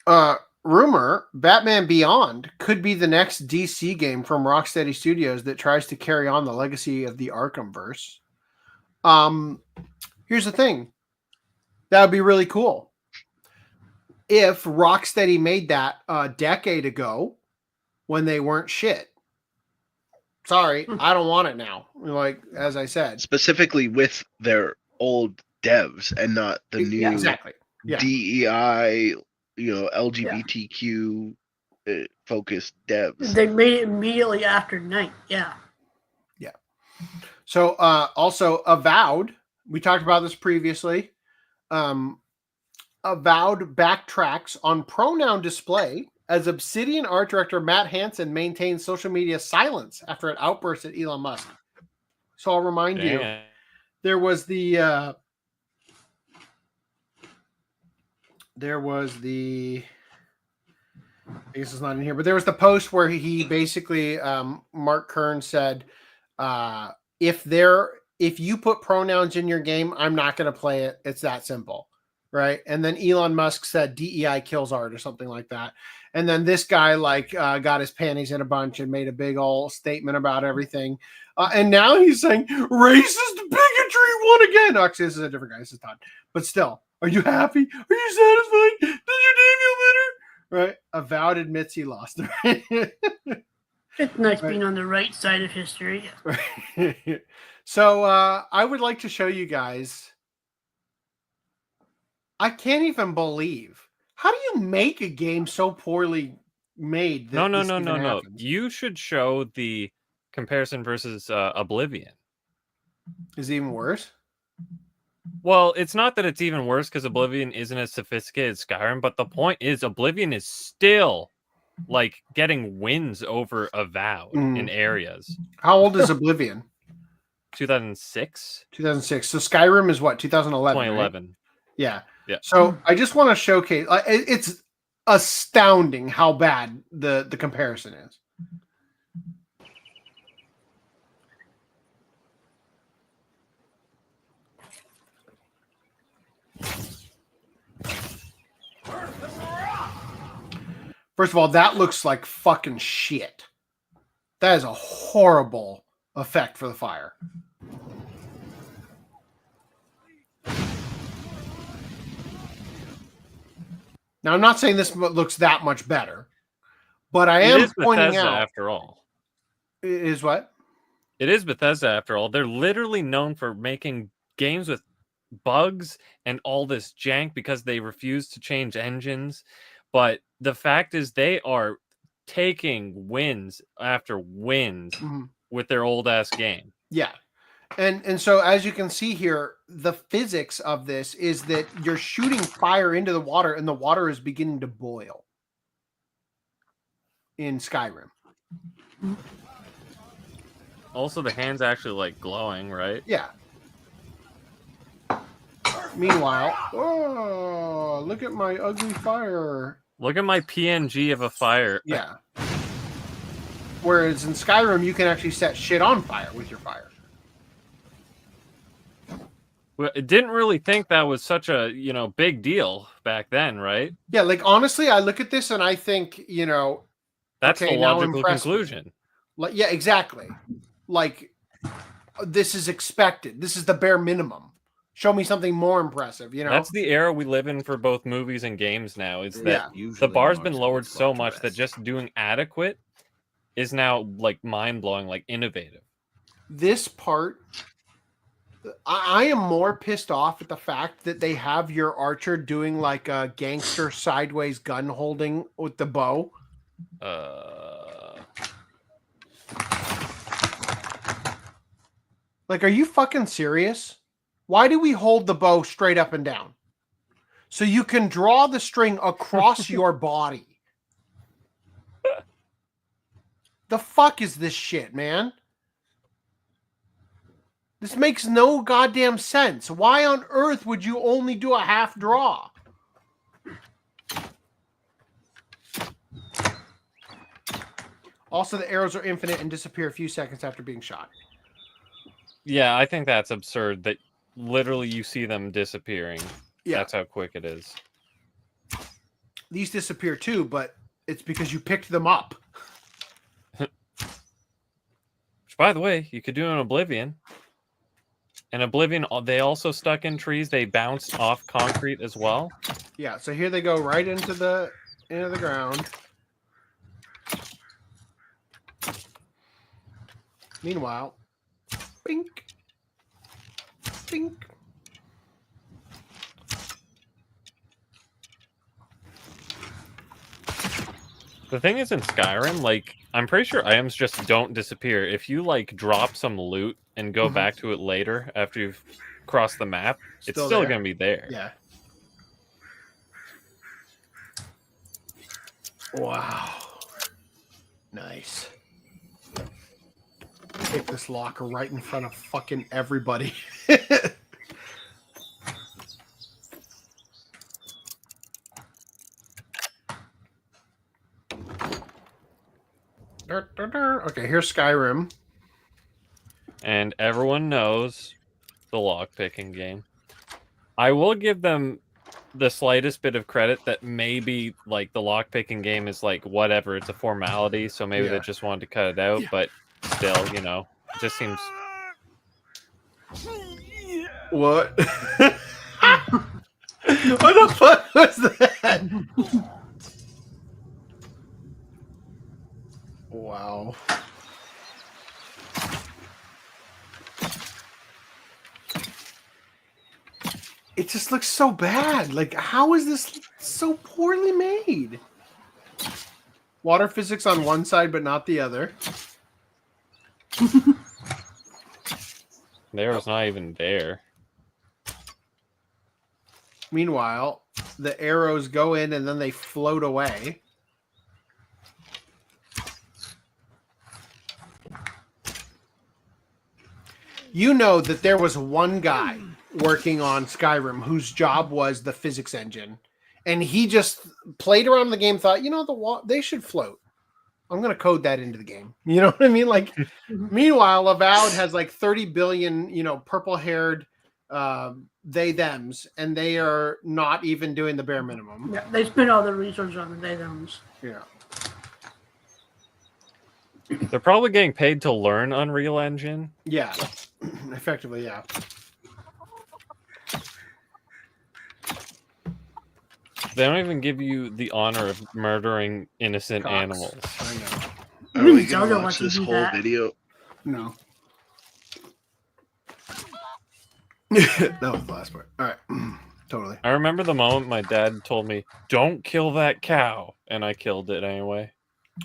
rumor Batman Beyond could be the next DC game from Rocksteady Studios that tries to carry on the legacy of the Arkhamverse. Here's the thing. That would be really cool. If Rocksteady made that a decade ago when they weren't shit. Sorry, I don't want it now. Like, as I said. Specifically with their old devs and not the new DEI, LGBTQ focused devs. They made it immediately after Night. Yeah. So also Avowed, we talked about this previously. Avowed backtracks on pronoun display as Obsidian art director Matt Hansen maintains social media silence after an outburst at Elon Musk. So I'll remind you, there was the I guess it's not in here, but there was the post where he basically Mark Kern said, if you put pronouns in your game, I'm not going to play it. It's that simple. Right. And then Elon Musk said DEI kills art or something like that. And then this guy got his panties in a bunch and made a big old statement about everything. And now he's saying racist bigotry won again. Actually, this is a different guy. This is Todd. But still, are you happy? Are you satisfied? Did your day feel better? Right. Avowed admits he lost. It's nice being on the right side of history. So I would like to show you guys. I can't even believe. How do you make a game so poorly made? That No. You should show the comparison versus Oblivion. Is it even worse? Well, it's not that it's even worse because Oblivion isn't as sophisticated as Skyrim, but the point is Oblivion is still like getting wins over Avowed in areas. How old is Oblivion? 2006. 2006. So Skyrim is what? 2011. 2011. Right? Yeah. Yeah. So I just want to showcase. It's astounding how bad the comparison is. First of all, that looks like fucking shit. That is a horrible effect for the fire. Now, I'm not saying this looks that much better, but I am pointing Bethesda, out. after all. Is what? It is Bethesda, after all. They're literally known for making games with bugs and all this jank because they refuse to change engines. But the fact is they are taking wins after wins with their old-ass game. Yeah. And so as you can see here, the physics of this is that you're shooting fire into the water and the water is beginning to boil in Skyrim. Also, the hand's actually like glowing, right? Yeah. Meanwhile, oh, look at my ugly fire. Look at my PNG of a fire. Yeah. Whereas in Skyrim, you can actually set shit on fire with your fire. Well, I didn't really think that was such a, big deal back then, right? Yeah, like honestly, I look at this and I think, that's okay, the logical conclusion. Like, yeah, exactly. Like, this is expected. This is the bare minimum. Show me something more impressive, That's the era we live in for both movies and games now. Is that the bar's been lowered so much that just doing adequate is now like mind-blowing, like innovative. This part I am more pissed off at the fact that they have your archer doing like a gangster sideways gun holding with the bow. Like, are you fucking serious? Why do we hold the bow straight up and down? So you can draw the string across your body. The fuck is this shit, man? This makes no goddamn sense. Why on earth would you only do a half draw? Also, the arrows are infinite and disappear a few seconds after being shot. Yeah, I think that's absurd that literally you see them disappearing. Yeah. That's how quick it is. These disappear too, but it's because you picked them up. Which, by the way, you could do in Oblivion. In Oblivion, they also stuck in trees. They bounced off concrete as well. Yeah, so here they go right into the ground. Meanwhile, bink, bink. The thing is, in Skyrim, like, I'm pretty sure items just don't disappear. If you, like, drop some loot and go back to it later after you've crossed the map, it's still going to be there. Yeah. Wow. Nice. Take this locker right in front of fucking everybody. Okay, here's Skyrim. And everyone knows the lockpicking game. I will give them the slightest bit of credit that maybe, like, the lockpicking game is like, whatever, it's a formality, so maybe they just wanted to cut it out, but still, you know, it just seems... What? What the fuck was that? Wow. It just looks so bad. Like, how is this so poorly made? Water physics on one side, but not the other. The arrow's not even there. Meanwhile, the arrows go in and then they float away. You know that there was one guy working on Skyrim whose job was the physics engine, and he just played around the game, thought, you know, they should float. I'm going to code that into the game. You know what I mean? Like, meanwhile, Avowed has like 30 billion, you know, purple-haired they-thems, and they are not even doing the bare minimum. Yeah, they spend all the resources on the they-thems. Yeah. They're probably getting paid to learn Unreal Engine. Yeah, effectively, yeah. They don't even give you the honor of murdering innocent animals. I know. Are we going to watch this whole video? No. That was the last part. All right. Totally. I remember the moment my dad told me, "Don't kill that cow," and I killed it anyway.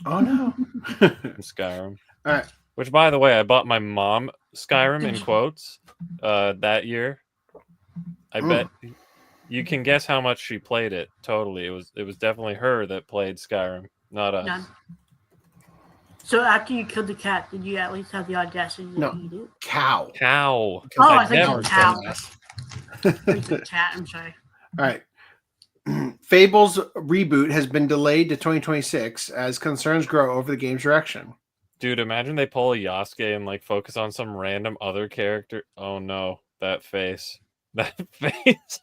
Oh no. In Skyrim. All right. Which, by the way, I bought my mom Skyrim in quotes that year. I bet you can guess how much she played it. Totally, it was definitely her that played Skyrim, not us. None. So after you killed the cat, did you at least have the audacity to eat it? Cow. Cow. Oh, I think it's cow. Cat. I'm sorry. All right. Fable's reboot has been delayed to 2026 as concerns grow over the game's direction. Dude, imagine they pull a Yasuke and like focus on some random other character. Oh no, that face. That face.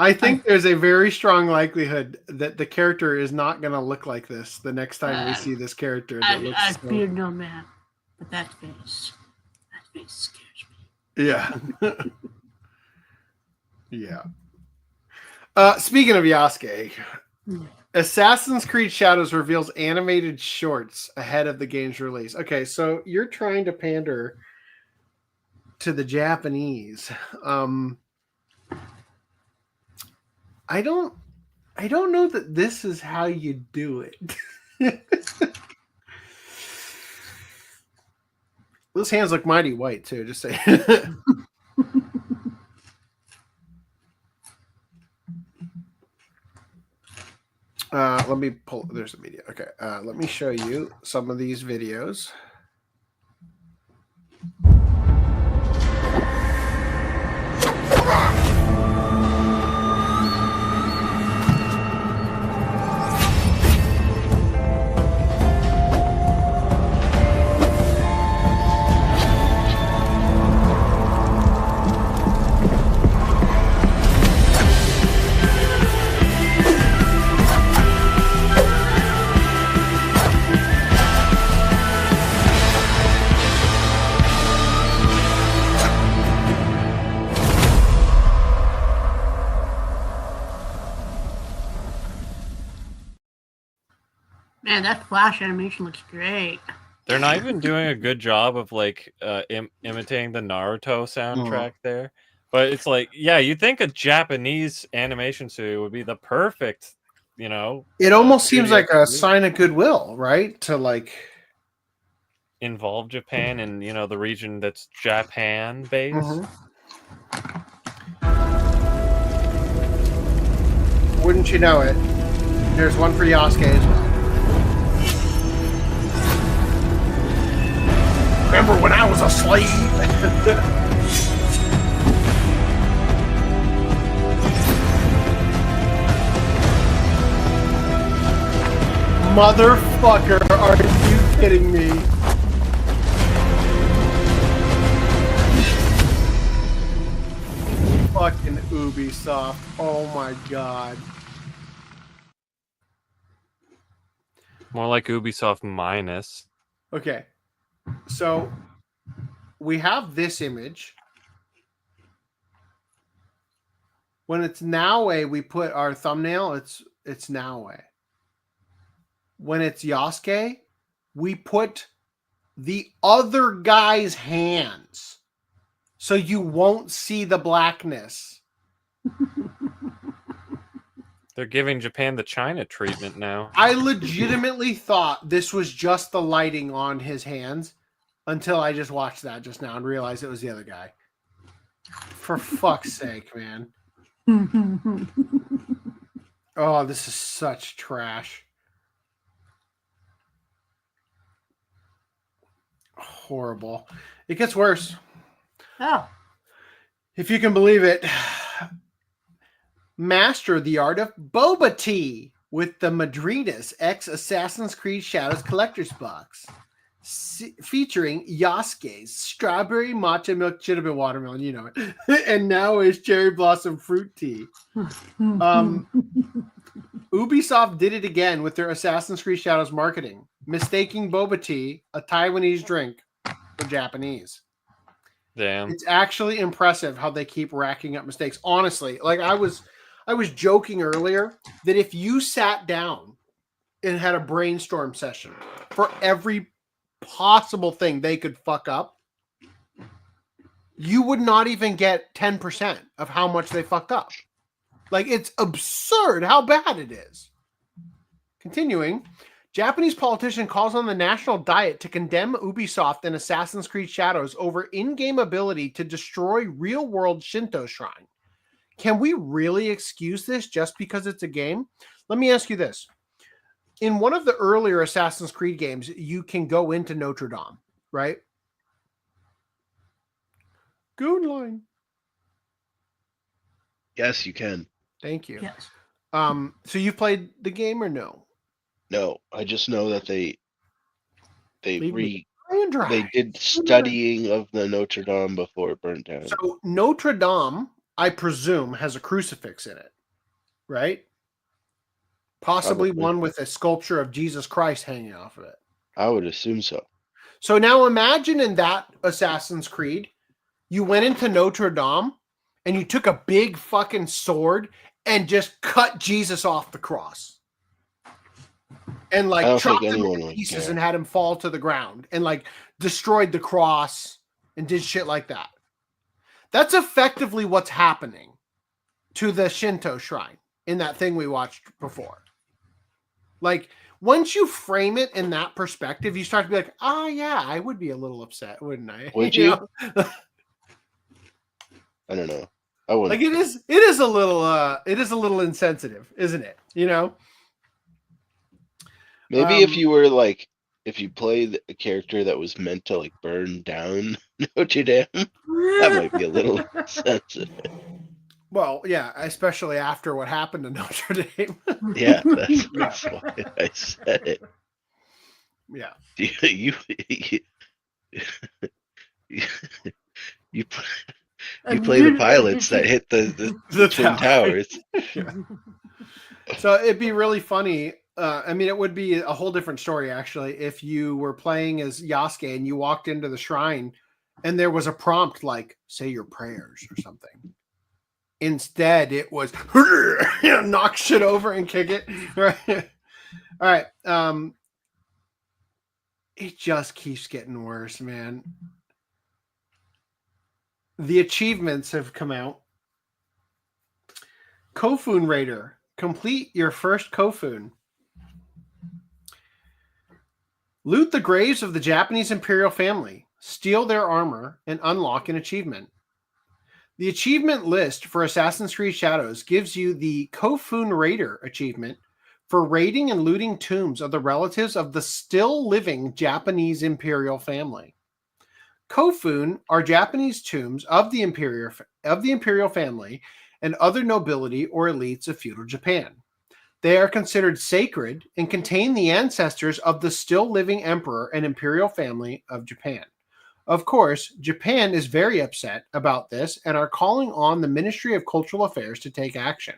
I think there's a very strong likelihood that the character is not going to look like this the next time we see this character. I fear no man, but that face scares me. Yeah. Yeah. Speaking of Yasuke, Assassin's Creed Shadows reveals animated shorts ahead of the game's release. Okay, so you're trying to pander to the Japanese. I don't know that this is how you do it. Those hands look mighty white too, just saying. Let me pull. There's a media. Okay. Let me show you some of these videos. Man, that flash animation looks great. They're not even doing a good job of like imitating the Naruto soundtrack there. But it's like, yeah, you'd think a Japanese animation studio would be the perfect, It almost seems like a sign of goodwill, right? To like involve Japan and the region that's Japan based. Wouldn't you know it? There's one for Yasuke as well. Remember when I was a slave? Motherfucker, are you kidding me? Fucking Ubisoft. Oh my god. More like Ubisoft minus. Okay. So we have this image. When it's Naue, we put our thumbnail, it's Naue. When it's Yasuke, we put the other guy's hands. So you won't see the blackness. They're giving Japan the China treatment now. I legitimately thought this was just the lighting on his hands until I just watched that just now and realized it was the other guy. For fuck's sake, man. Oh, this is such trash. Horrible. It gets worse. Oh. If you can believe it. Master the art of boba tea with the Madrinas X Assassin's Creed Shadows Collector's Box. Featuring Yasuke's strawberry matcha milk should have been watermelon, you know it. And now is cherry blossom fruit tea. Ubisoft did it again with their Assassin's Creed Shadows marketing, mistaking boba tea, a Taiwanese drink, for Japanese. Damn. It's actually impressive how they keep racking up mistakes. Honestly, like I was joking earlier that if you sat down and had a brainstorm session for every possible thing they could fuck up, you would not even get 10% of how much they fucked up. Like, it's absurd how bad it is. Continuing, Japanese politician calls on the National Diet to condemn Ubisoft and Assassin's Creed Shadows over in-game ability to destroy real-world Shinto shrine. Can we really excuse this just because it's a game? Let me ask you this. In one of the earlier Assassin's Creed games, you can go into Notre Dame, right? Goon line. Yes, you can. Thank you. Yes. So you've played the game or no? No, I just know that they dry. did studying of the Notre Dame before it burnt down. So Notre Dame, I presume, has a crucifix in it, right? Possibly Probably. one with a sculpture of Jesus Christ hanging off of it. I would assume so. So now imagine in that Assassin's Creed, you went into Notre Dame and you took a big fucking sword and just cut Jesus off the cross. and like I don't chopped think him anyone into would pieces care. and had him fall to the ground and like destroyed the cross and did shit like that. That's effectively what's happening to the Shinto shrine in that thing we watched before. Like, once you frame it in that perspective, you start to be like, oh yeah, I would be a little upset, wouldn't I? Would you? know? I don't know. I wouldn't. Like it is a little insensitive, isn't it? You know? Maybe if you were like, if you played a character that was meant to like burn down Notre Dame, that might be a little sensitive. Well, yeah, especially after what happened to Notre Dame. Yeah, that's why I said it. Yeah. You play the pilots that hit the Twin Towers. Yeah. So it'd be really funny. I mean, it would be a whole different story, actually, if you were playing as Yasuke and you walked into the shrine and there was a prompt like, say your prayers or something. Instead, it was knock shit over and kick it. Right. All right. It just keeps getting worse, man. The achievements have come out. Kofun Raider. Complete your first Kofun. Loot the graves of the Japanese Imperial family. Steal their armor and unlock an achievement. The achievement list for Assassin's Creed Shadows gives you the Kofun Raider achievement for raiding and looting tombs of the relatives of the still living Japanese Imperial family. Kofun are Japanese tombs of the Imperial family and other nobility or elites of feudal Japan. They are considered sacred and contain the ancestors of the still living emperor and imperial family of Japan. Of course, Japan is very upset about this and are calling on the Ministry of Cultural Affairs to take action.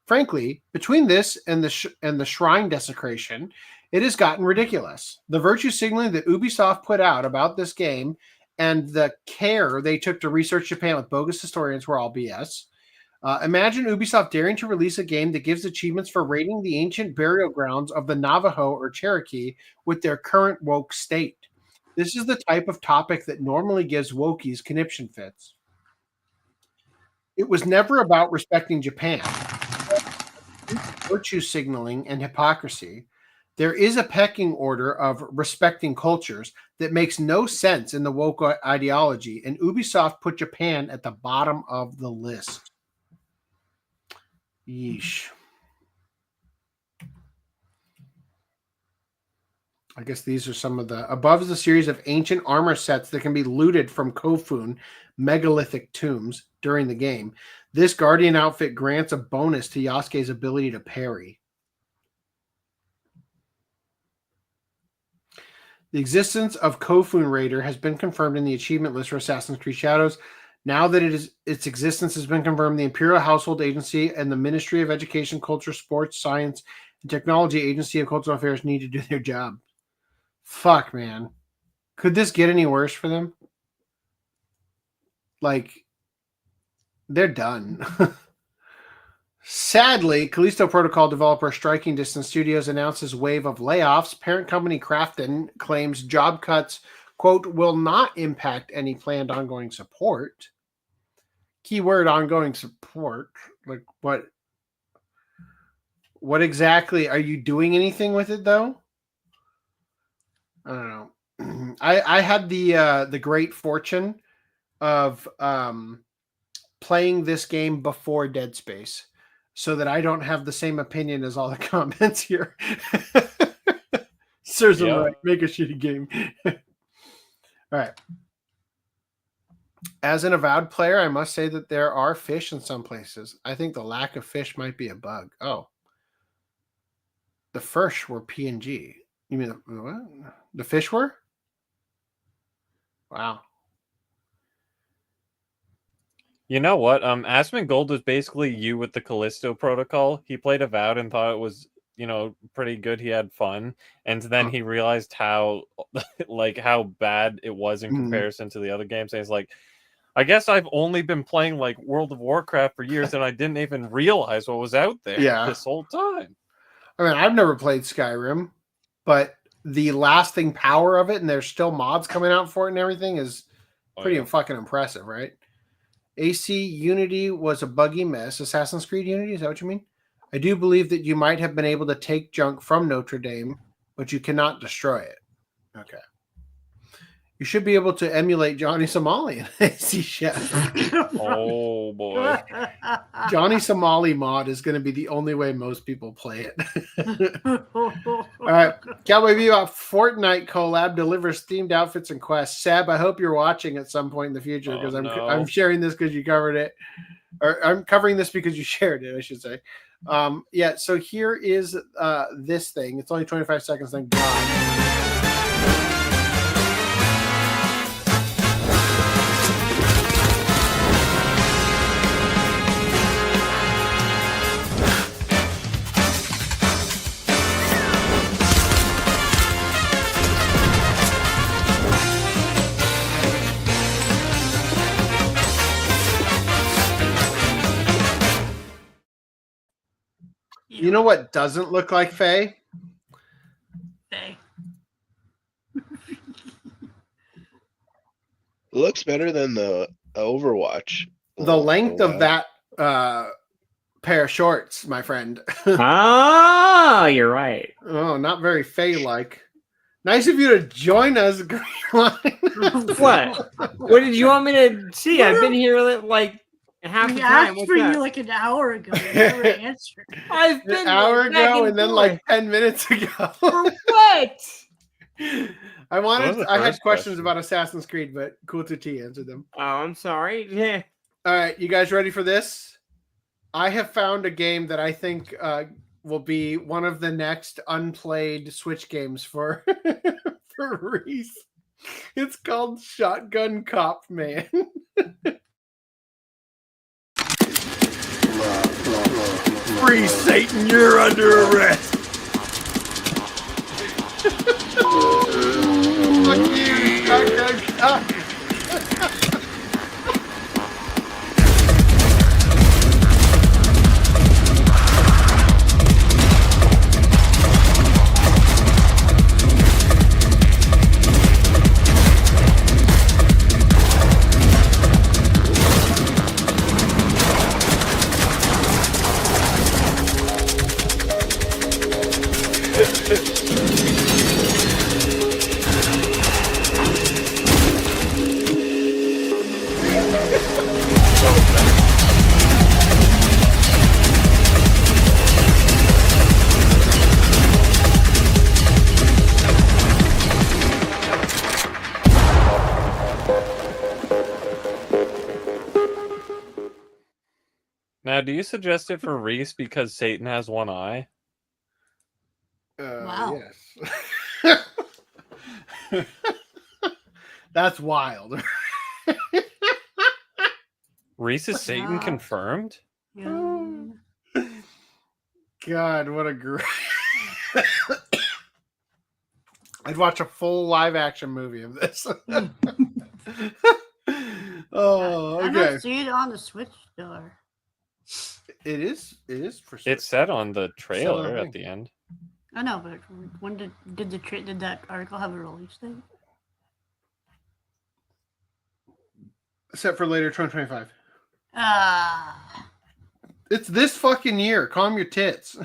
Frankly, between this and the shrine desecration, it has gotten ridiculous. The virtue signaling that Ubisoft put out about this game and the care they took to research Japan with bogus historians were all BS. Imagine Ubisoft daring to release a game that gives achievements for raiding the ancient burial grounds of the Navajo or Cherokee with their current woke state. This is the type of topic that normally gives wokies conniption fits. It was never about respecting Japan. Virtue signaling and hypocrisy. There is a pecking order of respecting cultures that makes no sense in the woke ideology, and Ubisoft put Japan at the bottom of the list. Yeesh. I guess these are some of the above is a series of ancient armor sets that can be looted from Kofun megalithic tombs during the game. This Guardian outfit grants a bonus to Yasuke's ability to parry. The existence of Kofun Raider has been confirmed in the achievement list for Assassin's Creed Shadows. Now that its existence has been confirmed, the Imperial Household Agency and the Ministry of Education, Culture, Sports, Science, and Technology Agency of Cultural Affairs need to do their job. Fuck, man. Could this get any worse for them? Like, they're done. Sadly, Callisto Protocol developer Striking Distance Studios announces wave of layoffs. Parent company Krafton claims job cuts, quote, will not impact any planned ongoing support. Keyword ongoing support. Like, what exactly are you doing anything with it though? I don't know. I had the great fortune of playing this game before Dead Space, so that I don't have the same opinion as all the comments here. Serves them right. Make a shitty game. All right. As an avowed player, I must say that there are fish in some places. I think the lack of fish might be a bug. Oh. The fish were PNG. You mean what? The fish were? Wow. You know what? Asmongold was basically you with the Callisto Protocol. He played Avowed and thought it was, pretty good. He had fun, and then he realized how bad it was in comparison to the other games. And he's like, I guess I've only been playing like World of Warcraft for years, and I didn't even realize what was out there this whole time. I mean, I've never played Skyrim. but the lasting power of it, and there's still mods coming out for it and everything, is pretty fucking impressive, right? AC Unity was a buggy mess. Assassin's Creed Unity, is that what you mean? I do believe that you might have been able to take junk from Notre Dame, but you cannot destroy it. Okay. You should be able to emulate Johnny Somali in AC Chef. Oh boy. Johnny Somali mod is going to be the only way most people play it. All right. Cowboy Bebop Fortnite collab delivers themed outfits and quests. Sab, I hope you're watching at some point in the future because I'm sharing this because you covered it. Or I'm covering this because you shared it, I should say. Yeah, so here is this thing. It's only 25 seconds, thank God. You know what doesn't look like Faye? Faye. It looks better than the Overwatch. The length of that pair of shorts, my friend. Ah, you're right. Oh, not very Faye-like. Nice of you to join us, Greenline. What? What did you want me to see? I've been here like half the time. Asked for you like an hour ago. You never answered. I've been an hour ago and then like 10 minutes ago. For what? I had questions about Assassin's Creed, but Cool 2T answered them. Oh, I'm sorry. Yeah. All right, you guys ready for this? I have found a game that I think will be one of the next unplayed Switch games for for Reese. It's called Shotgun Cop Man. Free Satan, you're under arrest. Fuck you, Shotgun Cop. Now, do you suggest it for Reese because Satan has one eye? Wow. Yes. That's wild. Reese is Satan confirmed? Yeah. God, what a great... I'd watch a full live action movie of this. Oh, I okay. don't see it on the Switch store. It is for sure. It's said on the trailer at the end. I know, but when did that article have a release date? Set for later 2025. Ah. It's this fucking year. Calm your tits.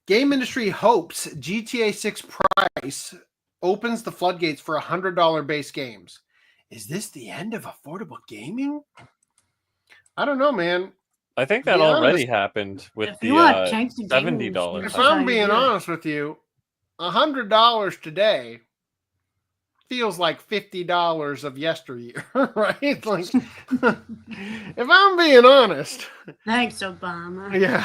Game industry hopes GTA 6 price opens the floodgates for $100 base games. Is this the end of affordable gaming? I don't know, man. I think that already happened with the $70. If I'm being honest with you, $100 today feels like $50 of yesteryear, right? Like, if I'm being honest. Thanks, Obama. Yeah.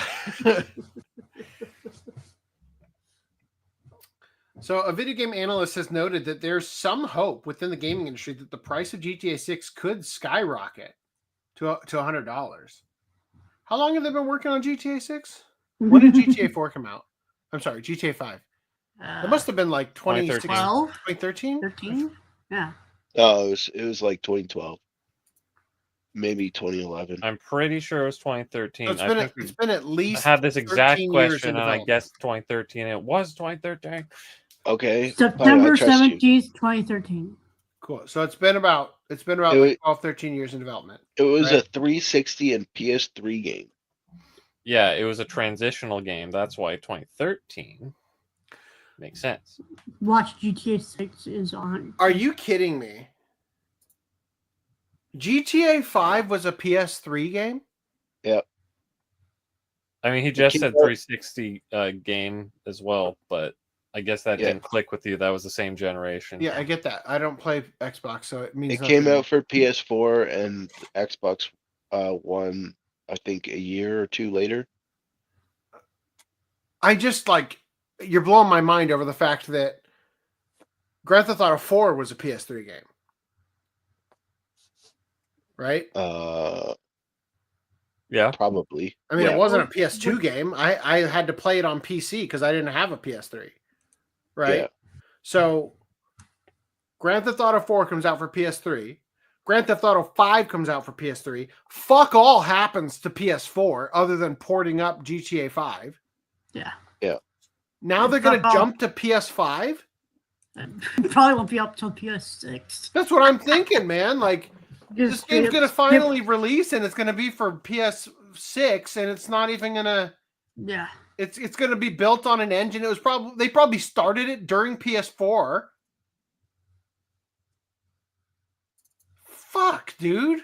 So a video game analyst has noted that there's some hope within the gaming industry that the price of GTA 6 could skyrocket to $100. How long have they been working on GTA 6? When did GTA 4 come out? I'm sorry, GTA 5. It must have been like 2013. 13? Yeah. Oh, it was like 2012. maybe 2011. I'm pretty sure it was 2013. So it's been at least. I had this exact 13 years question, in and I development. guessed 2013. It was 2013. Okay. September 17th, 2013. Cool. So it's been about like 12, 13 years in development. It was right? a 360 and PS3 game. Yeah, it was a transitional game. That's why 2013 makes sense. Watch GTA 6 is on. Are you kidding me? GTA 5 was a PS3 game? Yep. I mean, he just said 360 game as well, but I guess that didn't click with you. That was the same generation. Yeah, I get that. I don't play Xbox, so it means It nothing came to me. out for PS4 and Xbox One, I think, a year or two later. I just like you're blowing my mind over the fact that Grand Theft Auto 4 was a PS3 game. Right? Yeah, probably. I mean, it wasn't a PS2 game. I had to play it on PC because I didn't have a PS3. Right? Yeah. So Grand Theft Auto 4 comes out for PS3. Grand Theft Auto 5 comes out for PS3. Fuck all happens to PS4 other than porting up GTA 5. Yeah. Yeah. Now they're going to jump to PS5? Probably won't be up till PS6. That's what I'm thinking, man. Like, this game's going to finally skip. release, and it's going to be for PS6, and it's not even going to... Yeah. It's going to be built on an engine. It was they probably started it during PS4. Fuck, dude.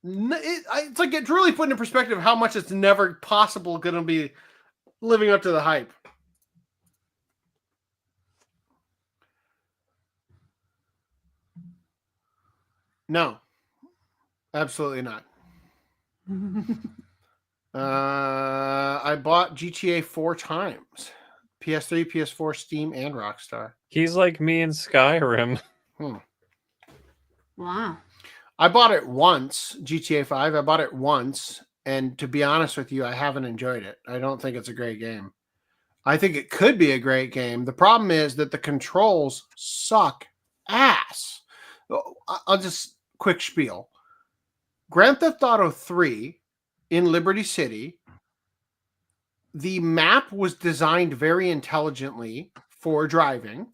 It's like it's really put in perspective how much it's never possible going to be living up to the hype. No, absolutely not. I bought GTA 4 times. PS3, PS4, Steam, and Rockstar. He's like me in Skyrim. Wow. I bought it once, GTA 5. I bought it once, and to be honest with you, I haven't enjoyed it. I don't think it's a great game. I think it could be a great game. The problem is that the controls suck ass. I'll just quick spiel. Grand Theft Auto 3 in Liberty City, the map was designed very intelligently for driving.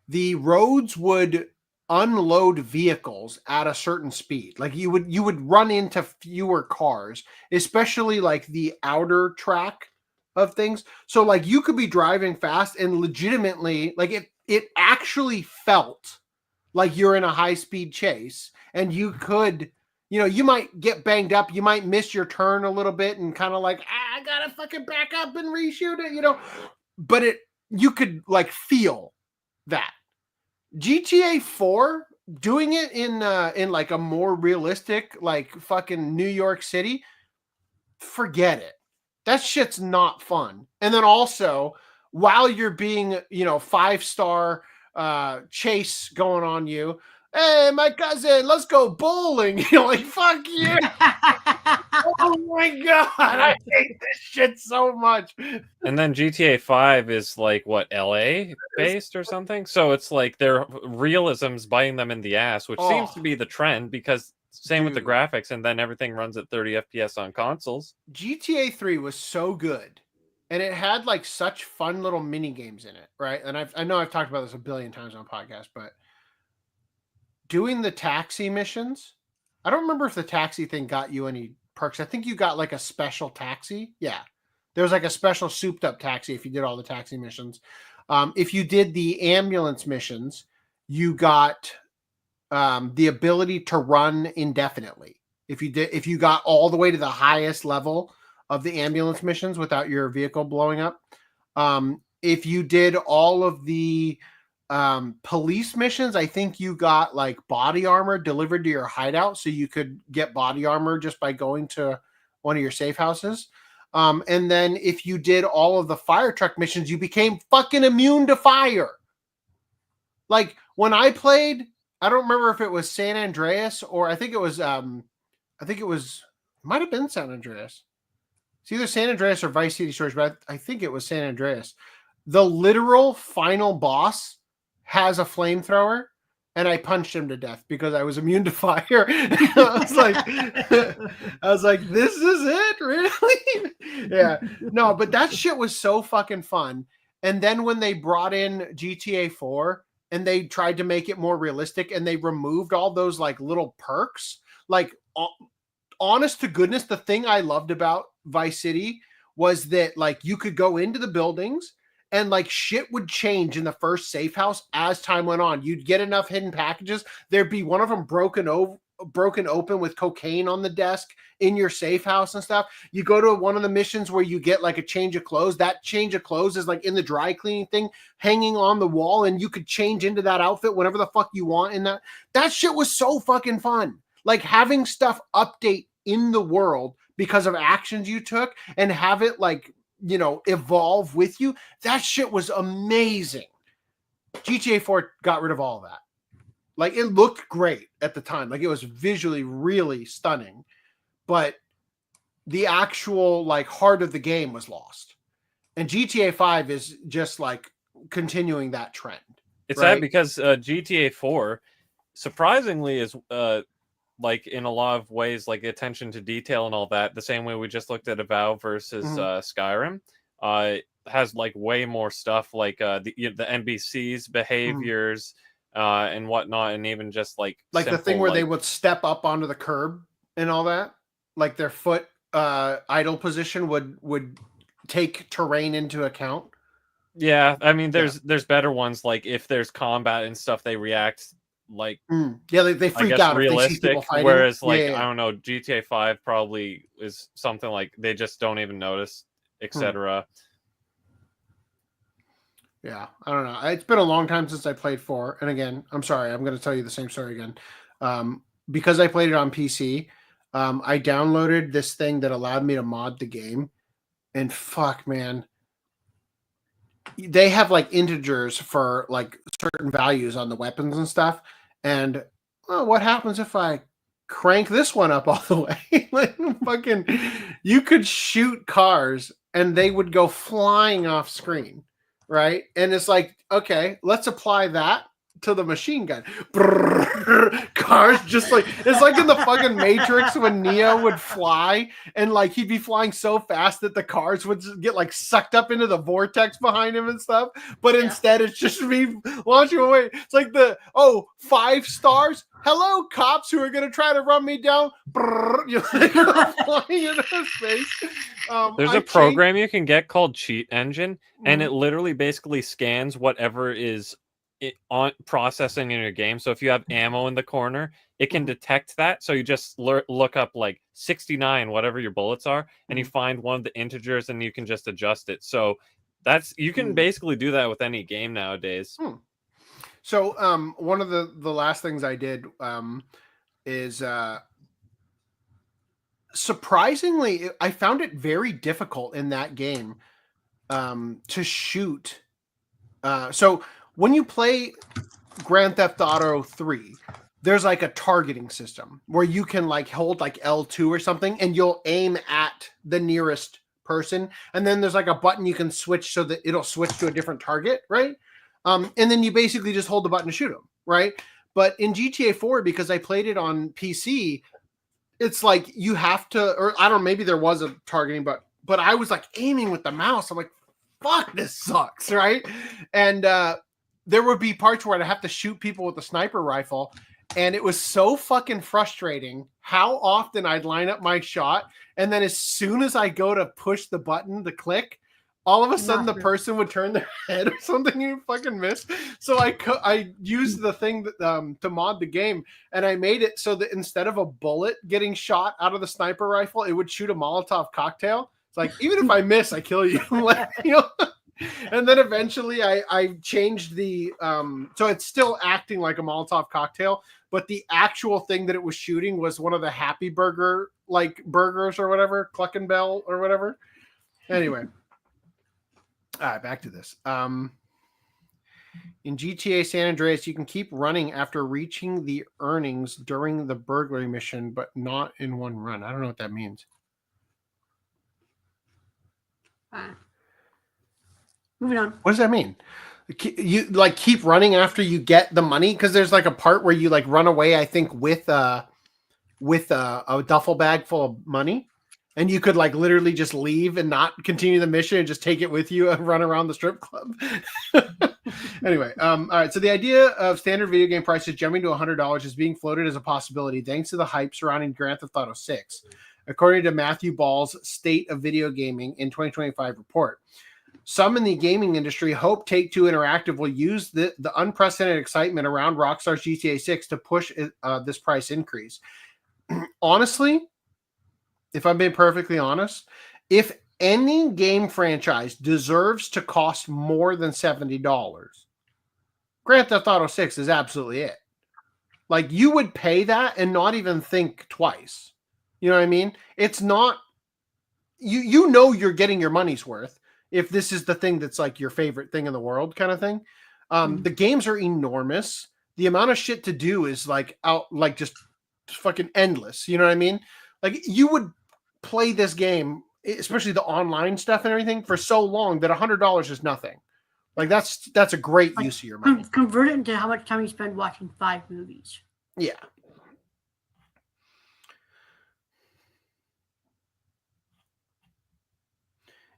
The roads would unload vehicles at a certain speed. Like you would run into fewer cars, especially like the outer track of things. So like you could be driving fast and legitimately like it actually felt like you're in a high-speed chase, and you could, you might get banged up, you might miss your turn a little bit and kind of like, I gotta fucking back up and reshoot it, but you could like feel that. GTA 4 doing it in like a more realistic, like fucking New York City, forget it. That shit's not fun. And then also, while you're being, 5-star chase going on you, hey, my cousin, let's go bowling. Like, fuck you. Oh my God. I hate this shit so much. And then GTA 5 is like, what, LA based or something? So it's like their realism's biting them in the ass, which seems to be the trend because same with the graphics, and then everything runs at 30 FPS on consoles. GTA 3 was so good. And it had like such fun little mini games in it, right? And I know I've talked about this a billion times on podcasts, but doing the taxi missions, I don't remember if the taxi thing got you any perks. I think you got like a special taxi. Yeah. There was like a special souped up taxi if you did all the taxi missions. If you did the ambulance missions, you got the ability to run indefinitely. If you got all the way to the highest level of the ambulance missions without your vehicle blowing up. If you did all of the police missions, I think you got like body armor delivered to your hideout, so you could get body armor just by going to one of your safe houses. And then if you did all of the fire truck missions, you became fucking immune to fire. Like when I played, I don't remember if it was San Andreas or I think it might have been San Andreas. It's either San Andreas or Vice City Stories, but I think it was San andreas. The literal final boss has a flamethrower, and I punched him to death because I was immune to fire. I was like, this is it, really? Yeah, no, but that shit was so fucking fun. And then when they brought in GTA 4 and they tried to make it more realistic, and they removed all those like little perks, like honest to goodness, the thing I loved about Vice City was that like you could go into the buildings and like shit would change in the first safe house as time went on. You'd get enough hidden packages. There'd be one of them broken open with cocaine on the desk in your safe house and stuff. You go to one of the missions where you get like a change of clothes. That change of clothes is like in the dry cleaning thing hanging on the wall, and you could change into that outfit whenever the fuck you want. And that shit was so fucking fun. Like having stuff update in the world because of actions you took and have it like, you know, evolve with you. That shit was amazing. GTA 4 got rid of all of that. Like it looked great at the time. Like it was visually really stunning, but the actual like heart of the game was lost. And GTA 5 is just like continuing that trend. It's sad because GTA 4 surprisingly is like in a lot of ways, like attention to detail and all that, the same way we just looked at Avowed versus Skyrim, has like way more stuff, like the NPCs behaviors and whatnot, and even just like the thing where they would step up onto the curb and all that, like their foot idle position would take terrain into account. Yeah, I mean, there's better ones, like if there's combat and stuff, they react like they freak out realistic, if they see people fighting. whereas like I don't know, GTA 5 probably is something like they just don't even notice, etc. Yeah, I don't know. It's been a long time since I played 4, and again, I'm sorry, I'm going to tell you the same story again. Because I played it on PC, I downloaded this thing that allowed me to mod the game, and fuck, man, they have like integers for like certain values on the weapons and stuff. And what happens if I crank this one up all the way? Like fucking, you could shoot cars and they would go flying off screen, right? And it's like, okay, let's apply that to the machine gun. Brrr, cars just like, it's like in the fucking Matrix when Neo would fly and like he'd be flying so fast that the cars would get like sucked up into the vortex behind him and stuff, but instead it's just me launching away. It's like 5 stars, hello cops who are gonna try to run me down. Brrr, you're like flying into space. There's a program you can get called Cheat Engine, and it literally basically scans whatever is on processing in your game. So if you have ammo in the corner, it can detect that. So you just look up like 69, whatever your bullets are, and you find one of the integers, and you can just adjust it. So you can basically do that with any game nowadays. So one of the last things I did is surprisingly, I found it very difficult in that game to shoot. So when you play Grand Theft Auto 3, there's like a targeting system where you can like hold like L2 or something and you'll aim at the nearest person. And then there's like a button you can switch so that it'll switch to a different target, right? And then you basically just hold the button to shoot them, right? But in GTA 4, because I played it on PC, it's like you have to, or I don't know, maybe there was a targeting, but I was like aiming with the mouse. I'm like, fuck, this sucks, right? And there would be parts where I'd have to shoot people with a sniper rifle, and it was so fucking frustrating how often I'd line up my shot, and then as soon as I go to push the button to click, all of a sudden the person would turn their head or something, you fucking missed. So I used the thing that, to mod the game, and I made it so that instead of a bullet getting shot out of the sniper rifle, it would shoot a Molotov cocktail. It's like, even if I miss, I kill you. Like, you know? And then eventually I changed the, so it's still acting like a Molotov cocktail, but the actual thing that it was shooting was one of the Happy Burger, like burgers or whatever, Cluckin' Bell or whatever. Anyway. All right, back to this. In GTA San Andreas, you can keep running after reaching the earnings during the burglary mission, but not in one run. I don't know what that means. Moving on. What does that mean? you like keep running after you get the money, because there's like a part where you like run away, I think, with a duffel bag full of money, and you could like literally just leave and not continue the mission and just take it with you and run around the strip club. Anyway, all right. So the idea of standard video game prices jumping to $100 is being floated as a possibility thanks to the hype surrounding Grand Theft Auto 6, according to Matthew Boll's State of Video Gaming in 2025 report. Some in the gaming industry hope Take-Two Interactive will use the unprecedented excitement around Rockstar's GTA 6 to push this price increase. Honestly, if I'm being perfectly honest, if any game franchise deserves to cost more than $70, Grand Theft Auto 6 is absolutely it. Like, you would pay that and not even think twice. You know what I mean? It's not, you know you're getting your money's worth if this is the thing that's like your favorite thing in the world kind of thing. The games are enormous. The amount of shit to do is like just fucking endless. You know what I mean? Like, you would play this game, especially the online stuff and everything, for so long that $100 is nothing. Like, that's a great use of your money. Convert it into how much time you spend watching 5 movies. Yeah.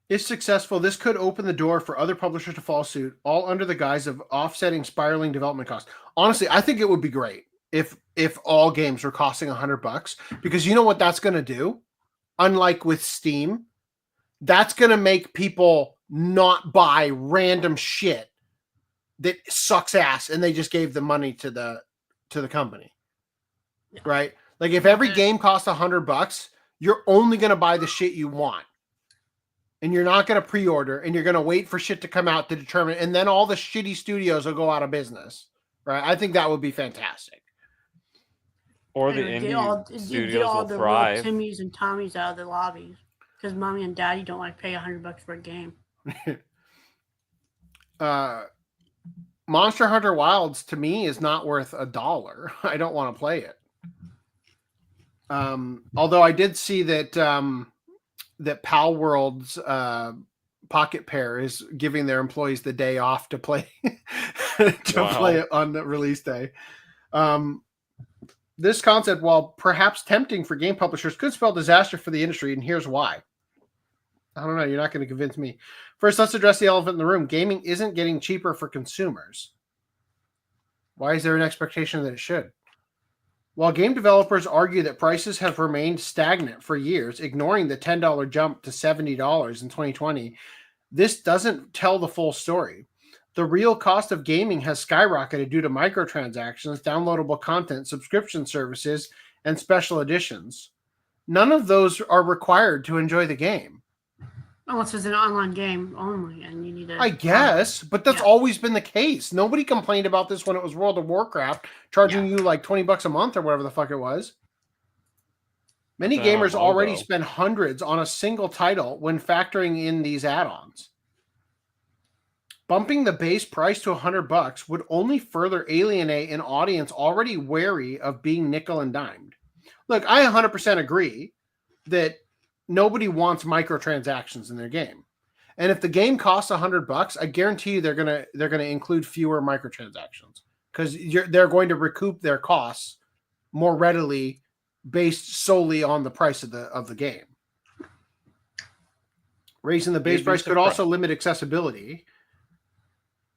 If successful, this could open the door for other publishers to follow suit, all under the guise of offsetting spiraling development costs. Honestly, I think it would be great if all games were costing $100, because you know what that's going to do? Unlike with Steam, that's going to make people not buy random shit that sucks ass and they just gave the money to the company. Yeah. Right? Like, if every game costs $100, you're only going to buy the shit you want. And you're not going to pre-order, and you're going to wait for shit to come out to determine, and then all the shitty studios will go out of business. Right? I think that would be fantastic. Or the indie studios will thrive. Timmys and Tommies out of the lobbies because mommy and daddy don't want to pay $100 for a game. Monster Hunter Wilds to me is not worth $1. I don't want to play it. Although I did see that that Pal World's Pocket Pair is giving their employees the day off to play play it on the release day. This concept, while perhaps tempting for game publishers, could spell disaster for the industry, and here's why. I don't know. You're not going to convince me. First, let's address the elephant in the room. Gaming isn't getting cheaper for consumers. Why is there an expectation that it should? While game developers argue that prices have remained stagnant for years, ignoring the $10 jump to $70 in 2020, this doesn't tell the full story. The real cost of gaming has skyrocketed due to microtransactions, downloadable content, subscription services, and special editions. None of those are required to enjoy the game. Unless it's an online game only, and you need to... I guess, but that's always been the case. Nobody complained about this when it was World of Warcraft, charging you like $20 a month or whatever the fuck it was. Many gamers already spend hundreds on a single title when factoring in these add-ons. Bumping the base price to $100 would only further alienate an audience already wary of being nickel and dimed. Look, I 100% agree that nobody wants microtransactions in their game, and if the game costs $100, I guarantee you they're gonna include fewer microtransactions because they're going to recoup their costs more readily based solely on the price of the game. Raising the base price could also limit accessibility.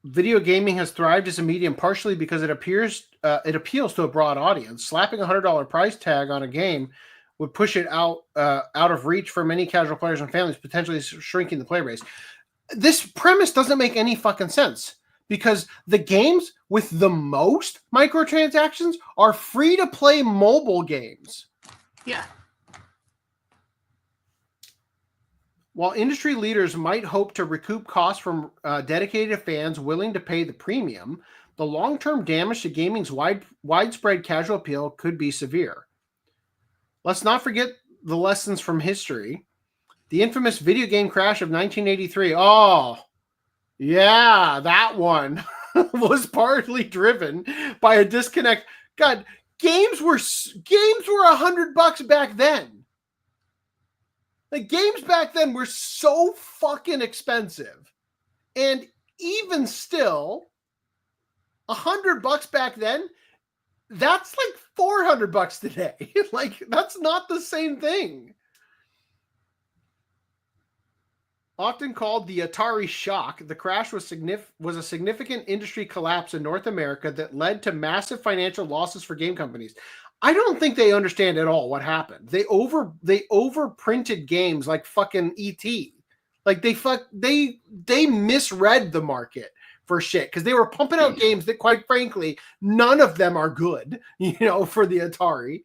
Video gaming has thrived as a medium partially because it appeals to a broad audience. Slapping a $100 price tag on a game would push it out of reach for many casual players and families, potentially shrinking the player base. This premise doesn't make any fucking sense because the games with the most microtransactions are free-to-play mobile games. Yeah. While industry leaders might hope to recoup costs from dedicated fans willing to pay the premium, the long-term damage to gaming's widespread casual appeal could be severe. Let's not forget the lessons from history. The infamous video game crash of 1983. Oh, yeah, that one was partly driven by a disconnect. God, games were $100 back then. The games back then were so fucking expensive. And even still, $100 back then, that's like $400 today. Like, that's not the same thing. Often called the Atari shock, the crash was a significant industry collapse in North America that led to massive financial losses for game companies. I don't think they understand at all what happened. They overprinted games like fucking ET. Like they misread the market for shit because they were pumping out games that, quite frankly, none of them are good, for the Atari.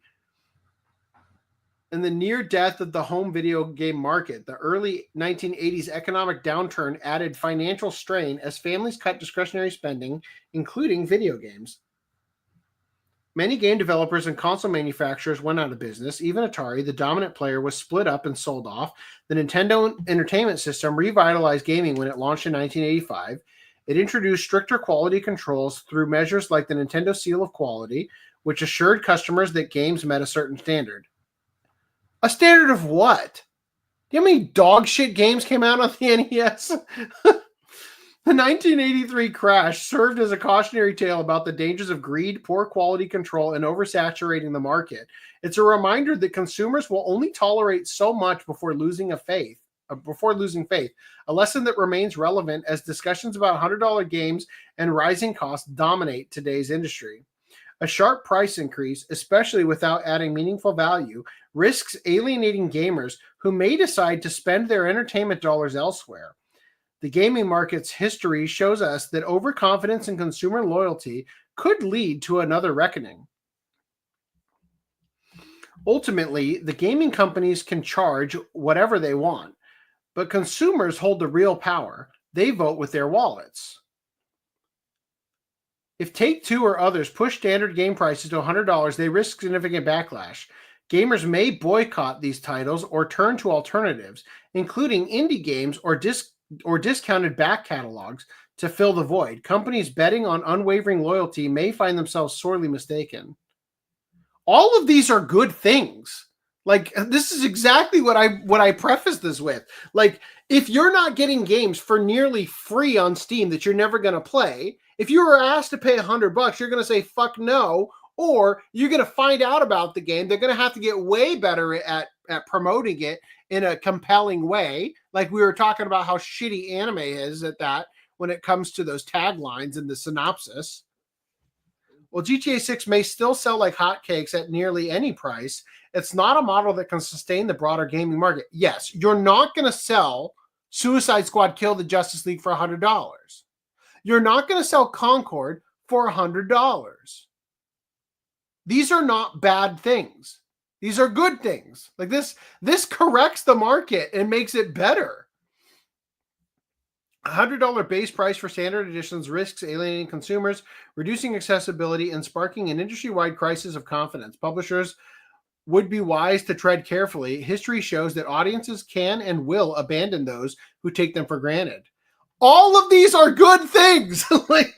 And the near death of the home video game market, the early 1980s economic downturn added financial strain as families cut discretionary spending, including video games. Many game developers and console manufacturers went out of business. Even Atari, the dominant player, was split up and sold off. The Nintendo Entertainment System revitalized gaming when it launched in 1985. It introduced stricter quality controls through measures like the Nintendo Seal of Quality, which assured customers that games met a certain standard. A standard of what? Do you know how many dog shit games came out on the NES? The 1983 crash served as a cautionary tale about the dangers of greed, poor quality control, and oversaturating the market. It's a reminder that consumers will only tolerate so much before losing faith. A lesson that remains relevant as discussions about $100 games and rising costs dominate today's industry. A sharp price increase, especially without adding meaningful value, risks alienating gamers who may decide to spend their entertainment dollars elsewhere. The gaming market's history shows us that overconfidence and consumer loyalty could lead to another reckoning. Ultimately, the gaming companies can charge whatever they want, but consumers hold the real power. They vote with their wallets. If Take-Two or others push standard game prices to $100, they risk significant backlash. Gamers may boycott these titles or turn to alternatives, including indie games or discounted back catalogs to fill the void. Companies betting on unwavering loyalty may find themselves sorely mistaken. All of these are good things. Like, this is exactly what I preface this with. Like, if you're not getting games for nearly free on Steam that you're never going to play, if you were asked to pay $100, you're going to say fuck no, or you're going to find out about the game. They're going to have to get way better at promoting it in a compelling way. Like we were talking about how shitty anime is at that when it comes to those taglines and the synopsis. Well, GTA 6 may still sell like hotcakes at nearly any price. It's not a model that can sustain the broader gaming market. Yes, you're not going to sell Suicide Squad Kill the Justice League for $100. You're not going to sell Concord for $100. These are not bad things. These are good things. Like this corrects the market and makes it better. $100 base price for standard editions risks alienating consumers, reducing accessibility, and sparking an industry-wide crisis of confidence. Publishers would be wise to tread carefully. History shows that audiences can and will abandon those who take them for granted. All of these are good things. Like,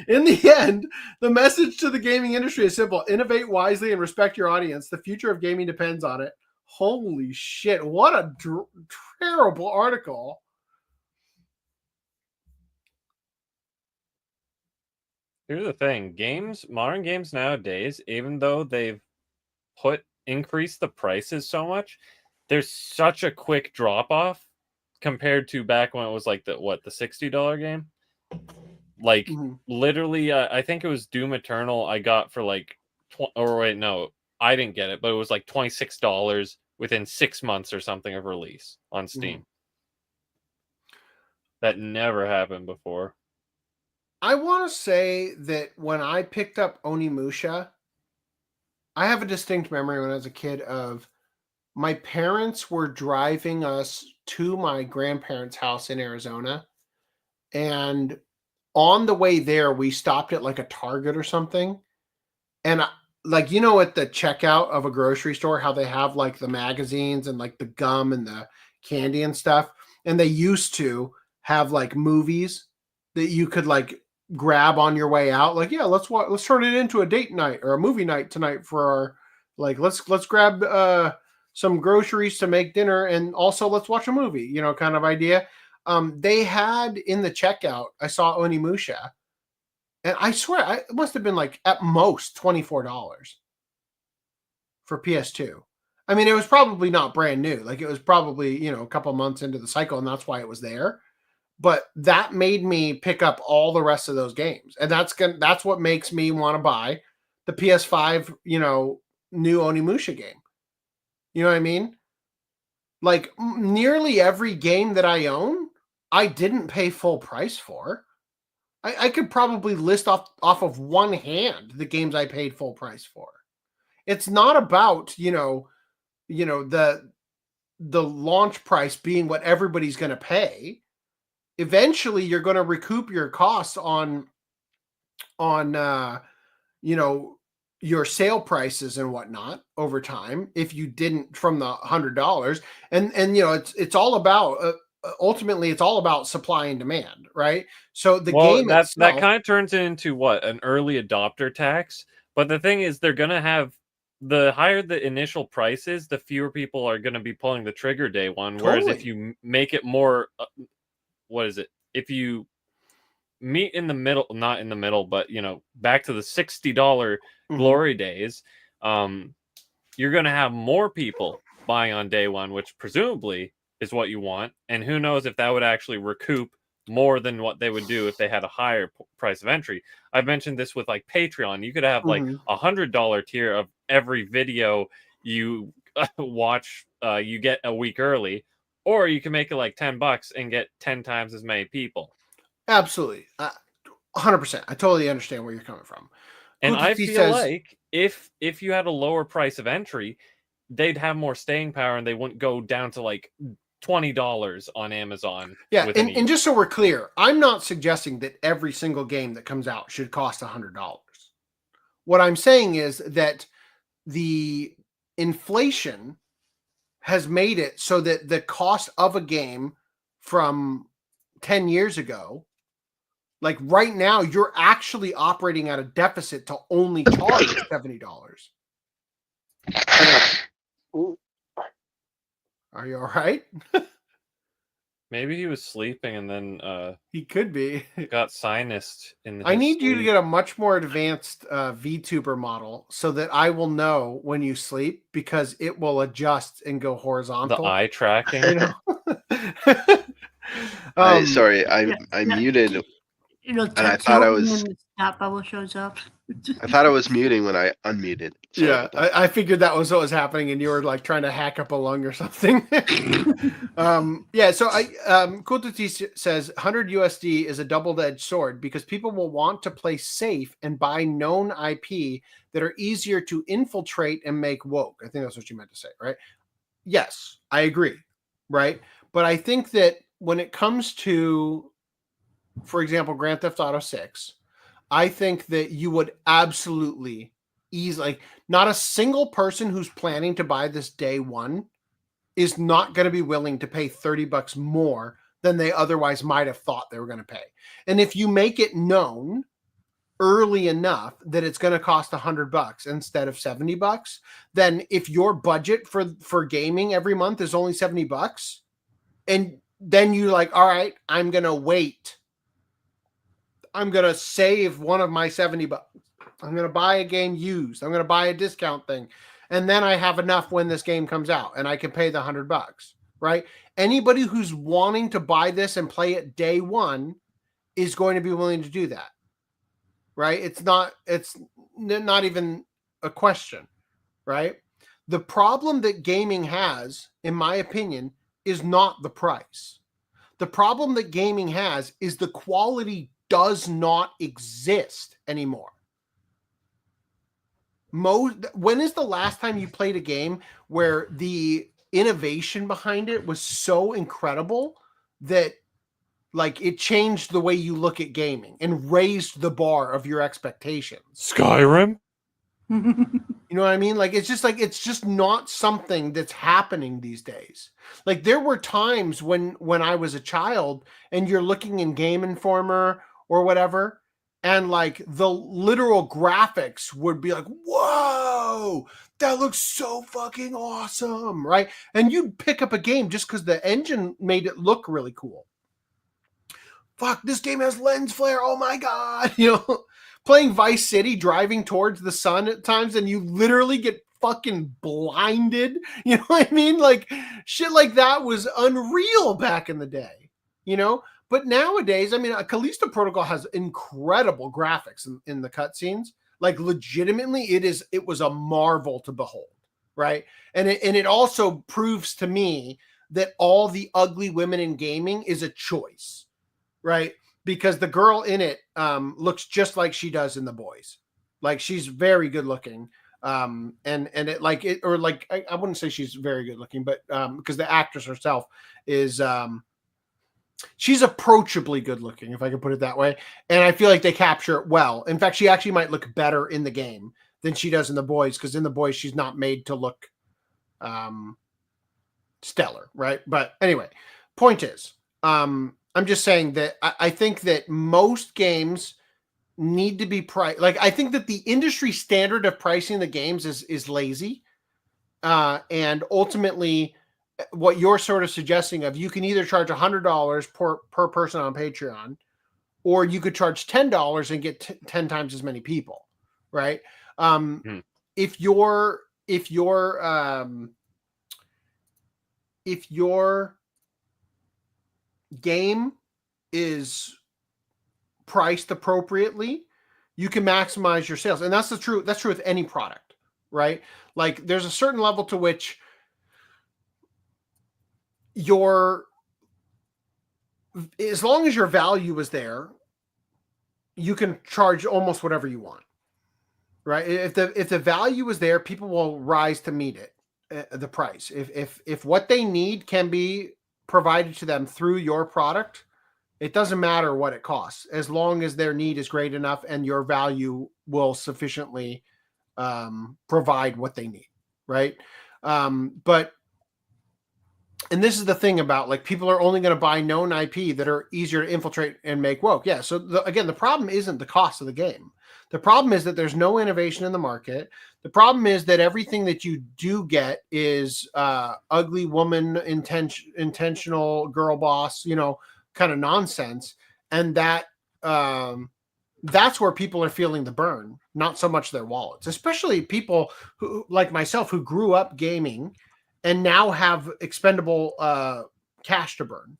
in the end, the message to the gaming industry is simple. Innovate wisely and respect your audience. The future of gaming depends on it. Holy shit. What a terrible article. Here's the thing. Modern games nowadays, even though they've increased the prices so much, there's such a quick drop-off compared to back when it was like the $60 game. Like literally, I think it was Doom Eternal I got for like, I didn't get it, but it was like $26 within 6 months or something of release on Steam. That never happened before. I want to say that when I picked up Onimusha, I have a distinct memory when I was a kid of my parents were driving us to my grandparents' house in Arizona. And on the way there, we stopped at like a Target or something. And like, you know, at the checkout of a grocery store, how they have like the magazines and like the gum and the candy and stuff. And they used to have like movies that you could like grab on your way out. Like, yeah, let's turn it into a date night or a movie night tonight for our, like, let's grab some groceries to make dinner. And also let's watch a movie, you know, kind of idea. They had in the checkout, I saw Onimusha, and I swear it must have been like at most $24 for PS2. I mean, it was probably not brand new. Like it was probably, a couple months into the cycle, and that's why it was there. But that made me pick up all the rest of those games. And that's what makes me want to buy the PS5, new Onimusha game. You know what I mean? Like nearly every game that I own, I didn't pay full price for. I could probably list off of one hand the games I paid full price for. It's not about, the launch price being what everybody's going to pay. Eventually you're going to recoup your costs on your sale prices and whatnot over time if you didn't from the $100. And it's all about ultimately it's all about supply and demand, right? So the game that itself, kind of turns into an early adopter tax. But the thing is, they're going to have the higher the initial price is, the fewer people are going to be pulling the trigger day one. Totally. Whereas if you make it more if you meet in the middle, not in the middle, but back to the $60 glory days, you're going to have more people buying on day one, which presumably is what you want. And who knows if that would actually recoup more than what they would do if they had a higher price of entry. I've mentioned this with like Patreon. You could have like $100 tier of every video you watch, you get a week early. Or you can make it like $10 and get 10 times as many people. Absolutely. 100%. I totally understand where you're coming from. And I feel like if you had a lower price of entry, they'd have more staying power and they wouldn't go down to like $20 on Amazon. Yeah, and just so we're clear, I'm not suggesting that every single game that comes out should cost $100. What I'm saying is that the inflation has made it so that the cost of a game from 10 years ago, like right now, you're actually operating at a deficit to only charge $70. Are you all right? Maybe he was sleeping and then he could be got sinused in the I need you to get a much more advanced VTuber model so that I will know when you sleep, because it will adjust and go horizontal. The eye tracking. Sorry, I muted. And I thought I was. That bubble shows up. I thought I was muting when I unmuted. So yeah, I figured that was what was happening, and you were like trying to hack up a lung or something. Yeah, so Kultuti says $100 is a double-edged sword because people will want to play safe and buy known IP that are easier to infiltrate and make woke. I think that's what you meant to say, right? Yes, I agree, right? But I think that when it comes to, for example, Grand Theft Auto 6, I think that you would absolutely easily, not a single person who's planning to buy this day one is not going to be willing to pay $30 more than they otherwise might have thought they were going to pay. And if you make it known early enough that it's going to cost $100 instead of $70, then if your budget for gaming every month is only $70, and then you're like, all right, I'm going to wait. I'm going to save one of my $70. I'm going to buy a game used. I'm going to buy a discount thing. And then I have enough when this game comes out and I can pay the $100, right? Anybody who's wanting to buy this and play it day one is going to be willing to do that, right? It's not even a question, right? The problem that gaming has, in my opinion, is not the price. The problem that gaming has is the quality does not exist anymore. When is the last time you played a game where the innovation behind it was so incredible that like it changed the way you look at gaming and raised the bar of your expectations? Skyrim? You know what I mean? Like it's just not something that's happening these days. Like there were times when I was a child and you're looking in Game Informer or whatever, and like the literal graphics would be like, whoa, that looks so fucking awesome, right? And you'd pick up a game just because the engine made it look really cool. fuck, this game has lens flare. Oh my God. You know, playing Vice City, driving towards the sun at times, and you literally get fucking blinded. You know what I mean? Like shit like that was unreal back in the day, you know? But nowadays, I mean, Callisto Protocol has incredible graphics in the cutscenes. Like legitimately, it was a marvel to behold, right? And it also proves to me that all the ugly women in gaming is a choice, right? Because the girl in it looks just like she does in The Boys. Like she's very good looking. And it like it, or like I wouldn't say she's very good looking, but because the actress herself is she's approachably good looking, if I can put it that way. And I feel like they capture it well. In fact, she actually might look better in the game than she does in The Boys, because in The Boys she's not made to look stellar, right? But anyway, point is, I'm just saying that I think that most games need to be priced. Like, I think that the industry standard of pricing the games is lazy. And ultimately, what you're sort of suggesting of, you can either charge $100 per person on Patreon, or you could charge $10 and get 10 times as many people, right? If your game is priced appropriately, you can maximize your sales. And that's true with any product, right? Like there's a certain level to which as long as your value is there, you can charge almost whatever you want, right? If the value is there, people will rise to meet it, the price. If what they need can be provided to them through your product, it doesn't matter what it costs, as long as their need is great enough and your value will sufficiently provide what they need, right? And this is the thing about, like, people are only going to buy known IP that are easier to infiltrate and make woke. Yeah. So again, the problem isn't the cost of the game. The problem is that there's no innovation in the market. The problem is that everything that you do get is ugly woman, intentional girl boss, you know, kind of nonsense. And that's where people are feeling the burn, not so much their wallets, especially people who, like myself, who grew up gaming and now have expendable cash to burn.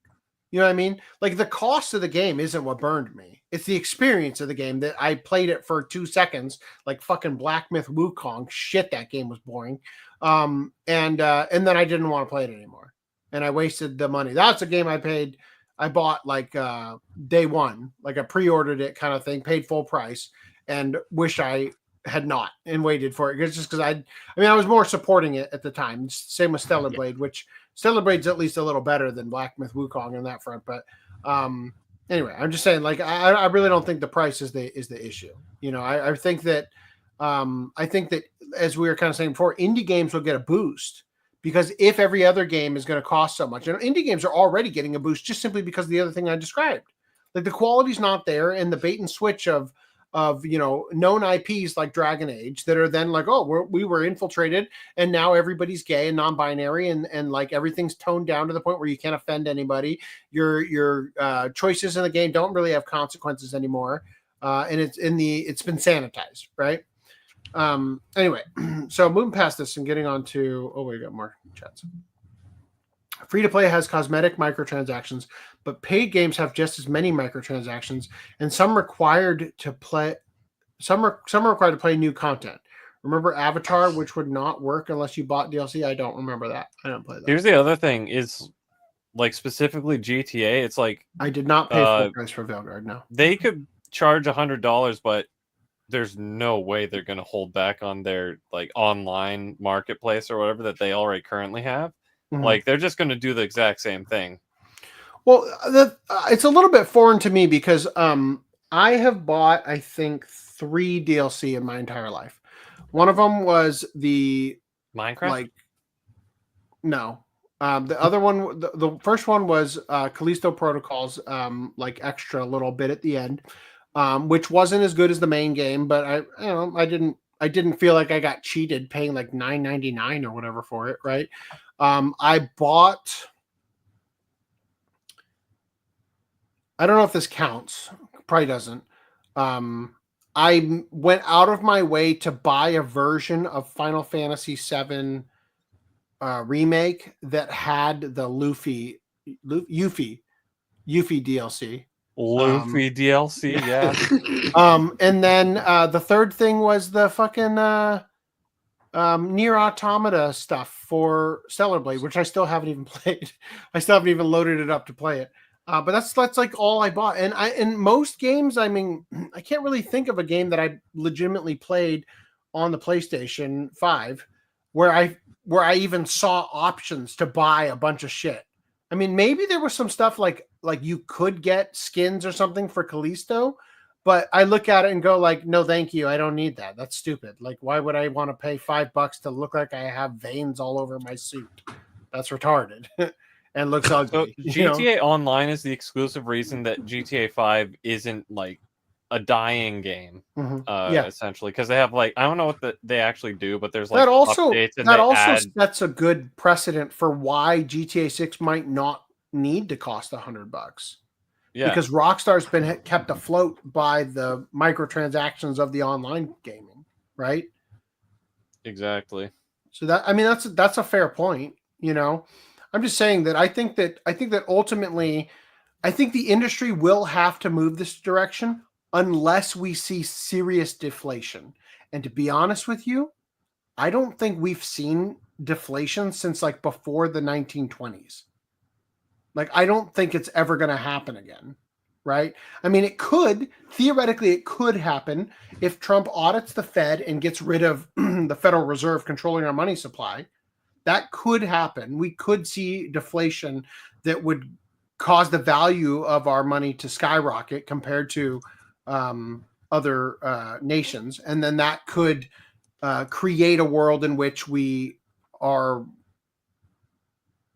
You know what I mean? Like, the cost of the game isn't what burned me. It's the experience of the game that I played it for 2 seconds, like fucking Black Myth Wukong. Shit, that game was boring. And then I didn't want to play it anymore. And I wasted the money. That's a game I bought like day one, like I pre-ordered it kind of thing, paid full price, and wish I had not and waited for it. Because I was more supporting it at the time. Same with Stellar Blade, which Stellar Blade's at least a little better than Black Myth Wukong on that front. But anyway, I'm just saying, like, I really don't think the price is the issue. You know, I think that as we were kind of saying before, indie games will get a boost, because if every other game is going to cost so much, and indie games are already getting a boost just simply because of the other thing I described. Like, the quality's not there, and the bait and switch of you know, known IPs like Dragon Age that are then like, oh, we were infiltrated, and now everybody's gay and non-binary, and like everything's toned down to the point where you can't offend anybody. Your choices in the game don't really have consequences anymore, and it's been sanitized, right? Anyway, so moving past this and getting on to, we got more chats. Free to play has cosmetic microtransactions, but paid games have just as many microtransactions, and some required to play. Some are required to play new content. Remember Avatar, which would not work unless you bought DLC? I don't remember that. I don't play that. Here's the other thing: is like specifically GTA. It's like I did not pay full price for Veilguard. No, they could charge $100, but there's no way they're going to hold back on their like online marketplace or whatever that they already currently have. Mm-hmm. Like, they're just going to do the exact same thing. Well, it's a little bit foreign to me because I have bought, I think, 3 DLC in my entire life. One of them was the Minecraft. Like, no, the other one, the first one was Callisto Protocol's like extra little bit at the end, which wasn't as good as the main game, but I didn't feel like I got cheated paying like $9.99 or whatever for it, right? I don't know if this counts. Probably doesn't. I went out of my way to buy a version of Final Fantasy VII remake that had the Yuffie DLC. Luffy DLC, yeah. And then the third thing was the fucking Nier Automata stuff for Stellar Blade, which I still haven't even played. I still haven't even loaded it up to play it. But that's like all I bought. And in most games, I mean, I can't really think of a game that I legitimately played on the PlayStation 5 where I even saw options to buy a bunch of shit. I mean, maybe there was some stuff like you could get skins or something for Callisto, but I look at it and go like, no, thank you. I don't need that. That's stupid. Like, why would I want to pay $5 to look like I have veins all over my suit? That's retarded. And looks ugly. So GTA Online is the exclusive reason that GTA 5 isn't like a dying game, essentially, because they have like, I don't know what they actually do, but there's like updates and that's a good precedent for why GTA 6 might not need to cost $100. Yeah, because Rockstar's been kept afloat by the microtransactions of the online gaming, right? Exactly. So that's a fair point, you know. I'm just saying that I think that ultimately, I think the industry will have to move this direction unless we see serious deflation. And to be honest with you, I don't think we've seen deflation since like before the 1920s. Like, I don't think it's ever going to happen again, right? I mean, theoretically, it could happen if Trump audits the Fed and gets rid of the Federal Reserve controlling our money supply. That could happen. We could see deflation that would cause the value of our money to skyrocket compared to other nations. And then that could create a world in which we are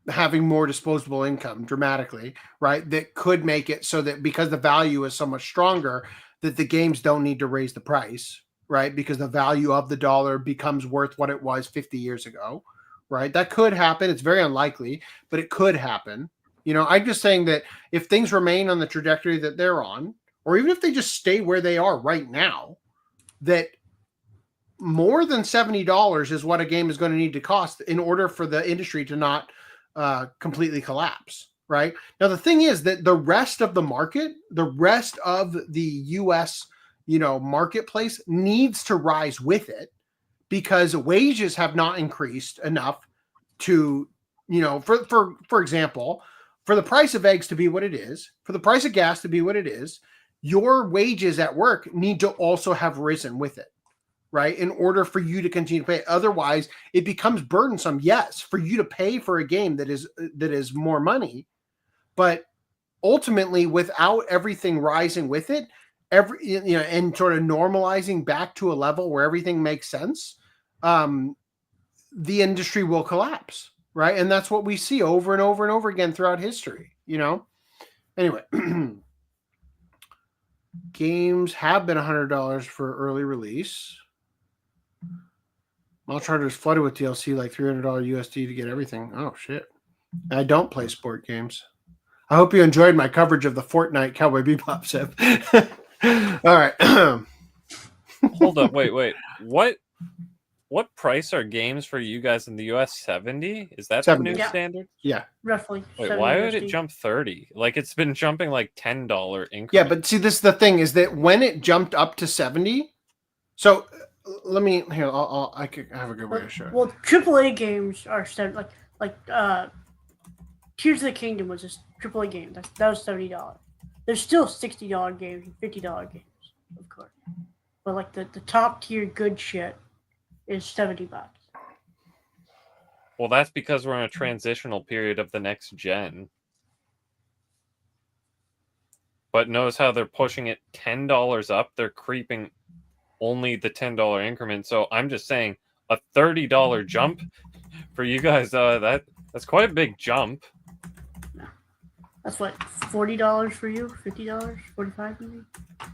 having more disposable income dramatically, right? That could make it so that because the value is so much stronger, that the games don't need to raise the price, right? Because the value of the dollar becomes worth what it was 50 years ago. Right, that could happen. It's very unlikely, but it could happen. You know, I'm just saying that if things remain on the trajectory that they're on, or even if they just stay where they are right now, that more than $70 is what a game is going to need to cost in order for the industry to not completely collapse. Right now, the thing is that the rest of the market, the rest of the U.S. marketplace needs to rise with it. Because wages have not increased enough to, for example, for the price of eggs to be what it is, for the price of gas to be what it is, your wages at work need to also have risen with it, right? In order for you to continue to pay. Otherwise, it becomes burdensome, yes, for you to pay for a game that is more money, but ultimately, without everything rising with it, and sort of normalizing back to a level where everything makes sense, the industry will collapse, right? And that's what we see over and over and over again throughout history, Anyway, games have been $100 for early release. Mall Charter's flooded with DLC, like $300 USD to get everything. Oh, shit. I don't play sport games. I hope you enjoyed my coverage of the Fortnite Cowboy Bebop sip. All right. Hold up. Wait. What price are games for you guys in the US? 70? Is that 70. The new standard? Yeah. Roughly. Wait, why would it jump 30? Like, it's been jumping like $10 increments. Yeah, but see, this is the thing, is that when it jumped up to 70, so let me here. I could have a good way to show it. Well, AAA games are like Tears of the Kingdom was a AAA game. That was $70. There's still $60 games and $50 games, of course. But like the top tier good shit is $70. Well, that's because we're in a transitional period of the next gen. But notice how they're pushing it $10 up. They're creeping only the $10 increment. So I'm just saying a $30 jump for you guys. That's quite a big jump. That's what, $40 for you? $50? $45 maybe?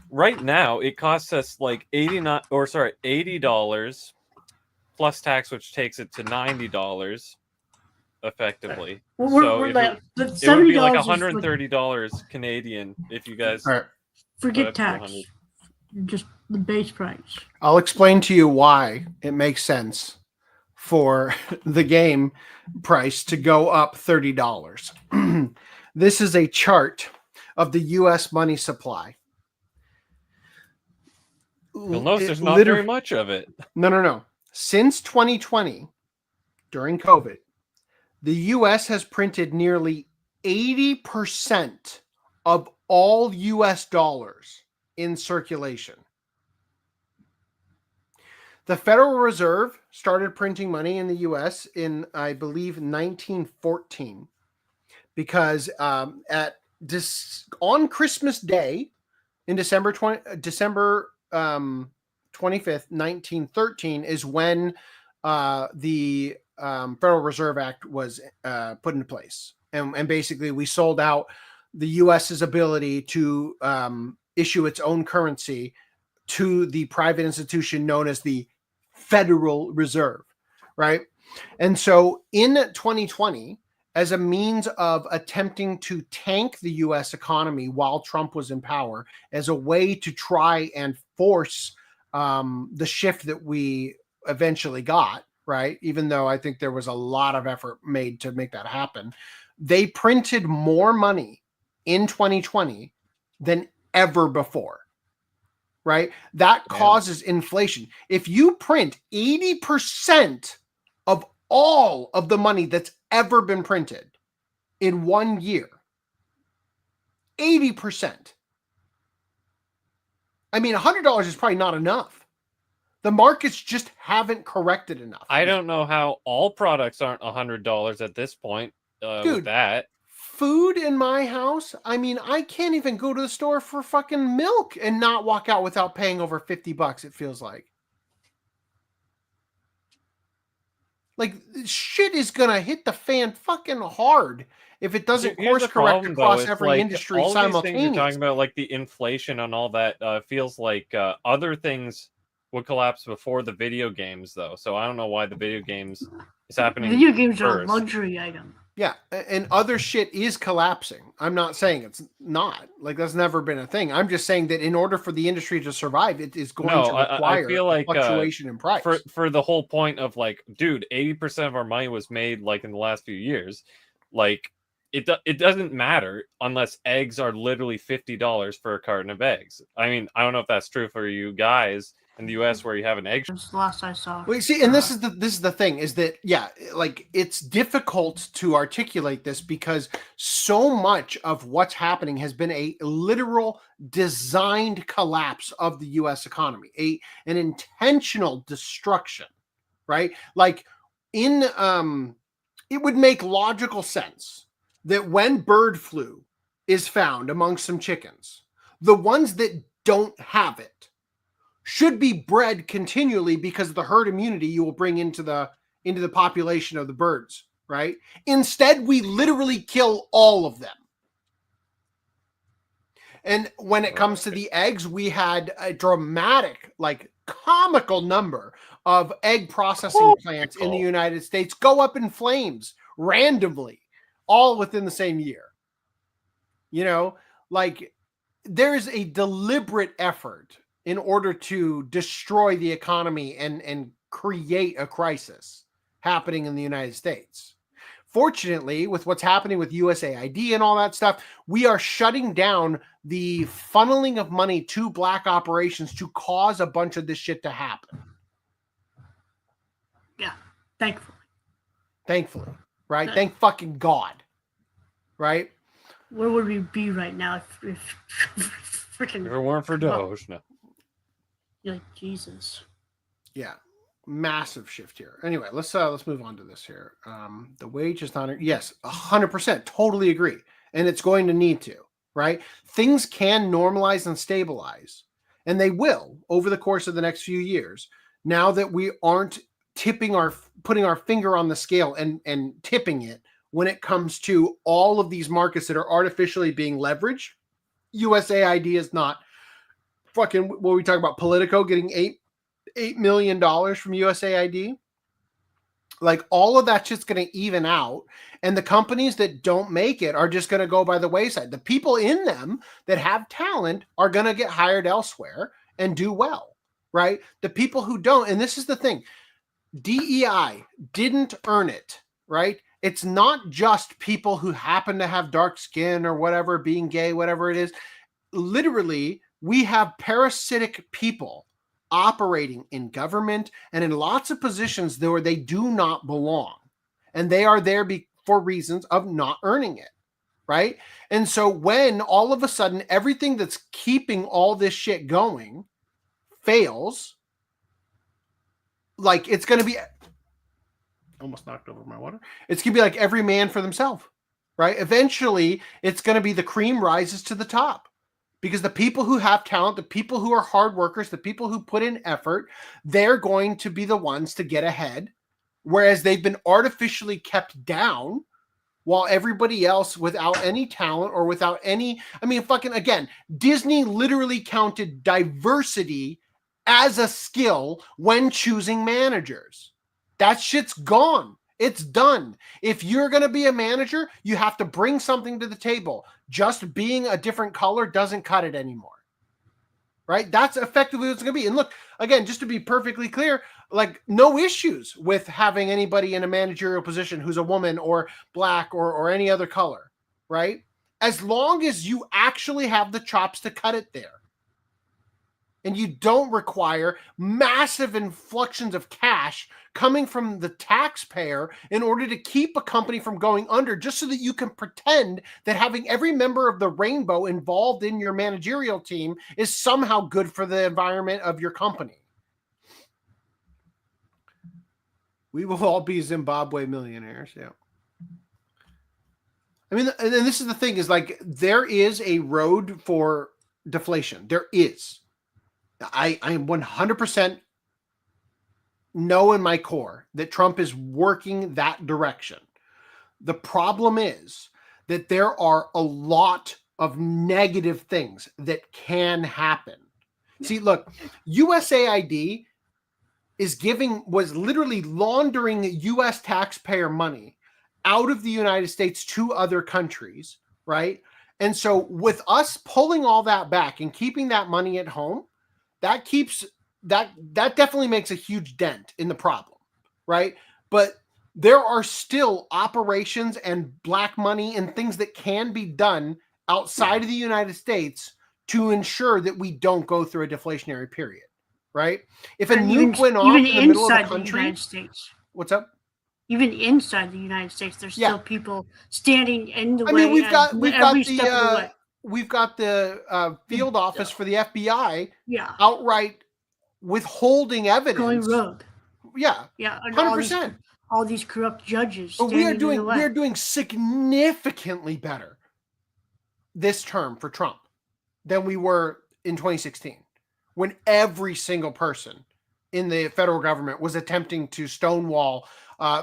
Right now, it costs us like $80 plus tax, which takes it to $90. effectively. We're like, it would be like $70 $130 Canadian if you guys forget tax. Just the base price. I'll explain to you why it makes sense for the game price to go up $30. This is a chart of the U.S. money supply. You'll notice there's not very much of it. No. Since 2020, during COVID, the U.S. has printed nearly 80% of all U.S. dollars in circulation. The Federal Reserve started printing money in the U.S. in, I believe, 1914, because on Christmas Day, in December 25th, 1913, is when the Federal Reserve Act was put into place, and basically we sold out the U.S.'s ability to issue its own currency to the private institution known as the Federal Reserve, right? And so in 2020, as a means of attempting to tank the U.S. economy while Trump was in power, as a way to try and force the shift that we eventually got, right? Even though I think there was a lot of effort made to make that happen, they printed more money in 2020 than ever before, right? That causes inflation. If you print 80% of all of the money that's ever been printed in 1 year, 80%. I mean, $100 is probably not enough. The markets just haven't corrected enough. I don't know how all products aren't $100 at this point. Dude, with that. Food in my house, I mean, I can't even go to the store for fucking milk and not walk out without paying over $50, it feels like. Like, shit is gonna hit the fan fucking hard if it doesn't course correct across every industry simultaneously. Things you're talking about, like the inflation and all that, feels like other things would collapse before the video games, though. So I don't know why the video games is happening. Video games are a first. luxury item. Yeah, and other shit is collapsing. I'm not saying it's not. Like, that's never been a thing. I'm just saying that in order for the industry to survive, it is going to require I feel like, fluctuation in price. For the whole point of, like, dude, 80% of our money was made, like, in the last few years. Like, it doesn't matter unless eggs are literally $50 for a carton of eggs. I mean, I don't know if that's true for you guys in the U.S. where you have an egg. That's the last I saw. Well, see, and this is the thing is that, yeah, like, it's difficult to articulate this because so much of what's happening has been a literal designed collapse of the U.S. economy, an intentional destruction, right? Like, it would make logical sense that when bird flu is found among some chickens, the ones that don't have it should be bred continually because of the herd immunity you will bring into the population of the birds, right? Instead, we literally kill all of them. And when it comes to the eggs, we had a dramatic, like, comical number of egg processing plants in the United States go up in flames randomly, all within the same year. You know, like, there is a deliberate effort in order to destroy the economy and create a crisis happening in the United States. Fortunately, with what's happening with USAID and all that stuff, we are shutting down the funneling of money to black operations to cause a bunch of this shit to happen. Yeah, thankfully. Thankfully, right? Thank fucking God, right? Where would we be right now if freaking... If it weren't for Doge, no. Like, Jesus. Yeah, massive shift here. Anyway, let's move on to this here. The wage is not, yes, 100%, totally agree, and it's going to need to, right? Things can normalize and stabilize, and they will over the course of the next few years. Now that we aren't putting our finger on the scale and tipping it when it comes to all of these markets that are artificially being leveraged. USAID is not fucking, what we talk about, Politico getting $8 million from USAID. Like all of that shit's going to even out, and the companies that don't make it are just going to go by the wayside. The people in them that have talent are going to get hired elsewhere and do well, right? The people who don't, and this is the thing, DEI didn't earn it, right? It's not just people who happen to have dark skin or whatever, being gay, whatever it is. Literally, we have parasitic people operating in government and in lots of positions where they do not belong, and they are there for reasons of not earning it, right? And so when all of a sudden everything that's keeping all this shit going fails, like it's going to be almost knocked over my water. It's going to be like every man for themselves, right? Eventually it's going to be the cream rises to the top. Because the people who have talent, the people who are hard workers, the people who put in effort, they're going to be the ones to get ahead. Whereas they've been artificially kept down while everybody else without any talent or without any, I mean, fucking, again, Disney literally counted diversity as a skill when choosing managers. That shit's gone. It's done. If you're going to be a manager, you have to bring something to the table. Just being a different color doesn't cut it anymore. Right? That's effectively what it's going to be. And look, again, just to be perfectly clear, like no issues with having anybody in a managerial position who's a woman or black or any other color, right? As long as you actually have the chops to cut it there. And you don't require massive influxes of cash coming from the taxpayer in order to keep a company from going under, just so that you can pretend that having every member of the rainbow involved in your managerial team is somehow good for the environment of your company. We will all be Zimbabwe millionaires. Yeah. I mean, and this is the thing is like, there is a road for deflation. There is. I am 100% know in my core that Trump is working that direction. The problem is that there are a lot of negative things that can happen. See, look, USAID was literally laundering U.S. taxpayer money out of the United States to other countries, right? And so with us pulling all that back and keeping that money at home, that definitely makes a huge dent in the problem, right? But there are still operations and black money and things that can be done outside of the United States to ensure that we don't go through a deflationary period, right? If a nuke went off in the middle of the country, United States. What's up? Even inside the United States, there's still people standing in the way. I mean, we've got the field office for the FBI outright withholding evidence. Going rogue. Yeah. Yeah. 100%. All these corrupt judges. But we are doing significantly better this term for Trump than we were in 2016, when every single person in the federal government was attempting to stonewall.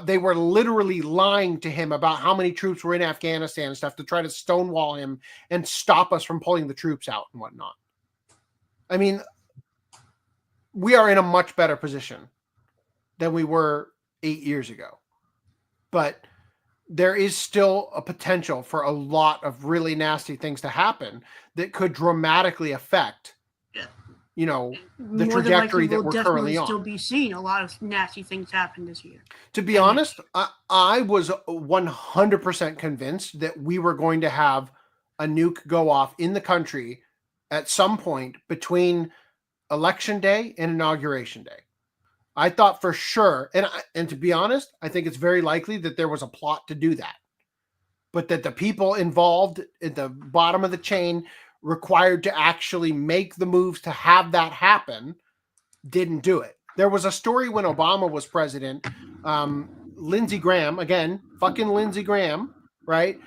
They were literally lying to him about how many troops were in Afghanistan and stuff to try to stonewall him and stop us from pulling the troops out and whatnot. I mean, we are in a much better position than we were 8 years ago. But there is still a potential for a lot of really nasty things to happen that could dramatically affect, you know, the trajectory that we're currently on. Still be seeing a lot of nasty things happen this year. To be honest, I was 100% convinced that we were going to have a nuke go off in the country at some point between Election Day and Inauguration Day. I thought for sure, and to be honest, I think it's very likely that there was a plot to do that, but that the people involved at the bottom of the chain required to actually make the moves to have that happen didn't do it. There was a story when Obama was president. Lindsey Graham, again, fucking Lindsey Graham, right?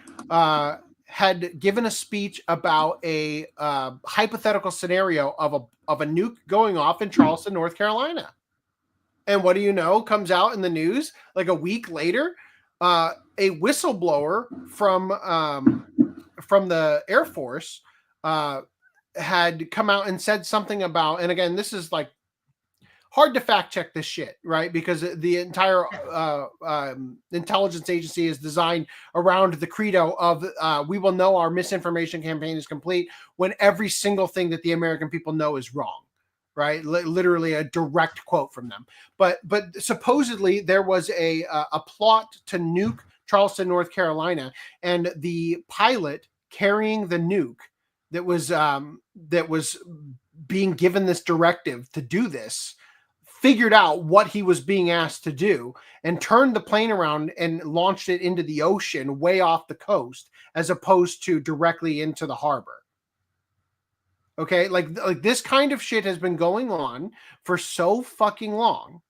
Had given a speech about a hypothetical scenario of a nuke going off in Charleston, North Carolina. And what do you know? Comes out in the news like a week later, a whistleblower from the Air Force had come out and said something about, and again, this is like hard to fact check this shit, right? Because the entire intelligence agency is designed around the credo of we will know our misinformation campaign is complete when every single thing that the American people know is wrong, right? Literally a direct quote from them. But supposedly there was a plot to nuke Charleston, North Carolina, and the pilot carrying the nuke that was being given this directive to do this figured out what he was being asked to do and turned the plane around and launched it into the ocean way off the coast as opposed to directly into the harbor. Okay, like this kind of shit has been going on for so fucking long,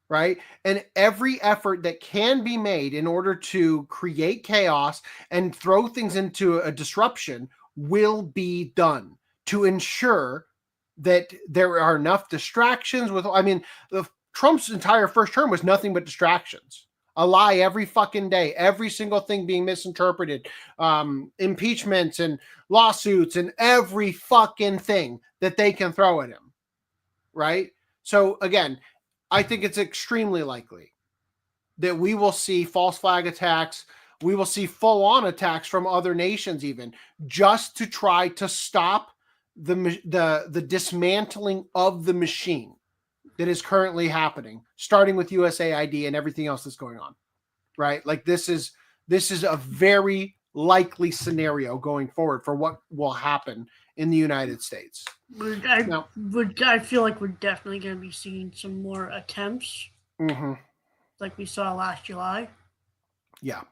right? And every effort that can be made in order to create chaos and throw things into a disruption will be done to ensure that there are enough distractions with, I mean, Trump's entire first term was nothing but distractions. A lie every fucking day, every single thing being misinterpreted, impeachments and lawsuits and every fucking thing that they can throw at him, right? So again, I think it's extremely likely that we will see false flag attacks. We will see full-on attacks from other nations even just to try to stop the dismantling of the machine that is currently happening, starting with USAID and everything else that's going on, right? Like this is a very likely scenario going forward for what will happen in the United States. I feel like we're definitely going to be seeing some more attempts, like we saw last July. Yeah.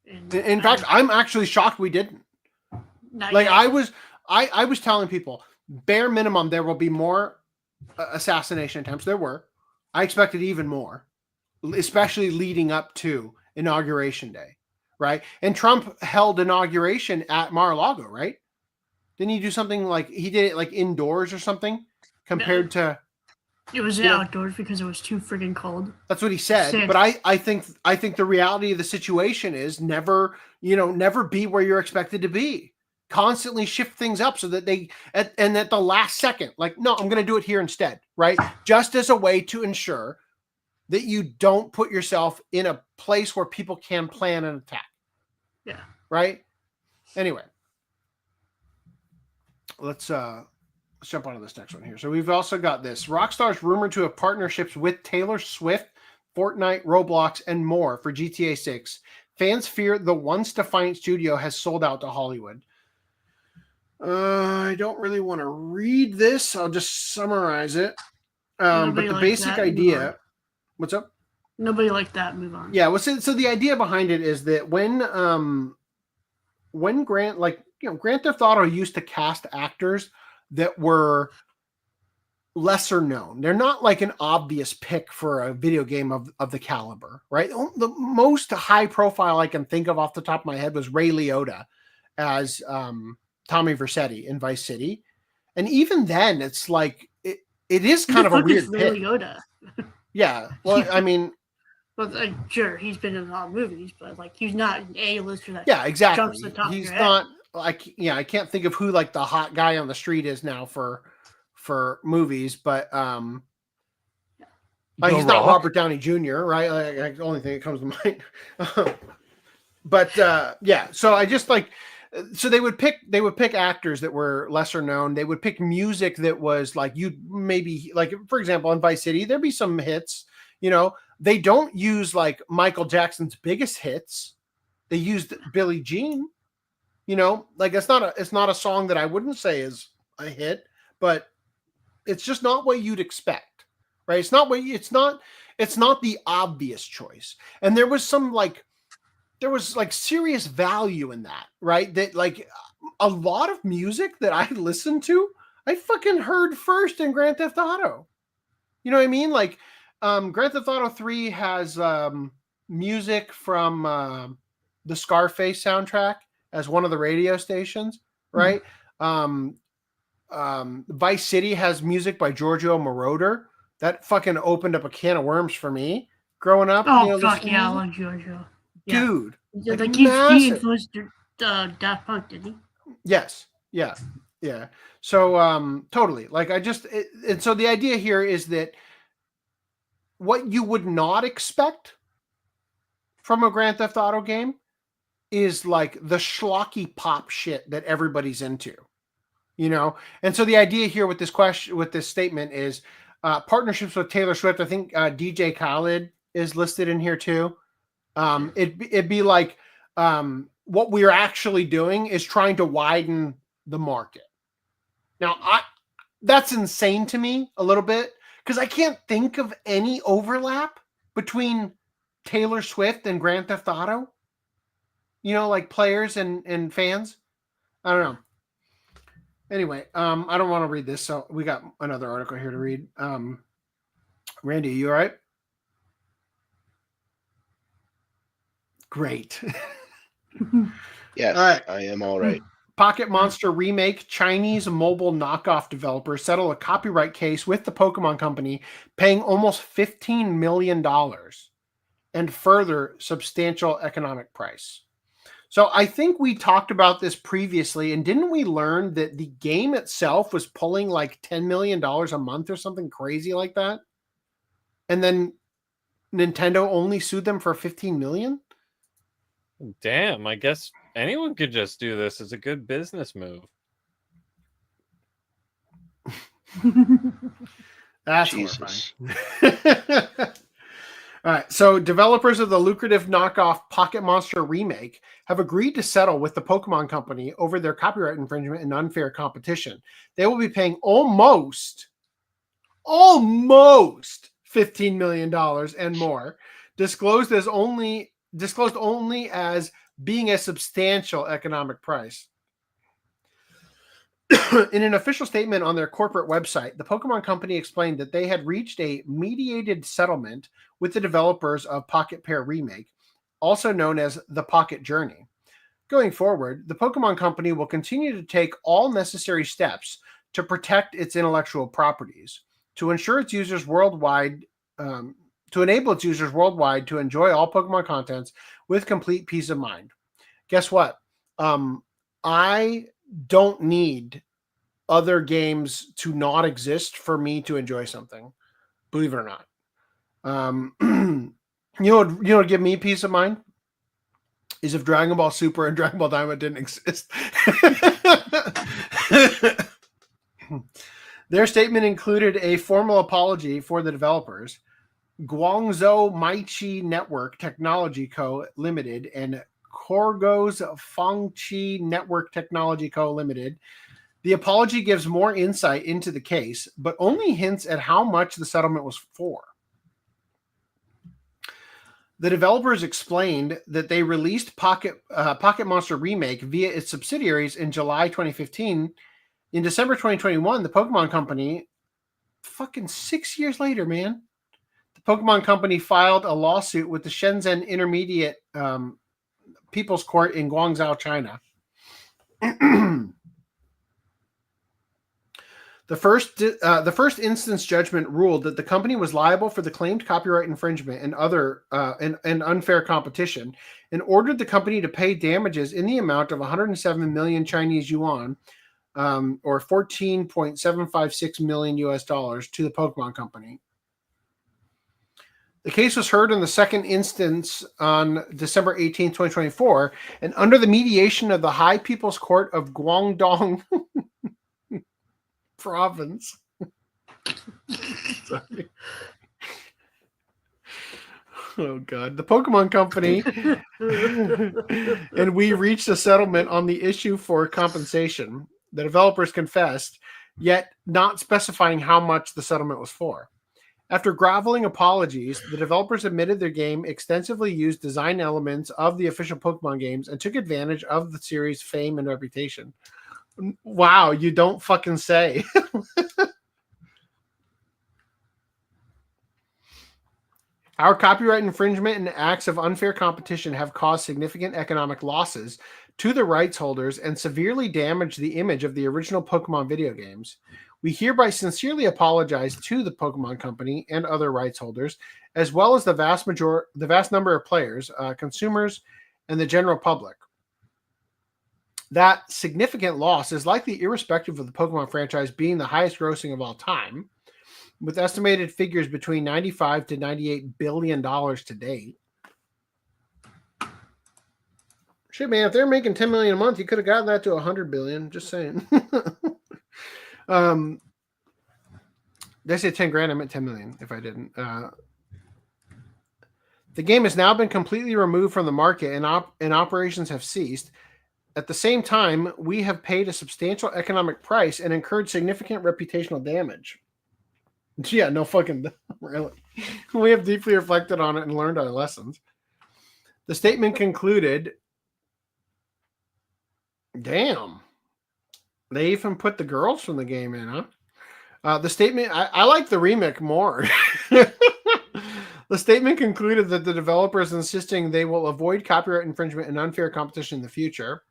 In fact, I'm actually shocked we didn't. Like yet. I was telling people, bare minimum, there will be more assassination attempts. There were. I expected even more, especially leading up to Inauguration Day, right? And Trump held inauguration at Mar-a-Lago, right? Didn't he do something like he did it like indoors or something compared to? It was outdoors because it was too friggin' cold. That's what he said. But I think the reality of the situation is never be where you're expected to be. Constantly shift things up so that at the last second, like, no, I'm going to do it here instead, right? Just as a way to ensure that you don't put yourself in a place where people can plan an attack. Yeah. Right? Anyway. Let's jump onto this next one here. So we've also got this. Rockstar's rumored to have partnerships with Taylor Swift, Fortnite, Roblox, and more for GTA 6. Fans fear the once defiant studio has sold out to Hollywood. I don't really want to read this. I'll just summarize it. But the basic idea... What's up? Nobody liked that. Move on. Yeah, well, so the idea behind it is that when Grand Theft Auto used to cast actors that were lesser known. They're not like an obvious pick for a video game of the caliber, right? The most high profile I can think of off the top of my head was Ray Liotta as Tommy Vercetti in Vice City. And even then, it's like, it is kind of a weird pick. Ray Liotta? Yeah. Well, I mean... Well, sure, he's been in a lot of movies, but like he's not an A-lister that exactly. jumps to the top He's of your not head. I can't think of who like the hot guy on the street is now for movies, but like he's not Robert Downey Jr., right? Like the only thing that comes to mind. But yeah, so I just like so they would pick actors that were lesser known. They would pick music that was like you maybe like, for example, in Vice City, there'd be some hits, They don't use like Michael Jackson's biggest hits. They used Billie Jean, like it's not a song that I wouldn't say is a hit, but it's just not what you'd expect, right? It's not the obvious choice. And there was serious value in that, right? That like a lot of music that I listened to, I fucking heard first in Grand Theft Auto. You know what I mean? Like, Grand Theft Auto 3 has music from the Scarface soundtrack as one of the radio stations, right? Vice City has music by Giorgio Moroder. That fucking opened up a can of worms for me growing up. Oh, fuck yeah, I love Giorgio. Dude. Yeah. Like he influenced Daft Punk, didn't he? Yes. Yeah. Yeah. So, totally. Like and so the idea here is that what you would not expect from a Grand Theft Auto game is like the schlocky pop shit that everybody's into, you know? And so the idea here with this statement is partnerships with Taylor Swift. I think DJ Khaled is listed in here too. It'd be like what we're actually doing is trying to widen the market. Now, that's insane to me a little bit because I can't think of any overlap between Taylor Swift and Grand Theft Auto. You know, like players and fans. I don't know. Anyway, I don't want to read this, so we got another article here to read. Randy, you all right? Great. Yes, all right. I am all right. Pocket Monster Remake Chinese mobile knockoff developers settle a copyright case with the Pokemon Company, paying almost $15 million and further substantial economic price. So I think we talked about this previously, and didn't we learn that the game itself was pulling like $10 million a month or something crazy like that? And then Nintendo only sued them for $15 million? Damn, I guess anyone could just do this. It's a good business move. That's Jesus. horrifying. All right, so developers of the lucrative knockoff Pocket Monster Remake have agreed to settle with the Pokemon Company over their copyright infringement and unfair competition. They will be paying almost $15 million and more, disclosed only as being a substantial economic price. In an official statement on their corporate website, the Pokemon Company explained that they had reached a mediated settlement with the developers of Pocket Pair Remake, also known as the Pocket Journey. Going forward, the Pokemon Company will continue to take all necessary steps to protect its intellectual properties, to ensure its users worldwide, to enable its users worldwide to enjoy all Pokemon contents with complete peace of mind. Guess what? I don't need other games to not exist for me to enjoy something, believe it or not. You know what give me peace of mind is if Dragon Ball Super and Dragon Ball Daima didn't exist. Their statement included a formal apology for the developers. Guangzhou Maichi Network Technology Co. Limited and Korgo's Fangchi Network Technology Co. Limited. The apology gives more insight into the case, but only hints at how much the settlement was for. The developers explained that they released Pocket Monster Remake via its subsidiaries in July 2015. In December 2021, the Pokemon Company, fucking 6 years later, man, the Pokemon Company filed a lawsuit with the Shenzhen Intermediate People's Court in Guangzhou, China. The first instance judgment ruled that the company was liable for the claimed copyright infringement and other and unfair competition, and ordered the company to pay damages in the amount of 107 million Chinese yuan, or $14.756 million US dollars, to the Pokemon Company. The case was heard in the second instance on December 18, 2024, and under the mediation of the High People's Court of Guangdong Province. Sorry. Oh, God. The Pokemon Company and we reached a settlement on the issue for compensation. The developers confessed, yet not specifying how much the settlement was for. After groveling apologies, the developers admitted their game extensively used design elements of the official Pokemon games and took advantage of the series' fame and reputation. Wow, you don't fucking say. Our copyright infringement and acts of unfair competition have caused significant economic losses to the rights holders and severely damaged the image of the original Pokemon video games. We hereby sincerely apologize to the Pokemon Company and other rights holders, as well as the vast number of players, consumers, and the general public. That significant loss is likely irrespective of the Pokemon franchise being the highest grossing of all time. with estimated figures between 95 to 98 billion dollars to date. Shit, man, if they're making 10 million a month, you could have gotten that to 100 billion. Just saying. They say 10 grand. I meant 10 million if I didn't. The game has now been completely removed from the market and operations have ceased. At the same time, we have paid a substantial economic price and incurred significant reputational damage. Yeah, no fucking really. We have deeply reflected on it and learned our lessons. The statement concluded, damn. They even put the girls from the game in, huh? The statement, I like the remake more. The statement concluded that the developer is insisting they will avoid copyright infringement and unfair competition in the future.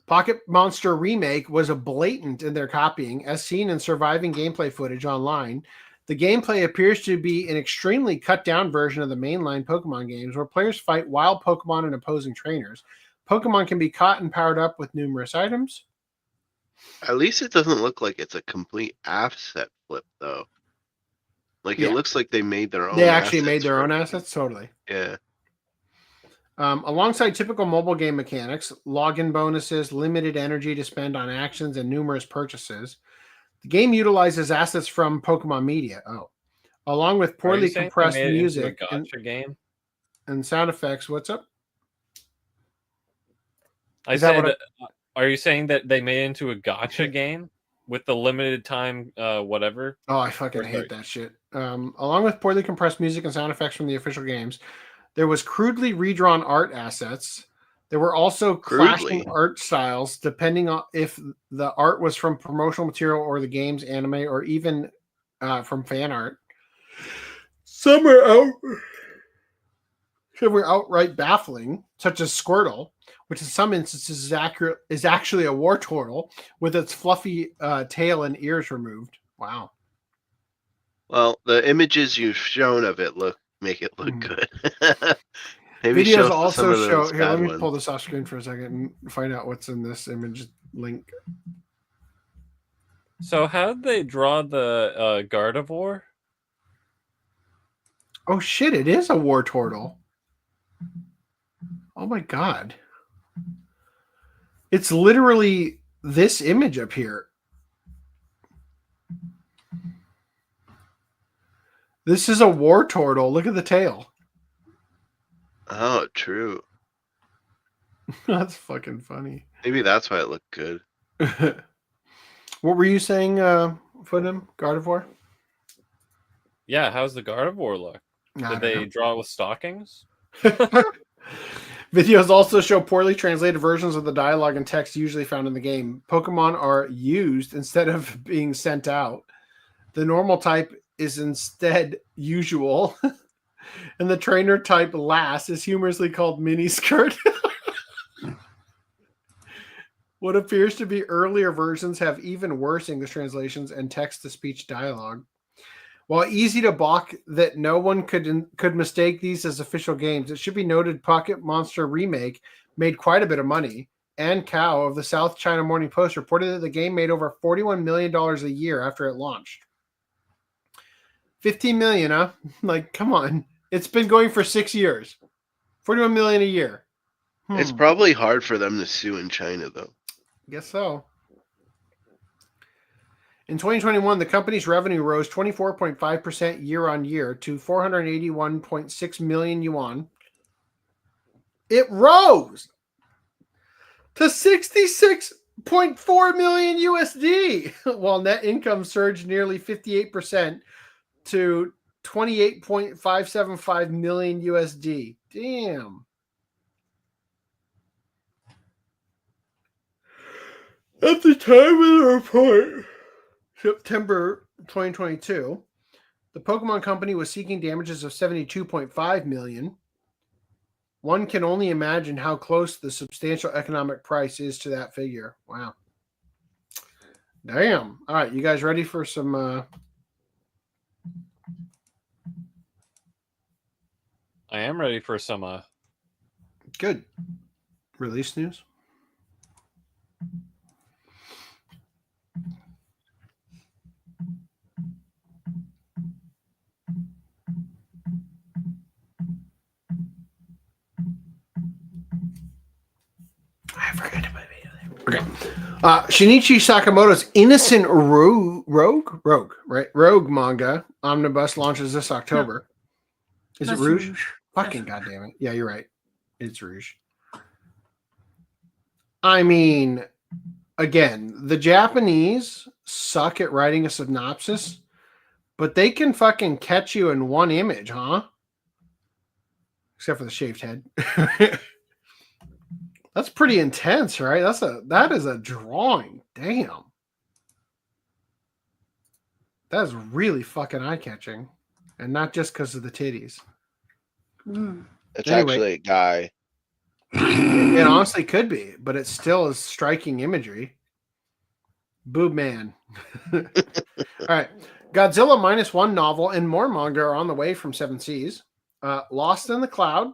Pocket Monster Remake was a blatant in their copying, as seen in surviving gameplay footage online. The gameplay appears to be an extremely cut-down version of the mainline Pokemon games, where players fight wild Pokemon and opposing trainers. Pokemon can be caught and powered up with numerous items. At least it doesn't look like it's a complete asset flip, though. Like, it looks like they made their own. They actually made their own assets? Totally. Yeah. Alongside typical mobile game mechanics, login bonuses, limited energy to spend on actions, and numerous purchases, the game utilizes assets from Pokemon Media. Along with poorly compressed music and sound effects. What's up? Are you saying that they made it into a gacha game with the limited time, whatever? Oh, I fucking hate that shit. Along with poorly compressed music and sound effects from the official games, there was crudely redrawn art assets. There were also clashing art styles, depending on if the art was from promotional material or the game's anime, or even from fan art. Some were outright baffling, such as Squirtle, which in some instances is actually a war turtle with its fluffy tail and ears removed. Wow. Well, the images you've shown of it make it look good. Maybe videos also show. Here, let me pull this off screen for a second and find out what's in this image link. So, how did they draw the Gardevoir? Oh shit! It is a war turtle. Oh my god! It's literally this image up here. This is a war turtle. Look at the tail. Oh, true. That's fucking funny. Maybe that's why it looked good. What were you saying, Footim? Gardevoir? Yeah, how's the Gardevoir look? Did they draw it with stockings? Videos also show poorly translated versions of the dialogue and text usually found in the game. Pokemon are used instead of being sent out. The normal type is instead usual. And the trainer type last is humorously called miniskirt. What appears to be earlier versions have even worse English translations and text-to-speech dialogue. While easy to balk that no one could mistake these as official games, it should be noted Pocket Monster Remake made quite a bit of money. Ann Cow of the South China Morning Post reported that the game made over $41 million a year after it launched. 15 million, huh? Like, come on. It's been going for 6 years. 41 million a year. It's probably hard for them to sue in China, though. Guess so. In 2021, the company's revenue rose 24.5% year on year to 481.6 million yuan. It rose to 66.4 million USD, while net income surged nearly 58% to 28.575 million USD. Damn. At the time of the report, September 2022, the Pokemon Company was seeking damages of 72.5 million. One can only imagine how close the substantial economic price is to that figure. Wow. Damn. All right, you guys ready for some I am ready for some good release news. Okay. Shinichi Sakamoto's Innocent Rogue manga omnibus launches this October. Is it Rouge? Fucking goddamn it. Yeah, you're right. It's Rouge. I mean, again, the Japanese suck at writing a synopsis, but they can fucking catch you in one image, huh? Except for the shaved head. That's pretty intense, right? That is a drawing. Damn. That is really fucking eye-catching. And not just because of the titties. It's actually a guy. It honestly could be, but it still is striking imagery. Boob man. All right. Godzilla -1 novel and more manga are on the way from Seven Seas. Lost in the Cloud.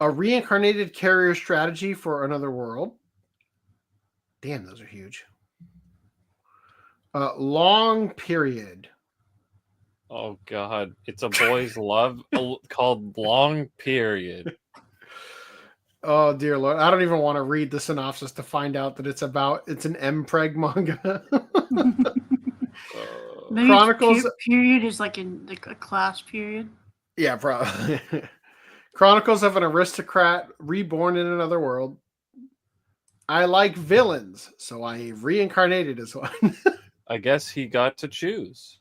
A reincarnated carrier strategy for another world. Damn, those are huge. Long period. Oh God, it's a boy's love called Long Period. Oh dear Lord, I don't even want to read the synopsis to find out that it's an M-Preg manga. Maybe Chronicles period is like in a class period. Yeah, probably. Chronicles of an aristocrat reborn in another world. I like villains, so I reincarnated as one. I guess he got to choose.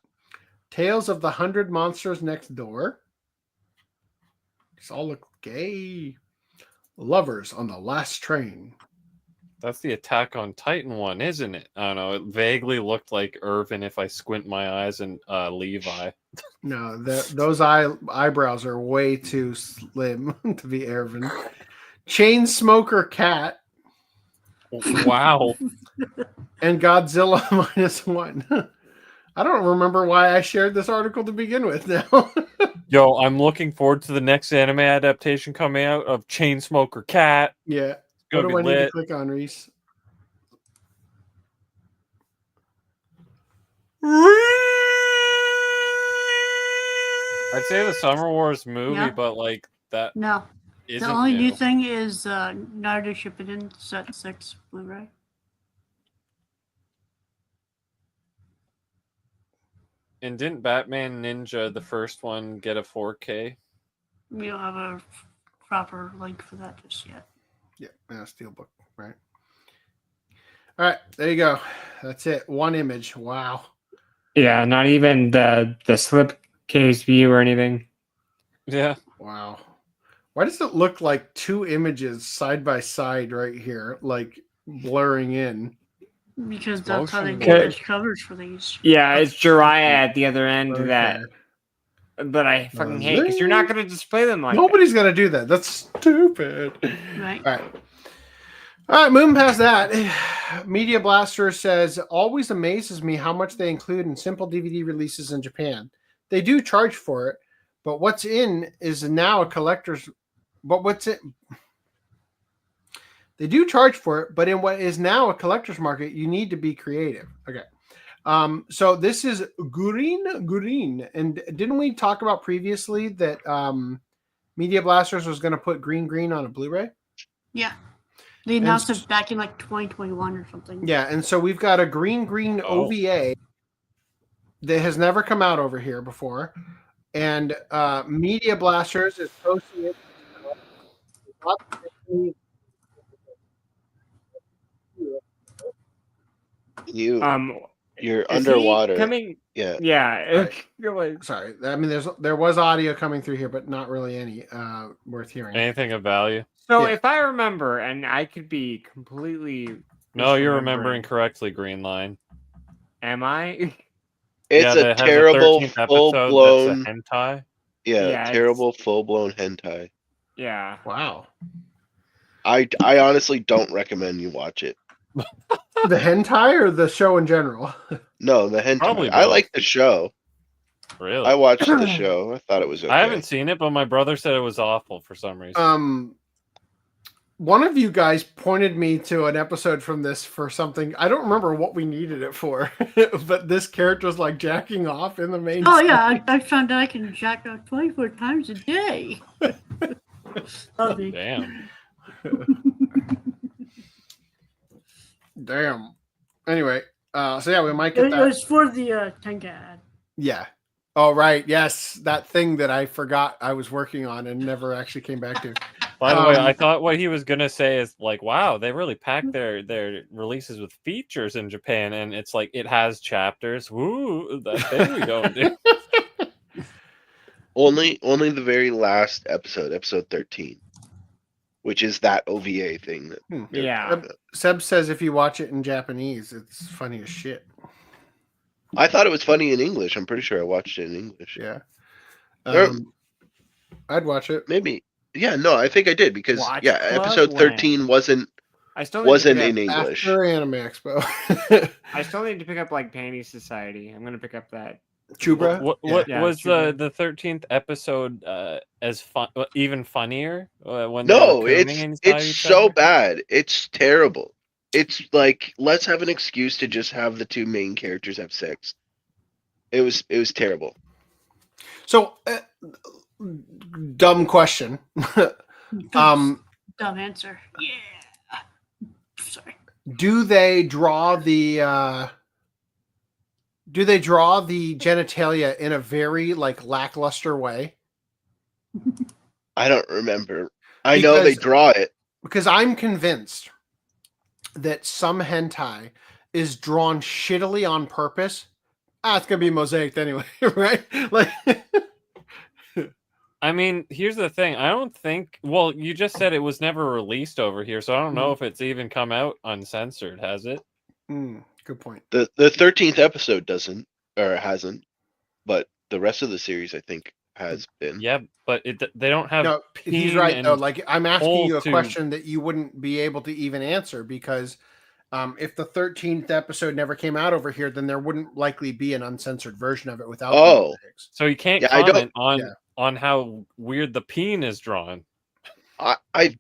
Tales of the 100 Monsters Next Door. These all look gay. Lovers on the Last Train. That's the Attack on Titan one, isn't it? I don't know. It vaguely looked like Irvin if I squint my eyes, and Levi. No, those eyebrows are way too slim to be Irvin. Chain Smoker Cat. Wow. And Godzilla -1. I don't remember why I shared this article to begin with now. Yo, I'm looking forward to the next anime adaptation coming out of Chainsmoker Cat. Yeah. What do I need to click on, Reese? I'd say the Summer Wars movie, Yeah. but like that. No. Isn't The only new. new thing is Naruto Shippuden Set 6 Blu-ray. And didn't Batman Ninja, the first one, get a 4K? We don't have a proper link for that just yet. Yeah, Steelbook, right? All right, there you go. That's it. One image. Wow. Yeah, not even the slipcase view or anything. Yeah. Wow. Why does it look like two images side by side right here, like blurring in? Because that's how they Motion do blur. the covers for these. Yeah, it's Jiraiya at the other end Okay. that I fucking hate because you're not going to display them like Nobody's gonna do that. That's stupid. Right. All right. Moving past that. Media Blaster says, always amazes me how much they include in simple DVD releases in Japan. They do charge for it, but what's in is now a collector's. But what's it? They do charge for it, but in what is now a collector's market, you need to be creative. Okay. So this is Green. And didn't we talk about previously that Media Blasters was going to put Green on a Blu-ray? Yeah. They announced it back in like 2021 or something. Yeah, and so we've got a Green OVA that has never come out over here before. And Media Blasters is posting it. You're is underwater. he coming? Yeah. Sorry. I mean, there was audio coming through here, but not really any worth hearing. Anything of value? So if I remember, and I could be completely No, you're remembering correctly, Green Line. Am I? It's Yeah, a that has a terrible 13th episode full-blown that's a hentai. Yeah, Yeah, terrible full-blown hentai. Yeah. Wow. I honestly don't recommend you watch it. The hentai or the show in general? No, the hentai. Probably I both. like the show. Really? I watched the show. I thought it was okay. I haven't seen it, but my brother said it was awful for some reason. One of you guys pointed me to an episode from this for something. I don't remember what we needed it for, but this character was like jacking off in the main. Oh yeah, I found out I can jack off 24 times a day. Damn. Damn. Anyway, so yeah, we might It get that. was for the Tenka ad. Yeah. Oh, right. Yes, that thing that I forgot I was working on and never actually came back to. By the way, I thought what he was gonna say is like, "Wow, they really packed their releases with features in Japan," and it's like it has chapters. Woo! There we go. Dude. Only the very last episode 13, which is that OVA thing. Seb says if you watch it in Japanese, it's funny as shit. I thought it was funny in English. I'm pretty sure I watched it in English. Yeah. I'd watch it. Maybe. Yeah, no, I think I did because Watch episode Club 13 wasn't in English. After Anime Expo. I still need to pick up like Panty Society. I'm gonna pick up that. Chubra. What was the 13th episode as fun, even funnier? When it's so bad. It's terrible. It's like let's have an excuse to just have the two main characters have sex. It was terrible. So, dumb question. Dumb answer. Yeah. Sorry. Do they draw the genitalia in a very like lackluster way? I don't remember. I know they draw it because I'm convinced that some hentai is drawn shittily on purpose. It's gonna be mosaicked anyway, right? Like, I mean, here's the thing. I don't think. Well, you just said it was never released over here, so I don't know if it's even come out uncensored. Has it? Good point. The 13th episode doesn't or hasn't, but the rest of the series I think has been. Yeah, but they don't have. No, he's right though. Like I'm asking you a question that you wouldn't be able to even answer because if the 13th episode never came out over here, then there wouldn't likely be an uncensored version of it without. So you can't comment on how weird the peen is drawn. I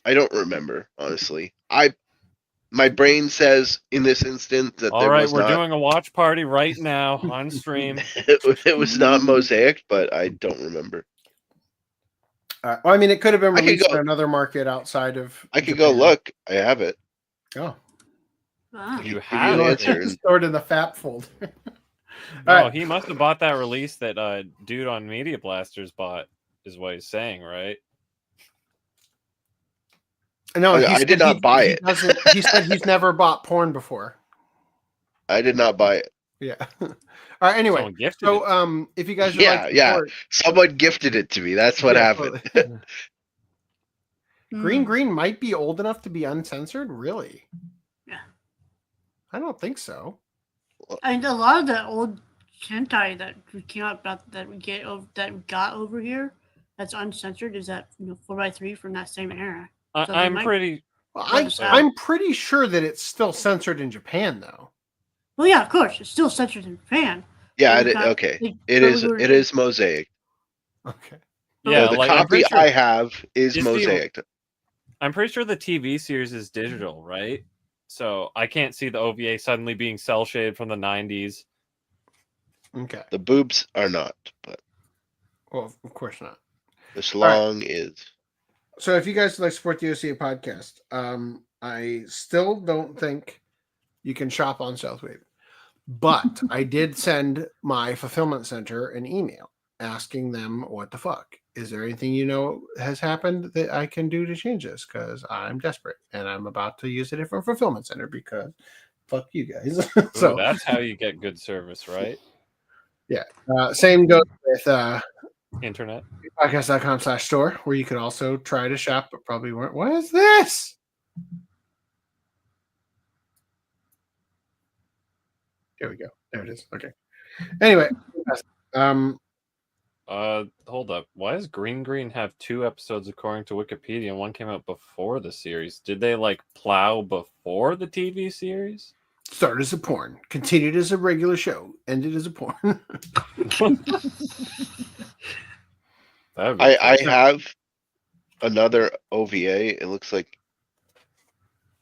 don't remember honestly. My brain says in this instance that all right, we're doing a watch party right now on stream. It was not mosaic, but I don't remember. Well, I mean, it could have been released in another market outside of. I could go look. I have it. Oh, you have it stored in the FAP folder. No, he must have bought that release that dude on Media Blasters bought, is what he's saying, right? No, I did not buy it. He said he's never bought porn before. I did not buy it. Yeah. All right. Anyway, so if you guys someone gifted it to me. That's what happened. Green might be old enough to be uncensored. Really? Yeah. I don't think so. And a lot of the old hentai that came out that we got over here that's uncensored is that 4x3 from that same era. So I'm pretty sure that it's still censored in Japan, though. Well, yeah, of course, it's still censored in Japan. Yeah, it is mosaic. Okay. Yeah, the copy I have is mosaic. I'm pretty sure the TV series is digital, right? So I can't see the OVA suddenly being cel shaded from the 90s. Okay. The boobs are not, but well, of course not. The schlong is. So if you guys like support the OCA podcast, I still don't think you can shop on Southwave, but I did send my fulfillment center an email asking them what the fuck. Is there anything has happened that I can do to change this? Because I'm desperate and I'm about to use a different fulfillment center because fuck you guys. So that's how you get good service, right? Yeah. Same goes with internet. Podcast.com/store, where you could also try to shop, but probably weren't. What is this? Here we go. There it is. Okay. Anyway, hold up. Why does Green have 2 episodes according to Wikipedia and one came out before the series? Did they plow before the TV series? Started as a porn, continued as a regular show, ended as a porn. I have another OVA. It looks like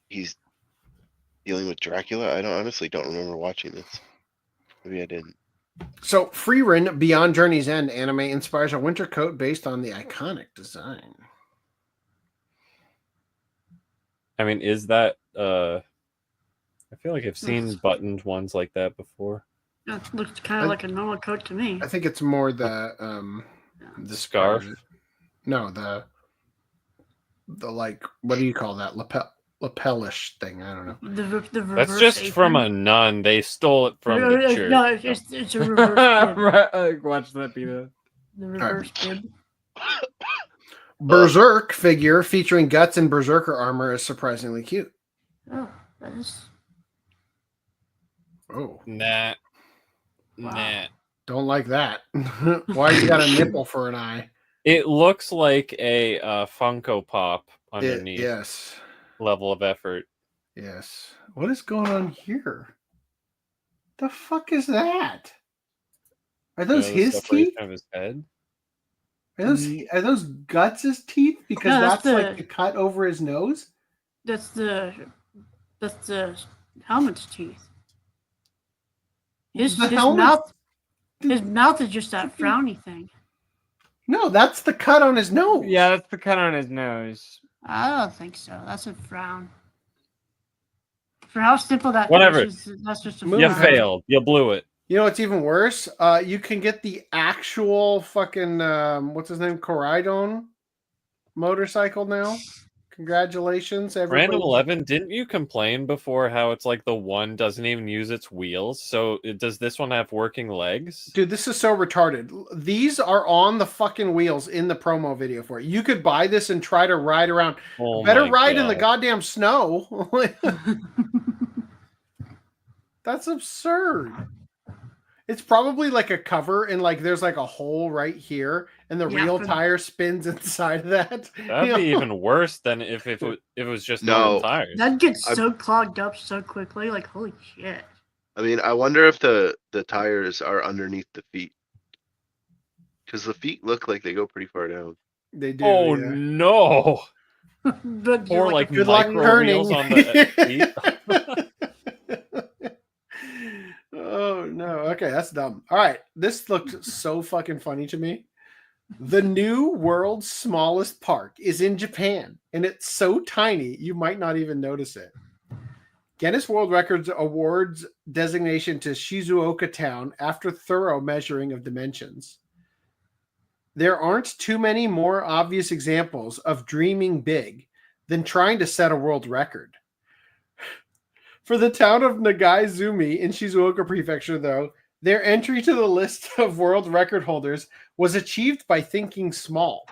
he's dealing with Dracula. I honestly don't remember watching this. Maybe I didn't. So, Freerin Beyond Journey's End anime inspires a winter coat based on the iconic design. I mean, is that I feel like I've seen buttoned ones like that before. It looks kind of like a normal coat to me. I think it's more the scarf. No, the like, what do you call that? Lapelish thing. I don't know. The That's just apron. from a nun. They stole it from the church. No, it's a reverse bib. Watch that be the reverse bib. Berserk figure featuring guts and berserker armor is surprisingly cute. Oh, that is. Oh. Nah. Nah. Don't like that. Why you got a nipple for an eye? It looks like a Funko Pop underneath. Yes. Level of effort. Yes. What is going on here? The fuck is that? Are those his teeth? Of his head? Are those guts' teeth? Because that's like the cut over his nose? That's the helmet's teeth. His mouth is just that frowny thing. No, that's the cut on his nose. Yeah, that's the cut on his nose. I don't think so. That's a frown. For how simple that Whatever. is, that's just a You frown. failed. You blew it. You know what's even worse? You can get the actual fucking what's his name? Koraidon motorcycle now. Congratulations, everybody. Random 11, didn't you complain before how it's like the one doesn't even use its wheels? So does this one have working legs? Dude, this is so retarded. These are on the fucking wheels in the promo video for it. You could buy this and try to ride around. Oh Better my ride in the God. goddamn snow. That's absurd. It's probably like a cover and like there's like a hole right here and the real tire spins inside of that. That'd be even worse than if it was just normal tires. That gets so clogged up so quickly. Like, holy shit. I mean, I wonder if the tires are underneath the feet. Because the feet look like they go pretty far down. They do. Oh, yeah. no. But Or like good luck micro turning. wheels on the feet. Oh no. Okay, that's dumb. All right. This looked so fucking funny to me. The new world's smallest park is in Japan, and it's so tiny you might not even notice it. Guinness World Records awards designation to Shizuoka Town after thorough measuring of dimensions. There aren't too many more obvious examples of dreaming big than trying to set a world record. For the town of Nagaizumi in Shizuoka Prefecture, though, their entry to the list of world record holders was achieved by thinking small.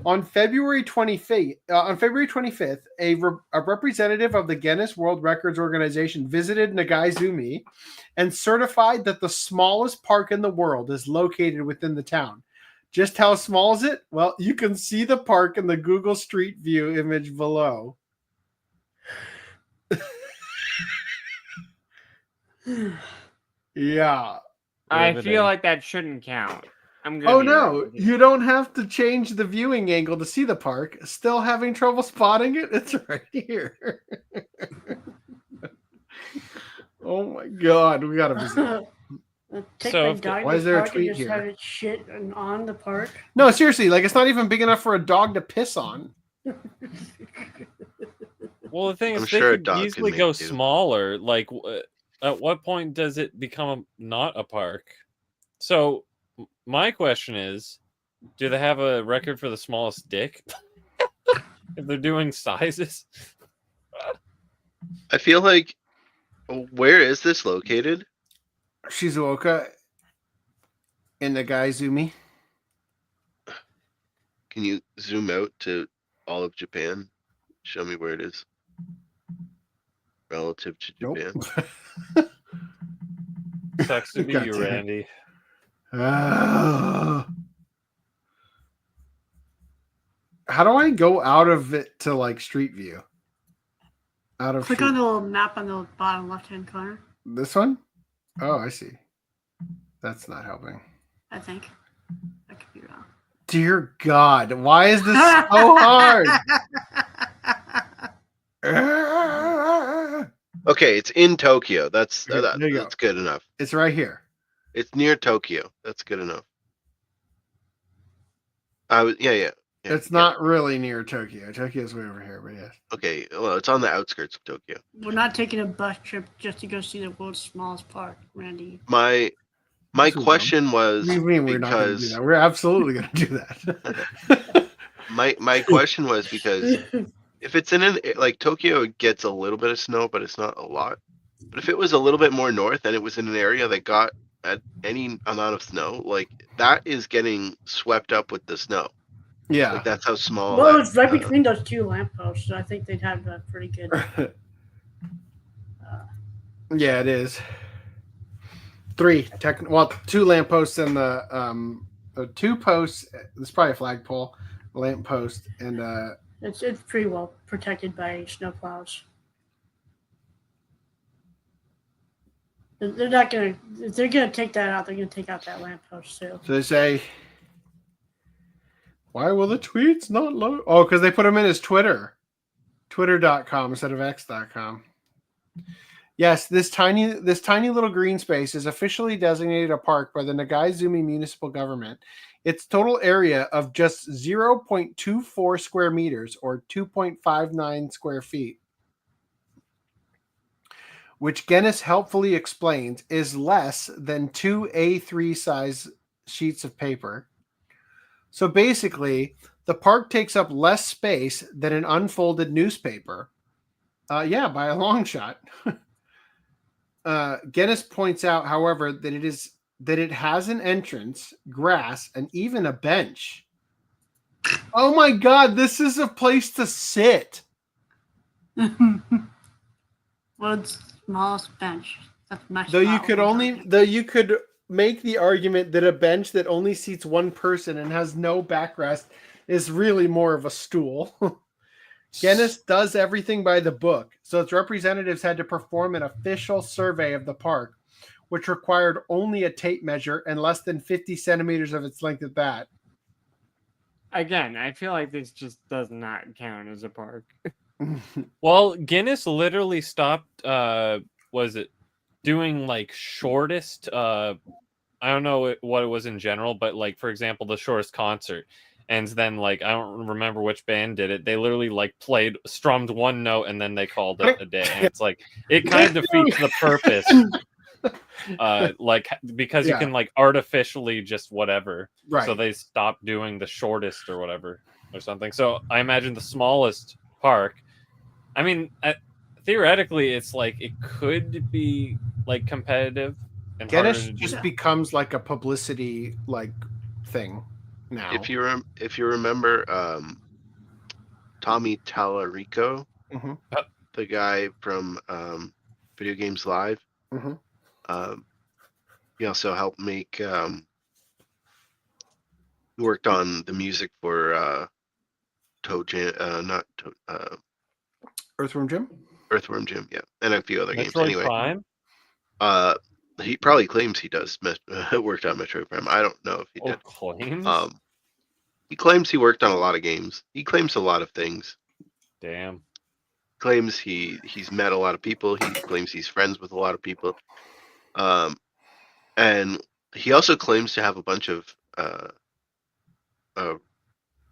On February 25th, a representative of the Guinness World Records organization visited Nagaizumi and certified that the smallest park in the world is located within the town. Just how small is it? Well, you can see the park in the Google Street View image below. Yeah. I feel like that shouldn't count. Oh no, you don't have to change the viewing angle to see the park. Still having trouble spotting it? It's right here. Oh my god, we gotta visit. Why is there a tweet here? Have it shit on the park. No, seriously, like it's not even big enough for a dog to piss on. Well, the thing I'm is, sure a they dog could could easily make go do. smaller. Like, at what point does it become not a park? So, my question is, do they have a record for the smallest dick? If they're doing sizes? I feel like, where is this located? Shizuoka in Nagaizumi. Can you zoom out to all of Japan? Show me where it is relative to Japan. Sucks to be you, Randy. How do I go out of it to like Street View? Out of Click on the little map on the bottom left-hand corner. this one? Oh, I see. That's not helping. I think. I could be wrong. Dear God, why is this so hard? Okay, it's in Tokyo. That's Okay, there you go. that's good enough. It's right here. It's near Tokyo. That's good enough. Yeah. It's not really near Tokyo. Tokyo's way over here, but yes. Okay, well, it's on the outskirts of Tokyo. We're not taking a bus trip just to go see the world's smallest park, Randy. My question was, What do you mean we're not going to do that? We're absolutely going to do that. my question was because if it's in like Tokyo, it gets a little bit of snow, but it's not a lot. But if it was a little bit more north and it was in an area that got at any amount of snow, like that is getting swept up with the snow. Yeah, like that's how small. Well, it's right between those two lampposts, so I think they'd have a pretty good. Yeah, it is. Two lampposts and the two posts. It's probably a flagpole, lamppost, and it's pretty well protected by snowplows. They're not gonna. If they're gonna take that out, they're gonna take out that lamppost too. So they say, why will the tweets not load? Oh, because they put them in as Twitter.com instead of X.com. Yes, this tiny little green space is officially designated a park by the Nagaizumi municipal government. Its total area of just 0.24 square meters or 2.59 square feet, which Guinness helpfully explains is less than 2 A3 size sheets of paper. So basically, the park takes up less space than an unfolded newspaper. Yeah, by a long shot. Guinness points out, however, that it has an entrance, grass, and even a bench. Oh my God, this is a place to sit. World's smallest bench. That's my Though you could make the argument that a bench that only seats one person and has no backrest is really more of a stool. Guinness does everything by the book, so its representatives had to perform an official survey of the park, which required only a tape measure and less than 50 centimeters of its length at that. Again, I feel like this just does not count as a park. Well, Guinness literally stopped, doing like shortest, I don't know what it was in general, but like, for example, the shortest concert. And then, like, I don't remember which band did it. They literally, like, strummed one note, and then they called it a day. And it's like, it kind of defeats the purpose. Because you can, like, artificially just whatever. Right. So they stopped doing the shortest or whatever or something. So I imagine the smallest park. I mean, theoretically, it's like, it could be, like, competitive. And Guinness just becomes, like, a publicity, like, thing. Now. If you remember Tommy Tallarico, the guy from Video Games Live, he also helped make. He worked on the music for Toe Jam, Earthworm Jim. Earthworm Jim, yeah, and a few other games. Metroid Anyway, Prime? He probably claims he does worked on Metroid Prime. I don't know if he did. Claims? He claims he worked on a lot of games. He claims a lot of things. Damn. Claims he's met a lot of people. He claims he's friends with a lot of people. And he also claims to have a bunch of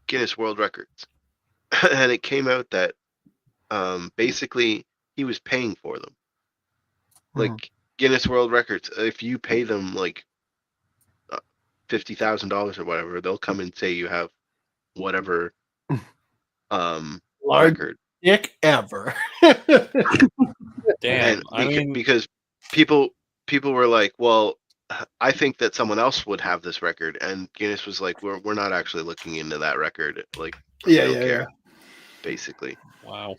Guinness World Records. And it came out that basically he was paying for them. Like Guinness World Records, if you pay them like $50,000 or whatever, they'll come and say you have whatever record. Dick ever. Damn. Because people were like, well, I think that someone else would have this record, and Guinness was like, we're not actually looking into that record. Like, we don't care. Basically. Wow.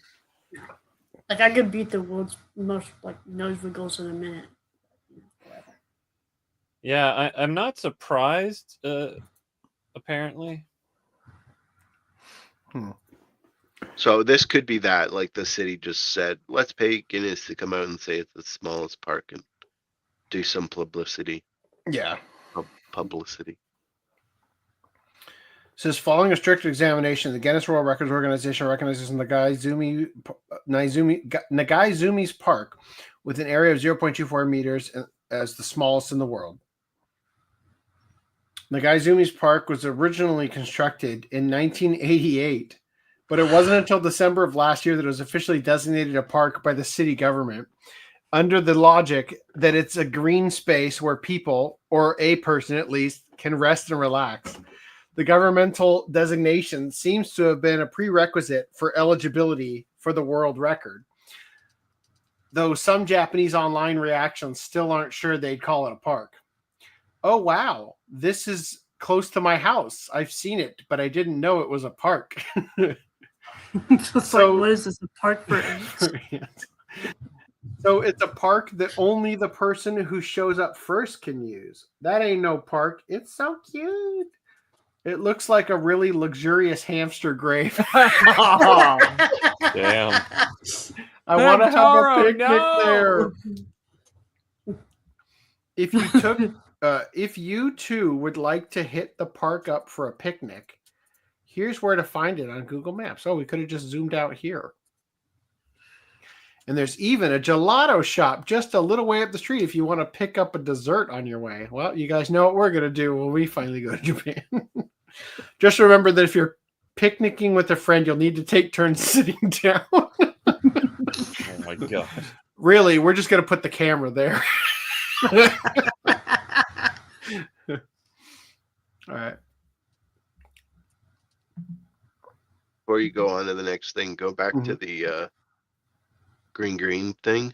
Like, I could beat the world's most like nose wiggles in a minute. Yeah, I'm not surprised, apparently. So this could be that, like, the city just said, let's pay Guinness to come out and say it's the smallest park and do some publicity. Yeah. Publicity. It says, following a strict examination, the Guinness World Records organization recognizes Nagaizumi's park with an area of 0.24 meters as the smallest in the world. Nagaizumi's park was originally constructed in 1988, but it wasn't until December of last year that it was officially designated a park by the city government, under the logic that it's a green space where people, or a person at least, can rest and relax. The governmental designation seems to have been a prerequisite for eligibility for the world record, though some Japanese online reactions still aren't sure they'd call it a park. Oh, wow. This is close to my house. I've seen it, but I didn't know it was a park. So, what is this, a park for ants? So it's a park that only the person who shows up first can use. That ain't no park. It's so cute. It looks like a really luxurious hamster grave. Damn. I want to have a picnic there. If you too would like to hit the park up for a picnic, here's where to find it on Google Maps. Oh, we could have just zoomed out here. And there's even a gelato shop just a little way up the street if you want to pick up a dessert on your way. Well, you guys know what we're going to do when we finally go to Japan. Just remember that if you're picnicking with a friend, you'll need to take turns sitting down. Oh my God. Really, we're just going to put the camera there. All right. Before you go on to the next thing, go back to the green thing.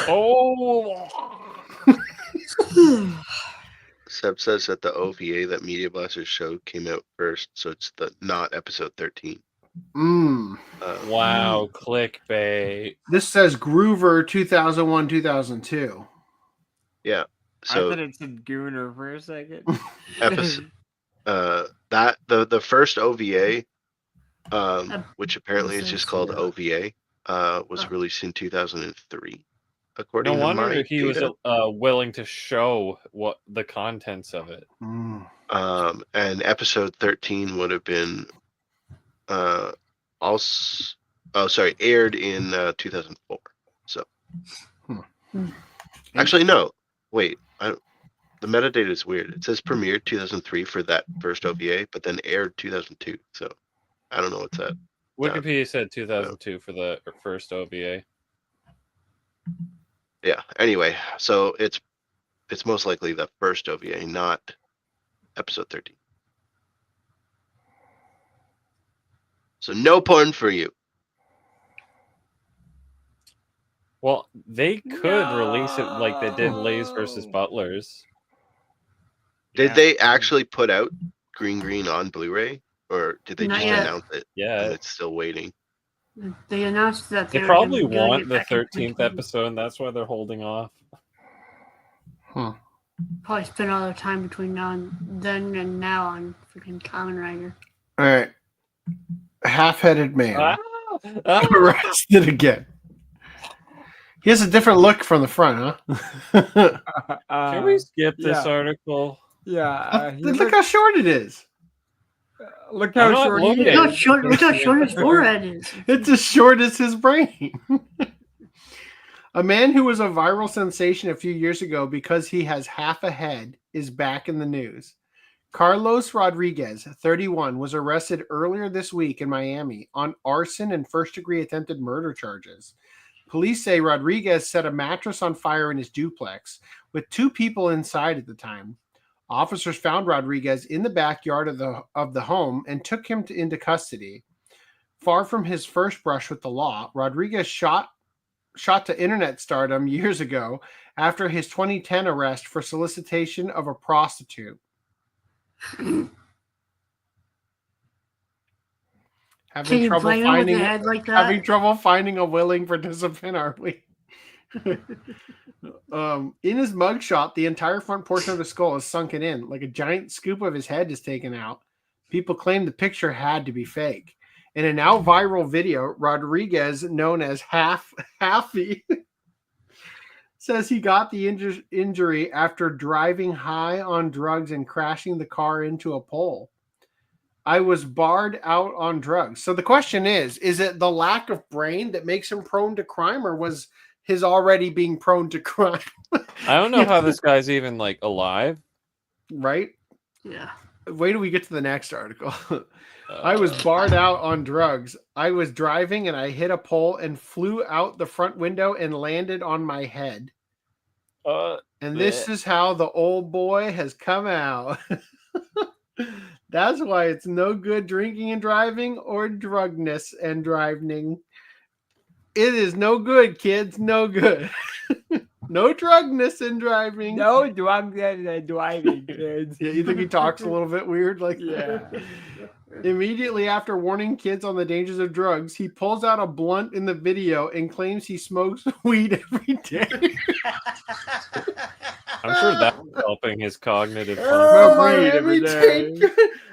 Oh. Seb says that the OVA that Media Blasters showed came out first, so it's not episode 13. Wow, clickbait. This says Groover 2001-2002. Yeah. So I thought it said Gooner for a second. Episode the first OVA, which apparently is just called OVA, was released in 2003. According no to wonder my he data. was willing to show what the contents of it. And episode 13 would have been aired in 2004. So actually no, wait, the metadata is weird. It says premiered 2003 for that first OVA, but then aired 2002. So I don't know what's that. Wikipedia said 2002 for the first OVA. Yeah. Anyway, so it's most likely the first OVA, not episode 13. So no porn for you. Well, they could release it like they did Lays versus Butlers. Did they actually put out Green on Blu-ray, or did they Not just yet. announce it? Yeah, and it's still waiting. They announced that They were probably gonna want get the back in 13th episode, and that's why they're holding off. Probably spend all their time between now and then and now on freaking Kamen Rider. All right. Half-headed man. Arrested again. He has a different look from the front, huh? Can we skip this article? Yeah. Look how short it is. Look how short he is. Look how short his forehead is. It's as short as his brain. A man who was a viral sensation a few years ago because he has half a head is back in the news. Carlos Rodriguez, 31, was arrested earlier this week in Miami on arson and first-degree attempted murder charges. Police say Rodriguez set a mattress on fire in his duplex with two people inside at the time. Officers found Rodriguez in the backyard of the home and took him into custody. Far from his first brush with the law, Rodriguez shot to internet stardom years ago after his 2010 arrest for solicitation of a prostitute. Having trouble finding a willing participant, are we? In his mugshot, the entire front portion of the skull is sunken in, like a giant scoop of his head is taken out. People claim the picture had to be fake. In a now viral video, Rodriguez, known as Halfy, says he got the injury after driving high on drugs and crashing the car into a pole. I was barred out on drugs. So the question is it the lack of brain that makes him prone to crime, or was his already being prone to crime I don't know how this guy's even like alive. Right? Yeah. Wait till we get to the next article. I was barred out on drugs. I was driving and I hit a pole and flew out the front window and landed on my head. And this is how the old boy has come out. That's why it's no good drinking and driving or drugness and driving. It is no good, kids. No good. No drugness and driving. No drugness and driving, kids. Yeah, you think he talks a little bit weird? Like, yeah. Immediately after warning kids on the dangers of drugs, he pulls out a blunt in the video and claims he smokes weed every day. I'm sure that was helping his cognitive Oh, function. every day.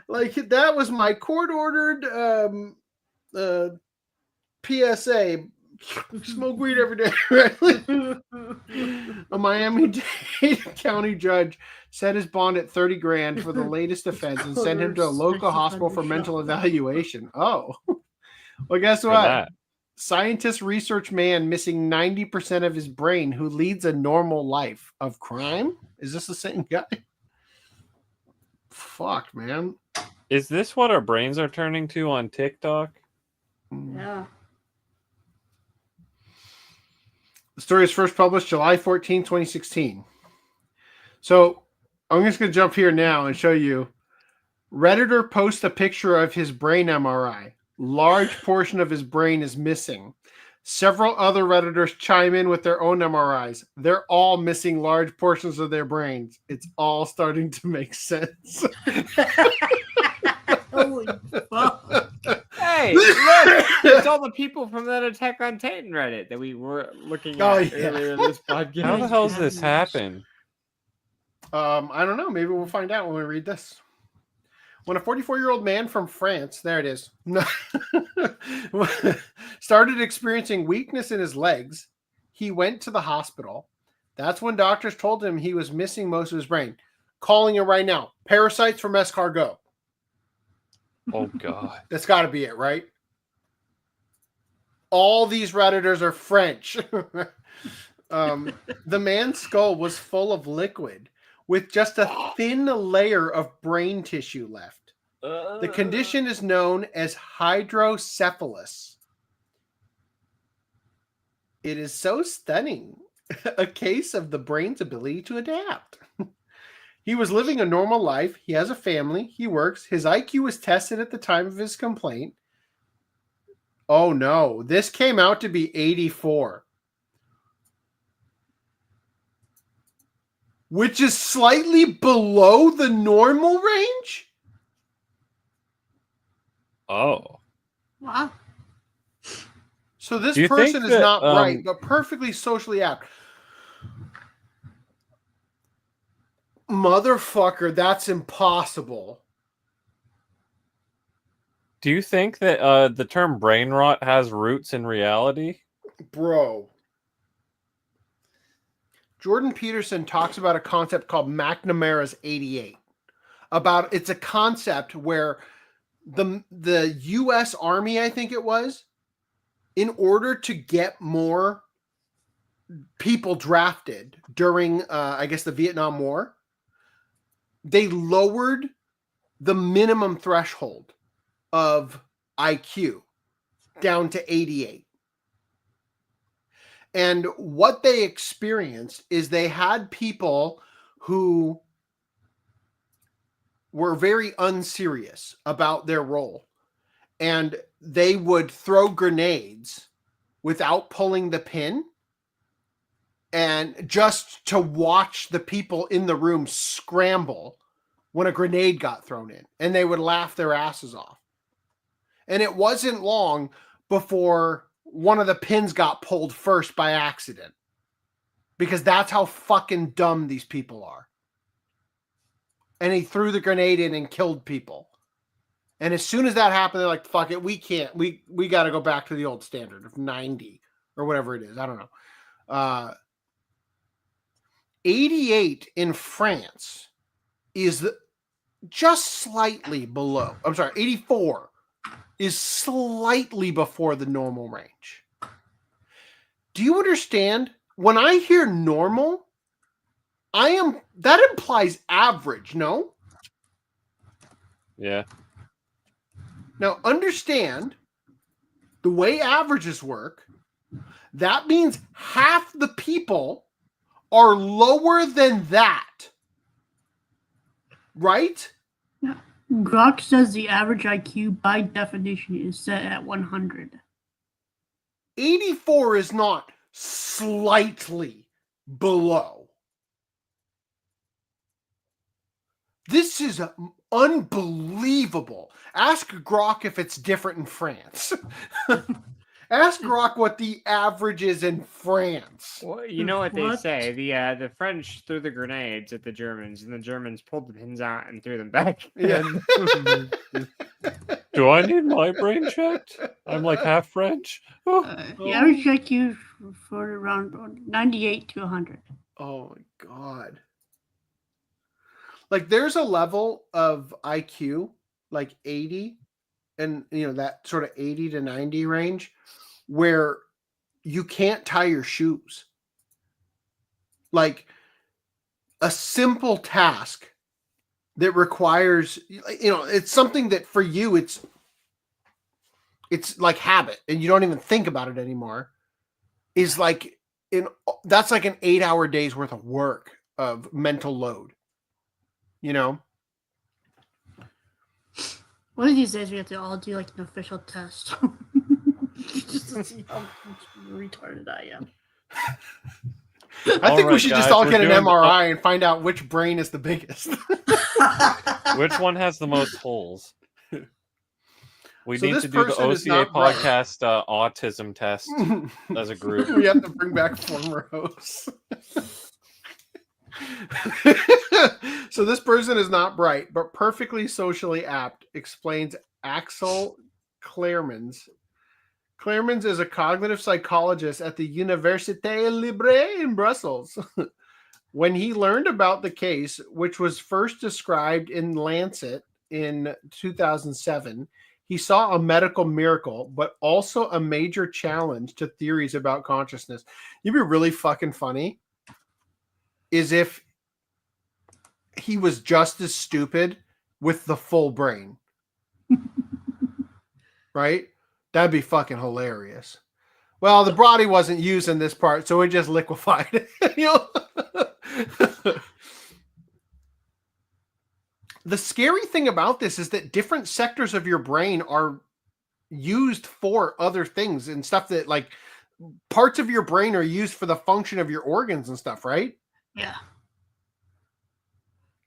Like, that was my court-ordered PSA. Smoke weed every day. A Miami-Dade County judge set his bond at $30,000 for the latest offense and sent him to a local hospital for mental evaluation. Oh, well, guess what? Scientist research man missing 90% of his brain who leads a normal life of crime. Is this the same guy? Fuck, man. Is this what our brains are turning to on TikTok? Yeah. The story is first published July 14, 2016. So I'm just going to jump here now and show you. Redditor posts a picture of his brain MRI. Large portion of his brain is missing. Several other Redditors chime in with their own MRIs. They're all missing large portions of their brains. It's all starting to make sense. Holy fuck. Hey, look! It's all the people from that Attack on Titan Reddit that we were looking at earlier in this podcast. How the hell does this happen? I don't know. Maybe we'll find out when we read this. When a 44-year-old man from France, there it is, started experiencing weakness in his legs, he went to the hospital. That's when doctors told him he was missing most of his brain. Calling it right now. Parasites from escargot. Oh, God. That's got to be it, right? All these Redditors are French. The man's skull was full of liquid with just a thin layer of brain tissue left. The condition is known as hydrocephalus. It is so stunning. A case of the brain's ability to adapt. He was living a normal life. He has a family. He works. His IQ was tested at the time of his complaint. Oh, no. This came out to be 84. Which is slightly below the normal range? Oh. Wow. So this person is not bright, but perfectly socially apt. Motherfucker, that's impossible. Do you think that the term brain rot has roots in reality? Bro. Jordan Peterson talks about a concept called McNamara's 88. It's a concept where the U.S. Army, I think it was, in order to get more people drafted during, I guess, the Vietnam War, they lowered the minimum threshold of IQ down to 88. And what they experienced is they had people who were very unserious about their role. And they would throw grenades without pulling the pin, and just to watch the people in the room scramble when a grenade got thrown in, and they would laugh their asses off. And it wasn't long before one of the pins got pulled first by accident, because that's how fucking dumb these people are. And he threw the grenade in and killed people. And as soon as that happened, they're like, fuck it, we can't. We got to go back to the old standard of 90 or whatever it is. I don't know. 88 in France is just slightly below. I'm sorry, 84 is slightly before the normal range. Do you understand? When I hear normal, That implies average, no? Yeah. Now, understand the way averages work. That means half the people are lower than that. Right? Grok says the average IQ by definition is set at 100. 84 is not slightly below. This is unbelievable. Ask Grok if it's different in France. Ask Grok what the average is in France. Well, you know what they say. The French threw the grenades at the Germans, and the Germans pulled the pins out and threw them back. Yeah. Do I need my brain checked? I'm like half French. The average IQ for around 98 to 100. Oh my God. Like there's a level of IQ, like 80, and that sort of 80 to 90 range, where you can't tie your shoes. Like a simple task that requires, it's something that for you, it's like habit and you don't even think about it anymore, is like, that's like an 8-hour day's worth of work of mental load, One of these days we have to all do like an official test. Just to see how retarded I am. I think we should just all get an MRI and find out which brain is the biggest. Which one has the most holes? We So need this to do the person is OCA not right. podcast autism test as a group. We have to bring back former hosts. So this person is not bright, but perfectly socially apt, explains Axel Claremans. Claremans is a cognitive psychologist at the Université Libre in Brussels. When he learned about the case, which was first described in Lancet in 2007, he saw a medical miracle, but also a major challenge to theories about consciousness. You'd be really fucking funny is if he was just as stupid with the full brain. Right? That'd be fucking hilarious. Well, the body wasn't used in this part, so it just liquefied. The scary thing about this is that different sectors of your brain are used for other things and stuff that, like, parts of your brain are used for the function of your organs and stuff, right? Yeah.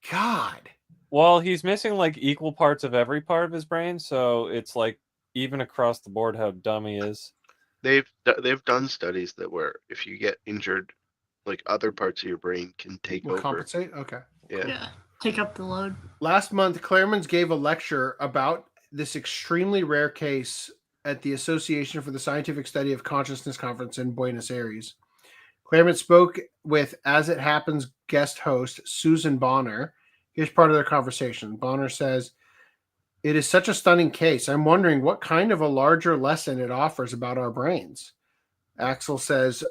God. Well, he's missing like equal parts of every part of his brain, so it's like even across the board how dumb he is. They've done studies that where if you get injured, like other parts of your brain can take over. Compensate? Okay. Yeah. Take up the load. Last month, Claremans gave a lecture about this extremely rare case at the Association for the Scientific Study of Consciousness conference in Buenos Aires. Claremans spoke with As It Happens guest host Susan Bonner. Here's part of their conversation. Bonner says, "It is such a stunning case. I'm wondering what kind of a larger lesson it offers about our brains." Axel says,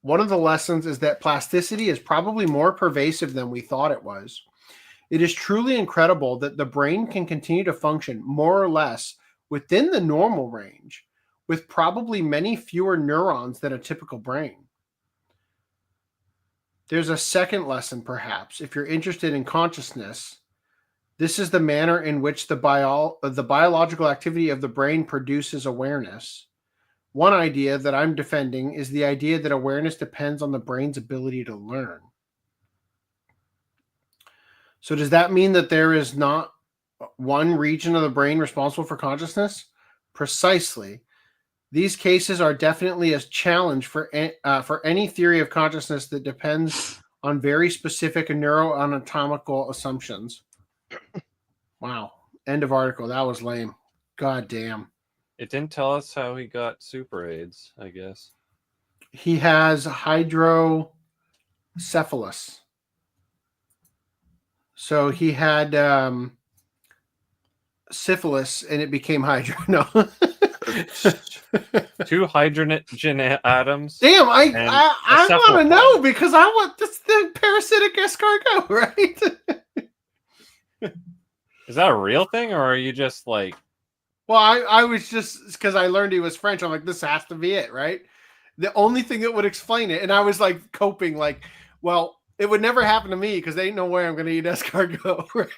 "One of the lessons is that plasticity is probably more pervasive than we thought it was. It is truly incredible that the brain can continue to function more or less within the normal range, with probably many fewer neurons than a typical brain. There's a second lesson, perhaps, if you're interested in consciousness. This is the manner in which the biological activity of the brain produces awareness. One idea that I'm defending is the idea that awareness depends on the brain's ability to learn." So does that mean that there is not one region of the brain responsible for consciousness? Precisely. These cases are definitely a challenge for any theory of consciousness that depends on very specific neuroanatomical assumptions. Wow. End of article. That was lame. God damn. It didn't tell us how he got super AIDS, I guess. He has hydrocephalus. So he had syphilis and it became hydro. No. 2 hydrogen atoms. Damn, I want to know because I want this the parasitic escargot, right? Is that a real thing, or are you just like? Well, I was just because I learned he was French. I'm like, this has to be it, right? The only thing that would explain it, and I was like coping, like, well, it would never happen to me because there ain't no way I'm going to eat escargot, right?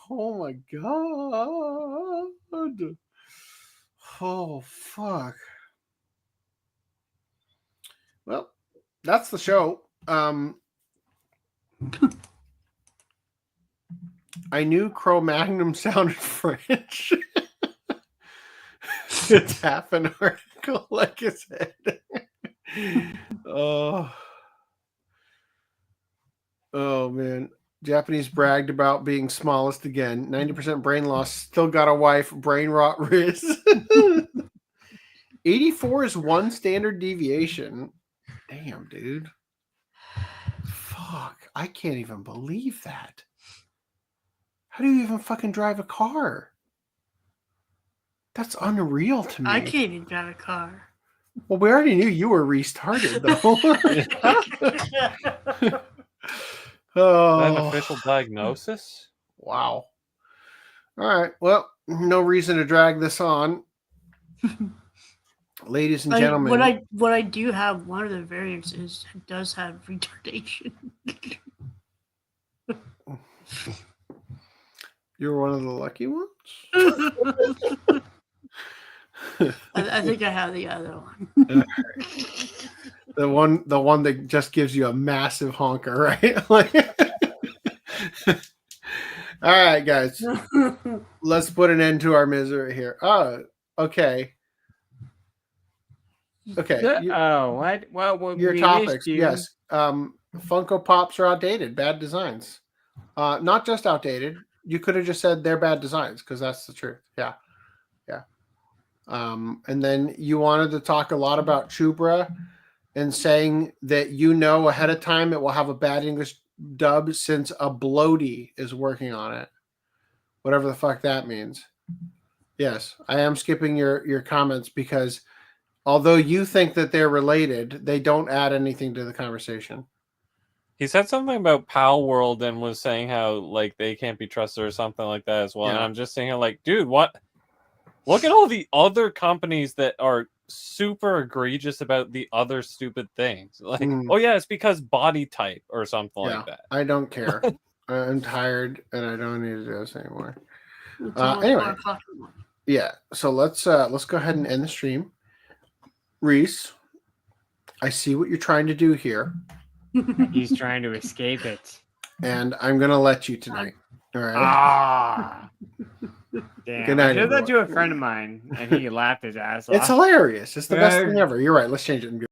Oh my god! Oh fuck! Well, that's the show. I knew Cro-Magnon sounded French. It's half an article, like I said. Oh man. Japanese bragged about being smallest again. 90% brain loss. Still got a wife. Brain rot Riz. 84 is one standard deviation. Damn, dude. Fuck. I can't even believe that. How do you even fucking drive a car? That's unreal to me. I can't even drive a car. Well, we already knew you were retarded, though. Oh, an official diagnosis? Wow. All right. Well, no reason to drag this on. Ladies and gentlemen. What I do have, one of the variants is it does have retardation. You're one of the lucky ones? I think I have the other one. The one that just gives you a massive honker, right? Like, all right, guys. Let's put an end to our misery here. Oh, okay. Okay. What? Well, your topics, yes. Funko Pops are outdated, bad designs. Not just outdated. You could have just said they're bad designs because that's the truth. Yeah. And then you wanted to talk a lot about Chubra and saying that ahead of time it will have a bad English dub since a bloaty is working on it. Whatever the fuck that means. Yes, I am skipping your comments because although you think that they're related, they don't add anything to the conversation. He said something about Pal World and was saying how like they can't be trusted or something like that as well. Yeah. And I'm just saying like, dude, what? Look at all the other companies that are super egregious about the other stupid things. Like, oh yeah, it's because body type or something like that. I don't care. I'm tired and I don't need to do this anymore. Anyway, yeah. So let's go ahead and end the stream. Reese, I see what you're trying to do here. He's trying to escape it, and I'm gonna let you tonight. All right. Ah. Damn, Good night, I did that to a friend of mine, and he laughed his ass off. It's hilarious. It's the best thing ever. You're right. Let's change it and be